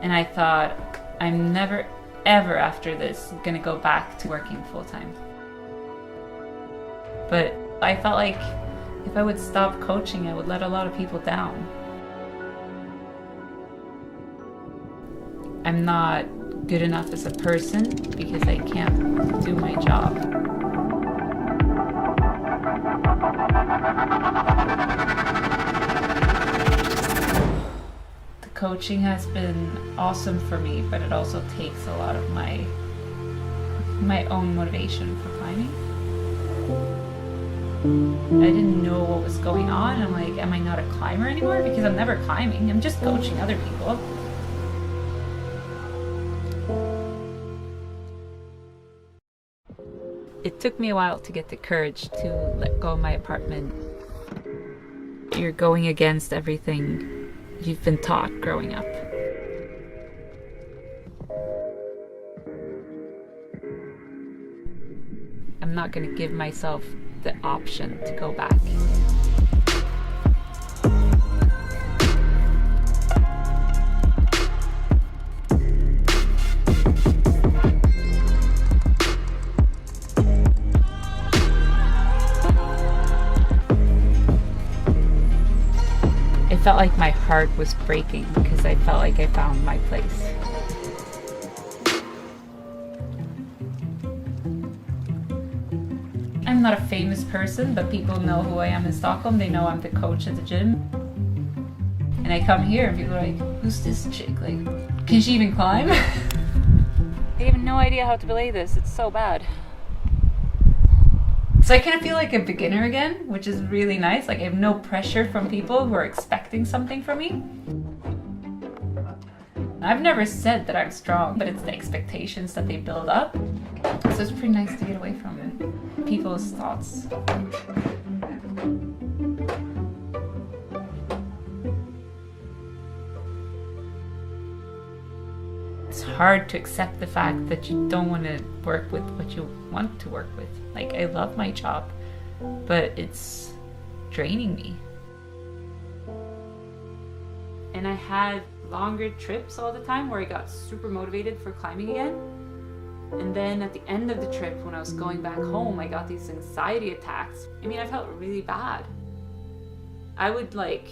and I thought, I'm never ever after this gonna go back to working full-time. But I felt like if I would stop coaching, I would let a lot of people down. I'm not good enough as a person because I can't do my job. The coaching has been awesome for me, but it also takes a lot of my own motivation for climbing. I didn't know what was going on. I'm like, am I not a climber anymore? Because I'm never climbing. I'm just coaching other people. It took me a while to get the courage to let go of my apartment. You're going against everything you've been taught growing up. I'm not going to give myself the option to go back. It felt like my heart was breaking because I felt like I found my place. I'm I'm not a famous person, but people know who I am in Stockholm. They know I'm the coach at the gym. And I come here and people are like, who's this chick? Like, can she even climb? I have no idea how to belay this. It's so bad. So I kind of feel like a beginner again, which is really nice. Like I have no pressure from people who are expecting something from me. I've never said that I'm strong, but it's the expectations that they build up. So it's pretty nice to get away from people's thoughts. It's hard to accept the fact that you don't want to work with what you want to work with. Like, I love my job, but it's draining me. And I had longer trips all the time where I got super motivated for climbing again. And then at the end of the trip, when I was going back home, I got these anxiety attacks. I mean, I felt really bad. I would like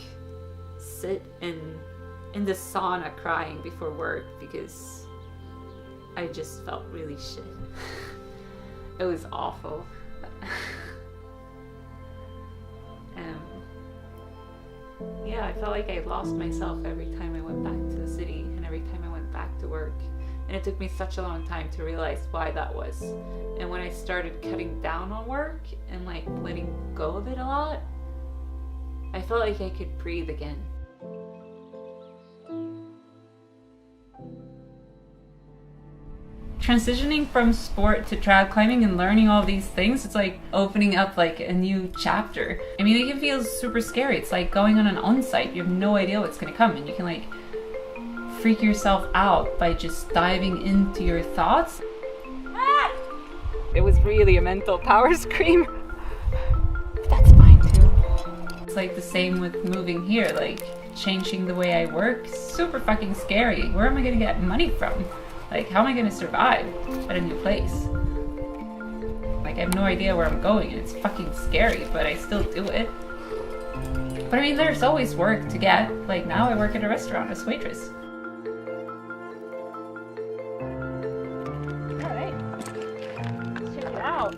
sit in the sauna crying before work because I just felt really shit. It was awful. Yeah, I felt like I lost myself every time I went back to the city and every time I went back to work. And it took me such a long time to realize why that was. And when I started cutting down on work and like letting go of it a lot, I felt like I could breathe again. Transitioning from sport to trad climbing and learning all these things, it's like opening up like a new chapter. I mean, it can feel super scary. It's like going on an on-site. You have no idea what's gonna come and you can like freak yourself out by just diving into your thoughts. Ah! It was really a mental power scream. But that's fine too. It's like the same with moving here, like changing the way I work. Super fucking scary. Where am I gonna get money from? Like, how am I gonna survive at a new place? Like, I have no idea where I'm going and it's fucking scary, but I still do it. But I mean, there's always work to get. Like, now I work at a restaurant as waitress. Alright. Let's check it out.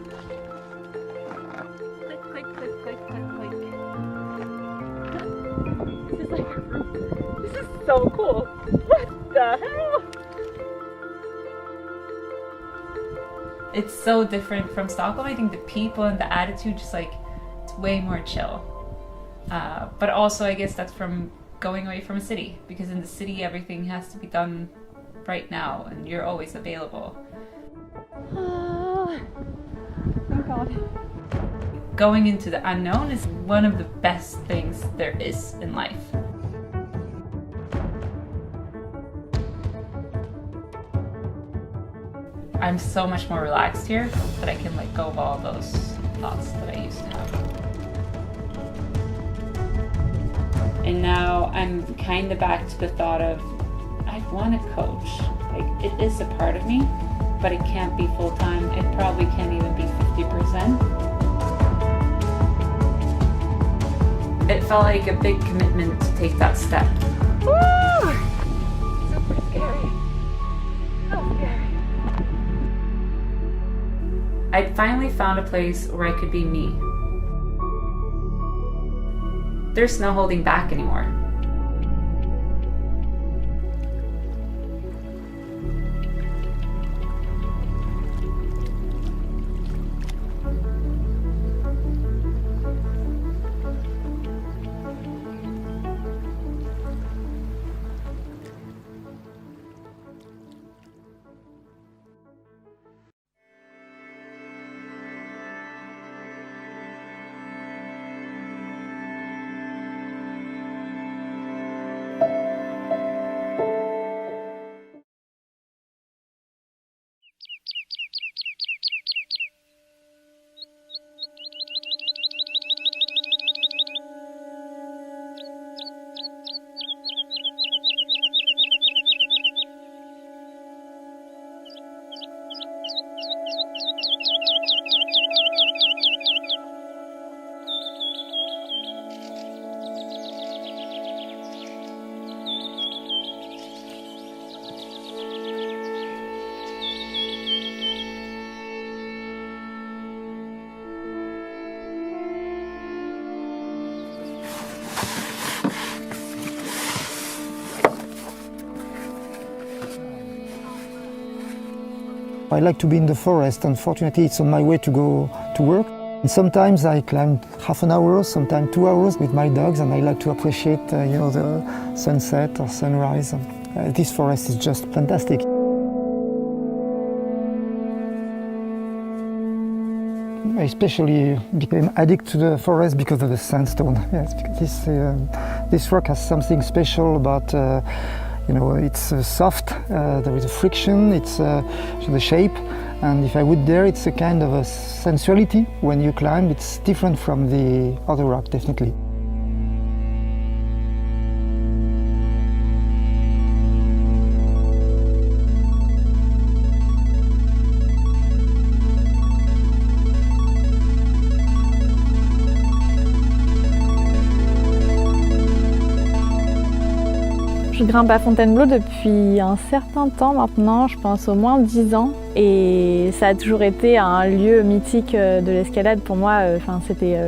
Click, click, click, click, click, click. This is like a roof. This is so cool. What the hell? It's so different from Stockholm. I think the people and the attitude just like, it's way more chill. But also I guess that's from going away from a city, because in the city everything has to be done right now and you're always available. Thank God. Going into the unknown is one of the best things there is in life. I'm so much more relaxed here that I can let go of all those thoughts that I used to have. And now I'm kind of back to the thought of, I want to coach. Like, it is a part of me, but it can't be full-time. It probably can't even be 50%. It felt like a big commitment to take that step. Woo! Super scary. So scary. I'd finally found a place where I could be me. There's no holding back anymore. I like to be in the forest. Unfortunately, it's on my way to go to work. And sometimes I climb half an hour, sometimes 2 hours with my dogs, and I like to appreciate the sunset or sunrise. This forest is just fantastic. I especially became addicted to the forest because of the sandstone. Yes, because this rock has something special about, it's soft, there is a friction, it's the shape, and if I would dare, it's a kind of a sensuality when you climb. It's different from the other rock, definitely. Je grimpe à Fontainebleau depuis un certain temps maintenant, je pense au moins 10 ans. Et ça a toujours été un lieu mythique de l'escalade pour moi. C'était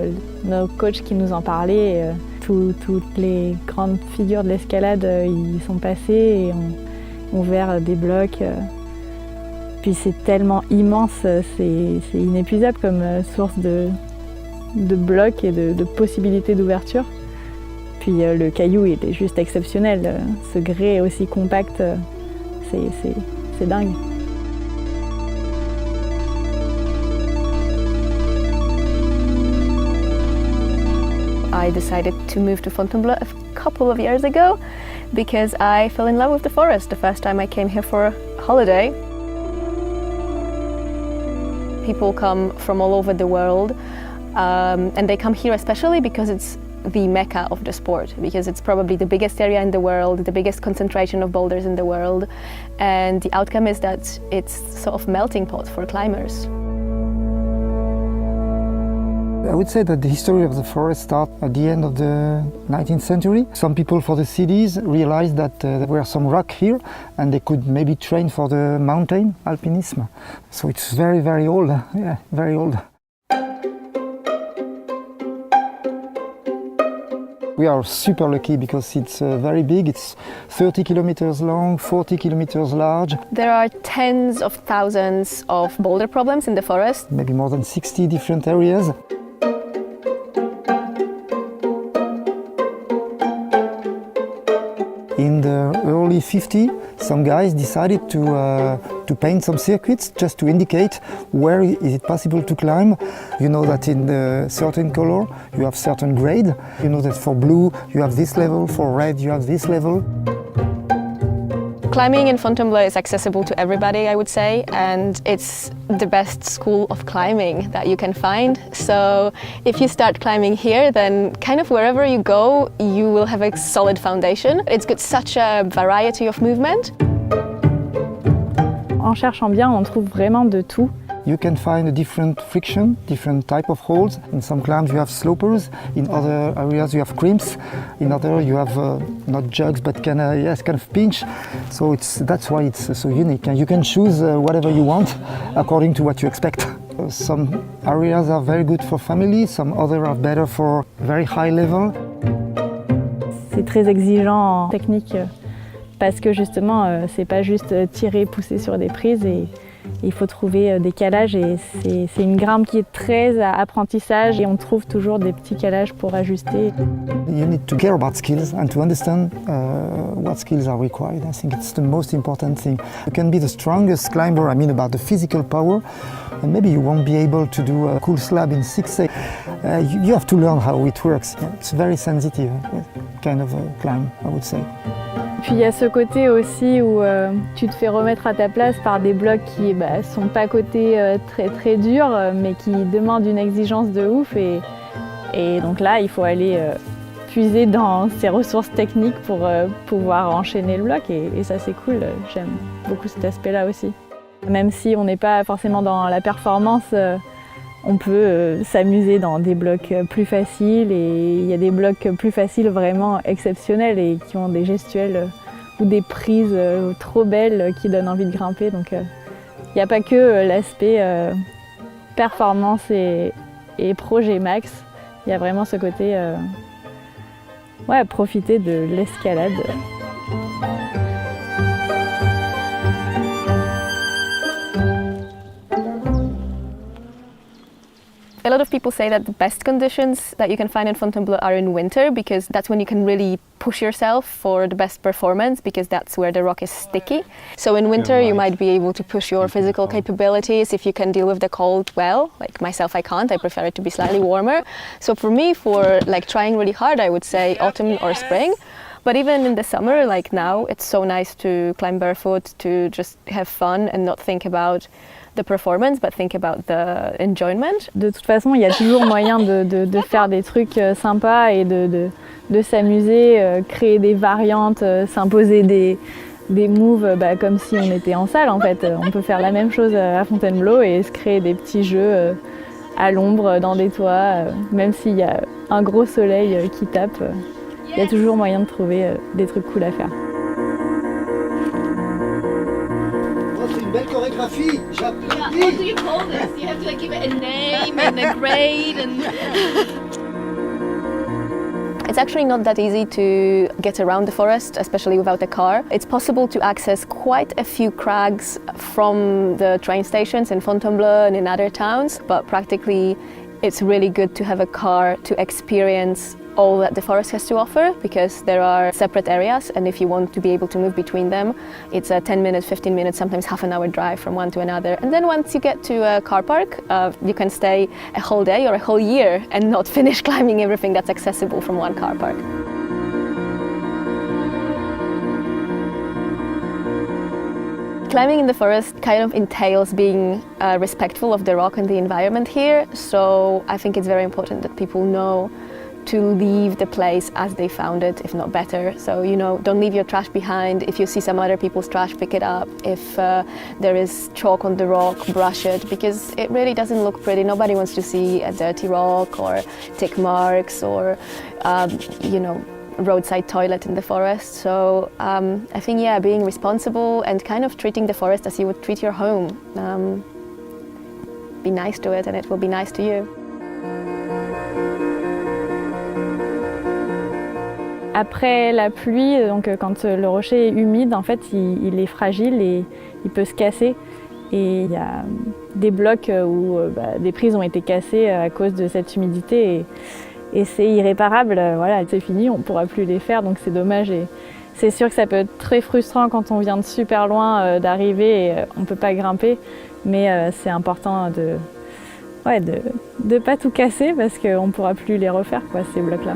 nos coachs qui nous en parlaient. Toutes les grandes figures de l'escalade y sont passées et ont ouvert des blocs. Puis c'est tellement immense, c'est inépuisable comme source de blocs et de possibilités d'ouverture. Puis le caillou, il est juste exceptionnel. Ce grès aussi compact, c'est dingue. I decided to move to Fontainebleau a couple of years ago because I fell in love with the forest the first time I came here for a holiday. People come from all over the world and they come here especially because it's the mecca of the sport, because it's probably the biggest area in the world, the biggest concentration of boulders in the world, and the outcome is that it's sort of melting pot for climbers. I would say that the history of the forest starts at the end of the 19th century. Some people for the cities realized that there were some rock here and they could maybe train for the mountain alpinism. So it's very, very old, yeah, very old. We are super lucky because it's very big. It's 30 kilometers long, 40 kilometers large. There are tens of thousands of boulder problems in the forest. Maybe more than 60 different areas. In the early 50s, some guys decided to paint some circuits just to indicate where is it possible to climb. You know that in the certain color you have certain grade. You know that for blue you have this level, for red you have this level. Climbing in Fontainebleau is accessible to everybody, I would say, and it's the best school of climbing that you can find. So if you start climbing here, then kind of wherever you go, you will have a solid foundation. It's got such a variety of movement. En cherchant bien, on trouve vraiment de tout. You can find a different friction, different type of holds. In some climbs you have slopers, in other areas you have crimps, in other you have not jugs but kind of pinch. So that's why it's so unique. And you can choose whatever you want according to what you expect. Some areas are very good for family, some others are better for very high level. C'est très exigeant en technique parce que justement c'est pas juste tirer, pousser sur des prises et il faut trouver des calages et c'est une grimpe qui est très à apprentissage et on trouve toujours des petits calages pour ajuster. You need to care about skills and to understand what skills are required. I think it's the most important thing. You can be the strongest climber, I mean about the physical power, and maybe you won't be able to do a cool slab in 6 you have to learn how it works. It's very sensitive kind of a climb, I would say. Puis il y a ce côté aussi où tu te fais remettre à ta place par des blocs qui sont pas cotés très très durs, mais qui demandent une exigence de ouf. Et donc là, il faut aller puiser dans ses ressources techniques pour pouvoir enchaîner le bloc. Et ça, c'est cool. J'aime beaucoup cet aspect-là aussi. Même si on n'est pas forcément dans la performance, on peut s'amuser dans des blocs plus faciles et il y a des blocs plus faciles vraiment exceptionnels et qui ont des gestuels ou des prises trop belles qui donnent envie de grimper. Donc il n'y a pas que l'aspect performance et projet max, il y a vraiment ce côté profiter de l'escalade. A lot of people say that the best conditions that you can find in Fontainebleau are in winter because that's when you can really push yourself for the best performance because that's where the rock is sticky. So in winter you might be able to push your physical capabilities if you can deal with the cold well. Like myself, I can't. I prefer it to be slightly warmer. So for me, for like trying really hard, I would say autumn or spring. But even in the summer, like now, it's so nice to climb barefoot, to just have fun and not think about the performance, but think about the enjoyment. De toute façon, il y a toujours moyen de faire des trucs sympas et de s'amuser, créer des variantes, s'imposer des moves comme si on était en salle en fait. On peut faire la même chose à Fontainebleau et se créer des petits jeux à l'ombre, dans des toits, même s'il y a un gros soleil qui tape, il y a toujours moyen de trouver des trucs cool à faire. C'est une belle chorégraphie, j'applaudis. What do you call this? You have to like give it a name and a grade and... It's actually not that easy to get around the forest, especially without a car. It's possible to access quite a few crags from the train stations in Fontainebleau and in other towns, but practically it's really good to have a car to experience all that the forest has to offer because there are separate areas and if you want to be able to move between them, it's a 10 minutes, 15 minutes, sometimes half an hour drive from one to another. And then once you get to a car park, you can stay a whole day or a whole year and not finish climbing everything that's accessible from one car park. Climbing in the forest kind of entails being respectful of the rock and the environment here, so I think it's very important that people know to leave the place as they found it, if not better. So, you know, don't leave your trash behind. If you see some other people's trash, pick it up. If there is chalk on the rock, brush it, because it really doesn't look pretty. Nobody wants to see a dirty rock or tick marks or, you know, roadside toilet in the forest. So I think, yeah, being responsible and kind of treating the forest as you would treat your home. Be nice to it and it will be nice to you. Après la pluie, donc quand le rocher est humide, en fait, il est fragile et il peut se casser. Et il y a des blocs où des prises ont été cassées à cause de cette humidité et c'est irréparable. Voilà, c'est fini, on ne pourra plus les faire, donc c'est dommage. Et c'est sûr que ça peut être très frustrant quand on vient de super loin d'arriver et on ne peut pas grimper. Mais c'est important de ne pas tout casser parce qu'on ne pourra plus les refaire, quoi, ces blocs-là.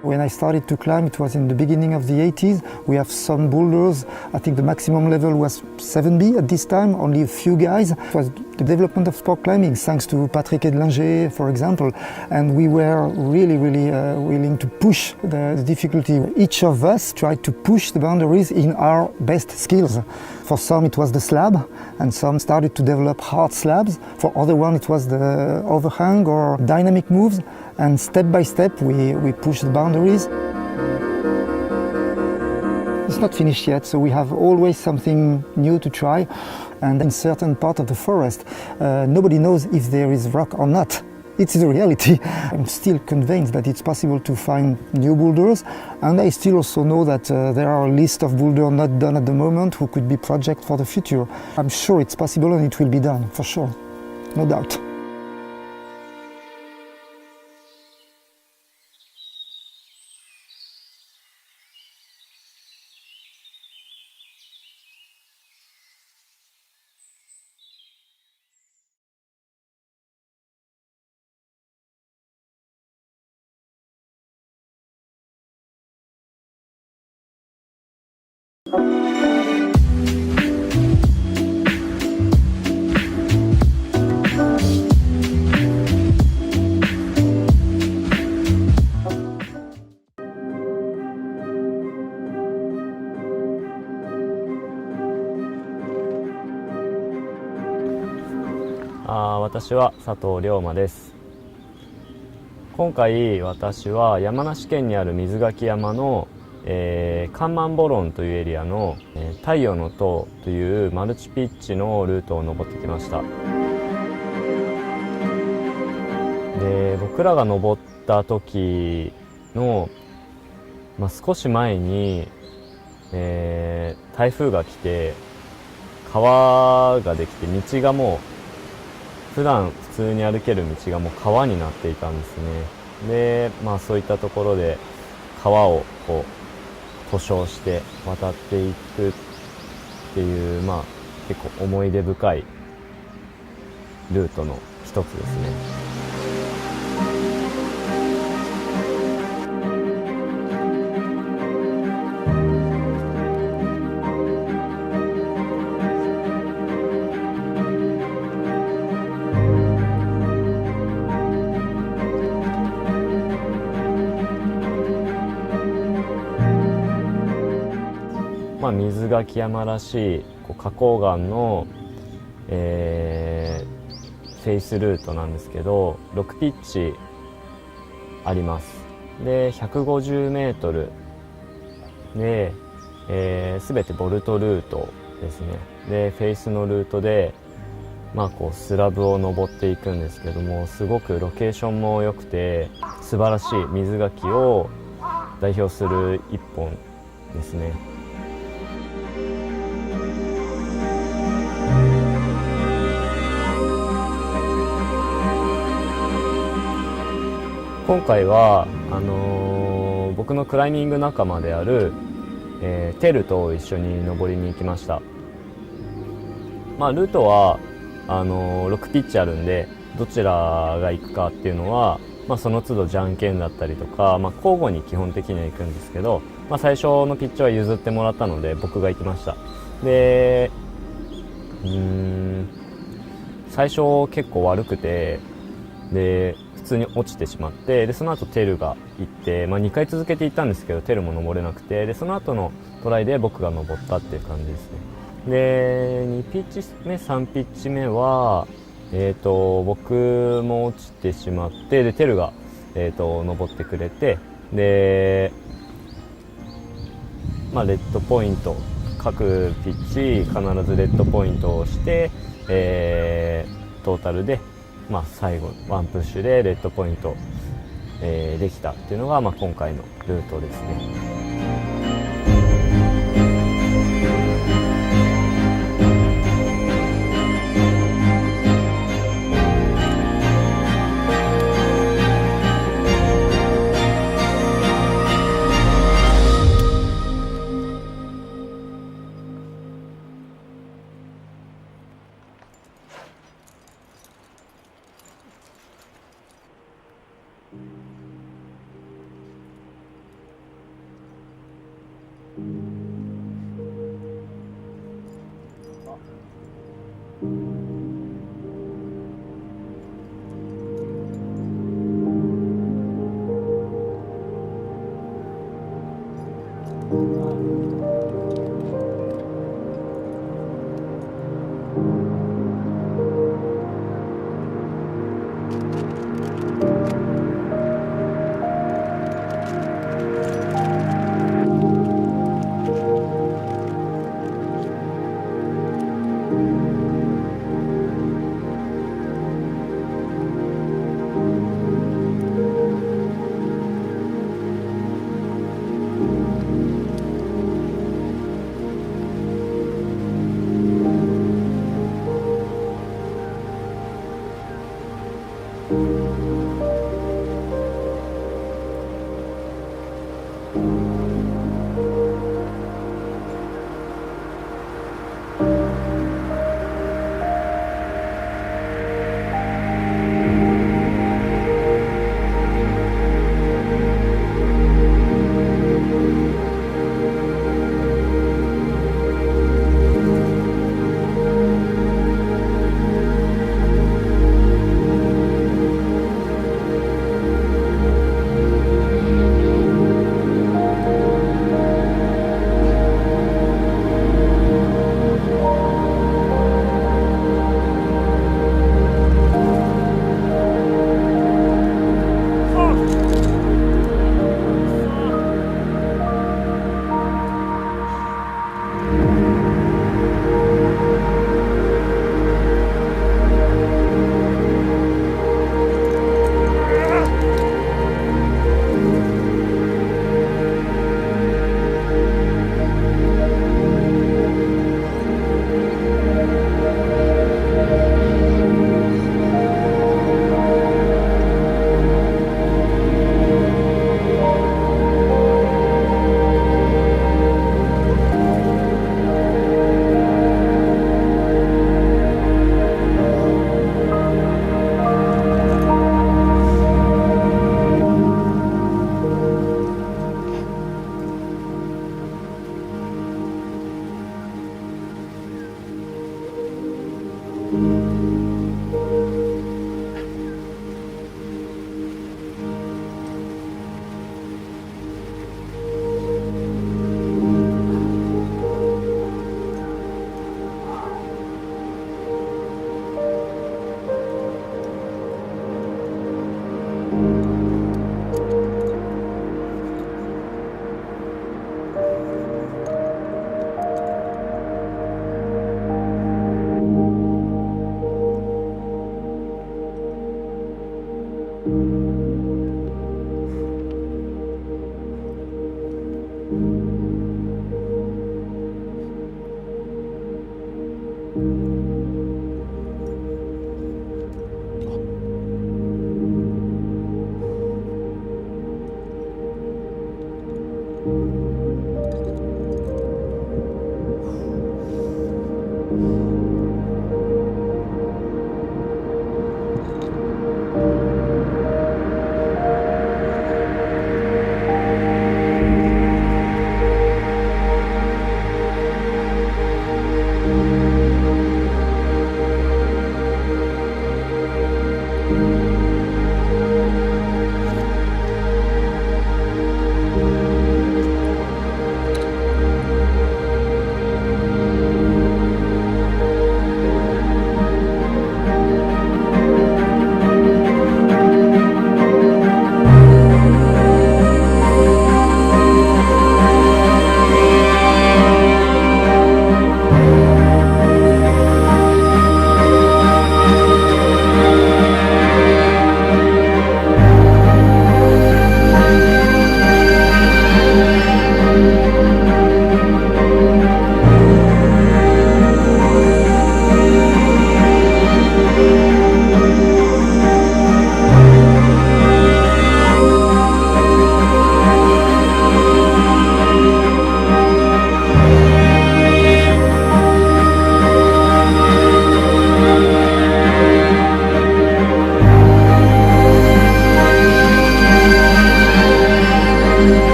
When I started to climb, it was in the beginning of the 80s. We have some boulders. I think the maximum level was 7B at this time, only a few guys. It was the development of sport climbing, thanks to Patrick Edlinger, for example. And we were really willing to push the difficulty. Each of us tried to push the boundaries in our best skills. For some it was the slab, and some started to develop hard slabs. For other one it was the overhang or dynamic moves. And step by step we push the boundaries. It's not finished yet, so we have always something new to try. And in certain part of the forest, nobody knows if there is rock or not. It's the reality. I'm still convinced that it's possible to find new boulders, and I still also know that there are a list of boulders not done at the moment who could be projects for the future. I'm sure it's possible and it will be done, for sure, no doubt.私は佐藤龍馬です。今回私は山梨県にある水垣山のカンマンボロンというエリアの太陽の塔というマルチピッチのルートを登ってきました。で、僕らが登った時の、少し前に台風が来て川ができて、道がもう普段普通に歩ける道がもう川になっていたんですね。で、そういったところで川をこう塗装して渡っていくっていう、結構思い出深いルートの一つですね。水垣山らしい花崗岩の、フェイスルートなんですけど、6ピッチあります。で、150メートルで、全てボルトルートですね。で、フェイスのルートで、スラブを登っていくんですけども、すごくロケーションも良くて、素晴らしい水垣を代表する一本ですね。今回は僕のクライミング仲間である、テルと一緒に登りに行きました。ルートは6ピッチあるんで、どちらが行くかっていうのは、その都度じゃんけんだったりとか、交互に基本的には行くんですけど、最初のピッチは譲ってもらったので僕が行きました。で、最初結構悪くて、で普通に落ちてしまって、でその後テルが行って、2回続けて行ったんですけどテルも登れなくて、でその後のトライで僕が登ったっていう感じですね。で2ピッチ目3ピッチ目は、僕も落ちてしまって、でテルが、登ってくれて、でレッドポイント、各ピッチ必ずレッドポイントをして、トータルで最後ワンプッシュでレッドポイント、できたっていうのが、今回のルートですね。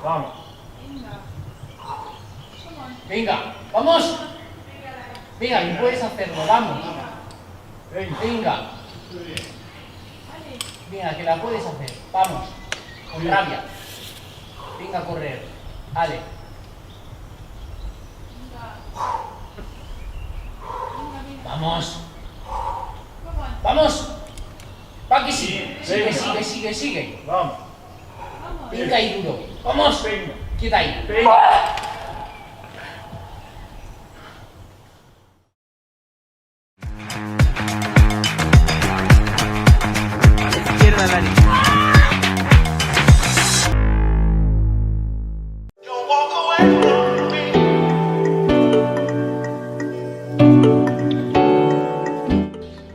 Vamos. Venga, vamos. Venga, que puedes hacerlo, vamos. Venga. Venga, que la puedes hacer. Vamos. Con rabia. Venga a correr. Ale. Vamos. Vamos. Va que sigue. Sigue. Vamos. Venga ahí duro. Vamos. Queda ahí. Izquierda, Lari.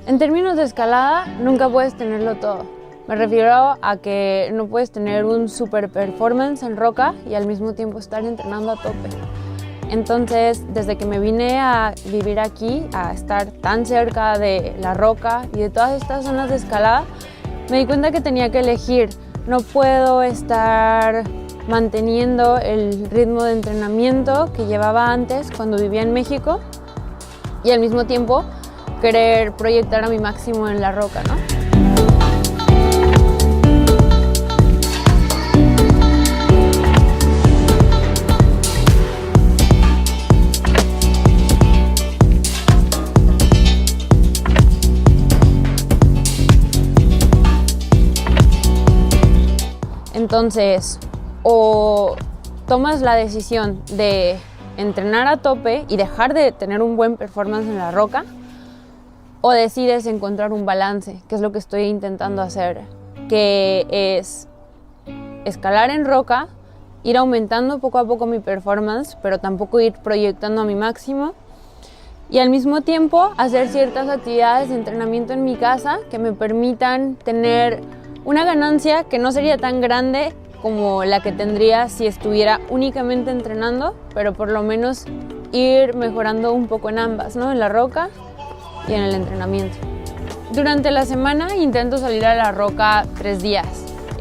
En términos de escalada, nunca puedes tenerlo todo. Me refiero a que no puedes tener un super performance en roca y al mismo tiempo estar entrenando a tope. Entonces, desde que me vine a vivir aquí, a estar tan cerca de la roca y de todas estas zonas de escalada, me di cuenta que tenía que elegir. No puedo estar manteniendo el ritmo de entrenamiento que llevaba antes cuando vivía en México y al mismo tiempo querer proyectar a mi máximo en la roca, ¿no? Entonces, o tomas la decisión de entrenar a tope y dejar de tener un buen performance en la roca, o decides encontrar un balance, que es lo que estoy intentando hacer, que es escalar en roca, ir aumentando poco a poco mi performance, pero tampoco ir proyectando a mi máximo, y al mismo tiempo hacer ciertas actividades de entrenamiento en mi casa que me permitan tener una ganancia que no sería tan grande como la que tendría si estuviera únicamente entrenando, pero por lo menos ir mejorando un poco en ambas, ¿no? En la roca y en el entrenamiento. Durante la semana intento salir a la roca 3 días.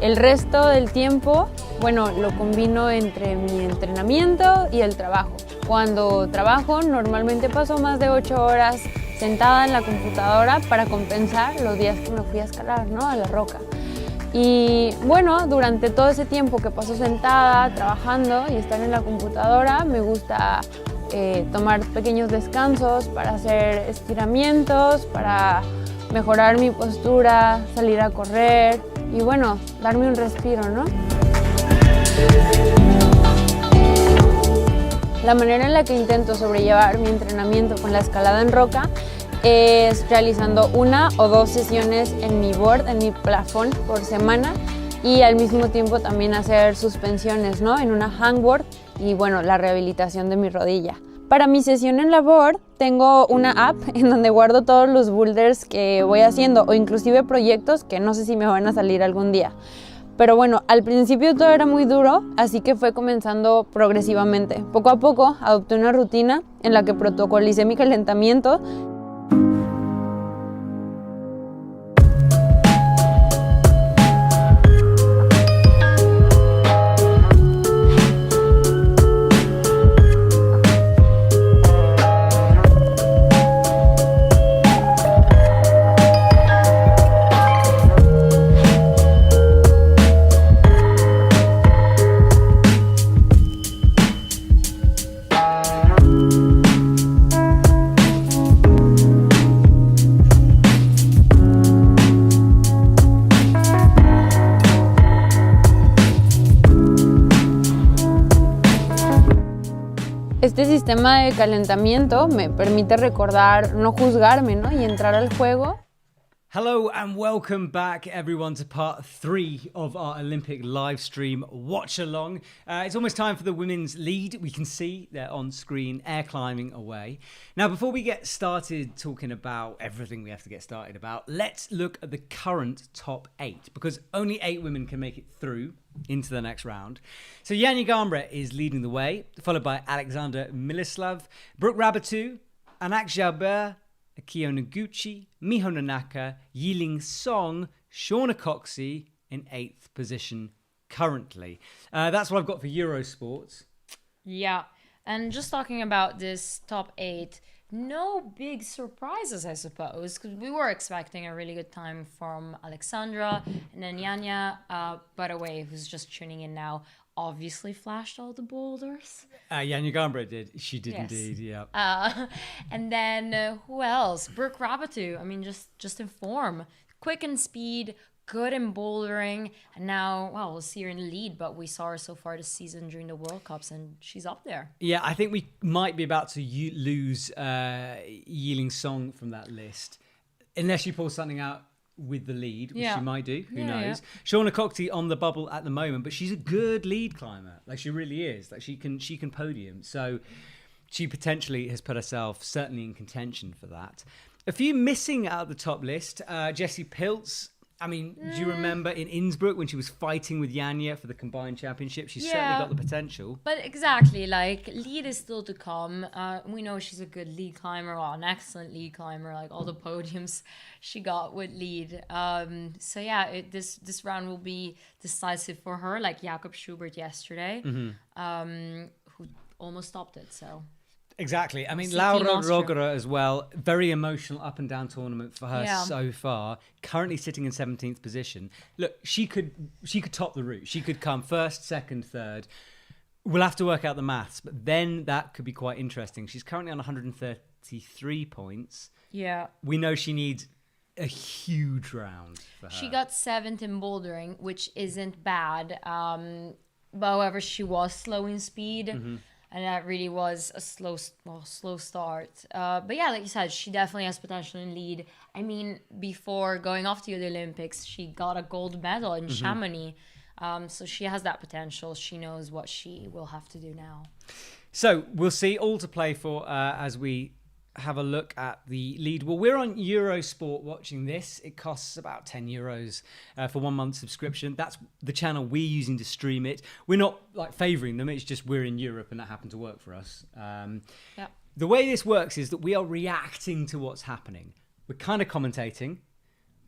El resto del tiempo, bueno, lo combino entre mi entrenamiento y el trabajo. Cuando trabajo, normalmente paso más de 8 horas sentada en la computadora para compensar los días que me fui a escalar, ¿no? A la roca. Y bueno, durante todo ese tiempo que paso sentada, trabajando y estar en la computadora, me gusta tomar pequeños descansos para hacer estiramientos, para mejorar mi postura, salir a correr y bueno, darme un respiro, ¿no? La manera en la que intento sobrellevar mi entrenamiento con la escalada en roca es realizando 1 o 2 sesiones en mi board, en mi plafón por semana y al mismo tiempo también hacer suspensiones, ¿no? En una hangboard y bueno, la rehabilitación de mi rodilla. Para mi sesión en la board tengo una app en donde guardo todos los boulders que voy haciendo o inclusive proyectos que no sé si me van a salir algún día. Pero bueno, al principio todo era muy duro, así que fue comenzando progresivamente. Poco a poco adopté una rutina en la que protocolicé mi calentamiento. Este sistema de calentamiento me permite recordar no juzgarme, ¿no? Y entrar al juego. Hello and welcome back everyone to part 3 of our Olympic live stream watch along. It's almost time for the women's lead. We can see they're on screen, air climbing away. Now before we get started talking about everything we have to get started about, let's look at the current top 8 because only 8 women can make it through into the next round. So Ayanna Lip is leading the way, followed by Alexander Milislav, Brook Rabbit, Anak Jalbert, Akio Noguchi, Miho Nanaka, Yiling Song, Shauna Coxey in 8th position currently. That's what I've got for Eurosports. Yeah, and just talking about this top 8, no big surprises, I suppose, because we were expecting a really good time from Alexandra, and then Yanya, by the way, who's just tuning in now, obviously flashed all the boulders. Ayanna did. She did, yes. Indeed, yeah. And then who else? Brook Rabbit, I mean, just in form. Quick in speed, good in bouldering. And now, well, we'll see her in the lead, but we saw her so far this season during the World Cups, and she's up there. Yeah, I think we might be about to lose Yiling Song from that list. Unless she pulls something out with the lead, which she might do, who knows. Yeah. Shauna Coxey on the bubble at the moment, but she's a good lead climber. Like, she really is. Like, she can podium. So she potentially has put herself certainly in contention for that. A few missing out of the top list. Jessie Pilch, I mean, do you remember in Innsbruck when she was fighting with Jana for the combined championship? She's certainly got the potential. But exactly, like, lead is still to come. We know she's a good lead climber, or an excellent lead climber, like all the podiums she got with lead. So yeah, this round will be decisive for her, like Jakob Schubert yesterday, who almost stopped it, so... Exactly. I mean, Laura Rogerer as well. Very emotional up and down tournament for her so far. Currently sitting in 17th position. Look, she could top the route. She could come first, second, third. We'll have to work out the maths, but then that could be quite interesting. She's currently on 133 points. Yeah. We know she needs a huge round for her. She got 7th in bouldering, which isn't bad. But however, she was slow in speed. And that really was a slow start. But yeah, like you said, she definitely has potential in lead. I mean, before going off to the Olympics, she got a gold medal in Chamonix. So she has that potential. She knows what she will have to do now. So we'll see, all to play for as we have a look at the lead. Well, we're on Eurosport watching this. It costs about €10 for 1 month subscription. That's the channel we're using to stream it. We're not like favouring them. It's just we're in Europe and that happened to work for us. The way this works is that we are reacting to what's happening. We're kind of commentating.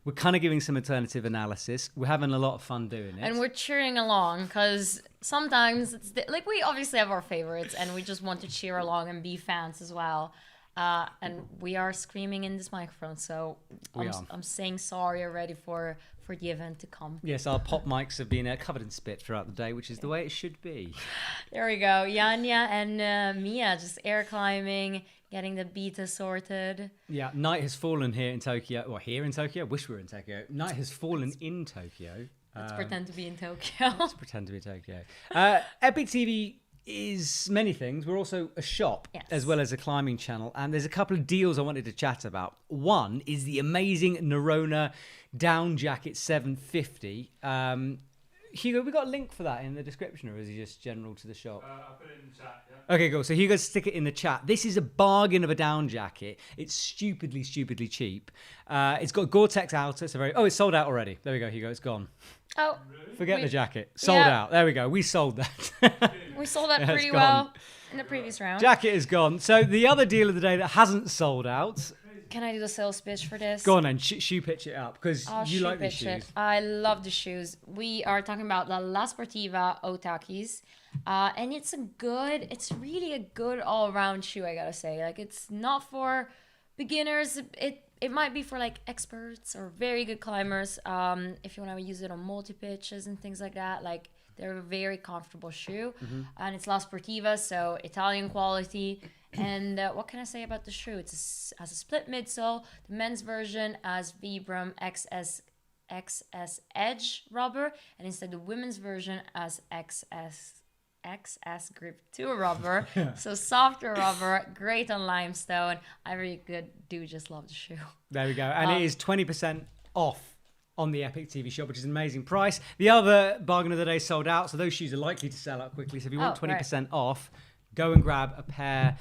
We're kind of giving some alternative analysis. We're having a lot of fun doing it. And we're cheering along because sometimes it's like we obviously have our favourites and we just want to cheer along and be fans as well. And we are screaming in this microphone, so I'm saying sorry already for the event to come. Yes, our pop mics have been covered in spit throughout the day, which is the way it should be. There we go. Jana and Mia just air climbing, getting the beta sorted. Yeah, night has fallen here in Tokyo. Or here in Tokyo? I wish we were in Tokyo. Night has fallen in Tokyo. Let's pretend to be in Tokyo. Let's pretend to be in Tokyo. EpicTV is many things. We're also a shop as well as a climbing channel, and there's a couple of deals I wanted to chat about. One is the amazing Nerona down jacket 750. Hugo, we got a link for that in the description, or is it just general to the shop? I'll put it in the chat, yeah. Okay, cool. So Hugo, stick it in the chat. This is a bargain of a down jacket. It's stupidly cheap. It's got Gore-Tex outer. So it's sold out already. There we go, Hugo. It's gone. Oh, forget the jacket. Sold out. There we go. We sold that. We sold that pretty well in the previous round. Jacket is gone. So the other deal of the day that hasn't sold out. Can I do the sales pitch for this? Go on then, shoe pitch it up because you like these shoes. I love the shoes. We are talking about the La Sportiva Otakis. And it's really a good all-around shoe, I gotta say. Like, it's not for beginners. It might be for like experts or very good climbers. If you want to use it on multi-pitches and things like that, like they're a very comfortable shoe. And it's La Sportiva, so Italian quality. And what can I say about the shoe? It has a split midsole. The men's version has Vibram XS Edge rubber, and instead the women's version has XS Grip 2 rubber. So softer rubber, great on limestone. I really do just love the shoe. There we go. And it is 20% off on the EpicTV shop, which is an amazing price. The other bargain of the day sold out, so those shoes are likely to sell out quickly. So if you want 20% off, go and grab a pair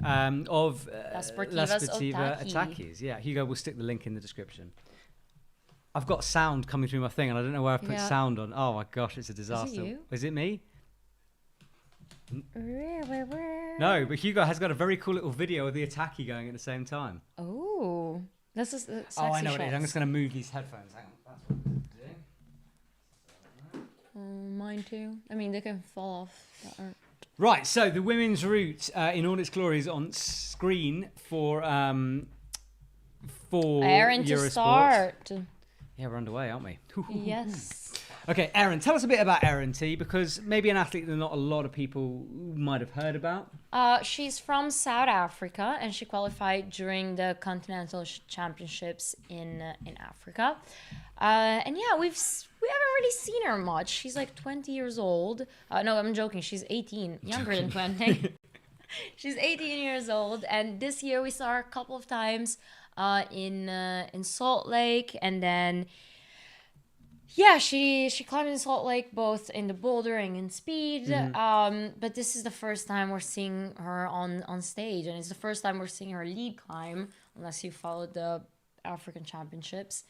of La Sportiva Otakis. Yeah, Hugo will stick the link in the description. I've got sound coming through my thing, and I don't know where I put sound on. Oh my gosh, it's a disaster. Is it you? Is it me? No, but Hugo has got a very cool little video of the Otaki going at the same time. Oh, this is sexy I know shots. what it is. I'm just going to move these headphones. Hang on. That's what I'm doing. Mine too. I mean, they can fall off. Right, so the women's route in all its glory is on screen for Aaron Eurosport. to start. Yeah, we're underway, aren't we? Yes. Okay, Aaron, tell us a bit about Aaron T, because maybe an athlete that not a lot of people might have heard about. She's from South Africa, and she qualified during the Continental Championships in Africa. And yeah, we haven't really seen her much. She's like 20 years old. No, I'm joking. She's 18, younger than 20. She's 18 years old, and this year we saw her a couple of times in Salt Lake, and then she climbed in Salt Lake both in the bouldering and speed. But this is the first time we're seeing her on stage, and it's the first time we're seeing her lead climb, unless you followed the African Championships.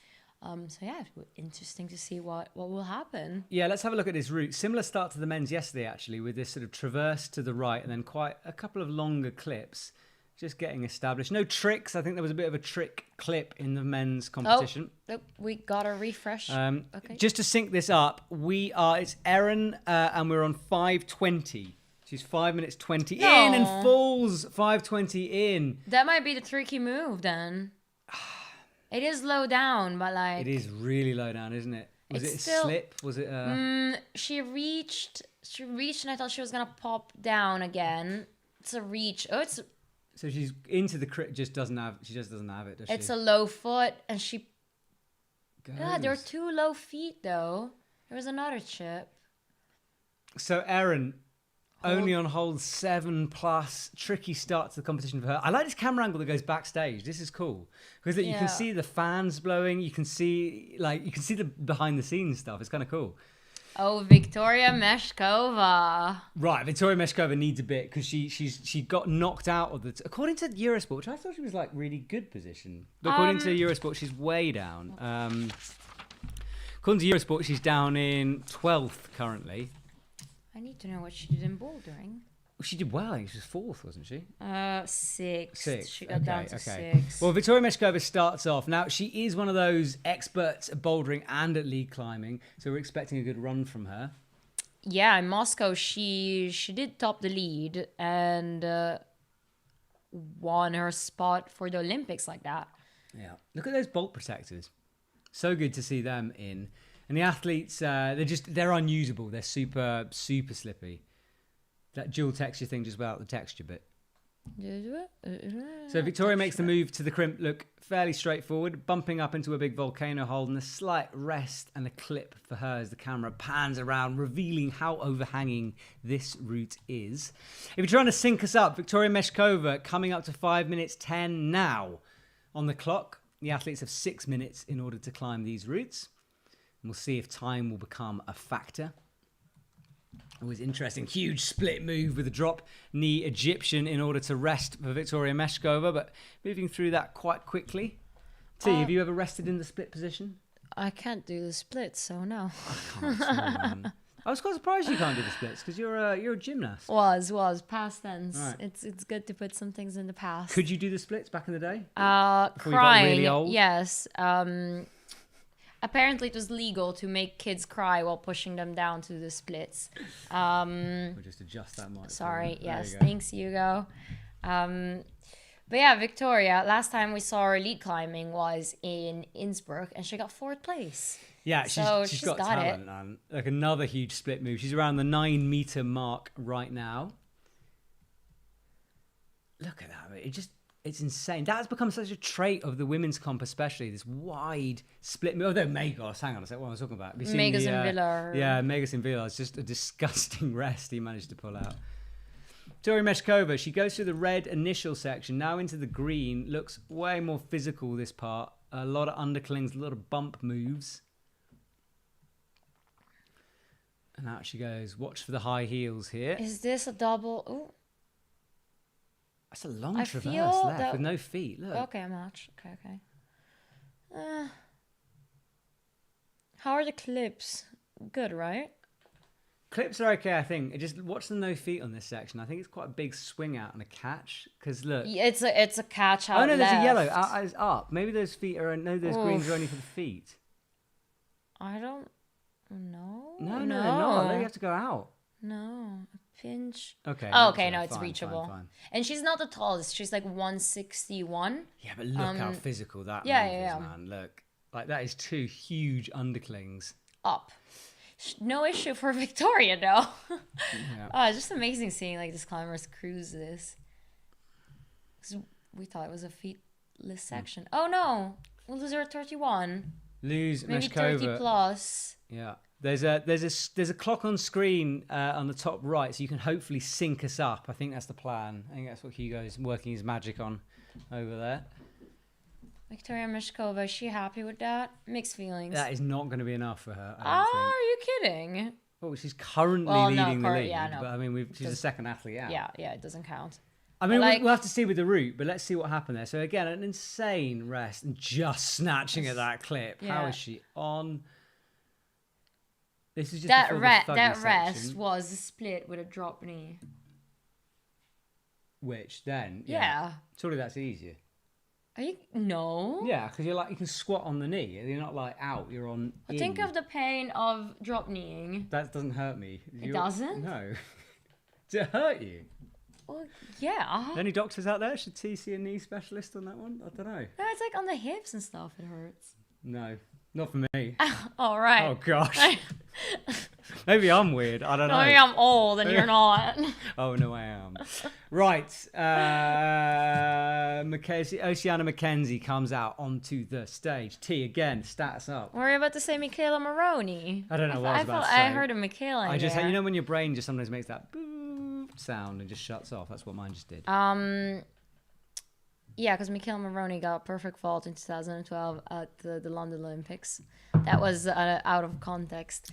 So yeah, it's interesting to see what will happen. Yeah, let's have a look at this route. Similar start to the men's yesterday, actually, with this sort of traverse to the right and then quite a couple of longer clips, just getting established. No tricks. I think there was a bit of a trick clip in the men's competition. Oh, we got a refresh. Okay. Just to sync this up, it's Erin, and we're on 5:20. She's 5 minutes 20 in and falls 5:20 in. That might be the tricky move then. It is low down, but like... It is really low down, isn't it? Was it a slip? Was it She reached and I thought she was going to pop down again. It's a reach. Oh, it's... So she's into the crit, she just doesn't have it, does she? It's a low foot and she... Goes. Yeah, there are 2 low feet though. There was another chip. So Erin... Only on hold 7+, tricky start to the competition for her. I like this camera angle that goes backstage. This is cool because you can see the fans blowing. You can see the behind the scenes stuff. It's kind of cool. Oh, Victoria Meschkova. Right, Victoria Meschkova needs a bit because she got knocked out of according to Eurosport, which I thought she was like really good position. But according to Eurosport, she's way down. According to Eurosport, she's down in 12th currently. I need to know what she did in bouldering. Well, she did well. I think she was 4th, wasn't she? 6th. She got down to 6th. Well, Victoria Meschkova starts off. Now, she is one of those experts at bouldering and at lead climbing, so we're expecting a good run from her. Yeah, in Moscow, she did top the lead and won her spot for the Olympics like that. Yeah. Look at those bolt protectors. So good to see them in. And the athletes, they're unusable. They're super, super slippy. That dual texture thing just without the texture bit. So Victoria makes the move to the crimp look fairly straightforward, bumping up into a big volcano hold and a slight rest and a clip for her as the camera pans around, revealing how overhanging this route is. If you're trying to sync us up, Victoria Meschkova coming up to 5 minutes 10 now on the clock. The athletes have 6 minutes in order to climb these routes. And we'll see if time will become a factor. Always interesting. Huge split move with a drop knee Egyptian in order to rest for Victoria Meschkova, but moving through that quite quickly. T, have you ever rested in the split position? I can't do the splits, so no. I was quite surprised you can't do the splits because you're a gymnast. Was past tense. Right. It's good to put some things in the past. Could you do the splits back in the day? Crying. You got really old? Yes. Apparently, it was legal to make kids cry while pushing them down to the splits. We'll just adjust that mic. Sorry. Yes. Thanks, Hugo. But yeah, Victoria, last time we saw her lead climbing was in Innsbruck, and she got 4th place. Yeah, she's got talent. It. And like another huge split move. She's around the 9 meter mark right now. Look at that. It's insane. That has become such a trait of the women's comp, especially this wide split move. Although Megos, hang on a sec, what am I talking about? Megos and Villa. Yeah, Megos and Villa. It's just a disgusting rest he managed to pull out. Victoria Meschkova, she goes through the red initial section, now into the green. Looks way more physical, this part. A lot of underclings, a lot of bump moves. And out she goes. Watch for the high heels here. Is this a double? Ooh. That's a long traverse left with no feet. Look. Okay, match. Okay. How are the clips? Good, right? Clips are okay, I think. Just watch the no feet on this section. I think it's quite a big swing out and a catch. Because look, it's a catch out. Oh no, there's left. a yellow. It's up. Maybe those feet are. No, those greens are only for the feet. I don't know. No, not. You have to go out. No, a pinch. Okay. Oh, okay, no, it's fine, reachable. Fine. And she's not the tallest. She's like 161. Yeah, but look how physical that move is, man. Look, like that is 2 huge underclings. Up. No issue for Victoria, though. Yeah. Oh, it's just amazing seeing like this climbers cruise this. We thought it was a feetless section. Oh no, we'll lose her at 31. Lose maybe Meschkova. 30 plus. Yeah. There's a clock on screen on the top right, so you can hopefully sync us up. I think that's the plan. I think that's what Hugo's working his magic on over there. Victoria Meschkova, is she happy with that? Mixed feelings. That is not going to be enough for her. Are you kidding? Well, she's currently leading the lead. Yeah, no. But I mean, she's the second athlete out. Yeah, it doesn't count. I mean, like, we'll have to see with the route, but let's see what happened there. So again, an insane rest and just snatching at that clip. Yeah. How is she on? This is just that before the thuggy that rest section. was a split with a drop knee. Which then, Yeah. surely that's easier. Are you no? Yeah, because you're like you can squat on the knee. You're not like out. You're on. But think of the pain of drop kneeing. That doesn't hurt me. It doesn't? No. Does it hurt you? Well, yeah. Any doctors out there should see a knee specialist on that one? I don't know. No, it's like on the hips and stuff. It hurts. No, not for me. All right. Oh gosh. Maybe I'm weird. I don't know. Maybe I'm old and you're not. Oh no, I am. Right. Oceana Mckenzie comes out onto the stage. T again, stats up. Were you about to say Michaela Maroney? I don't know what I was about to say. I heard of Michaela. I just, there. you know, when your brain just sometimes makes that boop sound and just shuts off. That's what mine just did. Yeah, because Michaela Maroney got perfect vault in 2012 at the London Olympics. That was out of context.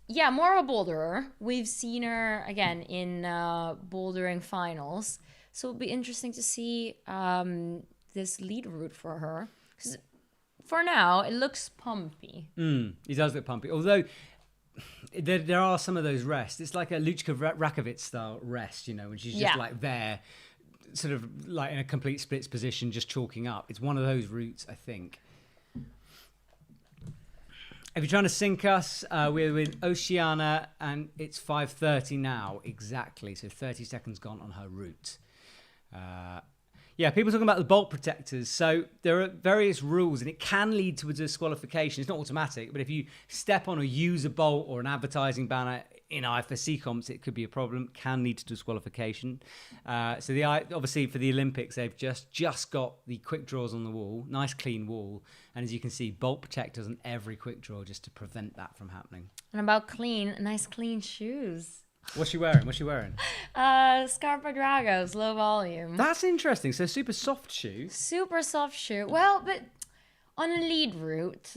Yeah, more of a boulderer. We've seen her again in bouldering finals, so it'll be interesting to see this lead route for her. 'Cause for now, it looks pumpy. It does look pumpy, although there are some of those rests. It's like a Luchka Rakovic style rest, you know, when she's just like there, sort of like in a complete splits position, just chalking up. It's one of those routes, I think. If you're trying to sync us, we're with Oceana, and it's 5:30 now, exactly. So 30 seconds gone on her route. Yeah, people talking about the bolt protectors. So there are various rules, and it can lead to a disqualification. It's not automatic, but if you step on or use a bolt or an advertising banner in IFSC comps, it could be a problem. Can lead to disqualification. So obviously for the Olympics, they've just got the quick draws on the wall, nice clean wall, and as you can see, bolt protectors on every quick draw just to prevent that from happening. And about nice clean shoes. What's she wearing? Scarpa Dragos, low volume. That's interesting. So super soft shoe. Super soft shoe. Well, but on a lead route,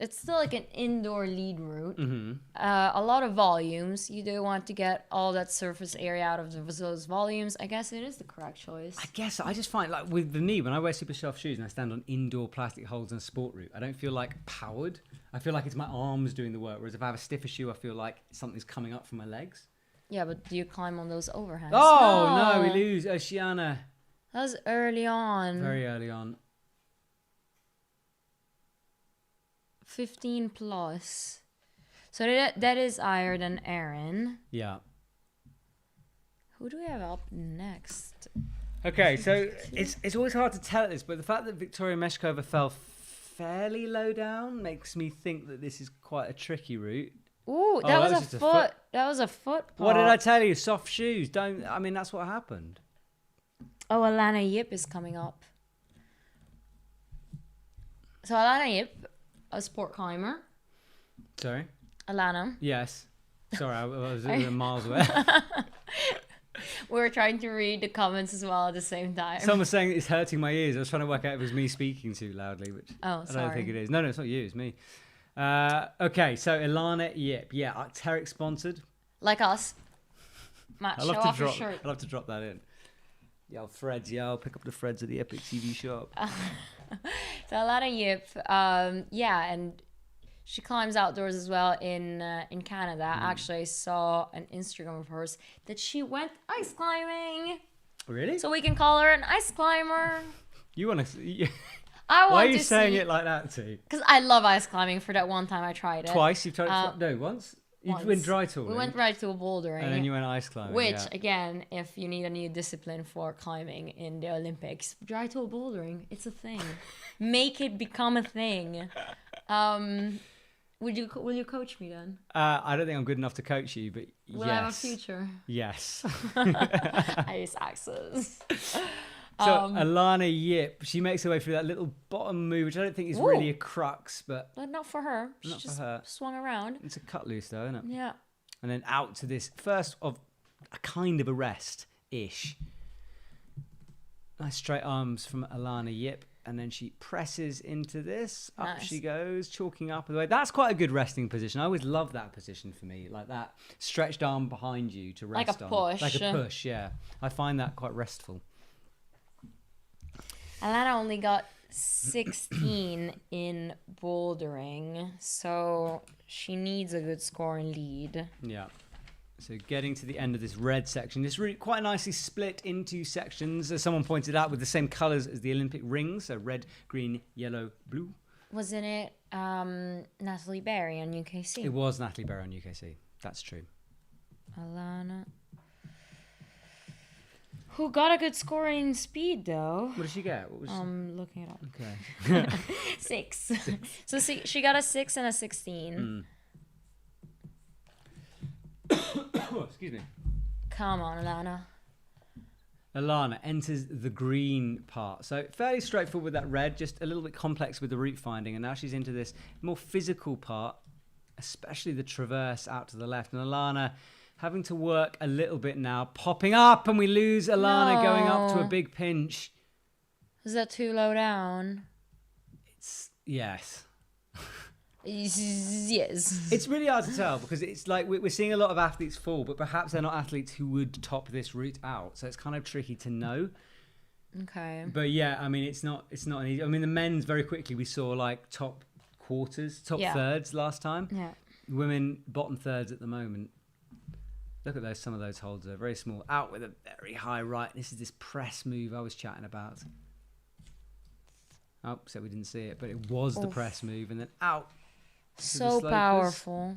it's still like an indoor lead route. Mm-hmm. A lot of volumes. You do want to get all that surface area out of those volumes. I guess it is the correct choice. I guess I just find like with the knee, when I wear super soft shoes and I stand on indoor plastic holds on a sport route, I don't feel like powered. I feel like it's my arms doing the work. Whereas if I have a stiffer shoe, I feel like something's coming up from my legs. Yeah, but do you climb on those overhands? Oh, no, we lose. Oceana. That was early on. Very early on. 15 plus. So that is higher than Erin. Yeah. Who do we have up next? Okay, so it's always hard to tell this, but the fact that Victoria Meschkova fell fairly low down makes me think that this is quite a tricky route. Ooh, that was a foot. That was a foot pop. What did I tell you? Soft shoes. That's what happened. Oh, Ayanna Lip is coming up. So Ayanna Lip, a sport climber. Sorry? Ayanna. Yes. Sorry, I was miles away. We were trying to read the comments as well at the same time. Someone was saying it's hurting my ears. I was trying to work out if it was me speaking too loudly, which I don't think it is. No, it's not you, it's me. Okay, so Ayanna Lip. Yeah, Arc'teryx sponsored. Like us. Matt, show off your shirt. I'll have to drop that in. Yo, threads, I'll pick up the threads at the EpicTV shop. So Ayanna Lip, and she climbs outdoors as well in Canada. Actually, I saw an Instagram of hers that she went ice climbing. Really? So we can call her an ice climber. You want to... Why are you saying it like that, T? Because I love ice climbing. For that one time I tried it. Twice? You've tried it? No, once? You went dry tooling? We went dry tool bouldering. And then you went ice climbing. Which, again, if you need a new discipline for climbing in the Olympics, dry tool bouldering, it's a thing. Make it become a thing. Will you coach me then? I don't think I'm good enough to coach you, but Will I have a future? Yes. Ice axes. So Ayanna Lip, she makes her way through that little bottom move, which I don't think is really a crux, but not for her. She just swung around. It's a cut loose though, isn't it? Yeah. And then out to this first of a kind of a rest-ish. Nice straight arms from Ayanna Lip. and then she presses into this. Up Nice. she goes, chalking up the way. That's quite a good resting position. I always love that position for me, like that stretched arm behind you to Like rest a on. push. Like a push, yeah. I find that quite restful. Ayanna only got 16 in bouldering, so she needs a good scoring lead. Yeah. So getting to the end of this red section, it's really quite nicely split into sections, as someone pointed out, with the same colours as the Olympic rings, so red, green, yellow, blue. Wasn't it Natalie Berry on UKC? It was Natalie Berry on UKC. That's true. Ayanna. Who got a good scoring speed, though. What did she get? What was looking it up. Okay. 6. So she got a 6 and a 16. Oh, excuse me. Come on, Ayanna. Ayanna enters the green part. So fairly straightforward with that red, just a little bit complex with the route finding. And now she's into this more physical part, especially the traverse out to the left. And Ayanna having to work a little bit now, popping up, and we lose Ayanna going up to a No. big pinch. Is that too low down? Yes. Yes. It's really hard to tell because it's like we're seeing a lot of athletes fall, but perhaps they're not athletes who would top this route out. So it's kind of tricky to know. Okay. But yeah, I mean, it's not an easy. I mean, the men's very quickly we saw like top quarters, top thirds last time. Yeah. Women bottom thirds at the moment. Look at those. Some of those holds are very small. Out with a very high right. This is this press move I was chatting about. Oh, so we didn't see it, but it was the press move, and then out. So powerful.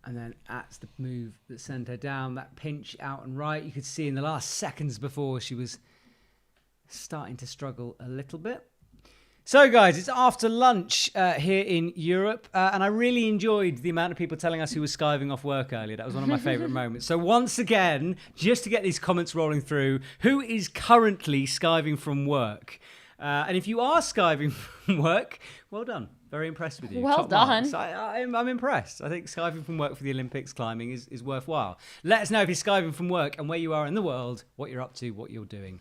And then that's the move that sent her down. That pinch out and right. You could see in the last seconds before she was starting to struggle a little bit. So, guys, it's after lunch here in Europe, and I really enjoyed the amount of people telling us who was skiving off work earlier. That was one of my favourite moments. So, once again, just to get these comments rolling through, who is currently skiving from work? And if you are skiving from work, well done. Very impressed with you. Well Top done. marks. I'm impressed. I think skiving from work for the Olympics climbing is worthwhile. Let us know if you're skiving from work and where you are in the world, what you're up to, what you're doing.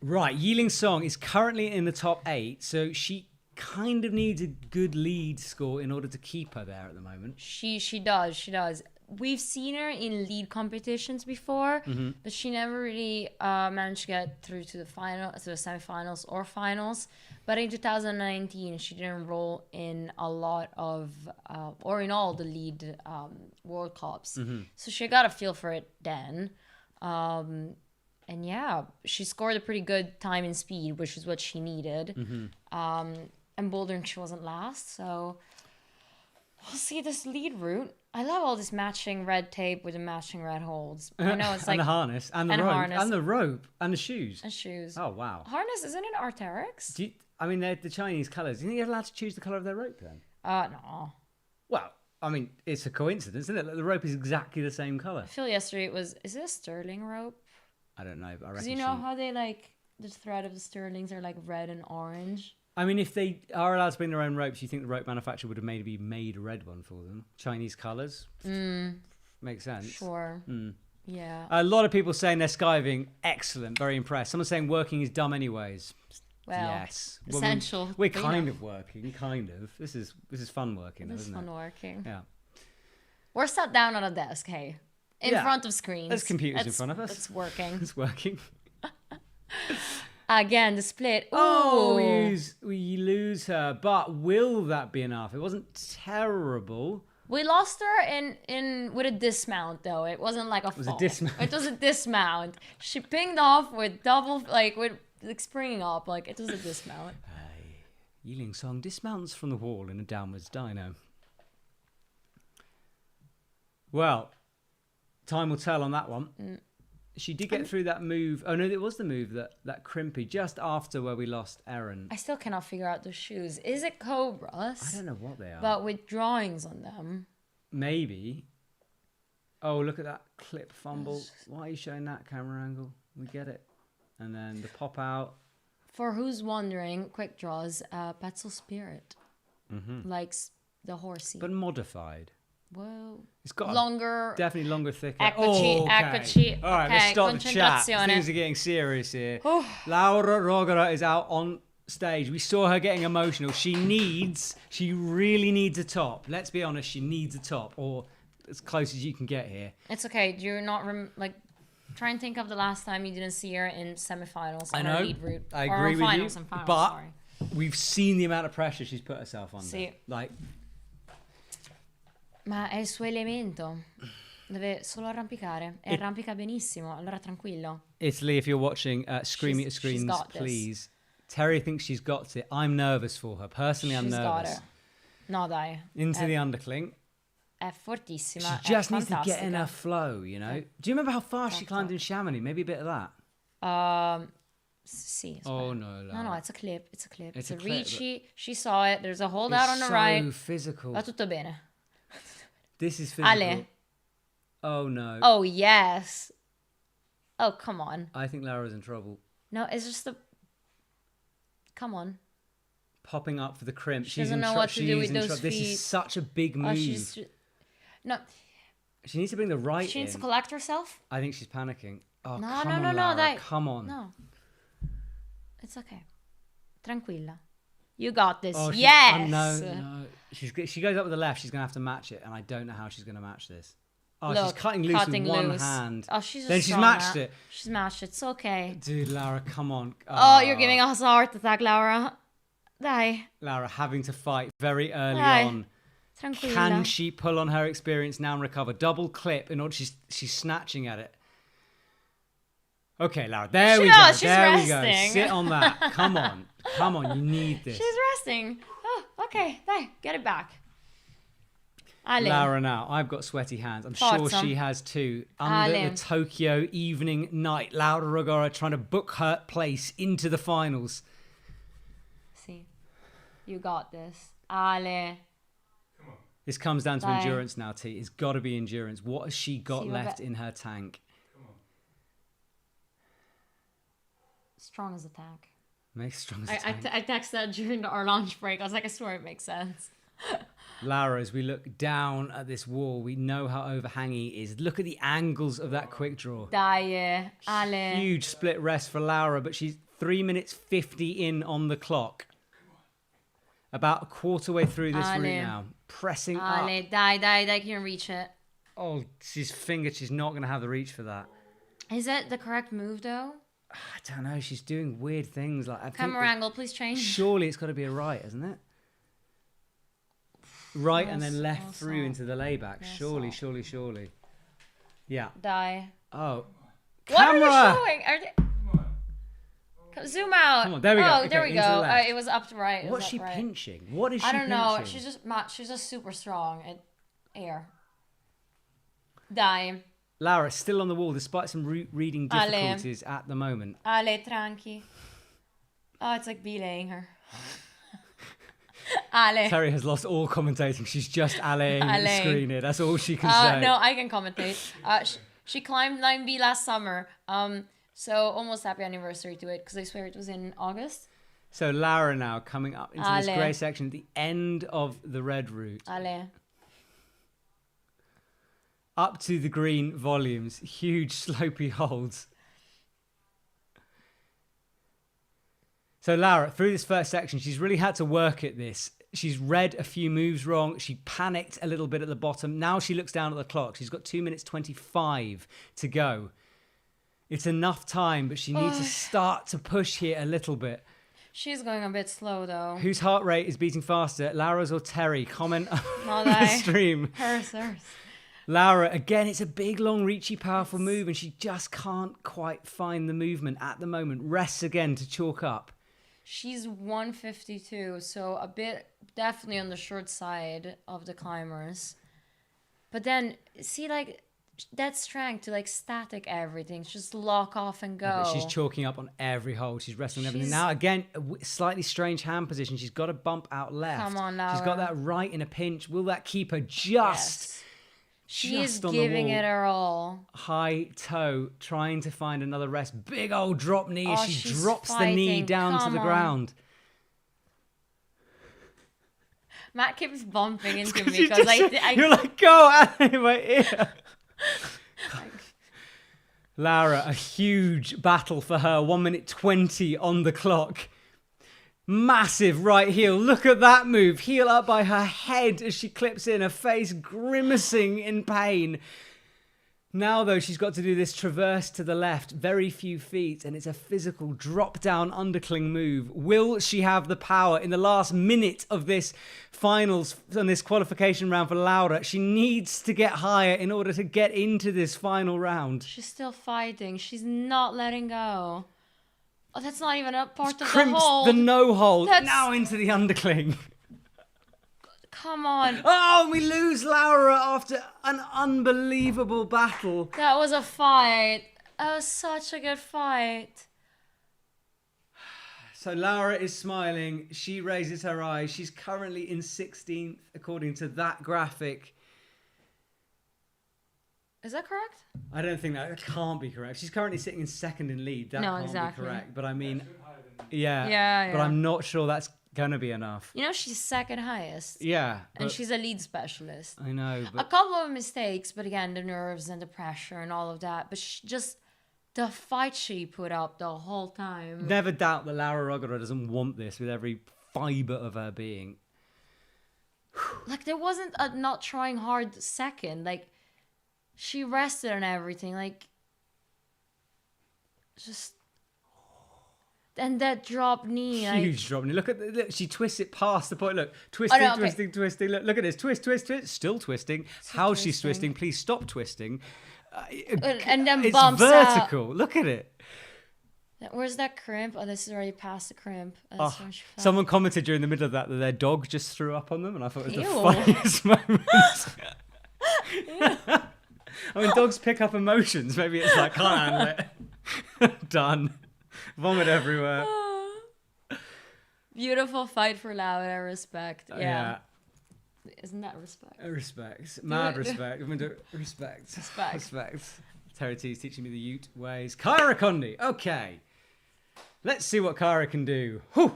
Right, Yiling Song is currently in the top 8, so she kind of needs a good lead score in order to keep her there at the moment. She does. We've seen her in lead competitions before, but she never really managed to get through to the semifinals or finals. But in 2019, she didn't roll in a lot of, or in all the lead World Cups. So she got a feel for it then. And yeah, she scored a pretty good time in speed, which is what she needed. And bouldering, she wasn't last. So we'll see this lead route. I love all this matching red tape with the matching red holds. I know it's like and the harness, and the rope, and the shoes. And shoes. Oh, wow. Harness, isn't it Arc'teryx? I mean, they're the Chinese colours. Do you think you're allowed to choose the colour of their rope then? No. Well, I mean, it's a coincidence, isn't it? Like, the rope is exactly the same colour. I feel yesterday is it a sterling rope? I don't know, but I reckon Because you know how they the thread of the sterlings are like red and orange? I mean, if they are allowed to bring their own ropes, you think the rope manufacturer would have maybe made a red one for them? Chinese colours? Makes sense. Sure. Yeah. A lot of people saying they're skiving. Excellent. Very impressed. Someone saying working is dumb anyways. Well, yes. essential. We're kind of working, kind of. This is fun working, This is isn't fun it? working. Yeah. We're sat down on a desk, hey. In front of screens. There's computers in front of us. It's working. It's working. Again, the split. Ooh. Oh, we lose her. But will that be enough? It wasn't terrible. We lost her in with a dismount though. It wasn't like a fall. It was a dismount. It was a dismount. She pinged off with double with springing up like it was a dismount. Yiling Song dismounts from the wall in a downwards dyno. Well, time will tell on that one. She did get through that move. Oh no, it was the move that crimpy just after where we lost Erin. I still cannot figure out the shoes. Is it Cobras? I don't know what they are. But with drawings on them. Maybe. Oh, look at that clip fumble. Why are you showing that camera angle? We get it. And then the pop out. For who's wondering, quick draws, Petzl Spirit likes the horsey. But modified. Whoa. It's got longer. Definitely longer, thicker. Eccoci, eccoci. All right, Okay, let's start the chat. concentrazione. Things are getting serious here. Laura Rogara is out on stage. We saw her getting emotional. She really needs a top. Let's be honest, she needs a top, or as close as you can get here. It's okay. Do you not try and think of the last time you didn't see her in semifinals I on know. her lead route. I or agree with finals you. and finals, But sorry. we've seen the amount of pressure she's put herself under. Sì. Like, Ma è il suo elemento. Deve solo arrampicare. E arrampica benissimo. Allora tranquillo. Italy, if you're watching, screaming at screens, got this. please. Terry thinks she's got it. I'm nervous for her. Personally, I'm She's got nervous. it. No, dai. Into the undercling. È fortissima. She just è needs to get in fantastica. her flow, you know? Do you remember how fast she climbed in Chamonix? Maybe a bit of that. Sì. Oh, no, Laura. No, it's a clip. It's a clip. It's It's a a clip, reachy. She saw it. There's a holdout It's on the so right. physical. Va tutto bene. This is physical. Ale. Oh, no. Oh, yes. Oh, come on. I think Laura's in trouble. No, it's just the... Come on. Popping up for the crimp. She doesn't know what to do with those This feet. is such a big move. Oh, she's... No. She needs to bring the right She needs to in. collect herself. I think she's panicking. Oh, No, come no, on, no, no. Laura. Dai. Come on. No. It's okay. Tranquilla. You got this. Oh, yes. No. She goes up with the left. She's going to have to match it. And I don't know how she's going to match this. Oh, Look, she's cutting loose with one hand. Oh, she's Then just she's strong matched now. it. She's matched it. It's okay. Dude, Laura, come on. Oh, you're giving us a heart attack, Laura. Dai. Laura having to fight very early Dai. on. Tranquilla. Can she pull on her experience now and recover? Double clip in order she's snatching at it. Okay, Laura. There we go. She's There we go. resting. Sit on that. Come on. Come on. You need this. She's resting. Oh, okay. Dai. Get it back. Ale. Laura now. I've got sweaty hands. I'm Forza. sure she has too. Under Ale. the Tokyo evening night. Laura Rogara trying to book her place into the finals. See. You got this. Ale. This comes down to Dai. endurance now, T. It's got to be endurance. What has she got Sì, left vabbè. in her tank? Strong as attack. Makes strong as I tank. texted that during our lunch break. I was like, I swear it makes sense. Laura, as we look down at this wall, we know how overhanging it is. Look at the angles of that quick draw. Dai, Ale. Huge split rest for Laura, but she's 3 minutes 50 in on the clock. About a quarter way through this Ale. route now. Pressing Ale, up. dai, can reach it. Oh, she's fingered. She's not going to have the reach for that. Is it the correct move, though? I don't know. She's doing weird things. Like I think Camera angle, please change. Surely it's got to be a right, isn't it? Right and then left Also. through into the layback. Yes, Surely. Yeah. Dai. Oh. What are Camera! you showing? Are they... Zoom out. Come on, there we go. Oh, Okay, there we into go. the left. It was up to right. It What's was she up right. pinching? What is she I don't know. pinching? She's just super strong at air. Dai. Laura still on the wall despite some reading Ale. difficulties at the moment. Ale, tranqui. Oh, it's like belaying her. Ale. Terry has lost all commentating. She's just allaying the Ale. screen here. That's all she can say. No, I can commentate. She climbed 9B last summer. So almost happy anniversary to it because I swear it was in August. So Laura now coming up into this Ale. grey section at the end of the red route. Ale. Up to the green volumes. Huge slopey holds. So Laura, through this first section, she's really had to work at this. She's read a few moves wrong. She panicked a little bit at the bottom. Now she looks down at the clock. She's got 2 minutes 25 to go. It's enough time, but she needs to start to push here a little bit. She's going a bit slow though. Whose heart rate is beating faster, Laura's or Terry? Comment on the Dai. stream. Hers. Laura, again, it's a big, long, reachy, powerful move, and she just can't quite find the movement at the moment. Rests again to chalk up. She's 152, so a bit definitely on the short side of the climbers. But then, see, like, that strength to, like, static everything. Just lock off and go. Yeah, but she's chalking up on every hole. She's resting on everything. Now, again, a slightly strange hand position. She's got a bump out left. Come on, Laura. She's got that right in a pinch. Will that keep her just... She is just on the giving wall? it her all. High toe, trying to find another rest. Big old drop knee as Oh, she she's drops the knee fighting. down to Come the on. ground. Matt keeps bumping into 'cause me you because just- I You're like, go out of my ear. Laura, a huge battle for her. 1 minute 20 on the clock. Massive right heel. Look at that move. Heel up by her head as she clips in, her face grimacing in pain. Now, though, she's got to do this traverse to the left, very few feet, and it's a physical drop-down undercling move. Will she have the power in the last minute of this finals, on this qualification round for Laura? She needs to get higher in order to get into this final round. She's still fighting. She's not letting go. Oh, that's not even a part of the Crimps hold. the no hold. That's- Now into the undercling. Come on. Oh, and we lose Laura after an unbelievable battle. That was a fight. That was such a good fight. So Laura is smiling. She raises her eyes. She's currently in 16th, according to that graphic. Is that correct? I don't think that can't be correct. She's currently sitting in second in lead. That No, can't exactly. be correct. But I mean, yeah. Yeah, But yeah. I'm not sure that's going to be enough. You know, she's second highest. Yeah. And but- she's a lead specialist. I know. A But couple of mistakes, but again, the nerves and the pressure and all of that. But just the fight she put up the whole time. never doubt that Laura Rogara doesn't want this with every fibre of her being. Like, there wasn't a not trying hard second. Like, she rested and everything. Like, just... And that drop knee. Huge drop knee. Look at look, she twists it past the point. Look, twisting, no, okay. twisting. Look at this. Twist, twist, twist. Still twisting. How she's twisting. Please stop twisting. And then It's bumps vertical. out. Look at it. Where's that crimp? Oh, this is already past the crimp. That's Oh, when she fell. someone commented during the middle of that their dog just threw up on them, and I thought it was the Ew. funniest moment. I mean, dogs pick up emotions. Maybe it's like, can't handle it. Done. Vomit everywhere. Beautiful fight for Laura. I respect. Yeah. Isn't that respect? Respect. Mad respect. I mean, respect. Respect. Respect. Terry T is teaching me the Ute ways. Kyra Condi. Okay. Let's see what Kyra can do. Whew.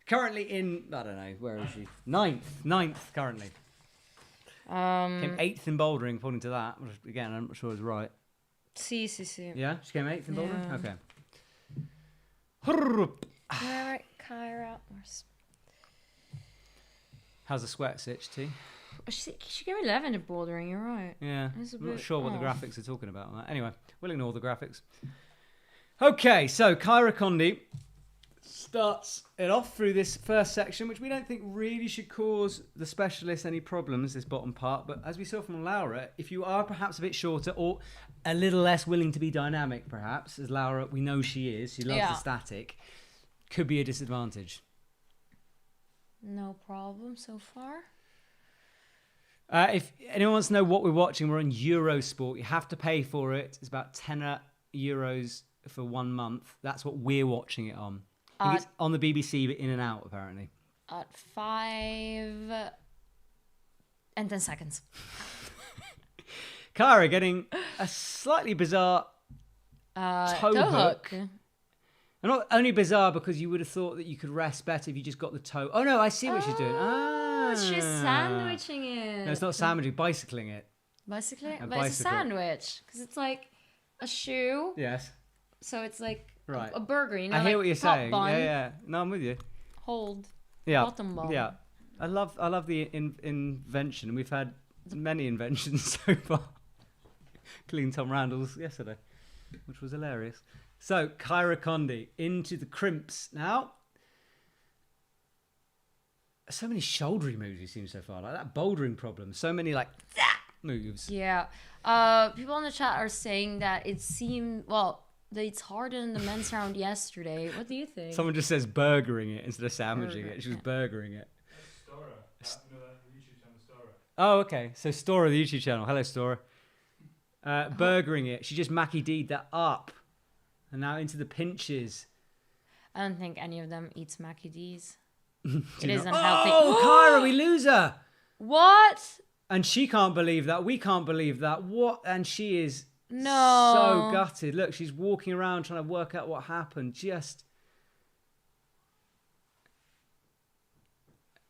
Currently in, I don't know, where is she? Ninth currently. Came 8th in bouldering, according to that. Which, again, I'm not sure it's right. See. Yeah? She came 8th in bouldering? Yeah. Okay. Alright, Kyra. How's the sweat sitch, T? She gave 11 at bouldering, you're right. Yeah, It's a I'm not bit sure what the off. graphics are talking about on that. Anyway, we'll ignore the graphics. Okay, so Kyra Condi starts it off through this first section, which we don't think really should cause the specialists any problems, this bottom part. But as we saw from Laura, if you are perhaps a bit shorter or a little less willing to be dynamic, perhaps, as Laura, we know she is, she loves the static, could be a disadvantage. No problem so far. If anyone wants to know what we're watching, we're on Eurosport. You have to pay for it. It's about €10 for 1 month. That's what we're watching it on. I think it's on the BBC, but in and out, apparently. At 5 and 10 seconds. Kyra getting a slightly bizarre toe hook. And not only bizarre because you would have thought that you could rest better if you just got the toe. Oh, no, I see what she's doing. She's sandwiching it. No, it's not sandwiching, bicycling it. Bicycling? A But it's a bicycle. sandwich. Because it's like a shoe. Yes. So it's like Right. a burger, you know? I hear like what you're top saying. Bun, Yeah. No, I'm with you. Hold. Yeah. Bottom bun. Yeah. I love the invention, and we've had many inventions so far. Including Tom Randall's yesterday, which was hilarious. So, Kyra Condi into the crimps now. So many shouldery moves you've seen so far, like that bouldering problem. So many like moves. Yeah. People in the chat are saying that it seemed, that it's harder than the men's round yesterday. What do you think? Someone just says burgering it instead of sandwiching it. She was burgering it. Oh, okay. So Stora, the YouTube channel. Hello, Stora. Burgering it. She just Mackie D'd that up. And now into the pinches. I don't think any of them eats Mackie D's. Do It you is not- unhealthy. Oh, Kyra, we lose her. What? And she can't believe that. We can't believe that. What? And she is No. so gutted. Look, she's walking around trying to work out what happened. Just.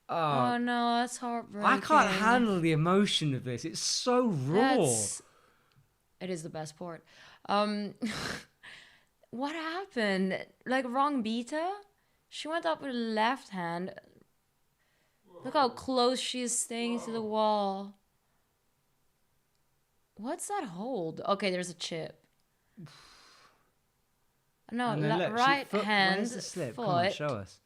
Oh no, that's heartbreaking. I can't handle the emotion of this. It's so raw. It is the best part. What happened? Like wrong beta? She went up with the left hand. Look how close she is staying to the wall. What's that hold? Okay, there's a chip. No, look, right hand, where's the slip? foot. Come on, show us.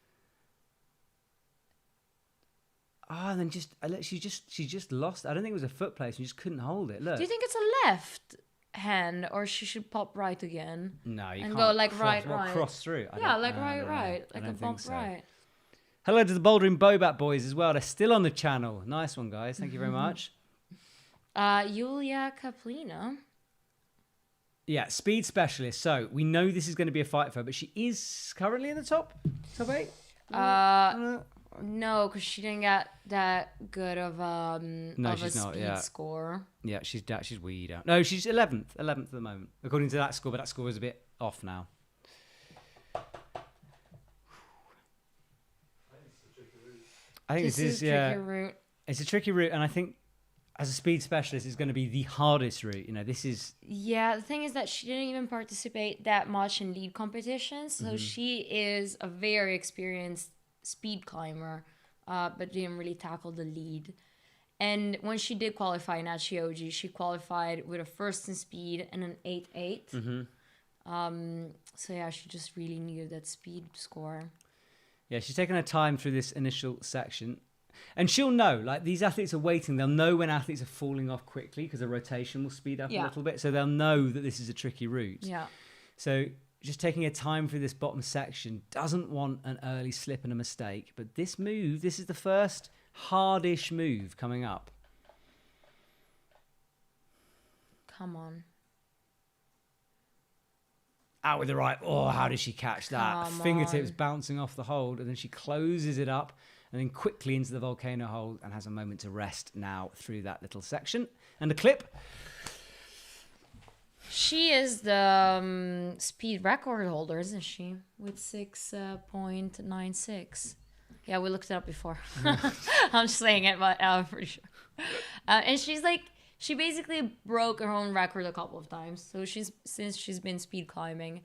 Oh, and then she just lost. I don't think it was a foot place. She just couldn't hold it. Look. Do you think it's a left hand, or she should pop right again? No, you and can't. go like cross, right. Cross through. Yeah, like right, like a bump right. Hello to the Bouldering Bobat boys as well. They're still on the channel. Nice one, guys. Thank you very much. Yulia Kaplina. Yeah, speed specialist. So we know this is going to be a fight for her, but she is currently in the top 8. No, because she didn't get that good of a speed score. Yeah, she's weed out. No, she's 11th at the moment, according to that score. But that score is a bit off now. I think this is a tricky route. It's a tricky route, and I think as a speed specialist, it's going to be the hardest route. You know, this is. Yeah, the thing is that she didn't even participate that much in lead competitions, so she is a very experienced speed climber, but didn't really tackle the lead. And when she did qualify in Achioji, she qualified with a first in speed and an 8.8. So yeah, she just really needed that speed score. Yeah, she's taken her time through this initial section. And she'll know, like, these athletes are waiting. They'll know when athletes are falling off quickly because the rotation will speed up a little bit. So they'll know that this is a tricky route. Yeah. So just taking her time through this bottom section, doesn't want an early slip and a mistake. But this move, this is the first hardish move coming up. Come on. Out with the right. Oh, how did she catch that? Come Fingertips on. bouncing off the hold, and then she closes it up and then quickly into the volcano hold and has a moment to rest now through that little section. And a clip. She is the speed record holder, isn't she? With 6.96. Yeah, we looked it up before. I'm just saying it, but I'm pretty sure. And she's like, she basically broke her own record a couple of times. So since she's been speed climbing,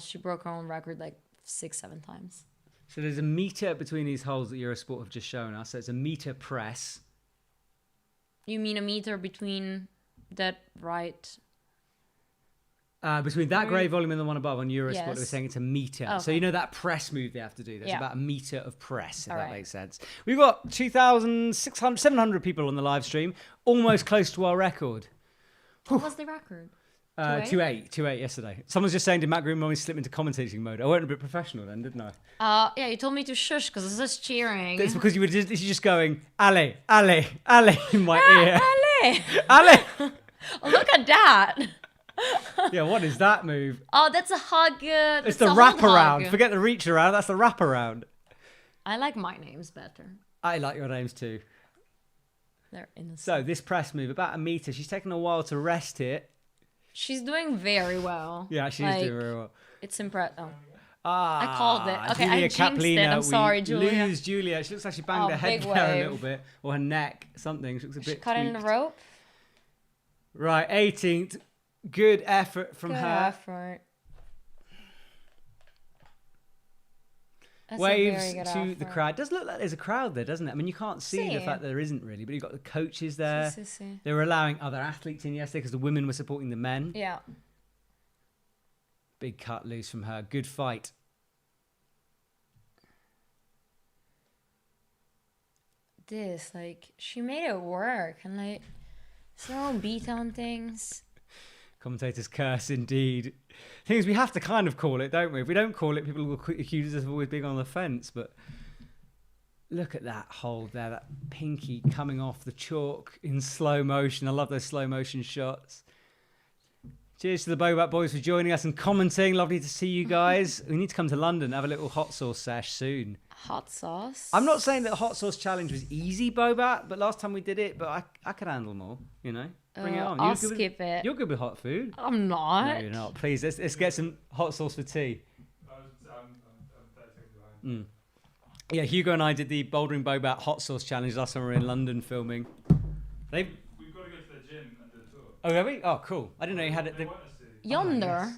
she broke her own record like 6-7 times. So there's a meter between these holes that Eurosport have just shown us. So it's a meter press. You mean a meter between that right? Between that grey volume and the one above on Eurosport, Yes. they were saying it's a meter. Okay. So you know that press move they have to do. There's Yeah. about a meter of press, if All that right. makes sense. We've got 700 people on the live stream, almost close to our record. What was the record? 2.8 yesterday. Someone's just saying, did Matt Green only slip into commentating mode? I went a bit professional then, didn't I? Yeah, you told me to shush because I was just cheering. It's because you were just going, Ale, Ale, Ale in my ear. Ale! Ale! Oh, look at that. Yeah, what is that move? Oh, that's a hug. It's the wraparound. Forget the reach around. That's the wraparound. I like my names better. I like your names too. They're innocent. So this press move, about a meter. She's taken a while to rest it. She's doing very well. Yeah, she's doing very well. It's impressive. Oh. Ah, I called it. Okay, Julia I jinxed it. I'm sorry, Julia. Lose Julia. She looks like she banged her head big down a wave. little bit, or her neck, something. She looks a bit Cut in the tweaked. rope. Right, 18th. Good effort from Good her. effort. That's a Waves very good to effort. the crowd. Does look like there's a crowd there, doesn't it? I mean, you can't see the See. fact that there isn't really, but you've got the coaches there. See. They were allowing other athletes in yesterday because the women were supporting the men. Yeah. Big cut loose from her. Good fight. This, like, she made it work. And, like, so beat on things. Commentators curse indeed. Thing is, we have to kind of call it, don't we? If we don't call it, people will accuse us of always being on the fence. But look at that hold there, that pinky coming off the chalk in slow motion. I love those slow motion shots. Cheers to the Bobat boys for joining us and commenting. Lovely to see you guys. We need to come to London, have a little hot sauce sesh soon. Hot sauce? I'm not saying that the hot sauce challenge was easy, Bobat, but last time we did it, but I could handle more, you know? Bring it on. I'll You're good skip with, it. You're good with hot food. I'm not. No, you're not. Please, let's get some hot sauce for tea. Yeah, Hugo and I did the Bouldering Bobat Hot Sauce Challenge last time we were in London filming. We've got to go to the gym and do the tour. Oh, have we? Oh, cool. I didn't know you had it. Yonder.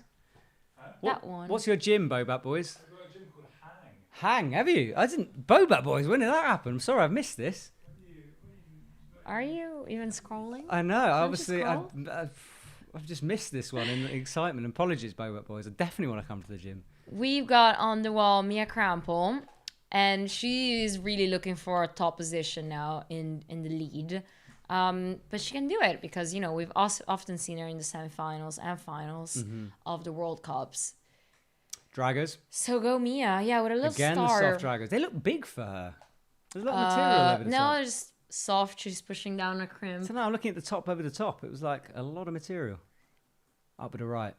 What, That one. What's your gym, Bobat Boys? I've got a gym called Hang. Hang, have you? I didn't. Bobat Boys, when did that happen? I'm sorry, I've missed this. Are you even scrolling? I know, Don't you obviously, scroll? I've just missed this one in the excitement. Apologies, Bobat Boys. I definitely want to come to the gym. We've got on the wall Mia Krampel, and she is really looking for a top position now in the lead. But she can do it because, you know, we've also often seen her in the semifinals and finals of the World Cups. Draggers. So go Mia. Yeah, with a little Again, star. the soft draggers. They look big for her. There's a lot of material over the no, top. it's soft. She's pushing down a crimp. So now I'm looking at the top over the top. It was like a lot of material. Up to the right.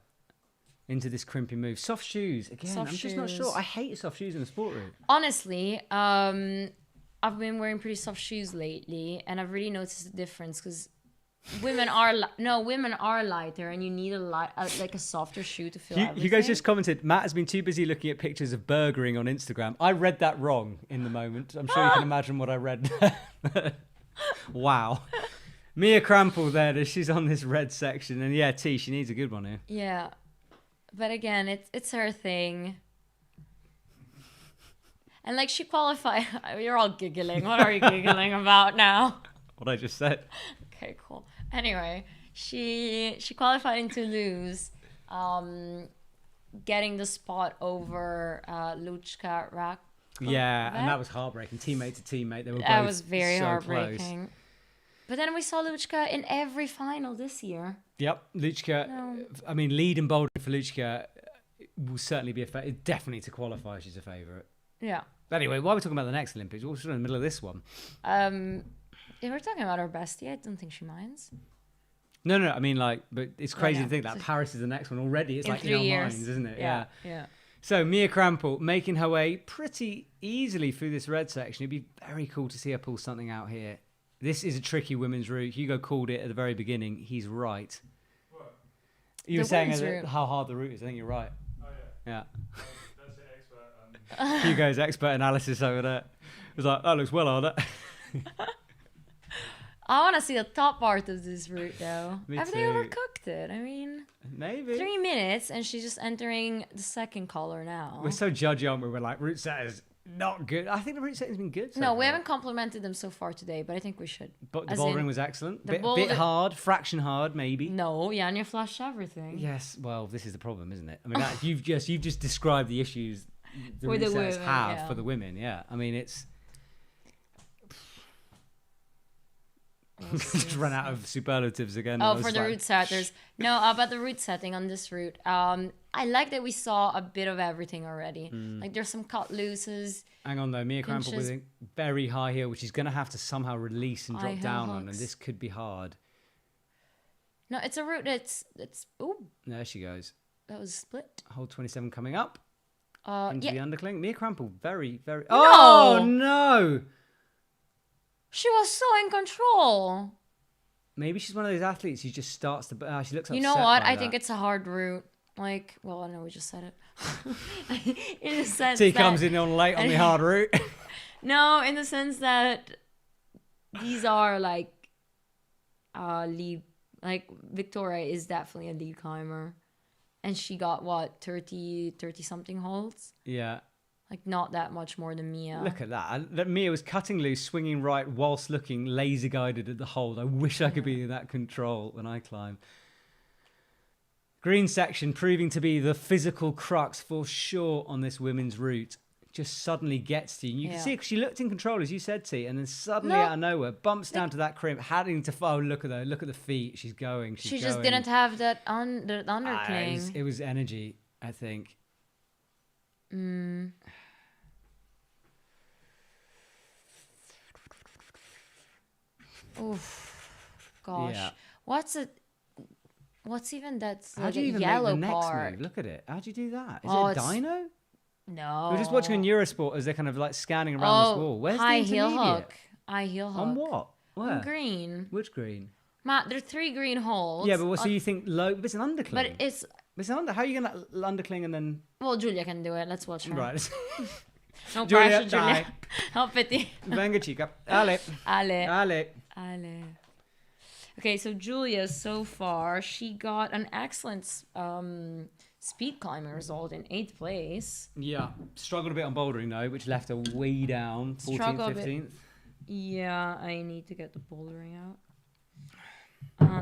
Into this crimpy move. Soft shoes. Again, Soft I'm just not shoes. sure. I hate soft shoes in the sport route. Honestly, I've been wearing pretty soft shoes lately, and I've really noticed the difference because women are lighter, and you need like a softer shoe to feel everything. You guys just commented, Matt has been too busy looking at pictures of burgering on Instagram. I read that wrong in the moment. I'm sure you can imagine what I read. Wow. Mia Krampel there, she's on this red section. And yeah, T, she needs a good one here. Yeah, but again, it's her thing. And like she qualified, you're all giggling. What are you giggling about now? What I just said. Okay, cool. Anyway, she qualified in Toulouse, getting the spot over Luchka Rak. Yeah, and that was heartbreaking. Teammate to teammate, they were both That was very so heartbreaking. close. But then we saw Luchka in every final this year. Yep, Luchka. No. I mean, lead and bouldering for Luchka will certainly be definitely to qualify. She's a favourite. Yeah. Anyway, why are we talking about the next Olympics? We're in the middle of this one. If we're talking about our bestie, I don't think she minds. No, I mean, like, but it's crazy yeah. to think that Paris is the next one already. It's In like 3 in our years. minds, isn't it? Yeah. So Mia Krampel making her way pretty easily through this red section. It'd be very cool to see her pull something out here. This is a tricky women's route. Hugo called it at the very beginning. He's right. What? You were The saying women's route. how hard the route is. I think you're right. Oh, yeah. Yeah. That's the expert. Hugo's expert analysis over there. It was like, that looks well harder. I want to see the top part of this route, though. Me Have they too. overcooked it? I mean, Maybe. 3 minutes, and she's just entering the second color now. We're so judgy, aren't we? We're like, route set is not good. I think the route setting's been good. So No, we far. haven't complimented them so far today, but I think we should. But the As bouldering in, was excellent. the Bit boulder- hard, fraction hard, maybe. No, Jana flashed everything. Yes, well, this is the problem, isn't it? I mean, that, you've just described the issues the With route the sets women, have yeah. for the women. Yeah, I mean, it's just run out of superlatives again. Oh, I was for the like, route setters. No, about the route setting on this route. I like that we saw a bit of everything already. Like there's some cut looses. Hang on though, Mia Krampel with pinches. a very high heel, which she's going to have to somehow release and High drop heel down on, and hooks. this could be hard. No, it's a route that's ooh, There she goes. that was split. Hold 27 coming up into Yeah, the undercling. Mia Krampel, very, very. No! Oh no! she was so in control. Maybe she's one of those athletes who just starts to. She looks upset. You know what? by I think that. it's a hard route. Like, well, I know we just said it. In the sense T that comes in on late on the hard route. No, in the sense that these are like lead. Like Victoria is definitely a lead climber, and she got what 30 something holds. Yeah. Like not that much more than Mia. Look at that. Mia was cutting loose, swinging right, whilst looking laser guided at the hold. I wish I could be in that control when I climb. Green section proving to be the physical crux for sure on this women's route. Just suddenly gets to you. You can see she looked in control, as you said, T, and then suddenly out of nowhere, bumps down to that crimp, having to, oh, look at her, look at the feet. She's going. She just didn't have that undercling. It was energy, I think. Oof. Gosh. Yeah. What's even that How do you even yellow make the next part? move? Look at it. How do you do that? Is Oh, it a it's- dyno? No. We're just watching on Eurosport as they're kind of like scanning around this wall. Where's high the heel intermediate? hook. High heel hook. On what? Where? On green. Which green? Matt, there are 3 green holes. Yeah, but what? So you think low? But it's an undercling. But it's It's an under. How are you gonna undercling and then? well, Julia can do it. Let's watch her. Right. No Giulia, pressure, Giulia. dai. Help it. Venga, chica. Ale. Ale. Okay, so Julia, so far, she got an excellent speed climbing result in 8th place. Yeah. Struggled a bit on bouldering, though, which left her way down, 14th, 15th. Yeah, I need to get the bouldering out.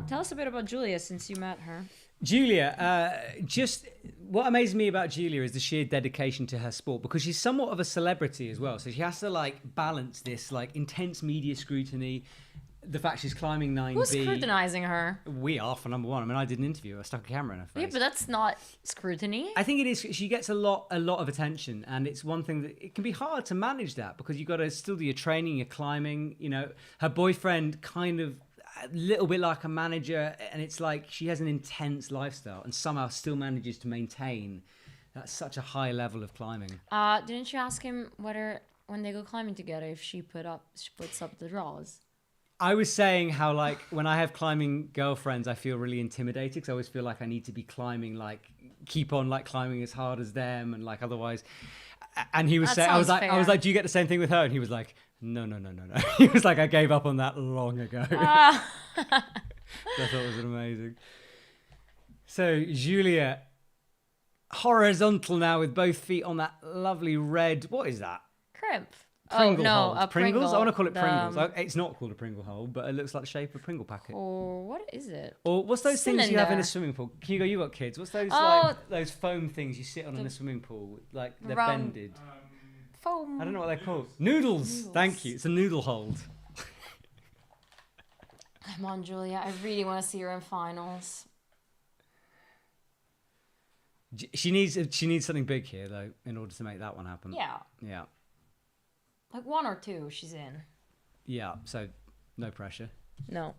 Tell us a bit about Julia, since you met her. Julia, just what amazes me about Julia is the sheer dedication to her sport, because she's somewhat of a celebrity as well. So she has to like balance this like intense media scrutiny, the fact she's climbing 9B. Who's scrutinizing her? We are, for number one. I mean, I did an interview. I stuck a camera in her face. Yeah, but that's not scrutiny. I think it is. She gets a lot of attention, and it's one thing that it can be hard to manage that, because you've got to still do your training, your climbing. You know, her boyfriend kind of a little bit like a manager, and it's like she has an intense lifestyle and somehow still manages to maintain that's such a high level of climbing. Didn't you ask him whether when they go climbing together if she puts up the draws? I was saying how like when I have climbing girlfriends, I feel really intimidated because I always feel like I need to be climbing, like keep on like climbing as hard as them, and like otherwise. And he was saying, I was like, do you get the same thing with her? And he was like, no. He was like, I gave up on that long ago. So I thought it was amazing. So Julia, horizontal now with both feet on that lovely red. What is that? Crimp. Pringle oh, no, hold. a Pringle. I want to call it Pringles. It's not called a Pringle hole, but it looks like the shape of a Pringle packet. Or what is it? Or what's those things you have in a swimming pool? Hugo, you got kids. What's those like those foam things you sit on in a swimming pool? Like they're bended. Foam. I don't know what they're called. Noodles. Thank you. It's a noodle hold. Come on, Julia. I really want to see her in finals. She needs something big here though in order to make that one happen. Yeah. Yeah. Like 1 or 2, she's in. Yeah, so no pressure. No.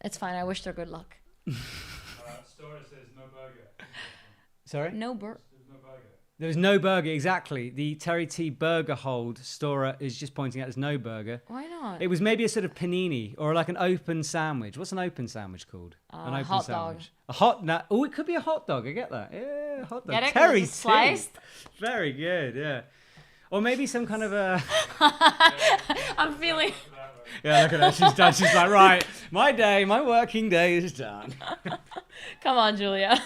It's fine. I wish her good luck. Stora says no burger. Sorry? No burger. There's no burger. There's no burger, exactly. The Terry T burger hold, Stora is just pointing out there's no burger. Why not? It was maybe a sort of panini or like an open sandwich. What's an open sandwich called? An open hot sandwich. A hot dog. Oh, it could be a hot dog. I get that. Yeah, hot dog. Get it? Terry T. Sliced? Very good, yeah. Or maybe some kind of a... I'm feeling... Yeah, look at her. She's done. She's like, right, my working day is done. Come on, Julia.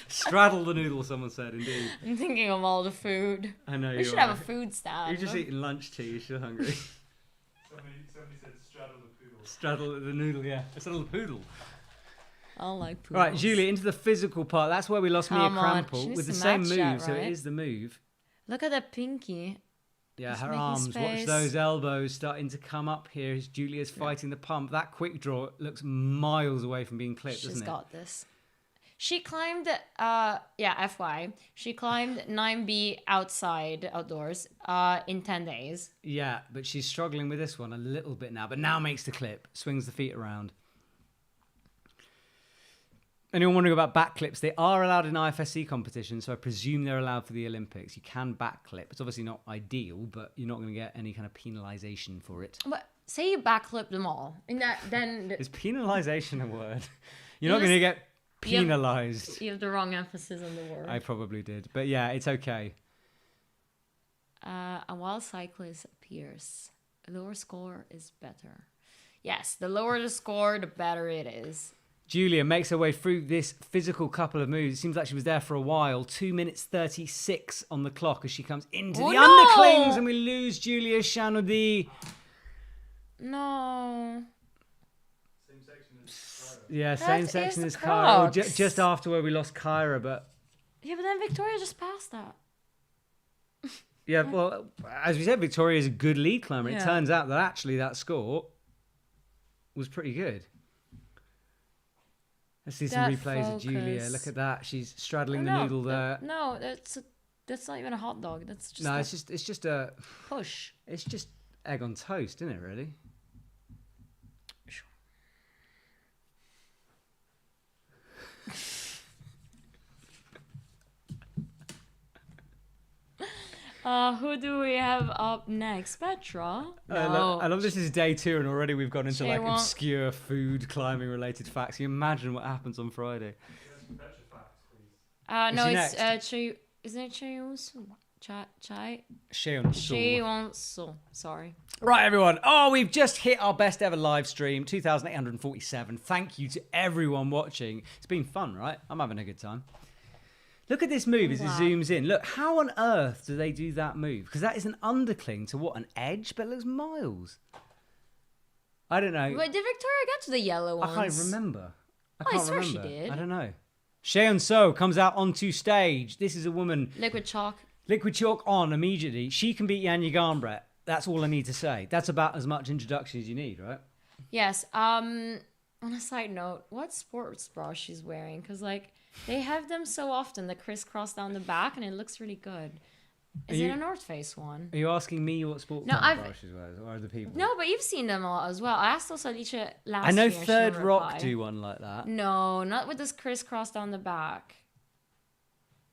Straddle the noodle, someone said, indeed. I'm thinking of all the food. I know you We should have a food stand. You're just eating lunch too. You're still hungry. Somebody said straddle the poodle. Straddle the noodle, yeah. Straddle the poodle. I like poodles. Right, Julia, into the physical part. That's where we lost Mia Come on. She Krampel needs with the to same match move, that, so it right? is the move. Look at that pinky. Yeah, Just her making arms. Watch space. those elbows starting to come up here as Julia's fighting the pump. That quick draw looks miles away from being clipped, She's doesn't it? got this. She climbed, FY, she climbed 9B outdoors, in 10 days. Yeah, but she's struggling with this one a little bit now, but now makes the clip, swings the feet around. Anyone wondering about backclips? They are allowed in IFSC competitions, so I presume they're allowed for the Olympics. You can backclip. It's obviously not ideal, but you're not going to get any kind of penalisation for it. But say you backflip them all, and then Is penalisation a word? You're not going to get penalised. You have the wrong emphasis on the word. I probably did, but yeah, it's okay. A wild cyclist appears. A lower score is better. Yes, the lower the score, the better it is. Julia makes her way through this physical couple of moves. It seems like she was there for a while. 2 minutes 36 on the clock as she comes into the underclings, and we lose Julia Chanody. No. Same section as Kyra. Yeah, That same is section the as Kyra. crux. Just after where we lost Kyra, but Yeah, but then Victoria just passed that. yeah, well, as we said, Victoria is a good lead climber. It Yeah. turns out that actually that score was pretty good. Let's see some That replays of Julia. focus. Look at that. She's straddling the No, noodle there. No, that's not even a hot dog. That's just No, a it's just a push. It's just egg on toast, isn't it? Really. Who do we have up next? Petra? I love this is day 2 and already we've gone into She like won't- obscure food climbing related facts. Can you imagine what happens on Friday? No, she it's Isn't it Cheonsu? Chai? Cheonsu. Cheonsu. Sorry. Right, everyone. Oh, we've just hit our best ever live stream, 2,847. Thank you to everyone watching. It's been fun, right? I'm having a good time. Look at this move as it zooms in. Look, how on earth do they do that move? Because that is an undercling to what, an edge? But it looks miles. I don't know. Wait, did Victoria get to the yellow ones? I can't remember. I swear she did. I don't know. Cheon So comes out onto stage. This is a woman. Liquid chalk. Liquid chalk on immediately. She can beat Jana Lip. That's all I need to say. That's about as much introduction as you need, right? Yes. On a side note, what sports bra she's wearing? Because like they have them so often, the crisscross down the back, and it looks really good. Is it a North Face one? Are you asking me what sport bra she wears, or other people? No, but you've seen them a lot as well. I asked also Alicia last year. I know and she Third didn't Rock reply. do one like that. No, not with this crisscross down the back.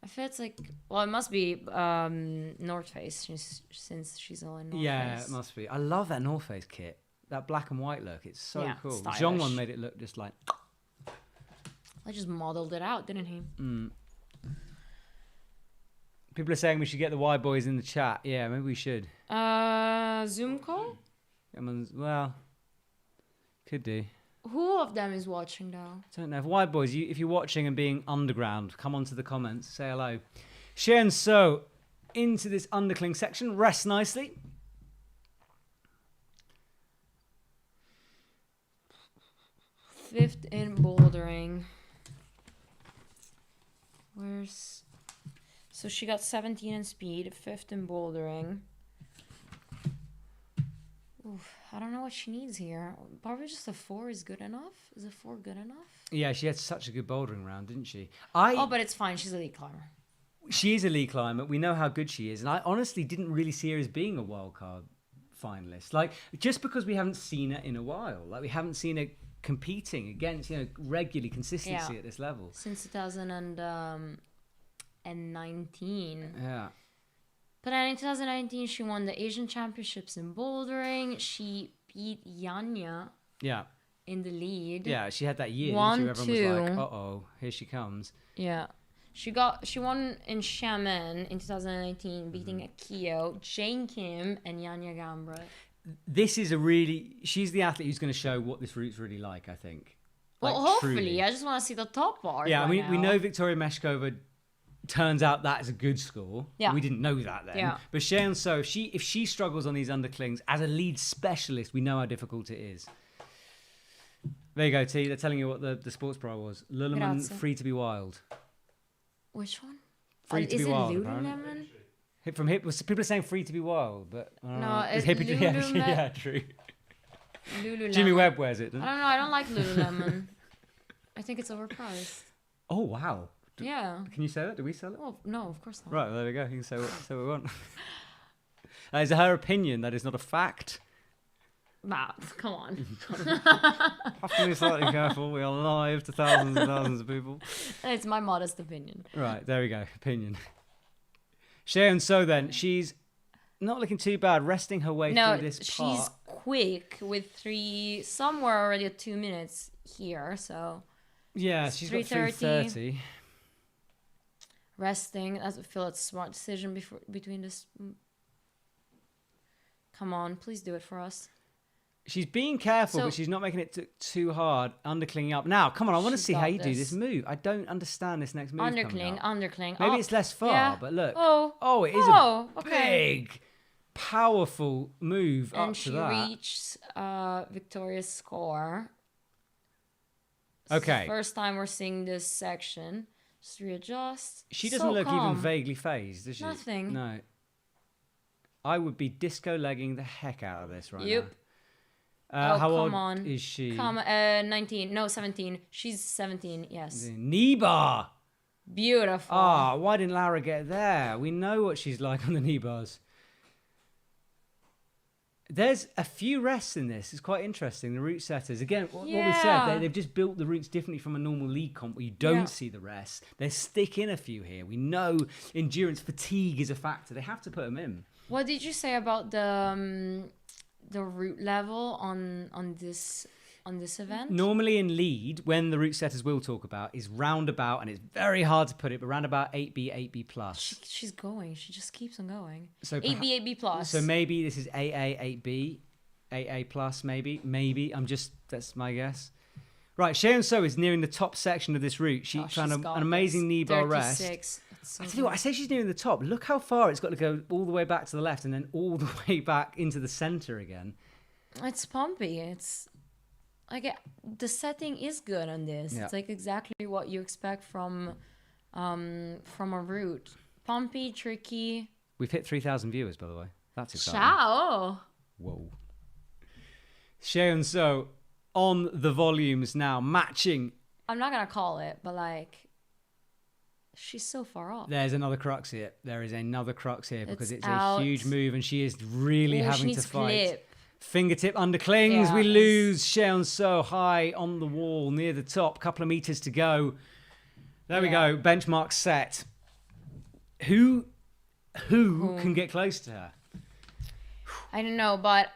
I feel it's like, well, it must be North Face since she's all in North Face. Yeah, it must be. I love that North Face kit. That black and white look. It's so cool. Stylish. Jongwon made it look just like... I just modeled it out, didn't he? People are saying we should get the Y boys in the chat. Yeah, maybe we should. Zoom call? Well, could do. Who of them is watching though? Don't know. If Y boys, if you're watching and being underground, come onto the comments, say hello. Sharon So into this undercling section. Rest nicely. Fifth in bouldering. So she got 17 in speed, fifth in bouldering. Oof, I don't know what she needs here. Probably just a 4 is good enough. Is a 4 good enough? Yeah, she had such a good bouldering round, didn't she? Oh, but it's fine. She's a lead climber. She is a lead climber. We know how good she is. And I honestly didn't really see her as being a wildcard finalist. Like, just because we haven't seen her in a while. Like, we haven't seen her competing against, regularly, consistency at this level. Since 2019. Yeah. But then in 2019, she won the Asian Championships in bouldering. She beat Yanya. Yeah. In the lead. Yeah, she had that year. 1-2. Everyone was like, uh-oh, here she comes. Yeah. She won in Xiamen in 2019, beating Akio, Jane Kim, and Yanya Gambra. This is she's the athlete who's going to show what this route's really like, I think. Well, like, hopefully. truly. I just want to see the top bar. Yeah, we know Victoria Meschkova turns out that is a good score. Yeah. We didn't know that then. Yeah. But Sharon So, if she struggles on these underclings as a lead specialist, we know how difficult it is. There you go, T. They're telling you what the sports bra was. Lululemon Grazie. Free to be Wild. Which one? Free to be wild. Lululemon? People are saying Free to be Wild, but No, it's Lululemon. Yeah, true. Lululemon. Jimmy Webb wears it. I don't know. I don't like Lululemon. I think it's overpriced. Oh wow. Yeah. Can you say that? Do we sell it? Oh no, of course not. Right, well, there we go. You can say what we want. That is her opinion. That is not a fact. Nah, come on. Have to be slightly careful. We are live to thousands and thousands of people. It's my modest opinion. Right, there we go. Opinion. Sharon So then, she's not looking too bad, resting her way through this part. She's quick with somewhere already at 2 minutes here, so. Yeah, she's got 3:30. Resting. I feel it's a smart decision between this. Come on, please do it for us. She's being careful, but she's not making it too hard. Underclinging up. Now, come on, I want to see how you do this move. I don't understand this next move. Undercling. Maybe it's less far, but look. Oh, it is a big, powerful move and up to that. And she reached Victoria's score. Okay. First time we're seeing this section. Just readjust. She doesn't look even vaguely phased, does she? Nothing. No. I would be disco legging the heck out of this right now. Yep. How old is she? 19. No, 17. She's 17, yes. Knee bar. Beautiful. Why didn't Lara get there? We know what she's like on the knee bars. There's a few rests in this. It's quite interesting. The route setters. Again, what we said, they've just built the routes differently from a normal league comp where you don't see the rests. They stick in a few here. We know endurance fatigue is a factor. They have to put them in. What did you say about the route level on this? on this event. Normally in lead, when the route setters will talk about, is roundabout, and it's very hard to put it, but roundabout 8B, 8B plus. She's going. She just keeps on going. So 8B, 8B plus. So maybe this is AA, 8B, 8A plus, maybe. That's my guess. Right, Cheon So is nearing the top section of this route. She found an amazing knee bar rest. 36. So I tell you what, I say she's nearing the top. Look how far it's got to go all the way back to the left and then all the way back into the center again. It's pumpy. It's like the setting is good on this. Yeah. It's like exactly what you expect from a route. Pumpy, tricky. We've hit 3,000 viewers, by the way. That's exciting. Ciao. Whoa. Cheon So on the volumes now, matching. I'm not gonna call it, but like, she's so far off. There's another crux here. There is another crux here because it's out. a huge move and she is really Ooh, she having to needs fight. clip. Fingertip underclings. Yeah, We lose Cheon So high on the wall near the top. Couple of meters to go. There we go. Benchmark set. Who can get close to her? I don't know, but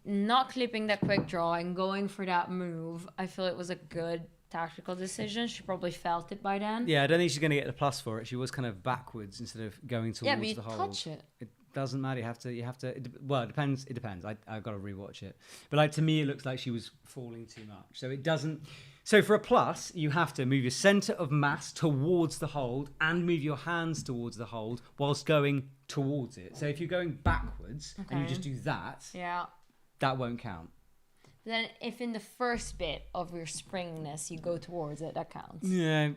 not clipping that quick draw and going for that move, I feel it was a good tactical decision. She probably felt it by then. Yeah, I don't think she's going to get the plus for it. She was kind of backwards instead of going towards but you the hold. touch it. It doesn't matter. You have to. Well, it depends. It depends. I've got to rewatch it. But like to me, it looks like she was falling too much. So it doesn't. So for a plus, you have to move your center of mass towards the hold and move your hands towards the hold whilst going towards it. So if you're going backwards and you just do that, that won't count. Then if in the first bit of your springiness you go towards it, that counts. Yeah,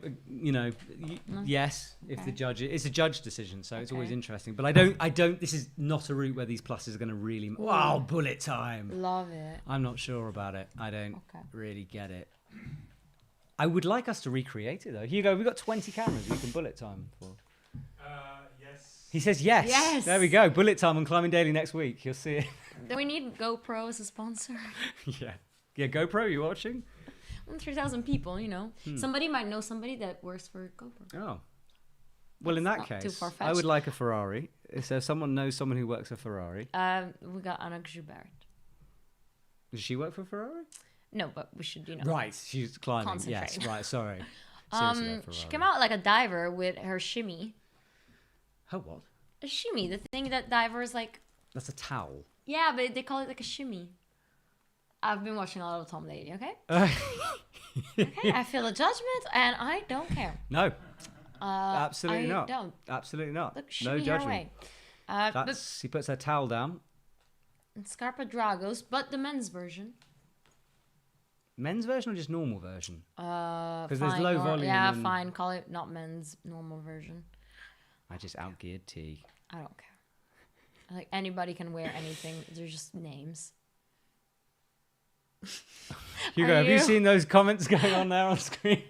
yes. If the judge, it's a judge decision, so it's always interesting. But I don't. This is not a route where these pluses are going to really. Wow, bullet time! Love it. I'm not sure about it. I don't really get it. I would like us to recreate it though. Hugo, we've got 20 cameras we can bullet time for. Yes. He says yes. Yes. There we go. Bullet time on Climbing Daily next week. You'll see it. Then we need GoPro as a sponsor. Yeah. GoPro, you watching? 3,000 people, you know. Somebody might know somebody that works for GoPro. Oh. Well, in that not too case, far-fetched. I would like a Ferrari. So if someone knows someone who works for Ferrari. We got Anna Joubert. Does she work for Ferrari? No, but we should, you know. Right, she's climbing. Concentrate. Yes, right, sorry. Seriously, about She Ferrari. came out like a diver with her shimmy. Her what? A shimmy, the thing that divers like. That's a towel. Yeah, but they call it like a shimmy. I've been watching a lot of Tom lately, okay? Okay, I feel a judgment and I don't care. No. Absolutely not. I don't. Absolutely not. Look, No shimmy her judgment. way. He puts her towel down. And Scarpa Dragos, but the men's version. Men's version or just normal version? Because there's low volume. Yeah, and fine. Call it not men's, normal version. I just outgeared T. I don't care. Like anybody can wear anything. They're just names. Hugo, have you seen those comments going on there on screen?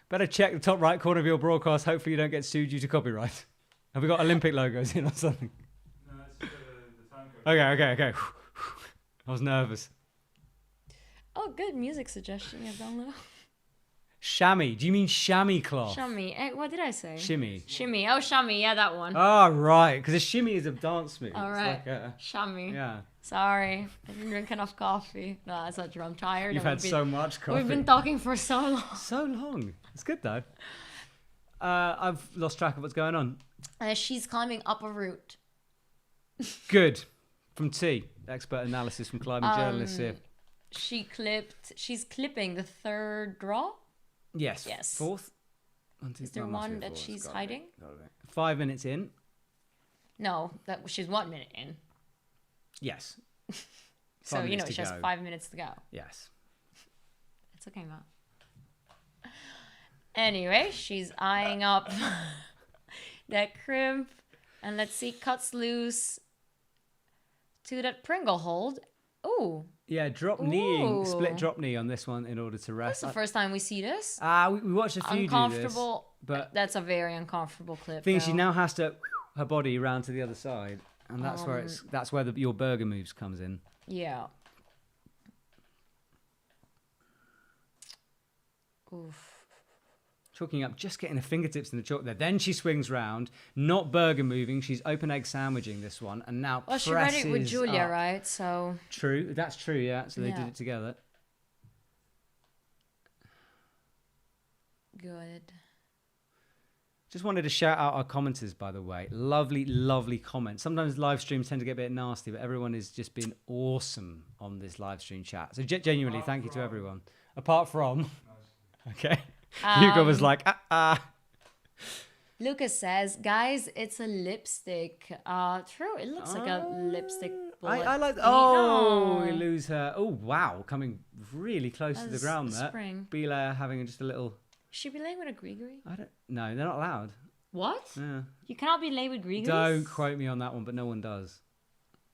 Better check the top right corner of your broadcast. Hopefully you don't get sued due to copyright. Have we got Olympic logos in or something? No, it's the time code. Okay. I was nervous. Oh, good music suggestion you have downloaded. Chamois. Do you mean chamois cloth? Shimmy. What did I say? Shimmy. Shimmy. Oh, shimmy. Yeah, that one. Oh, right. Because a shimmy is a dance move. All It's right. like a, Shimmy. yeah. Sorry. I didn't drink enough coffee. No, that's not true. I'm tired. You've and had so much coffee. We've been talking for so long. So long. It's good, though. I've lost track of what's going on. She's climbing up a route. Good. From T. Expert analysis from climbing journalists here. She's clipping the third draw. Yes. Fourth. Is there one that she's hiding? 5 minutes in. No, she's 1 minute in. Yes. So, 5 you know, minutes she to has go. 5 minutes to go. Yes. It's okay, Matt. Anyway, she's eyeing up that crimp. And let's see, cuts loose to that Pringle hold. Ooh. Yeah, drop kneeing, split drop knee on this one in order to rest. That's the first time we see this. We watched a few do this. Uncomfortable. But that's a very uncomfortable clip. thing is, she now has to her body around to the other side, and that's where your burger moves comes in. Yeah. Oof. Chalking up, just getting the fingertips in the chalk there. Then she swings round, not burger moving. She's open egg sandwiching this one, and now Well, presses she read it with Julia, up. right? So True, that's true, yeah. So they did it together. good. Just wanted to shout out our commenters, by the way. Lovely, lovely comments. Sometimes live streams tend to get a bit nasty, but everyone has just been awesome on this live stream chat. So genuinely, thank you to everyone. Apart from, okay, Hugo was like, Lucas says, guys, it's a lipstick. True, it looks like a lipstick bullet. I like. thingy. Oh, we lose her. Oh, wow, coming really close to the That's ground there. spring. Bela having just a little. Should be laid with a grigri? I don't. No, they're not allowed. What? Yeah. You cannot be laid with grigris? Don't quote me on that one, but no one does.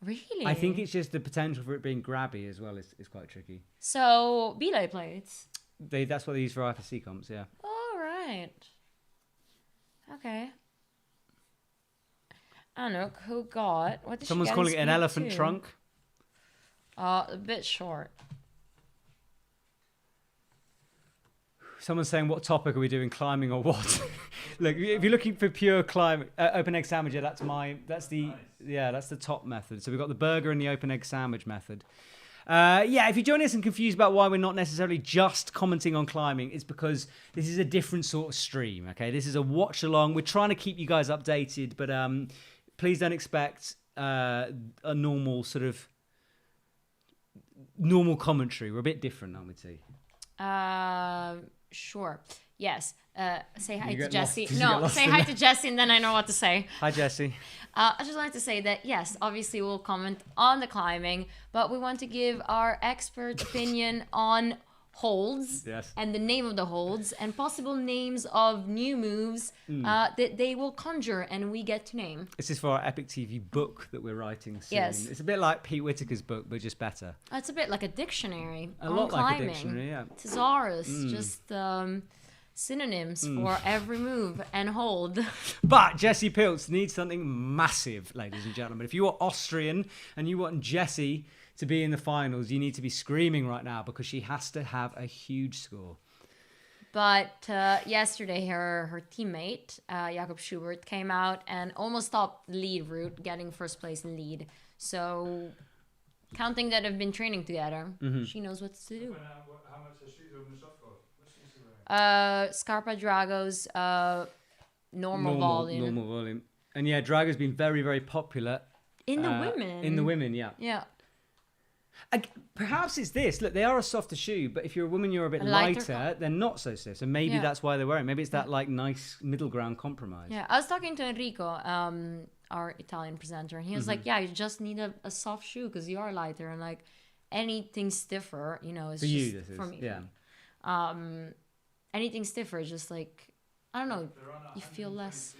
Really? I think it's just the potential for it being grabby as well is quite tricky. So, belay plates. That's what they use for IFSC comps, yeah. All right. Okay. Anouk, who got... What did Someone's she get calling in it an speed elephant two? trunk. A bit short. Someone's saying, what topic are we doing, climbing or what? Look, if you're looking for pure climb, open egg sandwich, that's the top method. So we've got the burger and the open egg sandwich method. If you're joining us and confused about why we're not necessarily just commenting on climbing, it's because this is a different sort of stream, okay? This is a watch along. We're trying to keep you guys updated, but please don't expect a normal sort of normal commentary. We're a bit different, aren't we, T? Sure. Yes. Say hi You to get Jessie. lost- you get No, lost say in hi that. to Jessie and then I know what to say. Hi, Jessie. I just wanted to say that, yes, obviously we'll comment on the climbing, but we want to give our expert opinion on holds and the name of the holds and possible names of new moves that they will conjure and we get to name. This is for our EpicTV book that we're writing soon. Yes. It's a bit like Pete Whitaker's book, but just better. It's a bit like a dictionary A on lot like a climbing. dictionary, yeah. Thesaurus, just synonyms for every move and hold. But Jessie Pilch needs something massive, ladies and gentlemen. If you are Austrian and you want Jessie to be in the finals, you need to be screaming right now because she has to have a huge score. But yesterday, her teammate, Jakob Schubert, came out and almost stopped the lead route, getting first place in lead. So, counting that they've been training together, she knows what to do. How much are shoes on the shop for? What shoes are you wearing? Scarpa Drago's normal volume. Normal volume. And yeah, Drago's been very, very popular. In the women? In the women, yeah. Yeah. Perhaps it's this. Look, they are a softer shoe, but if you're a woman, you're a bit lighter, they're not so stiff. So maybe that's why they're wearing. Maybe it's that like nice middle ground compromise. Yeah, I was talking to Enrico, our Italian presenter, and he was like, "Yeah, you just need a soft shoe because you are lighter, and like anything stiffer, you know, is for just you. This for is me. yeah. Anything stiffer is just like I don't know, you feel less."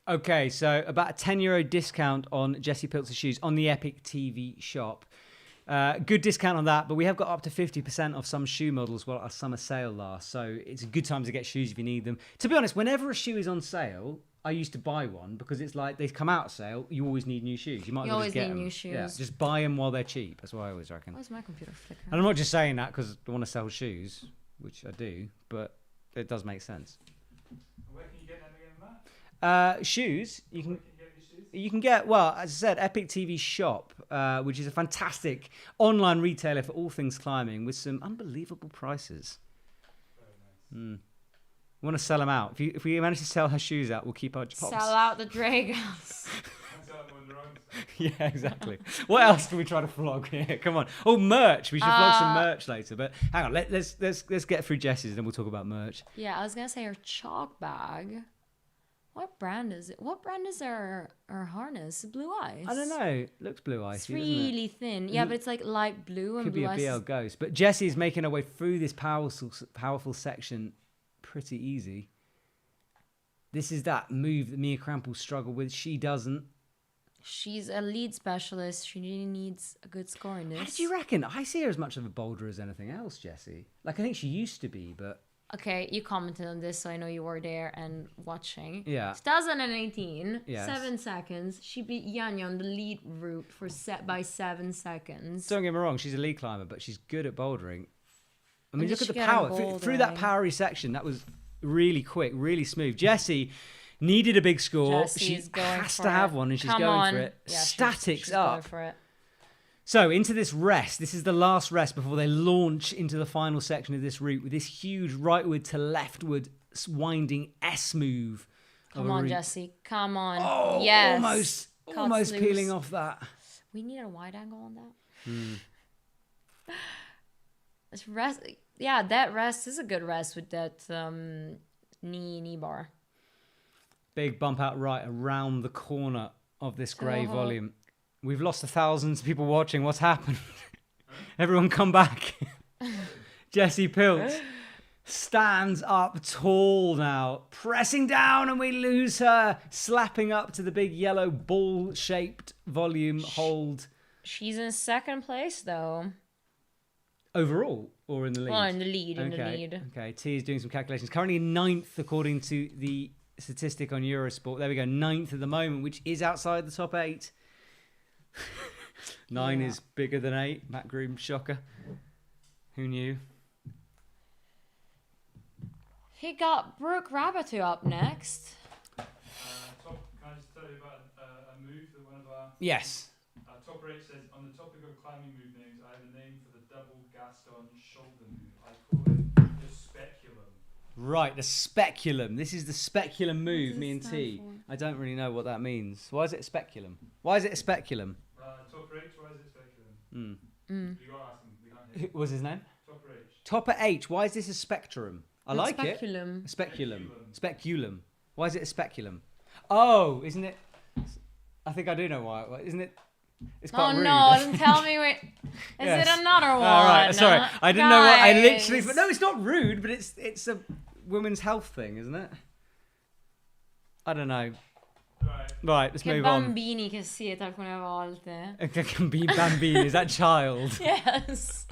Okay, so about a €10 discount on Jessie Pilch's shoes on the EpicTV shop. Good discount on that, but we have got up to 50% off some shoe models while our summer sale lasts. So it's a good time to get shoes if you need them. To be honest, whenever a shoe is on sale, I used to buy one because it's like they come out of sale. You always need new shoes. You might as well just get them. You always need new shoes. Yeah, just buy them while they're cheap. That's what I always reckon. Why's my computer flickering? And I'm not just saying that because I want to sell shoes, which I do, but it does make sense. Where can you get them again, Matt? Shoes you can get, well, as I said, EpicTV shop, which is a fantastic online retailer for all things climbing with some unbelievable prices. Very nice. We want to sell them out. If we manage to sell her shoes out, we'll keep our jobs. Sell out the Dragons. Yeah, exactly. What else can we try to flog here? Come on. Oh, merch. We should flog some merch later. But hang on, let's get through Jessie's and then we'll talk about merch. Yeah, I was gonna say her chalk bag. What brand is it? What brand is her harness? Blue Ice. I don't know. Looks blue ice. It's really thin. Yeah, but it's like light blue and could blue be a ice. BL Ghost. But Jessie's making her way through this powerful section pretty easy. This is that move that Mia Krampel struggled with. She doesn't. She's a lead specialist. She really needs a good score in this. How do you reckon? I see her as much of a boulder as anything else, Jessie. Like, I think she used to be, but... Okay, you commented on this, so I know you were there and watching. Yeah. 2018, yes. 7 seconds. She beat Jana on the lead route by 7 seconds. Don't get me wrong, she's a lead climber, but she's good at bouldering. I mean, Did look at she the get power. on Through that bouldering? powery section, that was really quick, really smooth. Jessie needed a big score. Jessie is She going has for to have it. one, and she's Come going on. for it. Yeah, Statics she's up. going for it. So into this rest. This is the last rest before they launch into the final section of this route with this huge rightward to leftward winding S move. of Come a on, route. Jessie. Come on. Oh, Yes. almost Cuts peeling loose. off that. We need a wide angle on that. Hmm. This rest, yeah, that rest is a good rest with that knee bar. Big bump out right around the corner of this grey Uh-huh. volume. We've lost thousands of people watching. What's happened? Everyone come back. Jessie Pilch stands up tall now, pressing down, and we lose her, slapping up to the big yellow ball-shaped volume hold. She's in second place though. Overall, or in the lead? Well, in the lead, in the Okay, lead. Okay, T is doing some calculations. Currently ninth, according to the statistic on Eurosport. There we go, ninth at the moment, which is outside the top 8. 9 is bigger than 8. Matt Groom, shocker. Who knew? He got Brook Rabbit up next. Can I just tell you about a move that one of our top rate says, on the topic of climbing move names, I have a name for the double Gaston shoulder move. I call it the speculum. Right, the speculum. This is the speculum move, me and T. I don't really know what that means. Why is it a speculum? Why is it a speculum? Top rate, why is it speculum? You gotta ask him. We can't hear. What was his name? Top rate. Topper H. Why is this a spectrum? I It's like speculum. it. Speculum. Speculum. Why is it a speculum? Oh, isn't it? I think I do know why. Isn't it? It's quite Oh rude. no, don't tell me wait. Is Yes. it another one? All right, sorry. I didn't know what I literally. Guys. No, it's not rude, but it's a women's health thing, isn't it? I don't know. Right, let's Che move on. bambini che siete alcune volte. Bambini, is that child? Yes.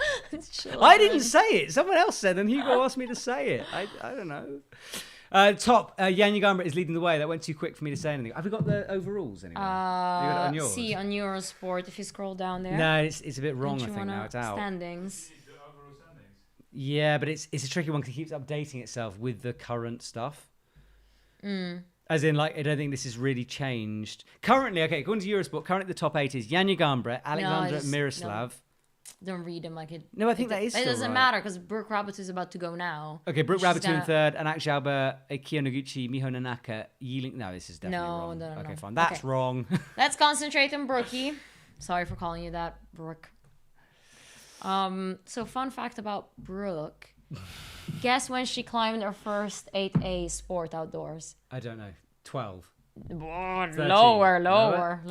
I didn't say it. Someone else said, and Hugo asked me to say it. I don't know. Top, Ayanna Lip is leading the way. That went too quick for me to say anything. Have we got the overalls anyway? Have you got it on yours? See, on Eurosport, if you scroll down there. No, it's a bit wrong, Don't I you think, now. wanna- It's out. Standings. Yeah, but it's a tricky one because it keeps updating itself with the current stuff. As in, like, I don't think this has really changed. Currently, okay, according to Eurosport, currently the top 8 is Jana Lip, Alexandra Miroslav. Don't read them like it. No, I think that is It still doesn't right. matter because Brook Rabbit is about to go now. Okay, Brook She's Rabbit 2 in gonna- third, and Akshauber, Kiyo Noguchi, Miho Nanaka, Yeeling. No, this is definitely wrong. No. Okay, fine. That's Okay. wrong. Let's concentrate on Brookie. Sorry for calling you that, Brooke. So fun fact about Brooke. Guess when she climbed her first 8A sport outdoors? I don't know. 12. 13. 13. Lower.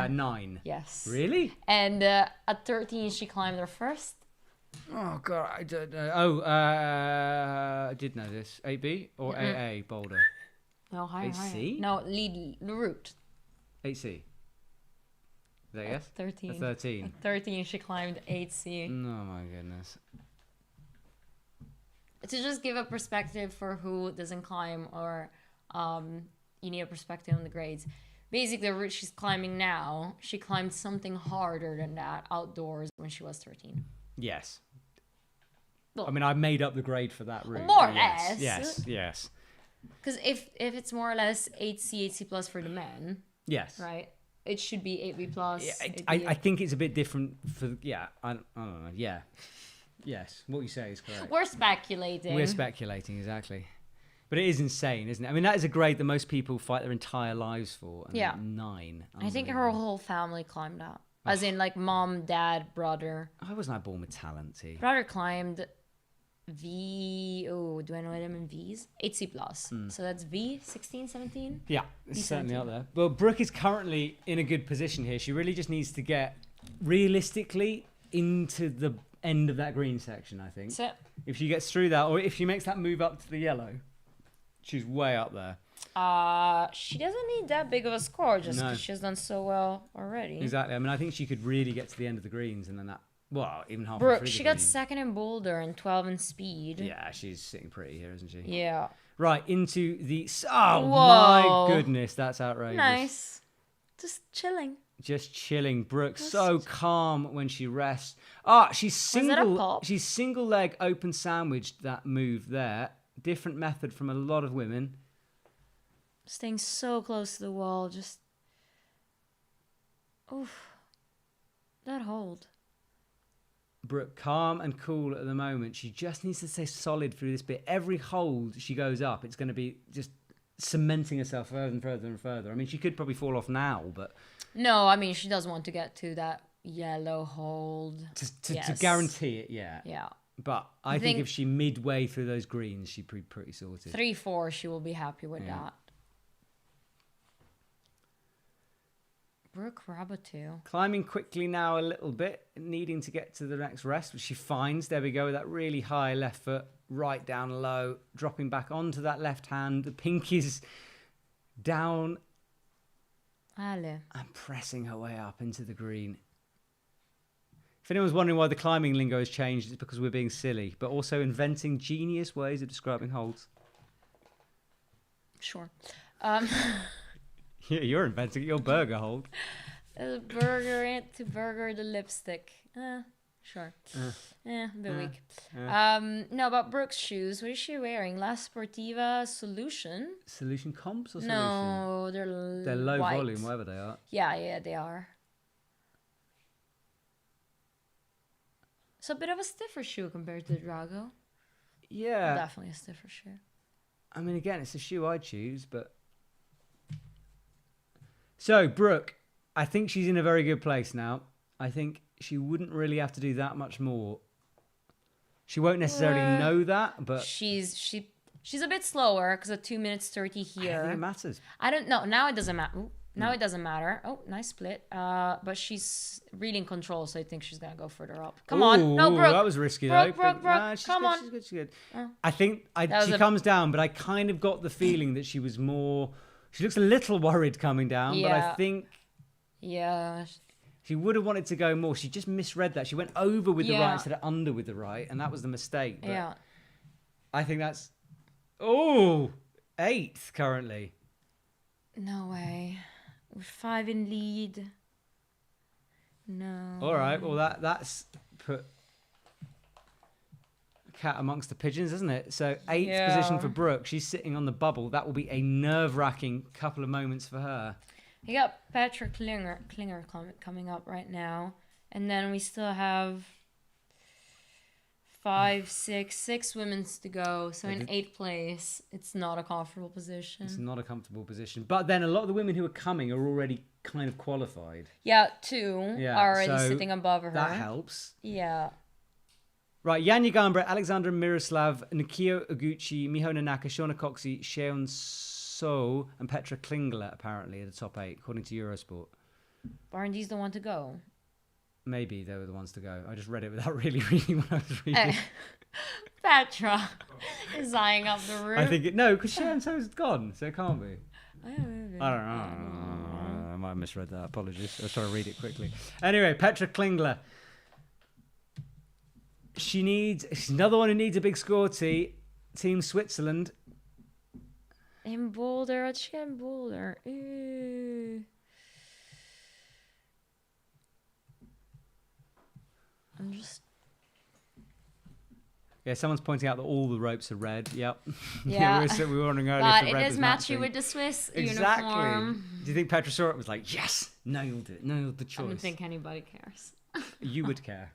9. Yes. Really? And at 13, she climbed her first. Oh, God, I don't know. Oh, I did know this. 8B or 8A boulder? No, higher. 8C? No, lead the route. 8C. Is that yes? 13. At 13. At 13, she climbed 8C. Oh, my goodness. To just give a perspective for who doesn't climb or you need a perspective on the grades. Basically, the route she's climbing now, she climbed something harder than that outdoors when she was 13. Yes. Well, I mean, I made up the grade for that route. More or but yes, less. Yes. Because if it's more or less 8C, 8C plus for the men, Yes. right? It should be 8B plus. Yeah, 8B. I think it's a bit different for, I don't know. Yeah. Yes, what you say is correct. We're speculating. We're speculating, exactly. But it is insane, isn't it? I mean, that is a grade that most people fight their entire lives for. And Yeah. 9. I think her whole family climbed that. As in, like, mom, dad, brother. I wasn't born with talent, T. Brother climbed V. Oh, do I know them in V's? 8C plus. So that's V, 16, 17? Yeah, it's certainly out there. Well, Brooke is currently in a good position here. She really just needs to get realistically into the end of that green section, I think. So, if she gets through that, or if she makes that move up to the yellow, she's way up there. she doesn't need that big of a score just No. because she's done so well already. Exactly. I mean, I think she could really get to the end of the greens and then that, well, even half Brooke, through she the got green. second in boulder and 12 in speed. Yeah, she's sitting pretty here, isn't she? Yeah. Right, into the... Oh, Whoa. my goodness, that's outrageous. Nice. Just chilling. Just chilling. Brooke, Just- so calm when she rests. She's that a single. pop? She's single leg open sandwiched that move there. Different method from a lot of women. Staying so close to the wall, just... Oof. That hold. Brooke, calm and cool at the moment. She just needs to stay solid through this bit. Every hold she goes up, it's going to be just cementing herself further and further and further. I mean, she could probably fall off now, but... No, I mean, she does want to get to that yellow hold. To guarantee it, yeah. Yeah. But I think if she midway through those greens, she'd be pretty sorted. 3-4, she will be happy with that. Brook Rabbit too. Climbing quickly now a little bit, needing to get to the next rest, which she finds. There we go, with that really high left foot, right down low, dropping back onto that left hand. The pinkies down Ale. and pressing her way up into the green. If anyone's wondering why the climbing lingo has changed, it's because we're being silly, but also inventing genius ways of describing holds. Sure. Yeah, you're inventing your burger hold. Burger it to burger the lipstick. Sure. A bit weak. No, about Brooke's shoes. What is she wearing? La Sportiva Solution? Solution comps or solution? No, they're low white. volume, whatever they are. Yeah, they are. It's a bit of a stiffer shoe compared to the Drago. Yeah. Definitely a stiffer shoe. I mean, again, it's a shoe I choose, but... So, Brooke, I think she's in a very good place now. I think she wouldn't really have to do that much more. She won't necessarily know that, but... She's a bit slower because of 2 minutes 30 here. I think it matters. I don't know. Now it doesn't matter. Now it doesn't matter. Oh, nice split. But she's really in control, so I think she's gonna go further up. Come on, no, Brooke. That was risky, Brooke, though. Brooke, Nah, she's come good, on. She's good, she's good. I think she comes down, but I kind of got the feeling that she was more... She looks a little worried coming down, but I think... Yeah. She would have wanted to go more. She just misread that. She went over with the right instead of under with the right, and that was the mistake. But yeah. I think that's... Oh! 8th currently. No way. We're 5 in lead. No. All right. Well, that's put a cat amongst the pigeons, isn't it? So 8th position for Brooke. She's sitting on the bubble. That will be a nerve-wracking couple of moments for her. You got Petra Klinger coming up right now. And then we still have 6 women to go. So in 8th place, it's not a comfortable position. It's not a comfortable position. But then a lot of the women who are coming are already kind of qualified. Yeah, 2 are already so sitting above her. That helps. Yeah. Right, Jana Gambra, Alexandra Miroslav, Nikio Oguchi, Miho Nanaka, Shauna Coxey, Sheon So, and Petra Klingler, apparently, are the top 8, according to Eurosport. Aren't these the one to go? Maybe they were the ones to go. I just read it without really reading what I was reading. Petra is eyeing up the room. I think no, because Sheon So's gone, so it can't be. I don't know. I might have misread that. Apologies. I was trying to read it quickly. Anyway, Petra Klingler. She's another one who needs a big score. Team Switzerland. In Boulder, what's she got in Boulder? Ew. I'm just... Yeah, someone's pointing out that all the ropes are red. Yep. Yeah. we were wondering earlier But if the it red is was matchy matching. with the Swiss Exactly. uniform. Do you think Petra saw it was like, yes, nailed it, nailed the choice? I don't think anybody cares. You would care.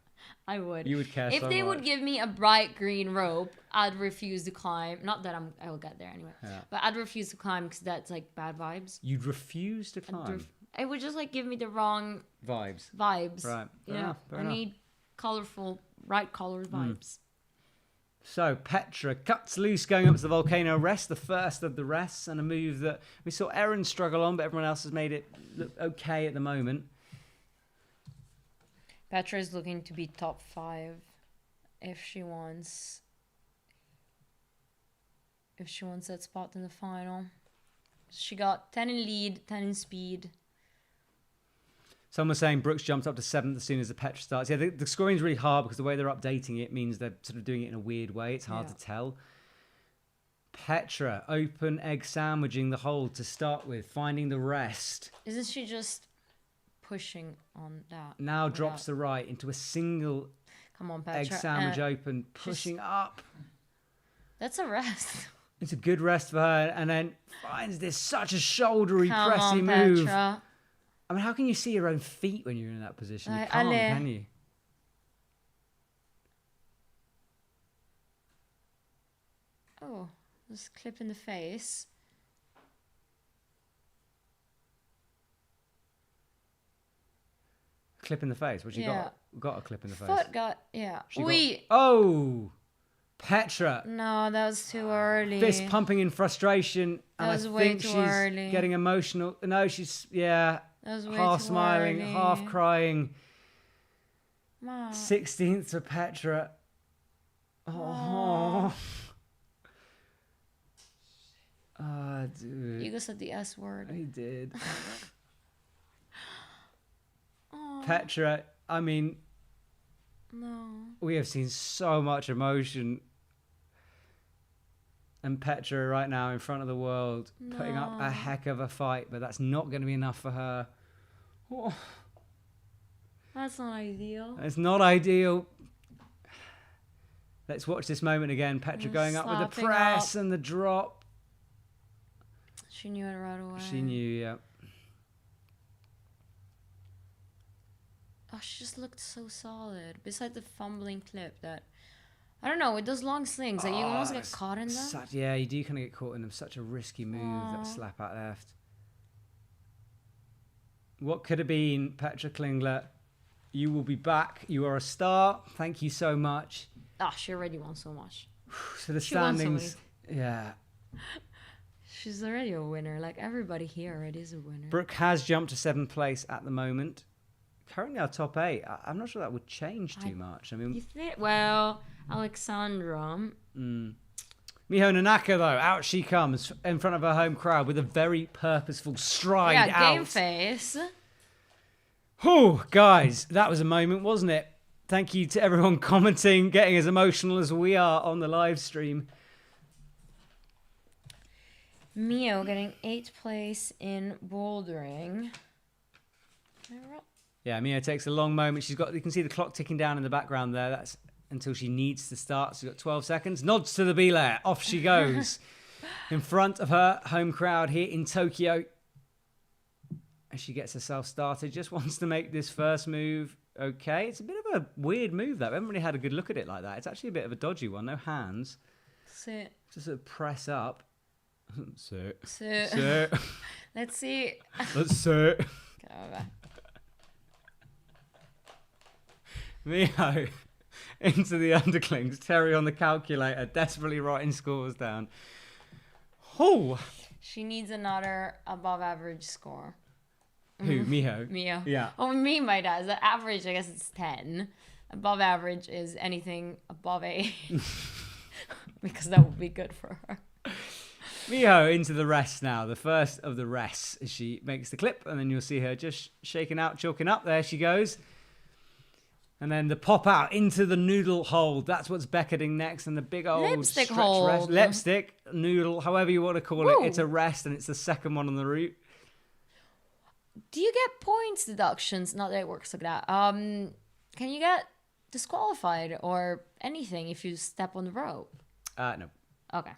I would. You would care if so they much. would give me a bright green rope, I'd refuse to climb. Not that I will get there anyway. Yeah. But I'd refuse to climb because that's like bad vibes. You'd refuse to climb? It would just like give me the wrong Vibes. Vibes. Right. Fair Yeah. enough, fair I enough. need colorful, bright colored vibes. So Petra cuts loose going up to the volcano rest, the first of the rests, and a move that we saw Erin struggle on, but everyone else has made it look okay at the moment. Petra is looking to be top 5 if she wants that spot in the final. She got 10 in lead, 10 in speed. Someone was saying Brooks jumped up to 7th as soon as the Petra starts. Yeah, the scoring is really hard because the way they're updating it means they're sort of doing it in a weird way. It's hard to tell. Petra, open egg sandwiching the hold to start with, finding the rest. Isn't she just pushing on that. Now drops the right into a single Come on, Petra. egg sandwich open, pushing up. That's a rest. It's a good rest for her, and then finds this such a shouldery, Come pressy on, move. Petra. I mean, how can you see your own feet when you're in that position? You Right, can't, allez. can you? Oh, just clip in the face. Clip in the face. What you Yeah. got? Got a clip in the face. Foot got, yeah. She got- We. Oh, Petra. No, that was too early. Fist pumping in frustration, and was I way think too she's early. getting emotional. No, she's That was way half too smiling, early. half crying. Ma. 16th to Petra. Oh. Ah, dude. You said the S word. He did. Aw. Petra, I mean, No. we have seen so much emotion. And Petra right now in front of the world, putting up No. a heck of a fight, but that's not going to be enough for her. Oh, That's not ideal. it's not ideal. Let's watch this moment again. Petra going up with the Slapping press up. and the drop. She knew it right away. She knew, yeah. Oh, she just looked so solid. Besides the fumbling clip that, I don't know, with those long slings, like you almost get caught in them. Yeah, you do kind of get caught in them. Such a risky move, that Aw. slap out left. What could have been, Petra Klingler? You will be back. You are a star. Thank you so much. Ah, she already won so much. So the She won so standings, yeah. She's already a winner. Like, everybody here already is a winner. Brooke has jumped to 7th place at the moment. Currently our top 8. I'm not sure that would change too much. I mean, You think? Well, Alexandra. Miho Nanaka, though, out she comes in front of her home crowd with a very purposeful stride Yeah, out. game face. Whew, guys, that was a moment, wasn't it? Thank you to everyone commenting, getting as emotional as we are on the live stream. Miho getting 8th place in bouldering. Yeah, Miho takes a long moment. You can see the clock ticking down in the background there. That's until she needs to start. She's got 12 seconds. Nods to the belay. Off she goes. In front of her home crowd here in Tokyo. As she gets herself started, just wants to make this first move okay. It's a bit of a weird move, though. We haven't really had a good look at it like that. It's actually a bit of a dodgy one. No hands. Sit. Just sort of press up. Sit. Sit. Sit. Let's see. Let's sit. Go over. Miho into the underclings. Terry on the calculator, desperately writing scores down. Oh. She needs another above average score. Who? Miho? Miho. Yeah. Oh, me, my dad. The average, I guess it's 10. Above average is anything above 8. Because that would be good for her. Miho into the rest now. The first of the rests as she makes the clip. And then you'll see her just shaking out, chalking up. There she goes. And then the pop out into the noodle hold. That's what's beckoning next. And the big old Lipstick stretch hold. rest. Lipstick, noodle, however you want to call Woo. it. It's a rest and it's the second one on the route. Do you get points deductions? Not that it works like that. Can you get disqualified or anything if you step on the rope? No. Okay.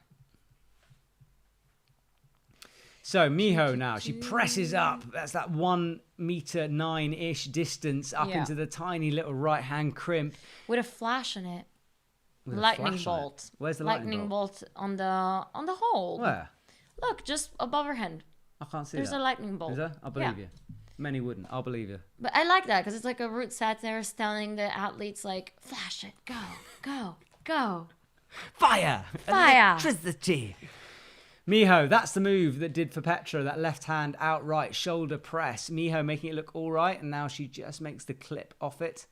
So Miho now, she presses up. That's that 1 meter 9-ish distance up Yeah. into the tiny little right hand crimp. With a flash in it. With a Lightning flash on it. bolt. Where's the lightning bolt on the hold? Where? Look, just above her hand. I can't see There's that. a lightning bolt. Is there? I believe Yeah. you. Many wouldn't. I'll believe you. But I like that because it's like a root set there telling the athletes like, flash it, go, go, go. Fire! Fire! Electricity! Miho, that's the move that did for Petra, that left hand outright shoulder press. Miho making it look all right, and now she just makes the clip off it.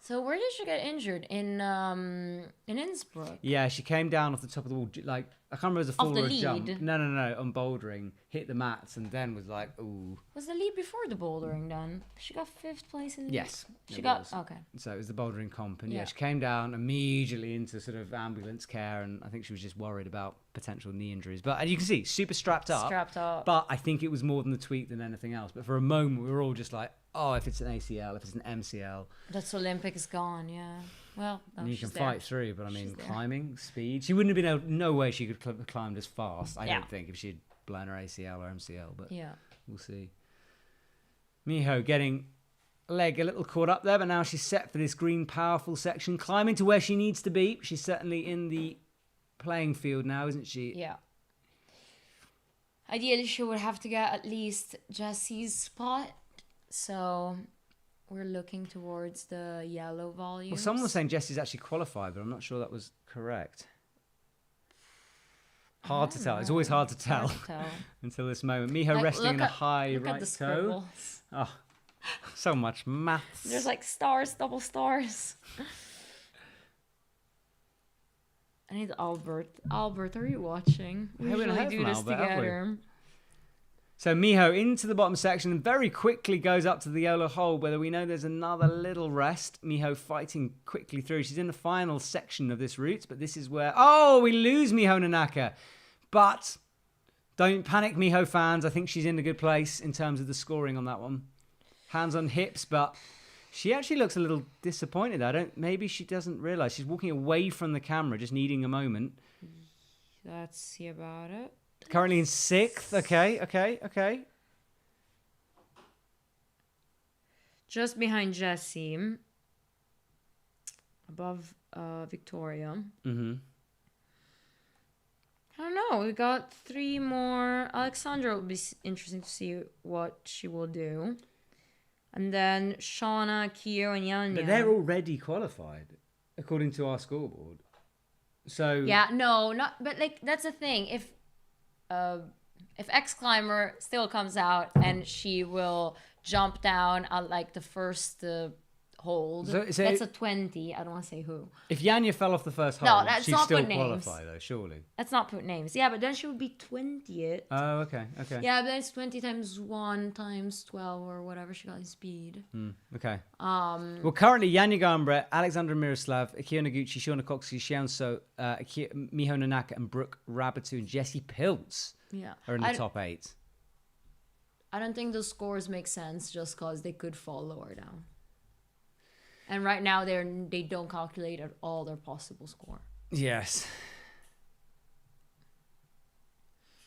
So where did she get injured? In Innsbruck? Yeah, she came down off the top of the wall, like I can't remember if it was a fall the or a lead? jump. No, on bouldering, hit the mats and then was like, ooh. Was the lead before the bouldering then? She got 5th place in the Yes. She got okay. So it was the bouldering comp, and Yeah. she came down immediately into sort of ambulance care, and I think she was just worried about potential knee injuries. But you can see, super strapped up. Strapped up. But I think it was more than the tweak than anything else. But for a moment, we were all just like, oh, if it's an ACL, if it's an MCL. That's Olympic is gone, yeah. Well, no, You can she's there. fight through, but I mean, She's there. climbing, speed. She wouldn't have been able, no way she could have climbed as fast, I Yeah. don't think, if she'd blown her ACL or MCL, but yeah, we'll see. Miho getting leg a little caught up there, but now she's set for this green, powerful section, climbing to where she needs to be. She's certainly in the playing field now, isn't she? Yeah. Ideally, she would have to get at least Jessie's spot, so we're looking towards the yellow volumes. Well, someone was saying Jessie's actually qualified, but I'm not sure that was correct. Hard to tell. It's always hard to tell, until this moment. Miho Like, resting in a high look right at the toe. scribbles. Oh, so much maths. There's like stars, double stars. I need Albert. Albert, are you watching? We Hey, we haven't usually heard do from this Albert, have we? together. So Miho into the bottom section and very quickly goes up to the yellow hole, where we know there's another little rest. Miho fighting quickly through. She's in the final section of this route, but this is where... Oh, we lose Miho Nanaka. But don't panic, Miho fans. I think she's in a good place in terms of the scoring on that one. Hands on hips, but she actually looks a little disappointed. Maybe she doesn't realise. She's walking away from the camera, just needing a moment. Let's see about it. Currently in 6th. Okay. Just behind Jessie. Above Victoria. Mm-hmm. I don't know. We got 3 more. Alexandra will be interesting to see what she will do. And then Shauna, Kyo, and Yanya. But they're already qualified, according to our scoreboard. So Yeah, no, not. But like that's the thing. If X Climber still comes out and she will jump down at like the first hold, So that's a 20. I don't want to say who. if Yanya fell off the first No, hole, that's she'd not still put names. qualify, though, surely. Let's not put names. Yeah, but then she would be 20th. Oh, okay. Yeah, but then it's 20 times 1 times 12 or whatever she got in speed. Okay. Um. Well, currently, Yanya Gambret, Alexandra Miroslav, Akio Noguchi, Shauna Coxey, Shianso, Miho Nanaka, and Brook Rabbit and Jessie Pilch Yeah. are in the top 8. I don't think those scores make sense just because they could fall lower down. And right now they don't calculate at all their possible score. Yes.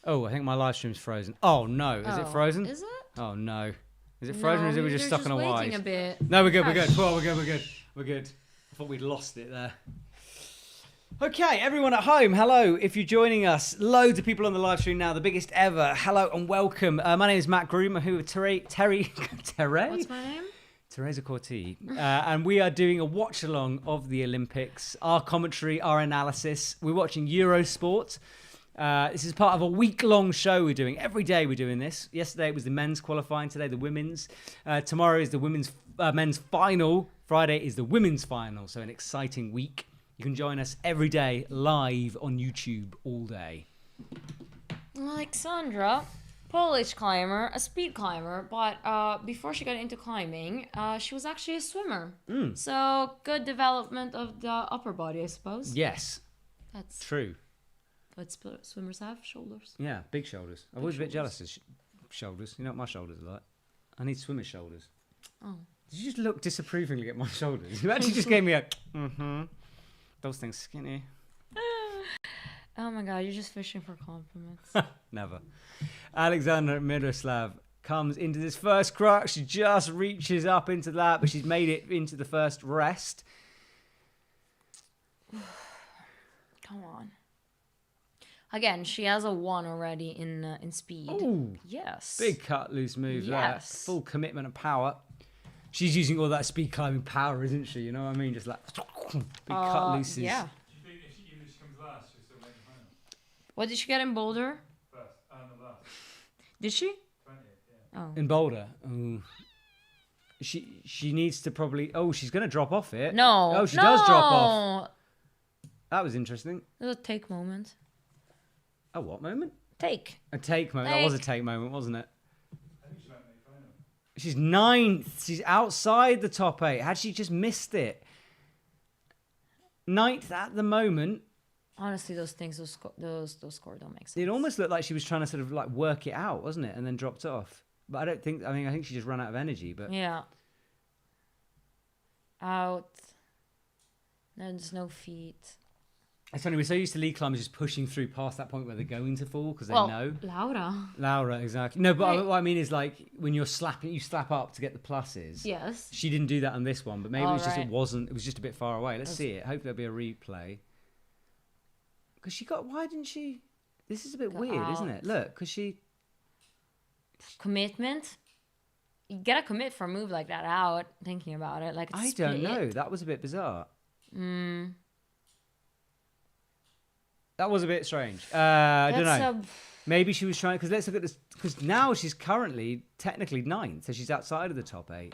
Oh, I think my live stream's frozen. Oh, no. Is it frozen? Is it? Oh, no. Is it frozen or is it we just stuck on a wide? Waiting a bit. No, we're good. Oh, we're good. I thought we'd lost it there. Okay, everyone at home, hello. If you're joining us, loads of people on the live stream now, the biggest ever. Hello and welcome. My name is Matt Groom, who with Terry. What's my name? Teresa Corti. And we are doing a watch along of the Olympics. Our commentary, our analysis. We're watching Eurosport. This is part of a week-long show we're doing. Every day we're doing this. Yesterday it was the men's qualifying. Today the women's. Tomorrow is the men's final. Friday is the women's final. So an exciting week. You can join us every day live on YouTube all day. Alexandra, Polish climber, a speed climber, but before she got into climbing, she was actually a swimmer. So good development of the upper body, I suppose. Yes. That's true. What swimmers have? Shoulders. Yeah, big shoulders. I'm always a bit jealous of shoulders. You know what my shoulders are like? I need swimmer shoulders. Oh. Did you just look disapprovingly at my shoulders? You actually just gave me a Those things skinny. Oh my god, you're just fishing for compliments. Never. Alexandra Miroslav comes into this first crux. She just reaches up into that, but she's made it into the first rest. Come on. Again, she has a 1 already in speed. Ooh. Yes. Big cut loose move there. Yes. Full commitment and power. She's using all that speed climbing power, isn't she? You know what I mean? Just like big cut looses. Yeah. Do you think even if she comes last, she'll still make the final? What did she get in Boulder? First, no, last. Did she? 20th, yeah. Oh. In Boulder. Ooh. She needs to probably... Oh, she's going to drop off it. No. Oh, she does drop off. That was interesting. It was a take moment. A what moment? Take. A take moment. That was a take moment, wasn't it? I think she might make final. She's 9th. She's outside the top 8. Had she just missed it? 9th at the moment. Honestly, those scores don't make sense. It almost looked like she was trying to sort of like work it out, wasn't it? And then dropped off. But I don't think, I think she just ran out of energy. But yeah. Out. There's no feet. It's funny, we're so used to lead climbers just pushing through past that point where they're going to fall because they know. Laura, exactly. No, but what I mean is like when you're slapping, you slap up to get the pluses. Yes. She didn't do that on this one, but maybe it was just a bit far away. Let's see it. Hopefully there'll be a replay. Because why didn't she? This is a bit weird, isn't it? Look, because she. Commitment. You gotta commit for a move like that out, thinking about it. Like, I don't know. That was a bit bizarre. That was a bit strange. I don't know. Maybe she was trying, because let's look at this, because now she's currently technically 9th, so she's outside of the top 8.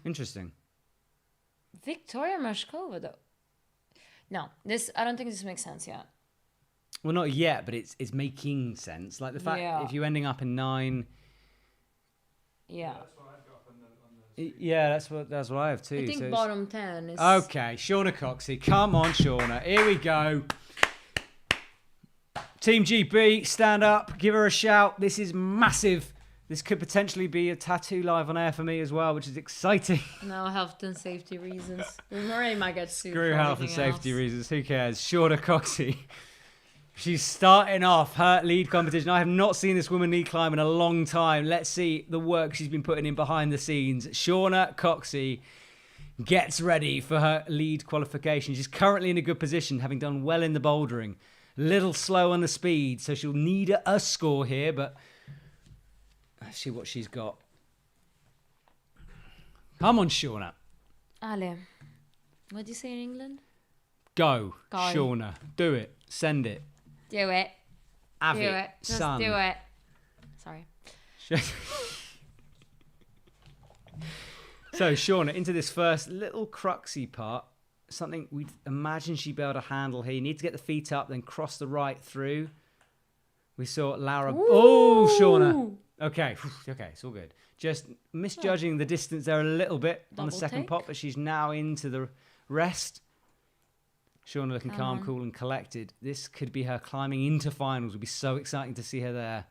Interesting. Victoria Meschkova, though. No, I don't think this makes sense yet. Well, not yet, but it's making sense. Like the fact if you're ending up in 9. Yeah. Yeah, that's what I have too. I think bottom 10 is... Okay, Shauna Coxey. Come on, Shauna. Here we go. Team GB, stand up. Give her a shout. This is massive. This could potentially be a tattoo live on air for me as well, which is exciting. No, health and safety reasons. Murray might get sued. Screw health and safety reasons. Who cares? Shauna Coxey. She's starting off her lead competition. I have not seen this woman lead climb in a long time. Let's see the work she's been putting in behind the scenes. Shauna Coxey gets ready for her lead qualification. She's currently in a good position, having done well in the bouldering. A little slow on the speed, so she'll need a score here, but let's see what she's got. Come on, Shauna. Ale. What do you say in England? Go. Shauna. Do it. Send it. Do it. Have do it. Just son. do it. Sorry. So, Shauna, into this first little cruxy part. Something we'd imagine she'd be able to handle here. You need to get the feet up, then cross the right through. We saw Laura. Ooh. Oh, Shauna. Okay. Okay, it's all good. Just misjudging the distance there a little bit on the second pop, but she's now into the rest. Shauna looking calm, cool, and collected. This could be her climbing into finals. It would be so exciting to see her there.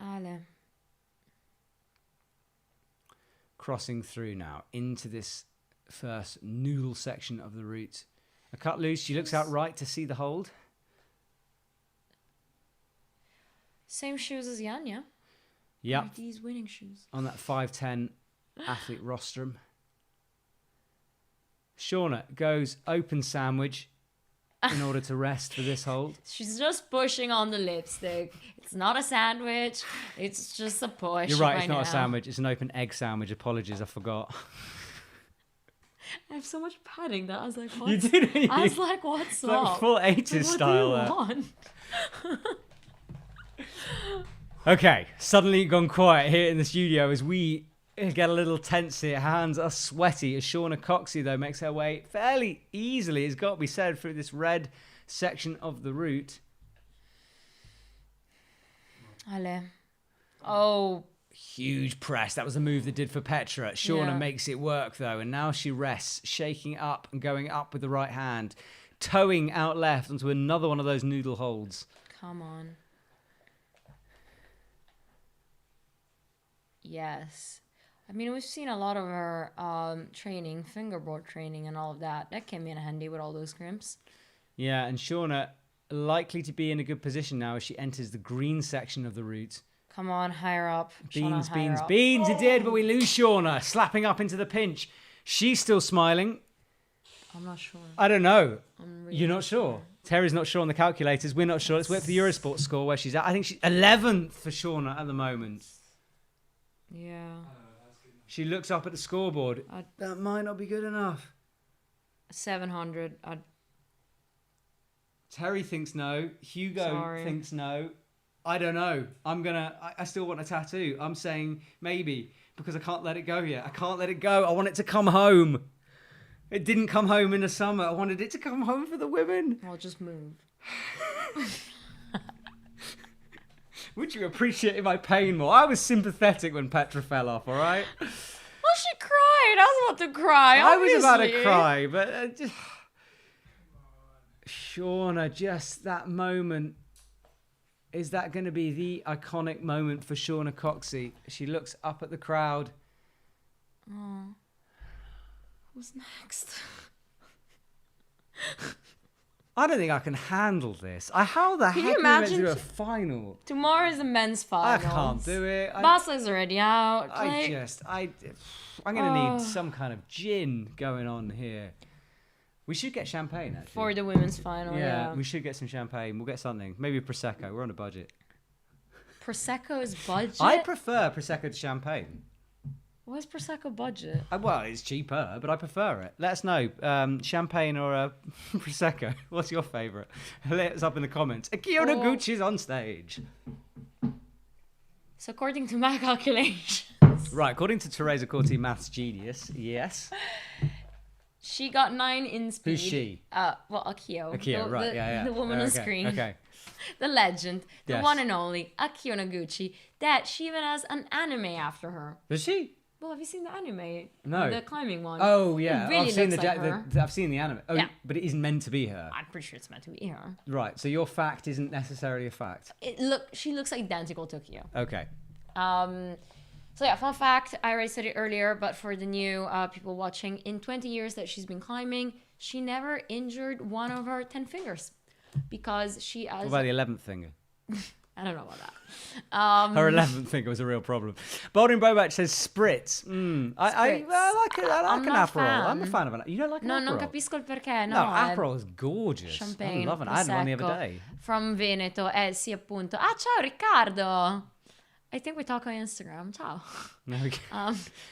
Ale. Crossing through now into this first noodle section of the route. A cut loose. She looks out right to see the hold. Same shoes as Jana. Yep. These winning shoes. On that 5'10" athlete rostrum. Shauna goes open sandwich in order to rest for this hold. She's just pushing on the lipstick. It's not a sandwich. It's just a push. You're right, it's not a sandwich. It's an open egg sandwich. Apologies, I forgot. I have so much padding that I was like, what? You did, didn't you? I was like, what's up? Like full 80s style there. What do you want? Okay, suddenly gone quiet here in the studio as we get a little tense here. Hands are sweaty as Shauna Coxey, though, makes her way fairly easily, it's got to be said, through this red section of the route. Ale. Oh. Huge press. That was the move that did for Petra. Shauna makes it work, though, and now she rests, shaking up and going up with the right hand, towing out left onto another one of those noodle holds. Come on. Yes. I mean, we've seen a lot of her training, fingerboard training and all of that. That came in handy with all those crimps. Yeah, and Shauna likely to be in a good position now as she enters the green section of the route. Come on, higher up. Beans, Shauna, beans, up. beans. It did, but we lose Shauna, slapping up into the pinch. She's still smiling. I'm not sure. I don't know. Really You're not sure? Terry's not sure on the calculators. We're not sure. Let's wait for the Eurosport score where she's at. I think she's 11th for Shauna at the moment. Yeah. She looks up at the scoreboard. That might not be good enough. 700. Terry thinks no. Hugo thinks no. I don't know. I still want a tattoo. I'm saying maybe because I can't let it go yet. I can't let it go. I want it to come home. It didn't come home in the summer. I wanted it to come home for the women. I'll just move. Would you appreciate my pain more? I was sympathetic when Petra fell off, all right? Well, she cried. I was about to cry. I was about to obviously. cry, but just... Shauna, just that moment. Is that going to be the iconic moment for Shauna Coxey? She looks up at the crowd. Oh. Who's next? I don't think I can handle this. How the Can heck you are we meant to imagine do a final? Tomorrow is the men's I finals. can't do it. Basa is already out. I'm going to Oh. need some kind of gin going on here. We should get champagne, actually. For the women's final, yeah. We should get some champagne. We'll get something. Maybe a Prosecco. We're on a budget. Prosecco is budget? I prefer Prosecco to champagne. Why is Prosecco budget? Well, it's cheaper, but I prefer it. Let us know. Champagne or Prosecco. What's your favourite? Let us up in the comments. Akio Noguchi's on stage. So according to my calculations... Right, according to Teresa Corti, maths genius, yes. She got 9 in speed. Who's she? Well, Akio. Akio, right, yeah. The woman on Okay, screen. okay. The legend. The Yes. one and only Akio Noguchi. That she even has an anime after her. Does she? Well, have you seen the anime? No. The climbing one. Oh, yeah. It really I've seen looks like her. I've seen the anime. Oh, Yeah. but it isn't meant to be her. I'm pretty sure it's meant to be her. Right, so your fact isn't necessarily a fact. She looks identical to Akio. Okay. So yeah, fun fact, I already said it earlier, but for the new people watching, in 20 years that she's been climbing, she never injured one of her 10 fingers because she has... What about the 11th finger? I don't know about that. Her 11th finger was a real problem. Bouldering Bobach says spritz. I like it. I like an Aperol. I'm a fan of an. You don't like an No, Aperol? non capisco il perché. No, No, Aperol is gorgeous. Champagne, I love it. I had one the other Prosecco. day. From Veneto. Sì, appunto. Ah, ciao Riccardo. I think we talk on Instagram. Ciao. No, okay.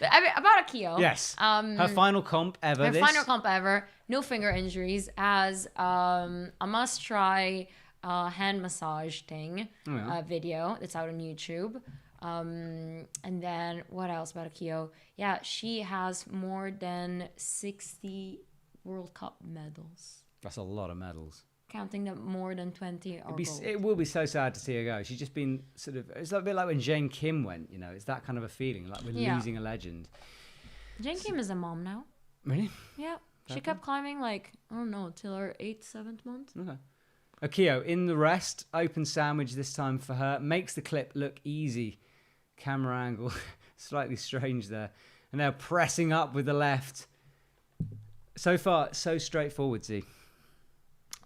About Akio. Yes. Her final comp ever. Her final comp ever. No finger injuries. As a must-try hand massage thing video that's out on YouTube. And then what else about Akio? Yeah, she has more than 60 World Cup medals. That's a lot of medals. Counting that more than 20 are gold. It will be so sad to see her go. She's just been sort of... It's a bit like when Jane Kim went, you know. It's that kind of a feeling, like we're losing a legend. Jane Kim is a mom now. Really? Yeah. She kept climbing like, I don't know, till her 8th, 7th month. Okay. Akio, in the rest, open sandwich this time for her. Makes the clip look easy. Camera angle, slightly strange there. And they're pressing up with the left. So far, so straightforward, Z.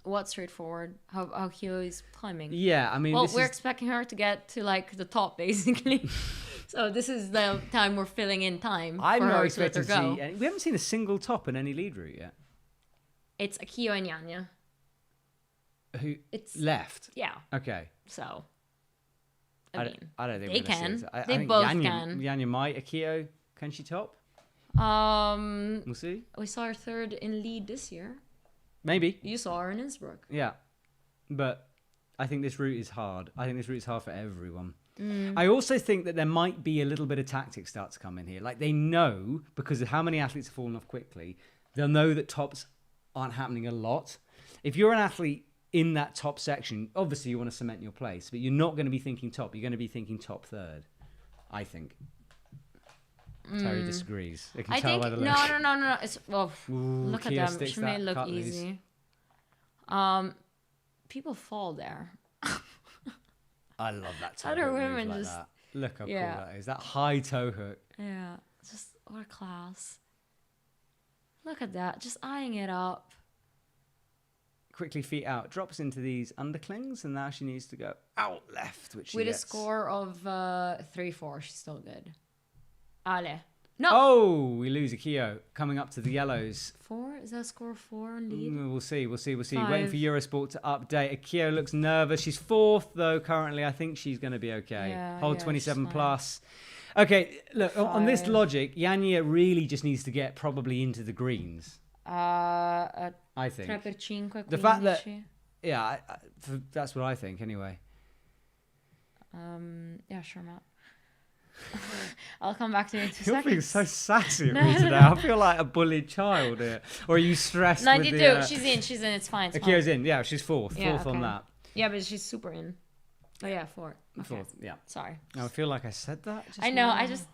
What's straightforward? How Akio is climbing. Yeah, I mean... Well, we're expecting her to get to like the top, basically. So this is the time we're filling in time I'm for not her expecting to let her to go. see... We haven't seen a single top in any lead route yet. It's Akio and Jana. Who It's left? Yeah. Okay. So, I don't think they we're gonna see can. it. I They think both Jana, can. Jana might. Akio, can she top? We'll see. We saw her third in lead this year. Maybe. You saw her in Innsbruck. Yeah. But I think this route is hard. I think this route is hard for everyone. Mm. I also think that there might be a little bit of tactics start to come in here. Like they know, because of how many athletes have fallen off quickly, they'll know that tops aren't happening a lot. If you're an athlete in that top section, obviously you want to cement your place, but you're not going to be thinking top. You're going to be thinking top third, I think. Terry disagrees. I can tell by the look. No. It's look at Kia them. sticks She made that it look cut loose. easy. People fall there. I love that toe Other hook move women like just that. Look how cool that is. That high toe hook. Yeah, just what a class. Look at that, just eyeing it up. Quickly feet out, drops into these underclings, and now she needs to go out left, which she With gets. a score of 3-4, she's still good. Ale. No. Oh, we lose Akio coming up to the yellows. 4? Is that a score 4 on lead? We'll see. 5. Waiting for Eurosport to update. Akio looks nervous. She's 4th though currently. I think she's going to be okay. Yeah, Hold yeah, 27 she's plus. Okay, look, on this 5. logic, Jana really just needs to get probably into the greens. I think. 3x5, The fact that, 15. yeah, that's what I think anyway. Yeah, sure, Matt. I'll come back to you in 2 You're seconds. being so sassy at me today. I feel like a bullied child here. Or are you stressed 92. with the... She's in. It's fine. It's Akio's fine. in. Yeah, she's fourth. Yeah, Fourth on okay. that. Yeah, but she's super in. Oh yeah, four. Okay. Fourth, yeah. Sorry. I feel like I said that. Just I know. now. I just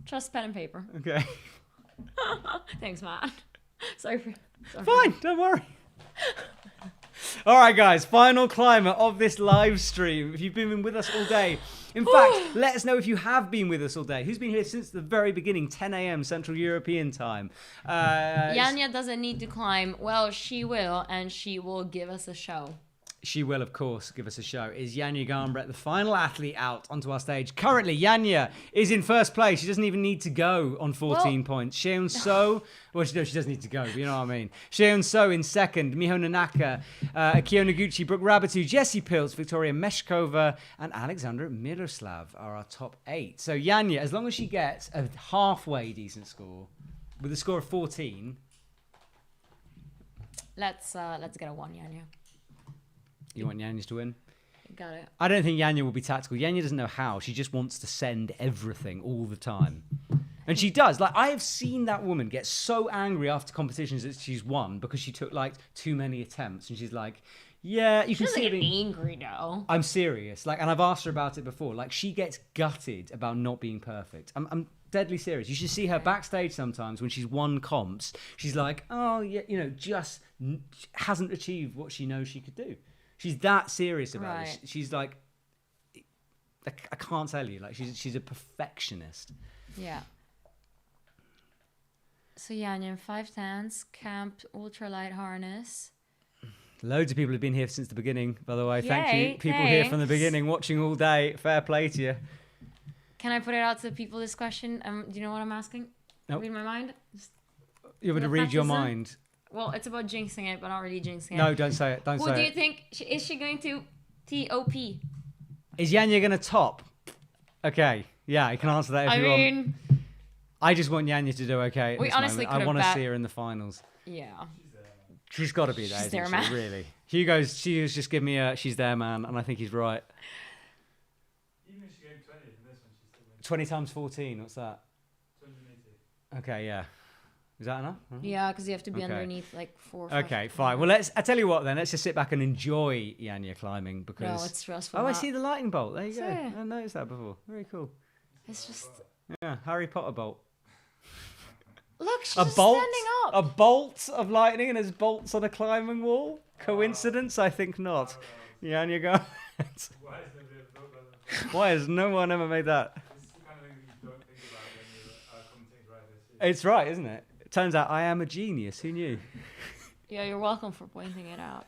trust pen and paper. Okay. Thanks, Matt. Sorry. Fine. Don't worry. All right, guys. Final climber of this live stream. If you've been with us all day, in fact, let us know if you have been with us all day. Who's been here since the very beginning, 10 a.m. Central European time? Yanya doesn't need to climb. Well, she will, and she will give us a show. She will, of course, give us a show. Is Yanya Garnbrett the final athlete out onto our stage? Currently, Yanya is in first place. She doesn't even need to go on 14 points. Sheon So, well, she does need to go, but you know what I mean. Sheon So in second. Miho Nanaka, Akio Noguchi, Brook Rabbit, Jessie Pilch, Victoria Meschkova, and Alexandra Miroslav are our top 8. So Yanya, as long as she gets a halfway decent score, with a score of 14. Let's get a 1, Yanya. You want Yanya to win? Got it. I don't think Yanya will be tactical. Yanya doesn't know how. She just wants to send everything all the time. And she does. Like, I have seen that woman get so angry after competitions that she's won because she took, like, too many attempts. And she's like, yeah, you can see She doesn't it. get angry, though. I'm serious. Like, and I've asked her about it before. Like, she gets gutted about not being perfect. I'm deadly serious. You should see her backstage sometimes when she's won comps. She's like, oh, yeah, you know, just hasn't achieved what she knows she could do. She's that serious about it. She's like, I can't tell you. Like, she's a perfectionist. Yeah. So Yanya, 5'10", camp, ultralight harness. Loads of people have been here since the beginning, by the way. Yay, Thank you. People here from the beginning, watching all day. Fair play to you. Can I put it out to people, this question? Do you know what I'm asking? Nope. Read my mind? You want to read your mind? Well, it's about jinxing it, but not really jinxing it. No, don't say it. Don't say it. Who do you think? Is she going to TOP? Is Yanya going to top? Okay. Yeah, you can answer that if you want. I just want Yanya to do okay at We this honestly moment. I could've want to bet- see her in the finals. Yeah. She's got to be there, She's isn't there, she? man. Really. She was just giving me a she's there, man, and I think he's right. Even if she gave 20 in this one, she's still winning. 20 times 14, what's that? 280. Okay, yeah. Is that enough? Yeah, because you have to be Okay. underneath like 4 or 5. Okay, fine. Well, I tell you what then. Let's just sit back and enjoy Yanya climbing because. No, it's stressful. Oh, I Matt. see the lightning bolt. There you go. Yeah. I noticed that before. Very cool. It's just. Yeah, Harry Potter bolt. Look, she's A just bolt, standing up. a bolt of lightning, and there's bolts on a climbing wall. Coincidence? I think not. Yanya go. Why has no one ever made that? This is the kind of thing that you don't think about when you're commentating right this. It's right, isn't it? It turns out I am a genius. Who knew? Yeah, you're welcome for pointing it out.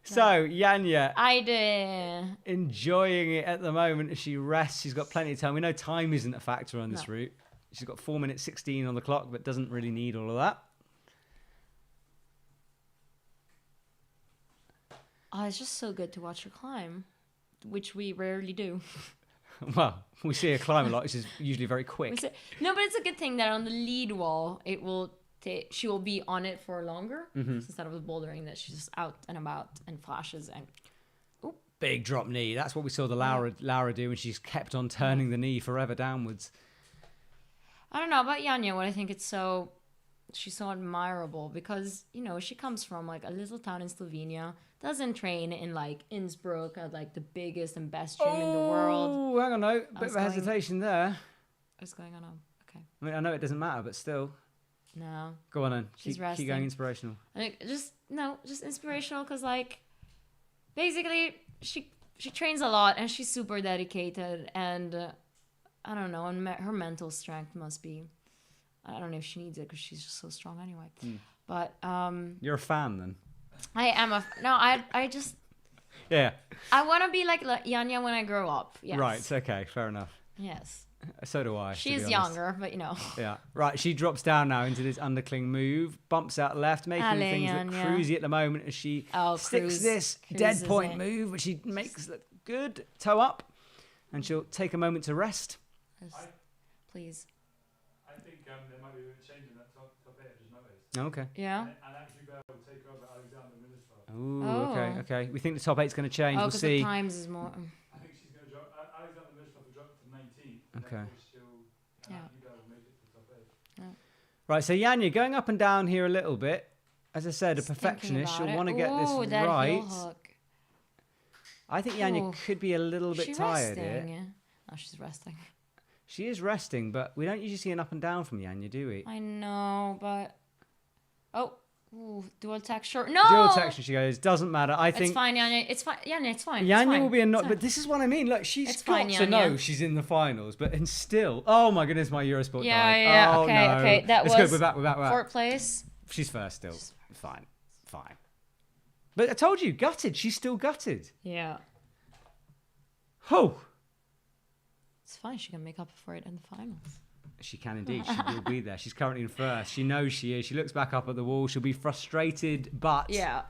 So, Yanya. I did. Enjoying it at the moment as she rests. She's got plenty of time. We know time isn't a factor on this No. route. She's got 4 minutes 16 on the clock, but doesn't really need all of that. Oh, it's just so good to watch her climb, which we rarely do. Well, we see her climb a lot. She's usually very quick. No, but it's a good thing that on the lead wall, it will she will be on it for longer instead of the bouldering that she's just out and about and flashes and. Big drop knee. That's what we saw the Laura do, and she's kept on turning the knee forever downwards. I don't know about Yanya, what I think she's so admirable because, you know, she comes from like a little town in Slovenia, doesn't train in like Innsbruck at like the biggest and best gym in the world. Oh, hang on, no. Bit of a hesitation there. What's going on? Okay. I mean, I know it doesn't matter, but still. No. Go on then. She's Keep resting. going inspirational. Just inspirational because like basically she trains a lot and she's super dedicated and I don't know, and her mental strength must be, I don't know if she needs it because she's just so strong anyway. But You're a fan then? I am I just Yeah. I want to be like Yanya when I grow up. Yes. Right. Okay. Fair enough. Yes. So do I. She's to be honest. younger, but you know. Yeah. Right. She drops down now into this undercling move, bumps out left, making Ale, things look Yanya. cruisy at the moment as she sticks this dead point move, which she makes look good. Toe up, and she'll take a moment to rest. Please. I think there might be a bit of change in that top 8, I just noticed. Okay. Yeah. And actually Bear will take over Alexander Miroslav. Ooh, okay. We think the top 8's going to change. We'll because see. the times is more. I think she's going to drop, Alexander Miroslav will drop to 19 Okay. Yeah. Right, so Yanya, going up and down here a little bit. As I said, a perfectionist. She'll want to get this that right. heel hook. I think Yanya Ooh. could be a little bit tired resting? here. Oh, she's resting. She is resting, but we don't usually see an up and down from Yanya, do we? I know, but... Oh, ooh, dual texture. No! Dual texture, she goes, doesn't matter. I think... It's fine, Yanya. It's fine. Yanya, it's fine. Yanya will be a not... But this is what I mean. Look, she's got to know she's in the finals, but and still... Oh, my goodness, my Eurosport died. Yeah, oh, okay, no. okay. That it's was good. We're back. fourth place. She's first still. Fine. But I told you, gutted. She's still gutted. Yeah. Oh. It's fine. She can make up for it in the finals. She can indeed. She will be there. She's currently in first. She knows she is. She looks back up at the wall. She'll be frustrated, but... Yeah.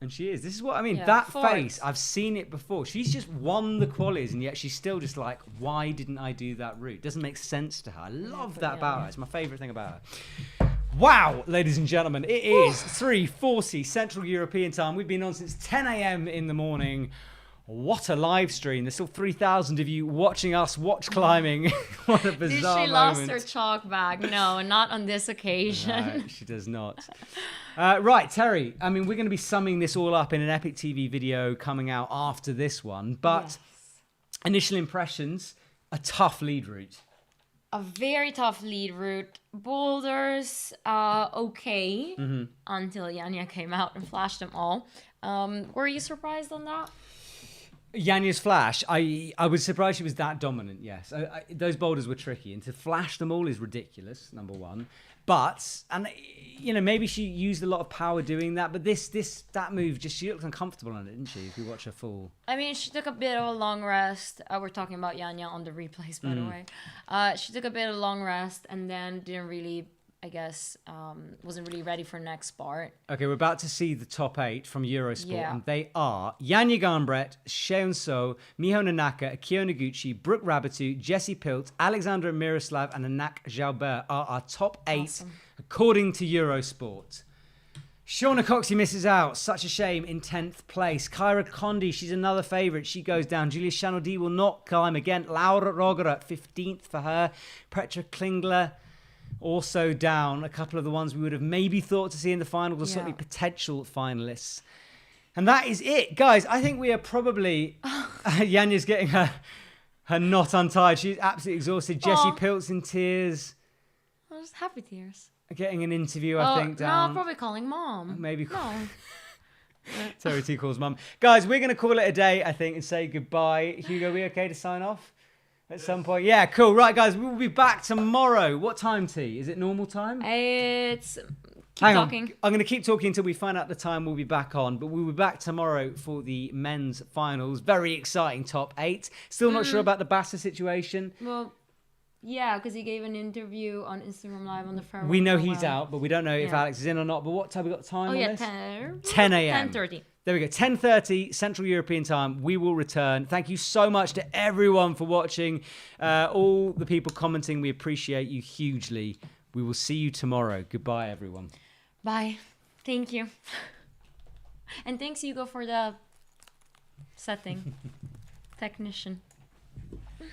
And she is. This is what I mean. Yeah, that fourth. face, I've seen it before. She's just won the qualies, and yet she's still just like, why didn't I do that route? Doesn't make sense to her. I love that about her. It's my favourite thing about her. Wow, ladies and gentlemen, it is 3:40 Central European time. We've been on since 10 a.m. in the morning. What a live stream. There's still 3,000 of you watching us watch climbing. What a bizarre Did she moment. lost her chalk bag? No, not on this occasion. No, she does not. Right, Terry, I mean, we're going to be summing this all up in an EpicTV video coming out after this one, but initial impressions, a tough lead route. A very tough lead route. Boulders, okay, until Yanya came out and flashed them all. Were you surprised on that? Yanya's flash, I was surprised she was that dominant, yes. Those boulders were tricky, and to flash them all is ridiculous, number one. But, and you know, maybe she used a lot of power doing that, but that move, just she looked uncomfortable on it, didn't she, if you watch her fall? I mean, she took a bit of a long rest. We're talking about Yanya on the replays, by the way. She took a bit of a long rest and then didn't really, I guess, wasn't really ready for next part. Okay, we're about to see the top 8 from Eurosport, Yeah. and they are Yanya Garnbrett, Seon So, Miho Nanaka, Akio Noguchi, Brook Rabbit, Jessie Pilch, Alexandra Miroslav, and Anak Jalbert are our top 8 according to Eurosport. Shauna Coxey misses out. Such a shame in 10th place. Kyra Condi, she's another favourite. She goes down. Julia Chanodi will not climb again. Laura Roger, 15th for her. Petra Klingler, also down. A couple of the ones we would have maybe thought to see in the finals, or certainly potential finalists. And that is it. Guys, I think we are probably... Yanya's getting her knot untied. She's absolutely exhausted. Jessie Pilch in tears. Oh, just happy tears. Getting an interview, I think, down. No, probably calling mom. Maybe. No. Terry T calls mum. Guys, we're going to call it a day, I think, and say goodbye. Hugo, are we okay to sign off at some point? Yeah, cool. Right, guys, we will be back tomorrow. What time, T? Is it normal time? It's... Hang on. I'm going to keep talking until we find out the time we'll be back on. But we'll be back tomorrow for the men's finals. Very exciting top 8. Still not sure about the Bassa situation. Well... Yeah, because he gave an interview on Instagram Live on the farewell. We know he's out, but we don't know if Alex is in or not. But what time? We got the time on this? 10 a.m. 10:30. There we go. 10:30 Central European time. We will return. Thank you so much to everyone for watching. All the people commenting, we appreciate you hugely. We will see you tomorrow. Goodbye, everyone. Bye. Thank you. And thanks, Hugo, for the setting. Technician.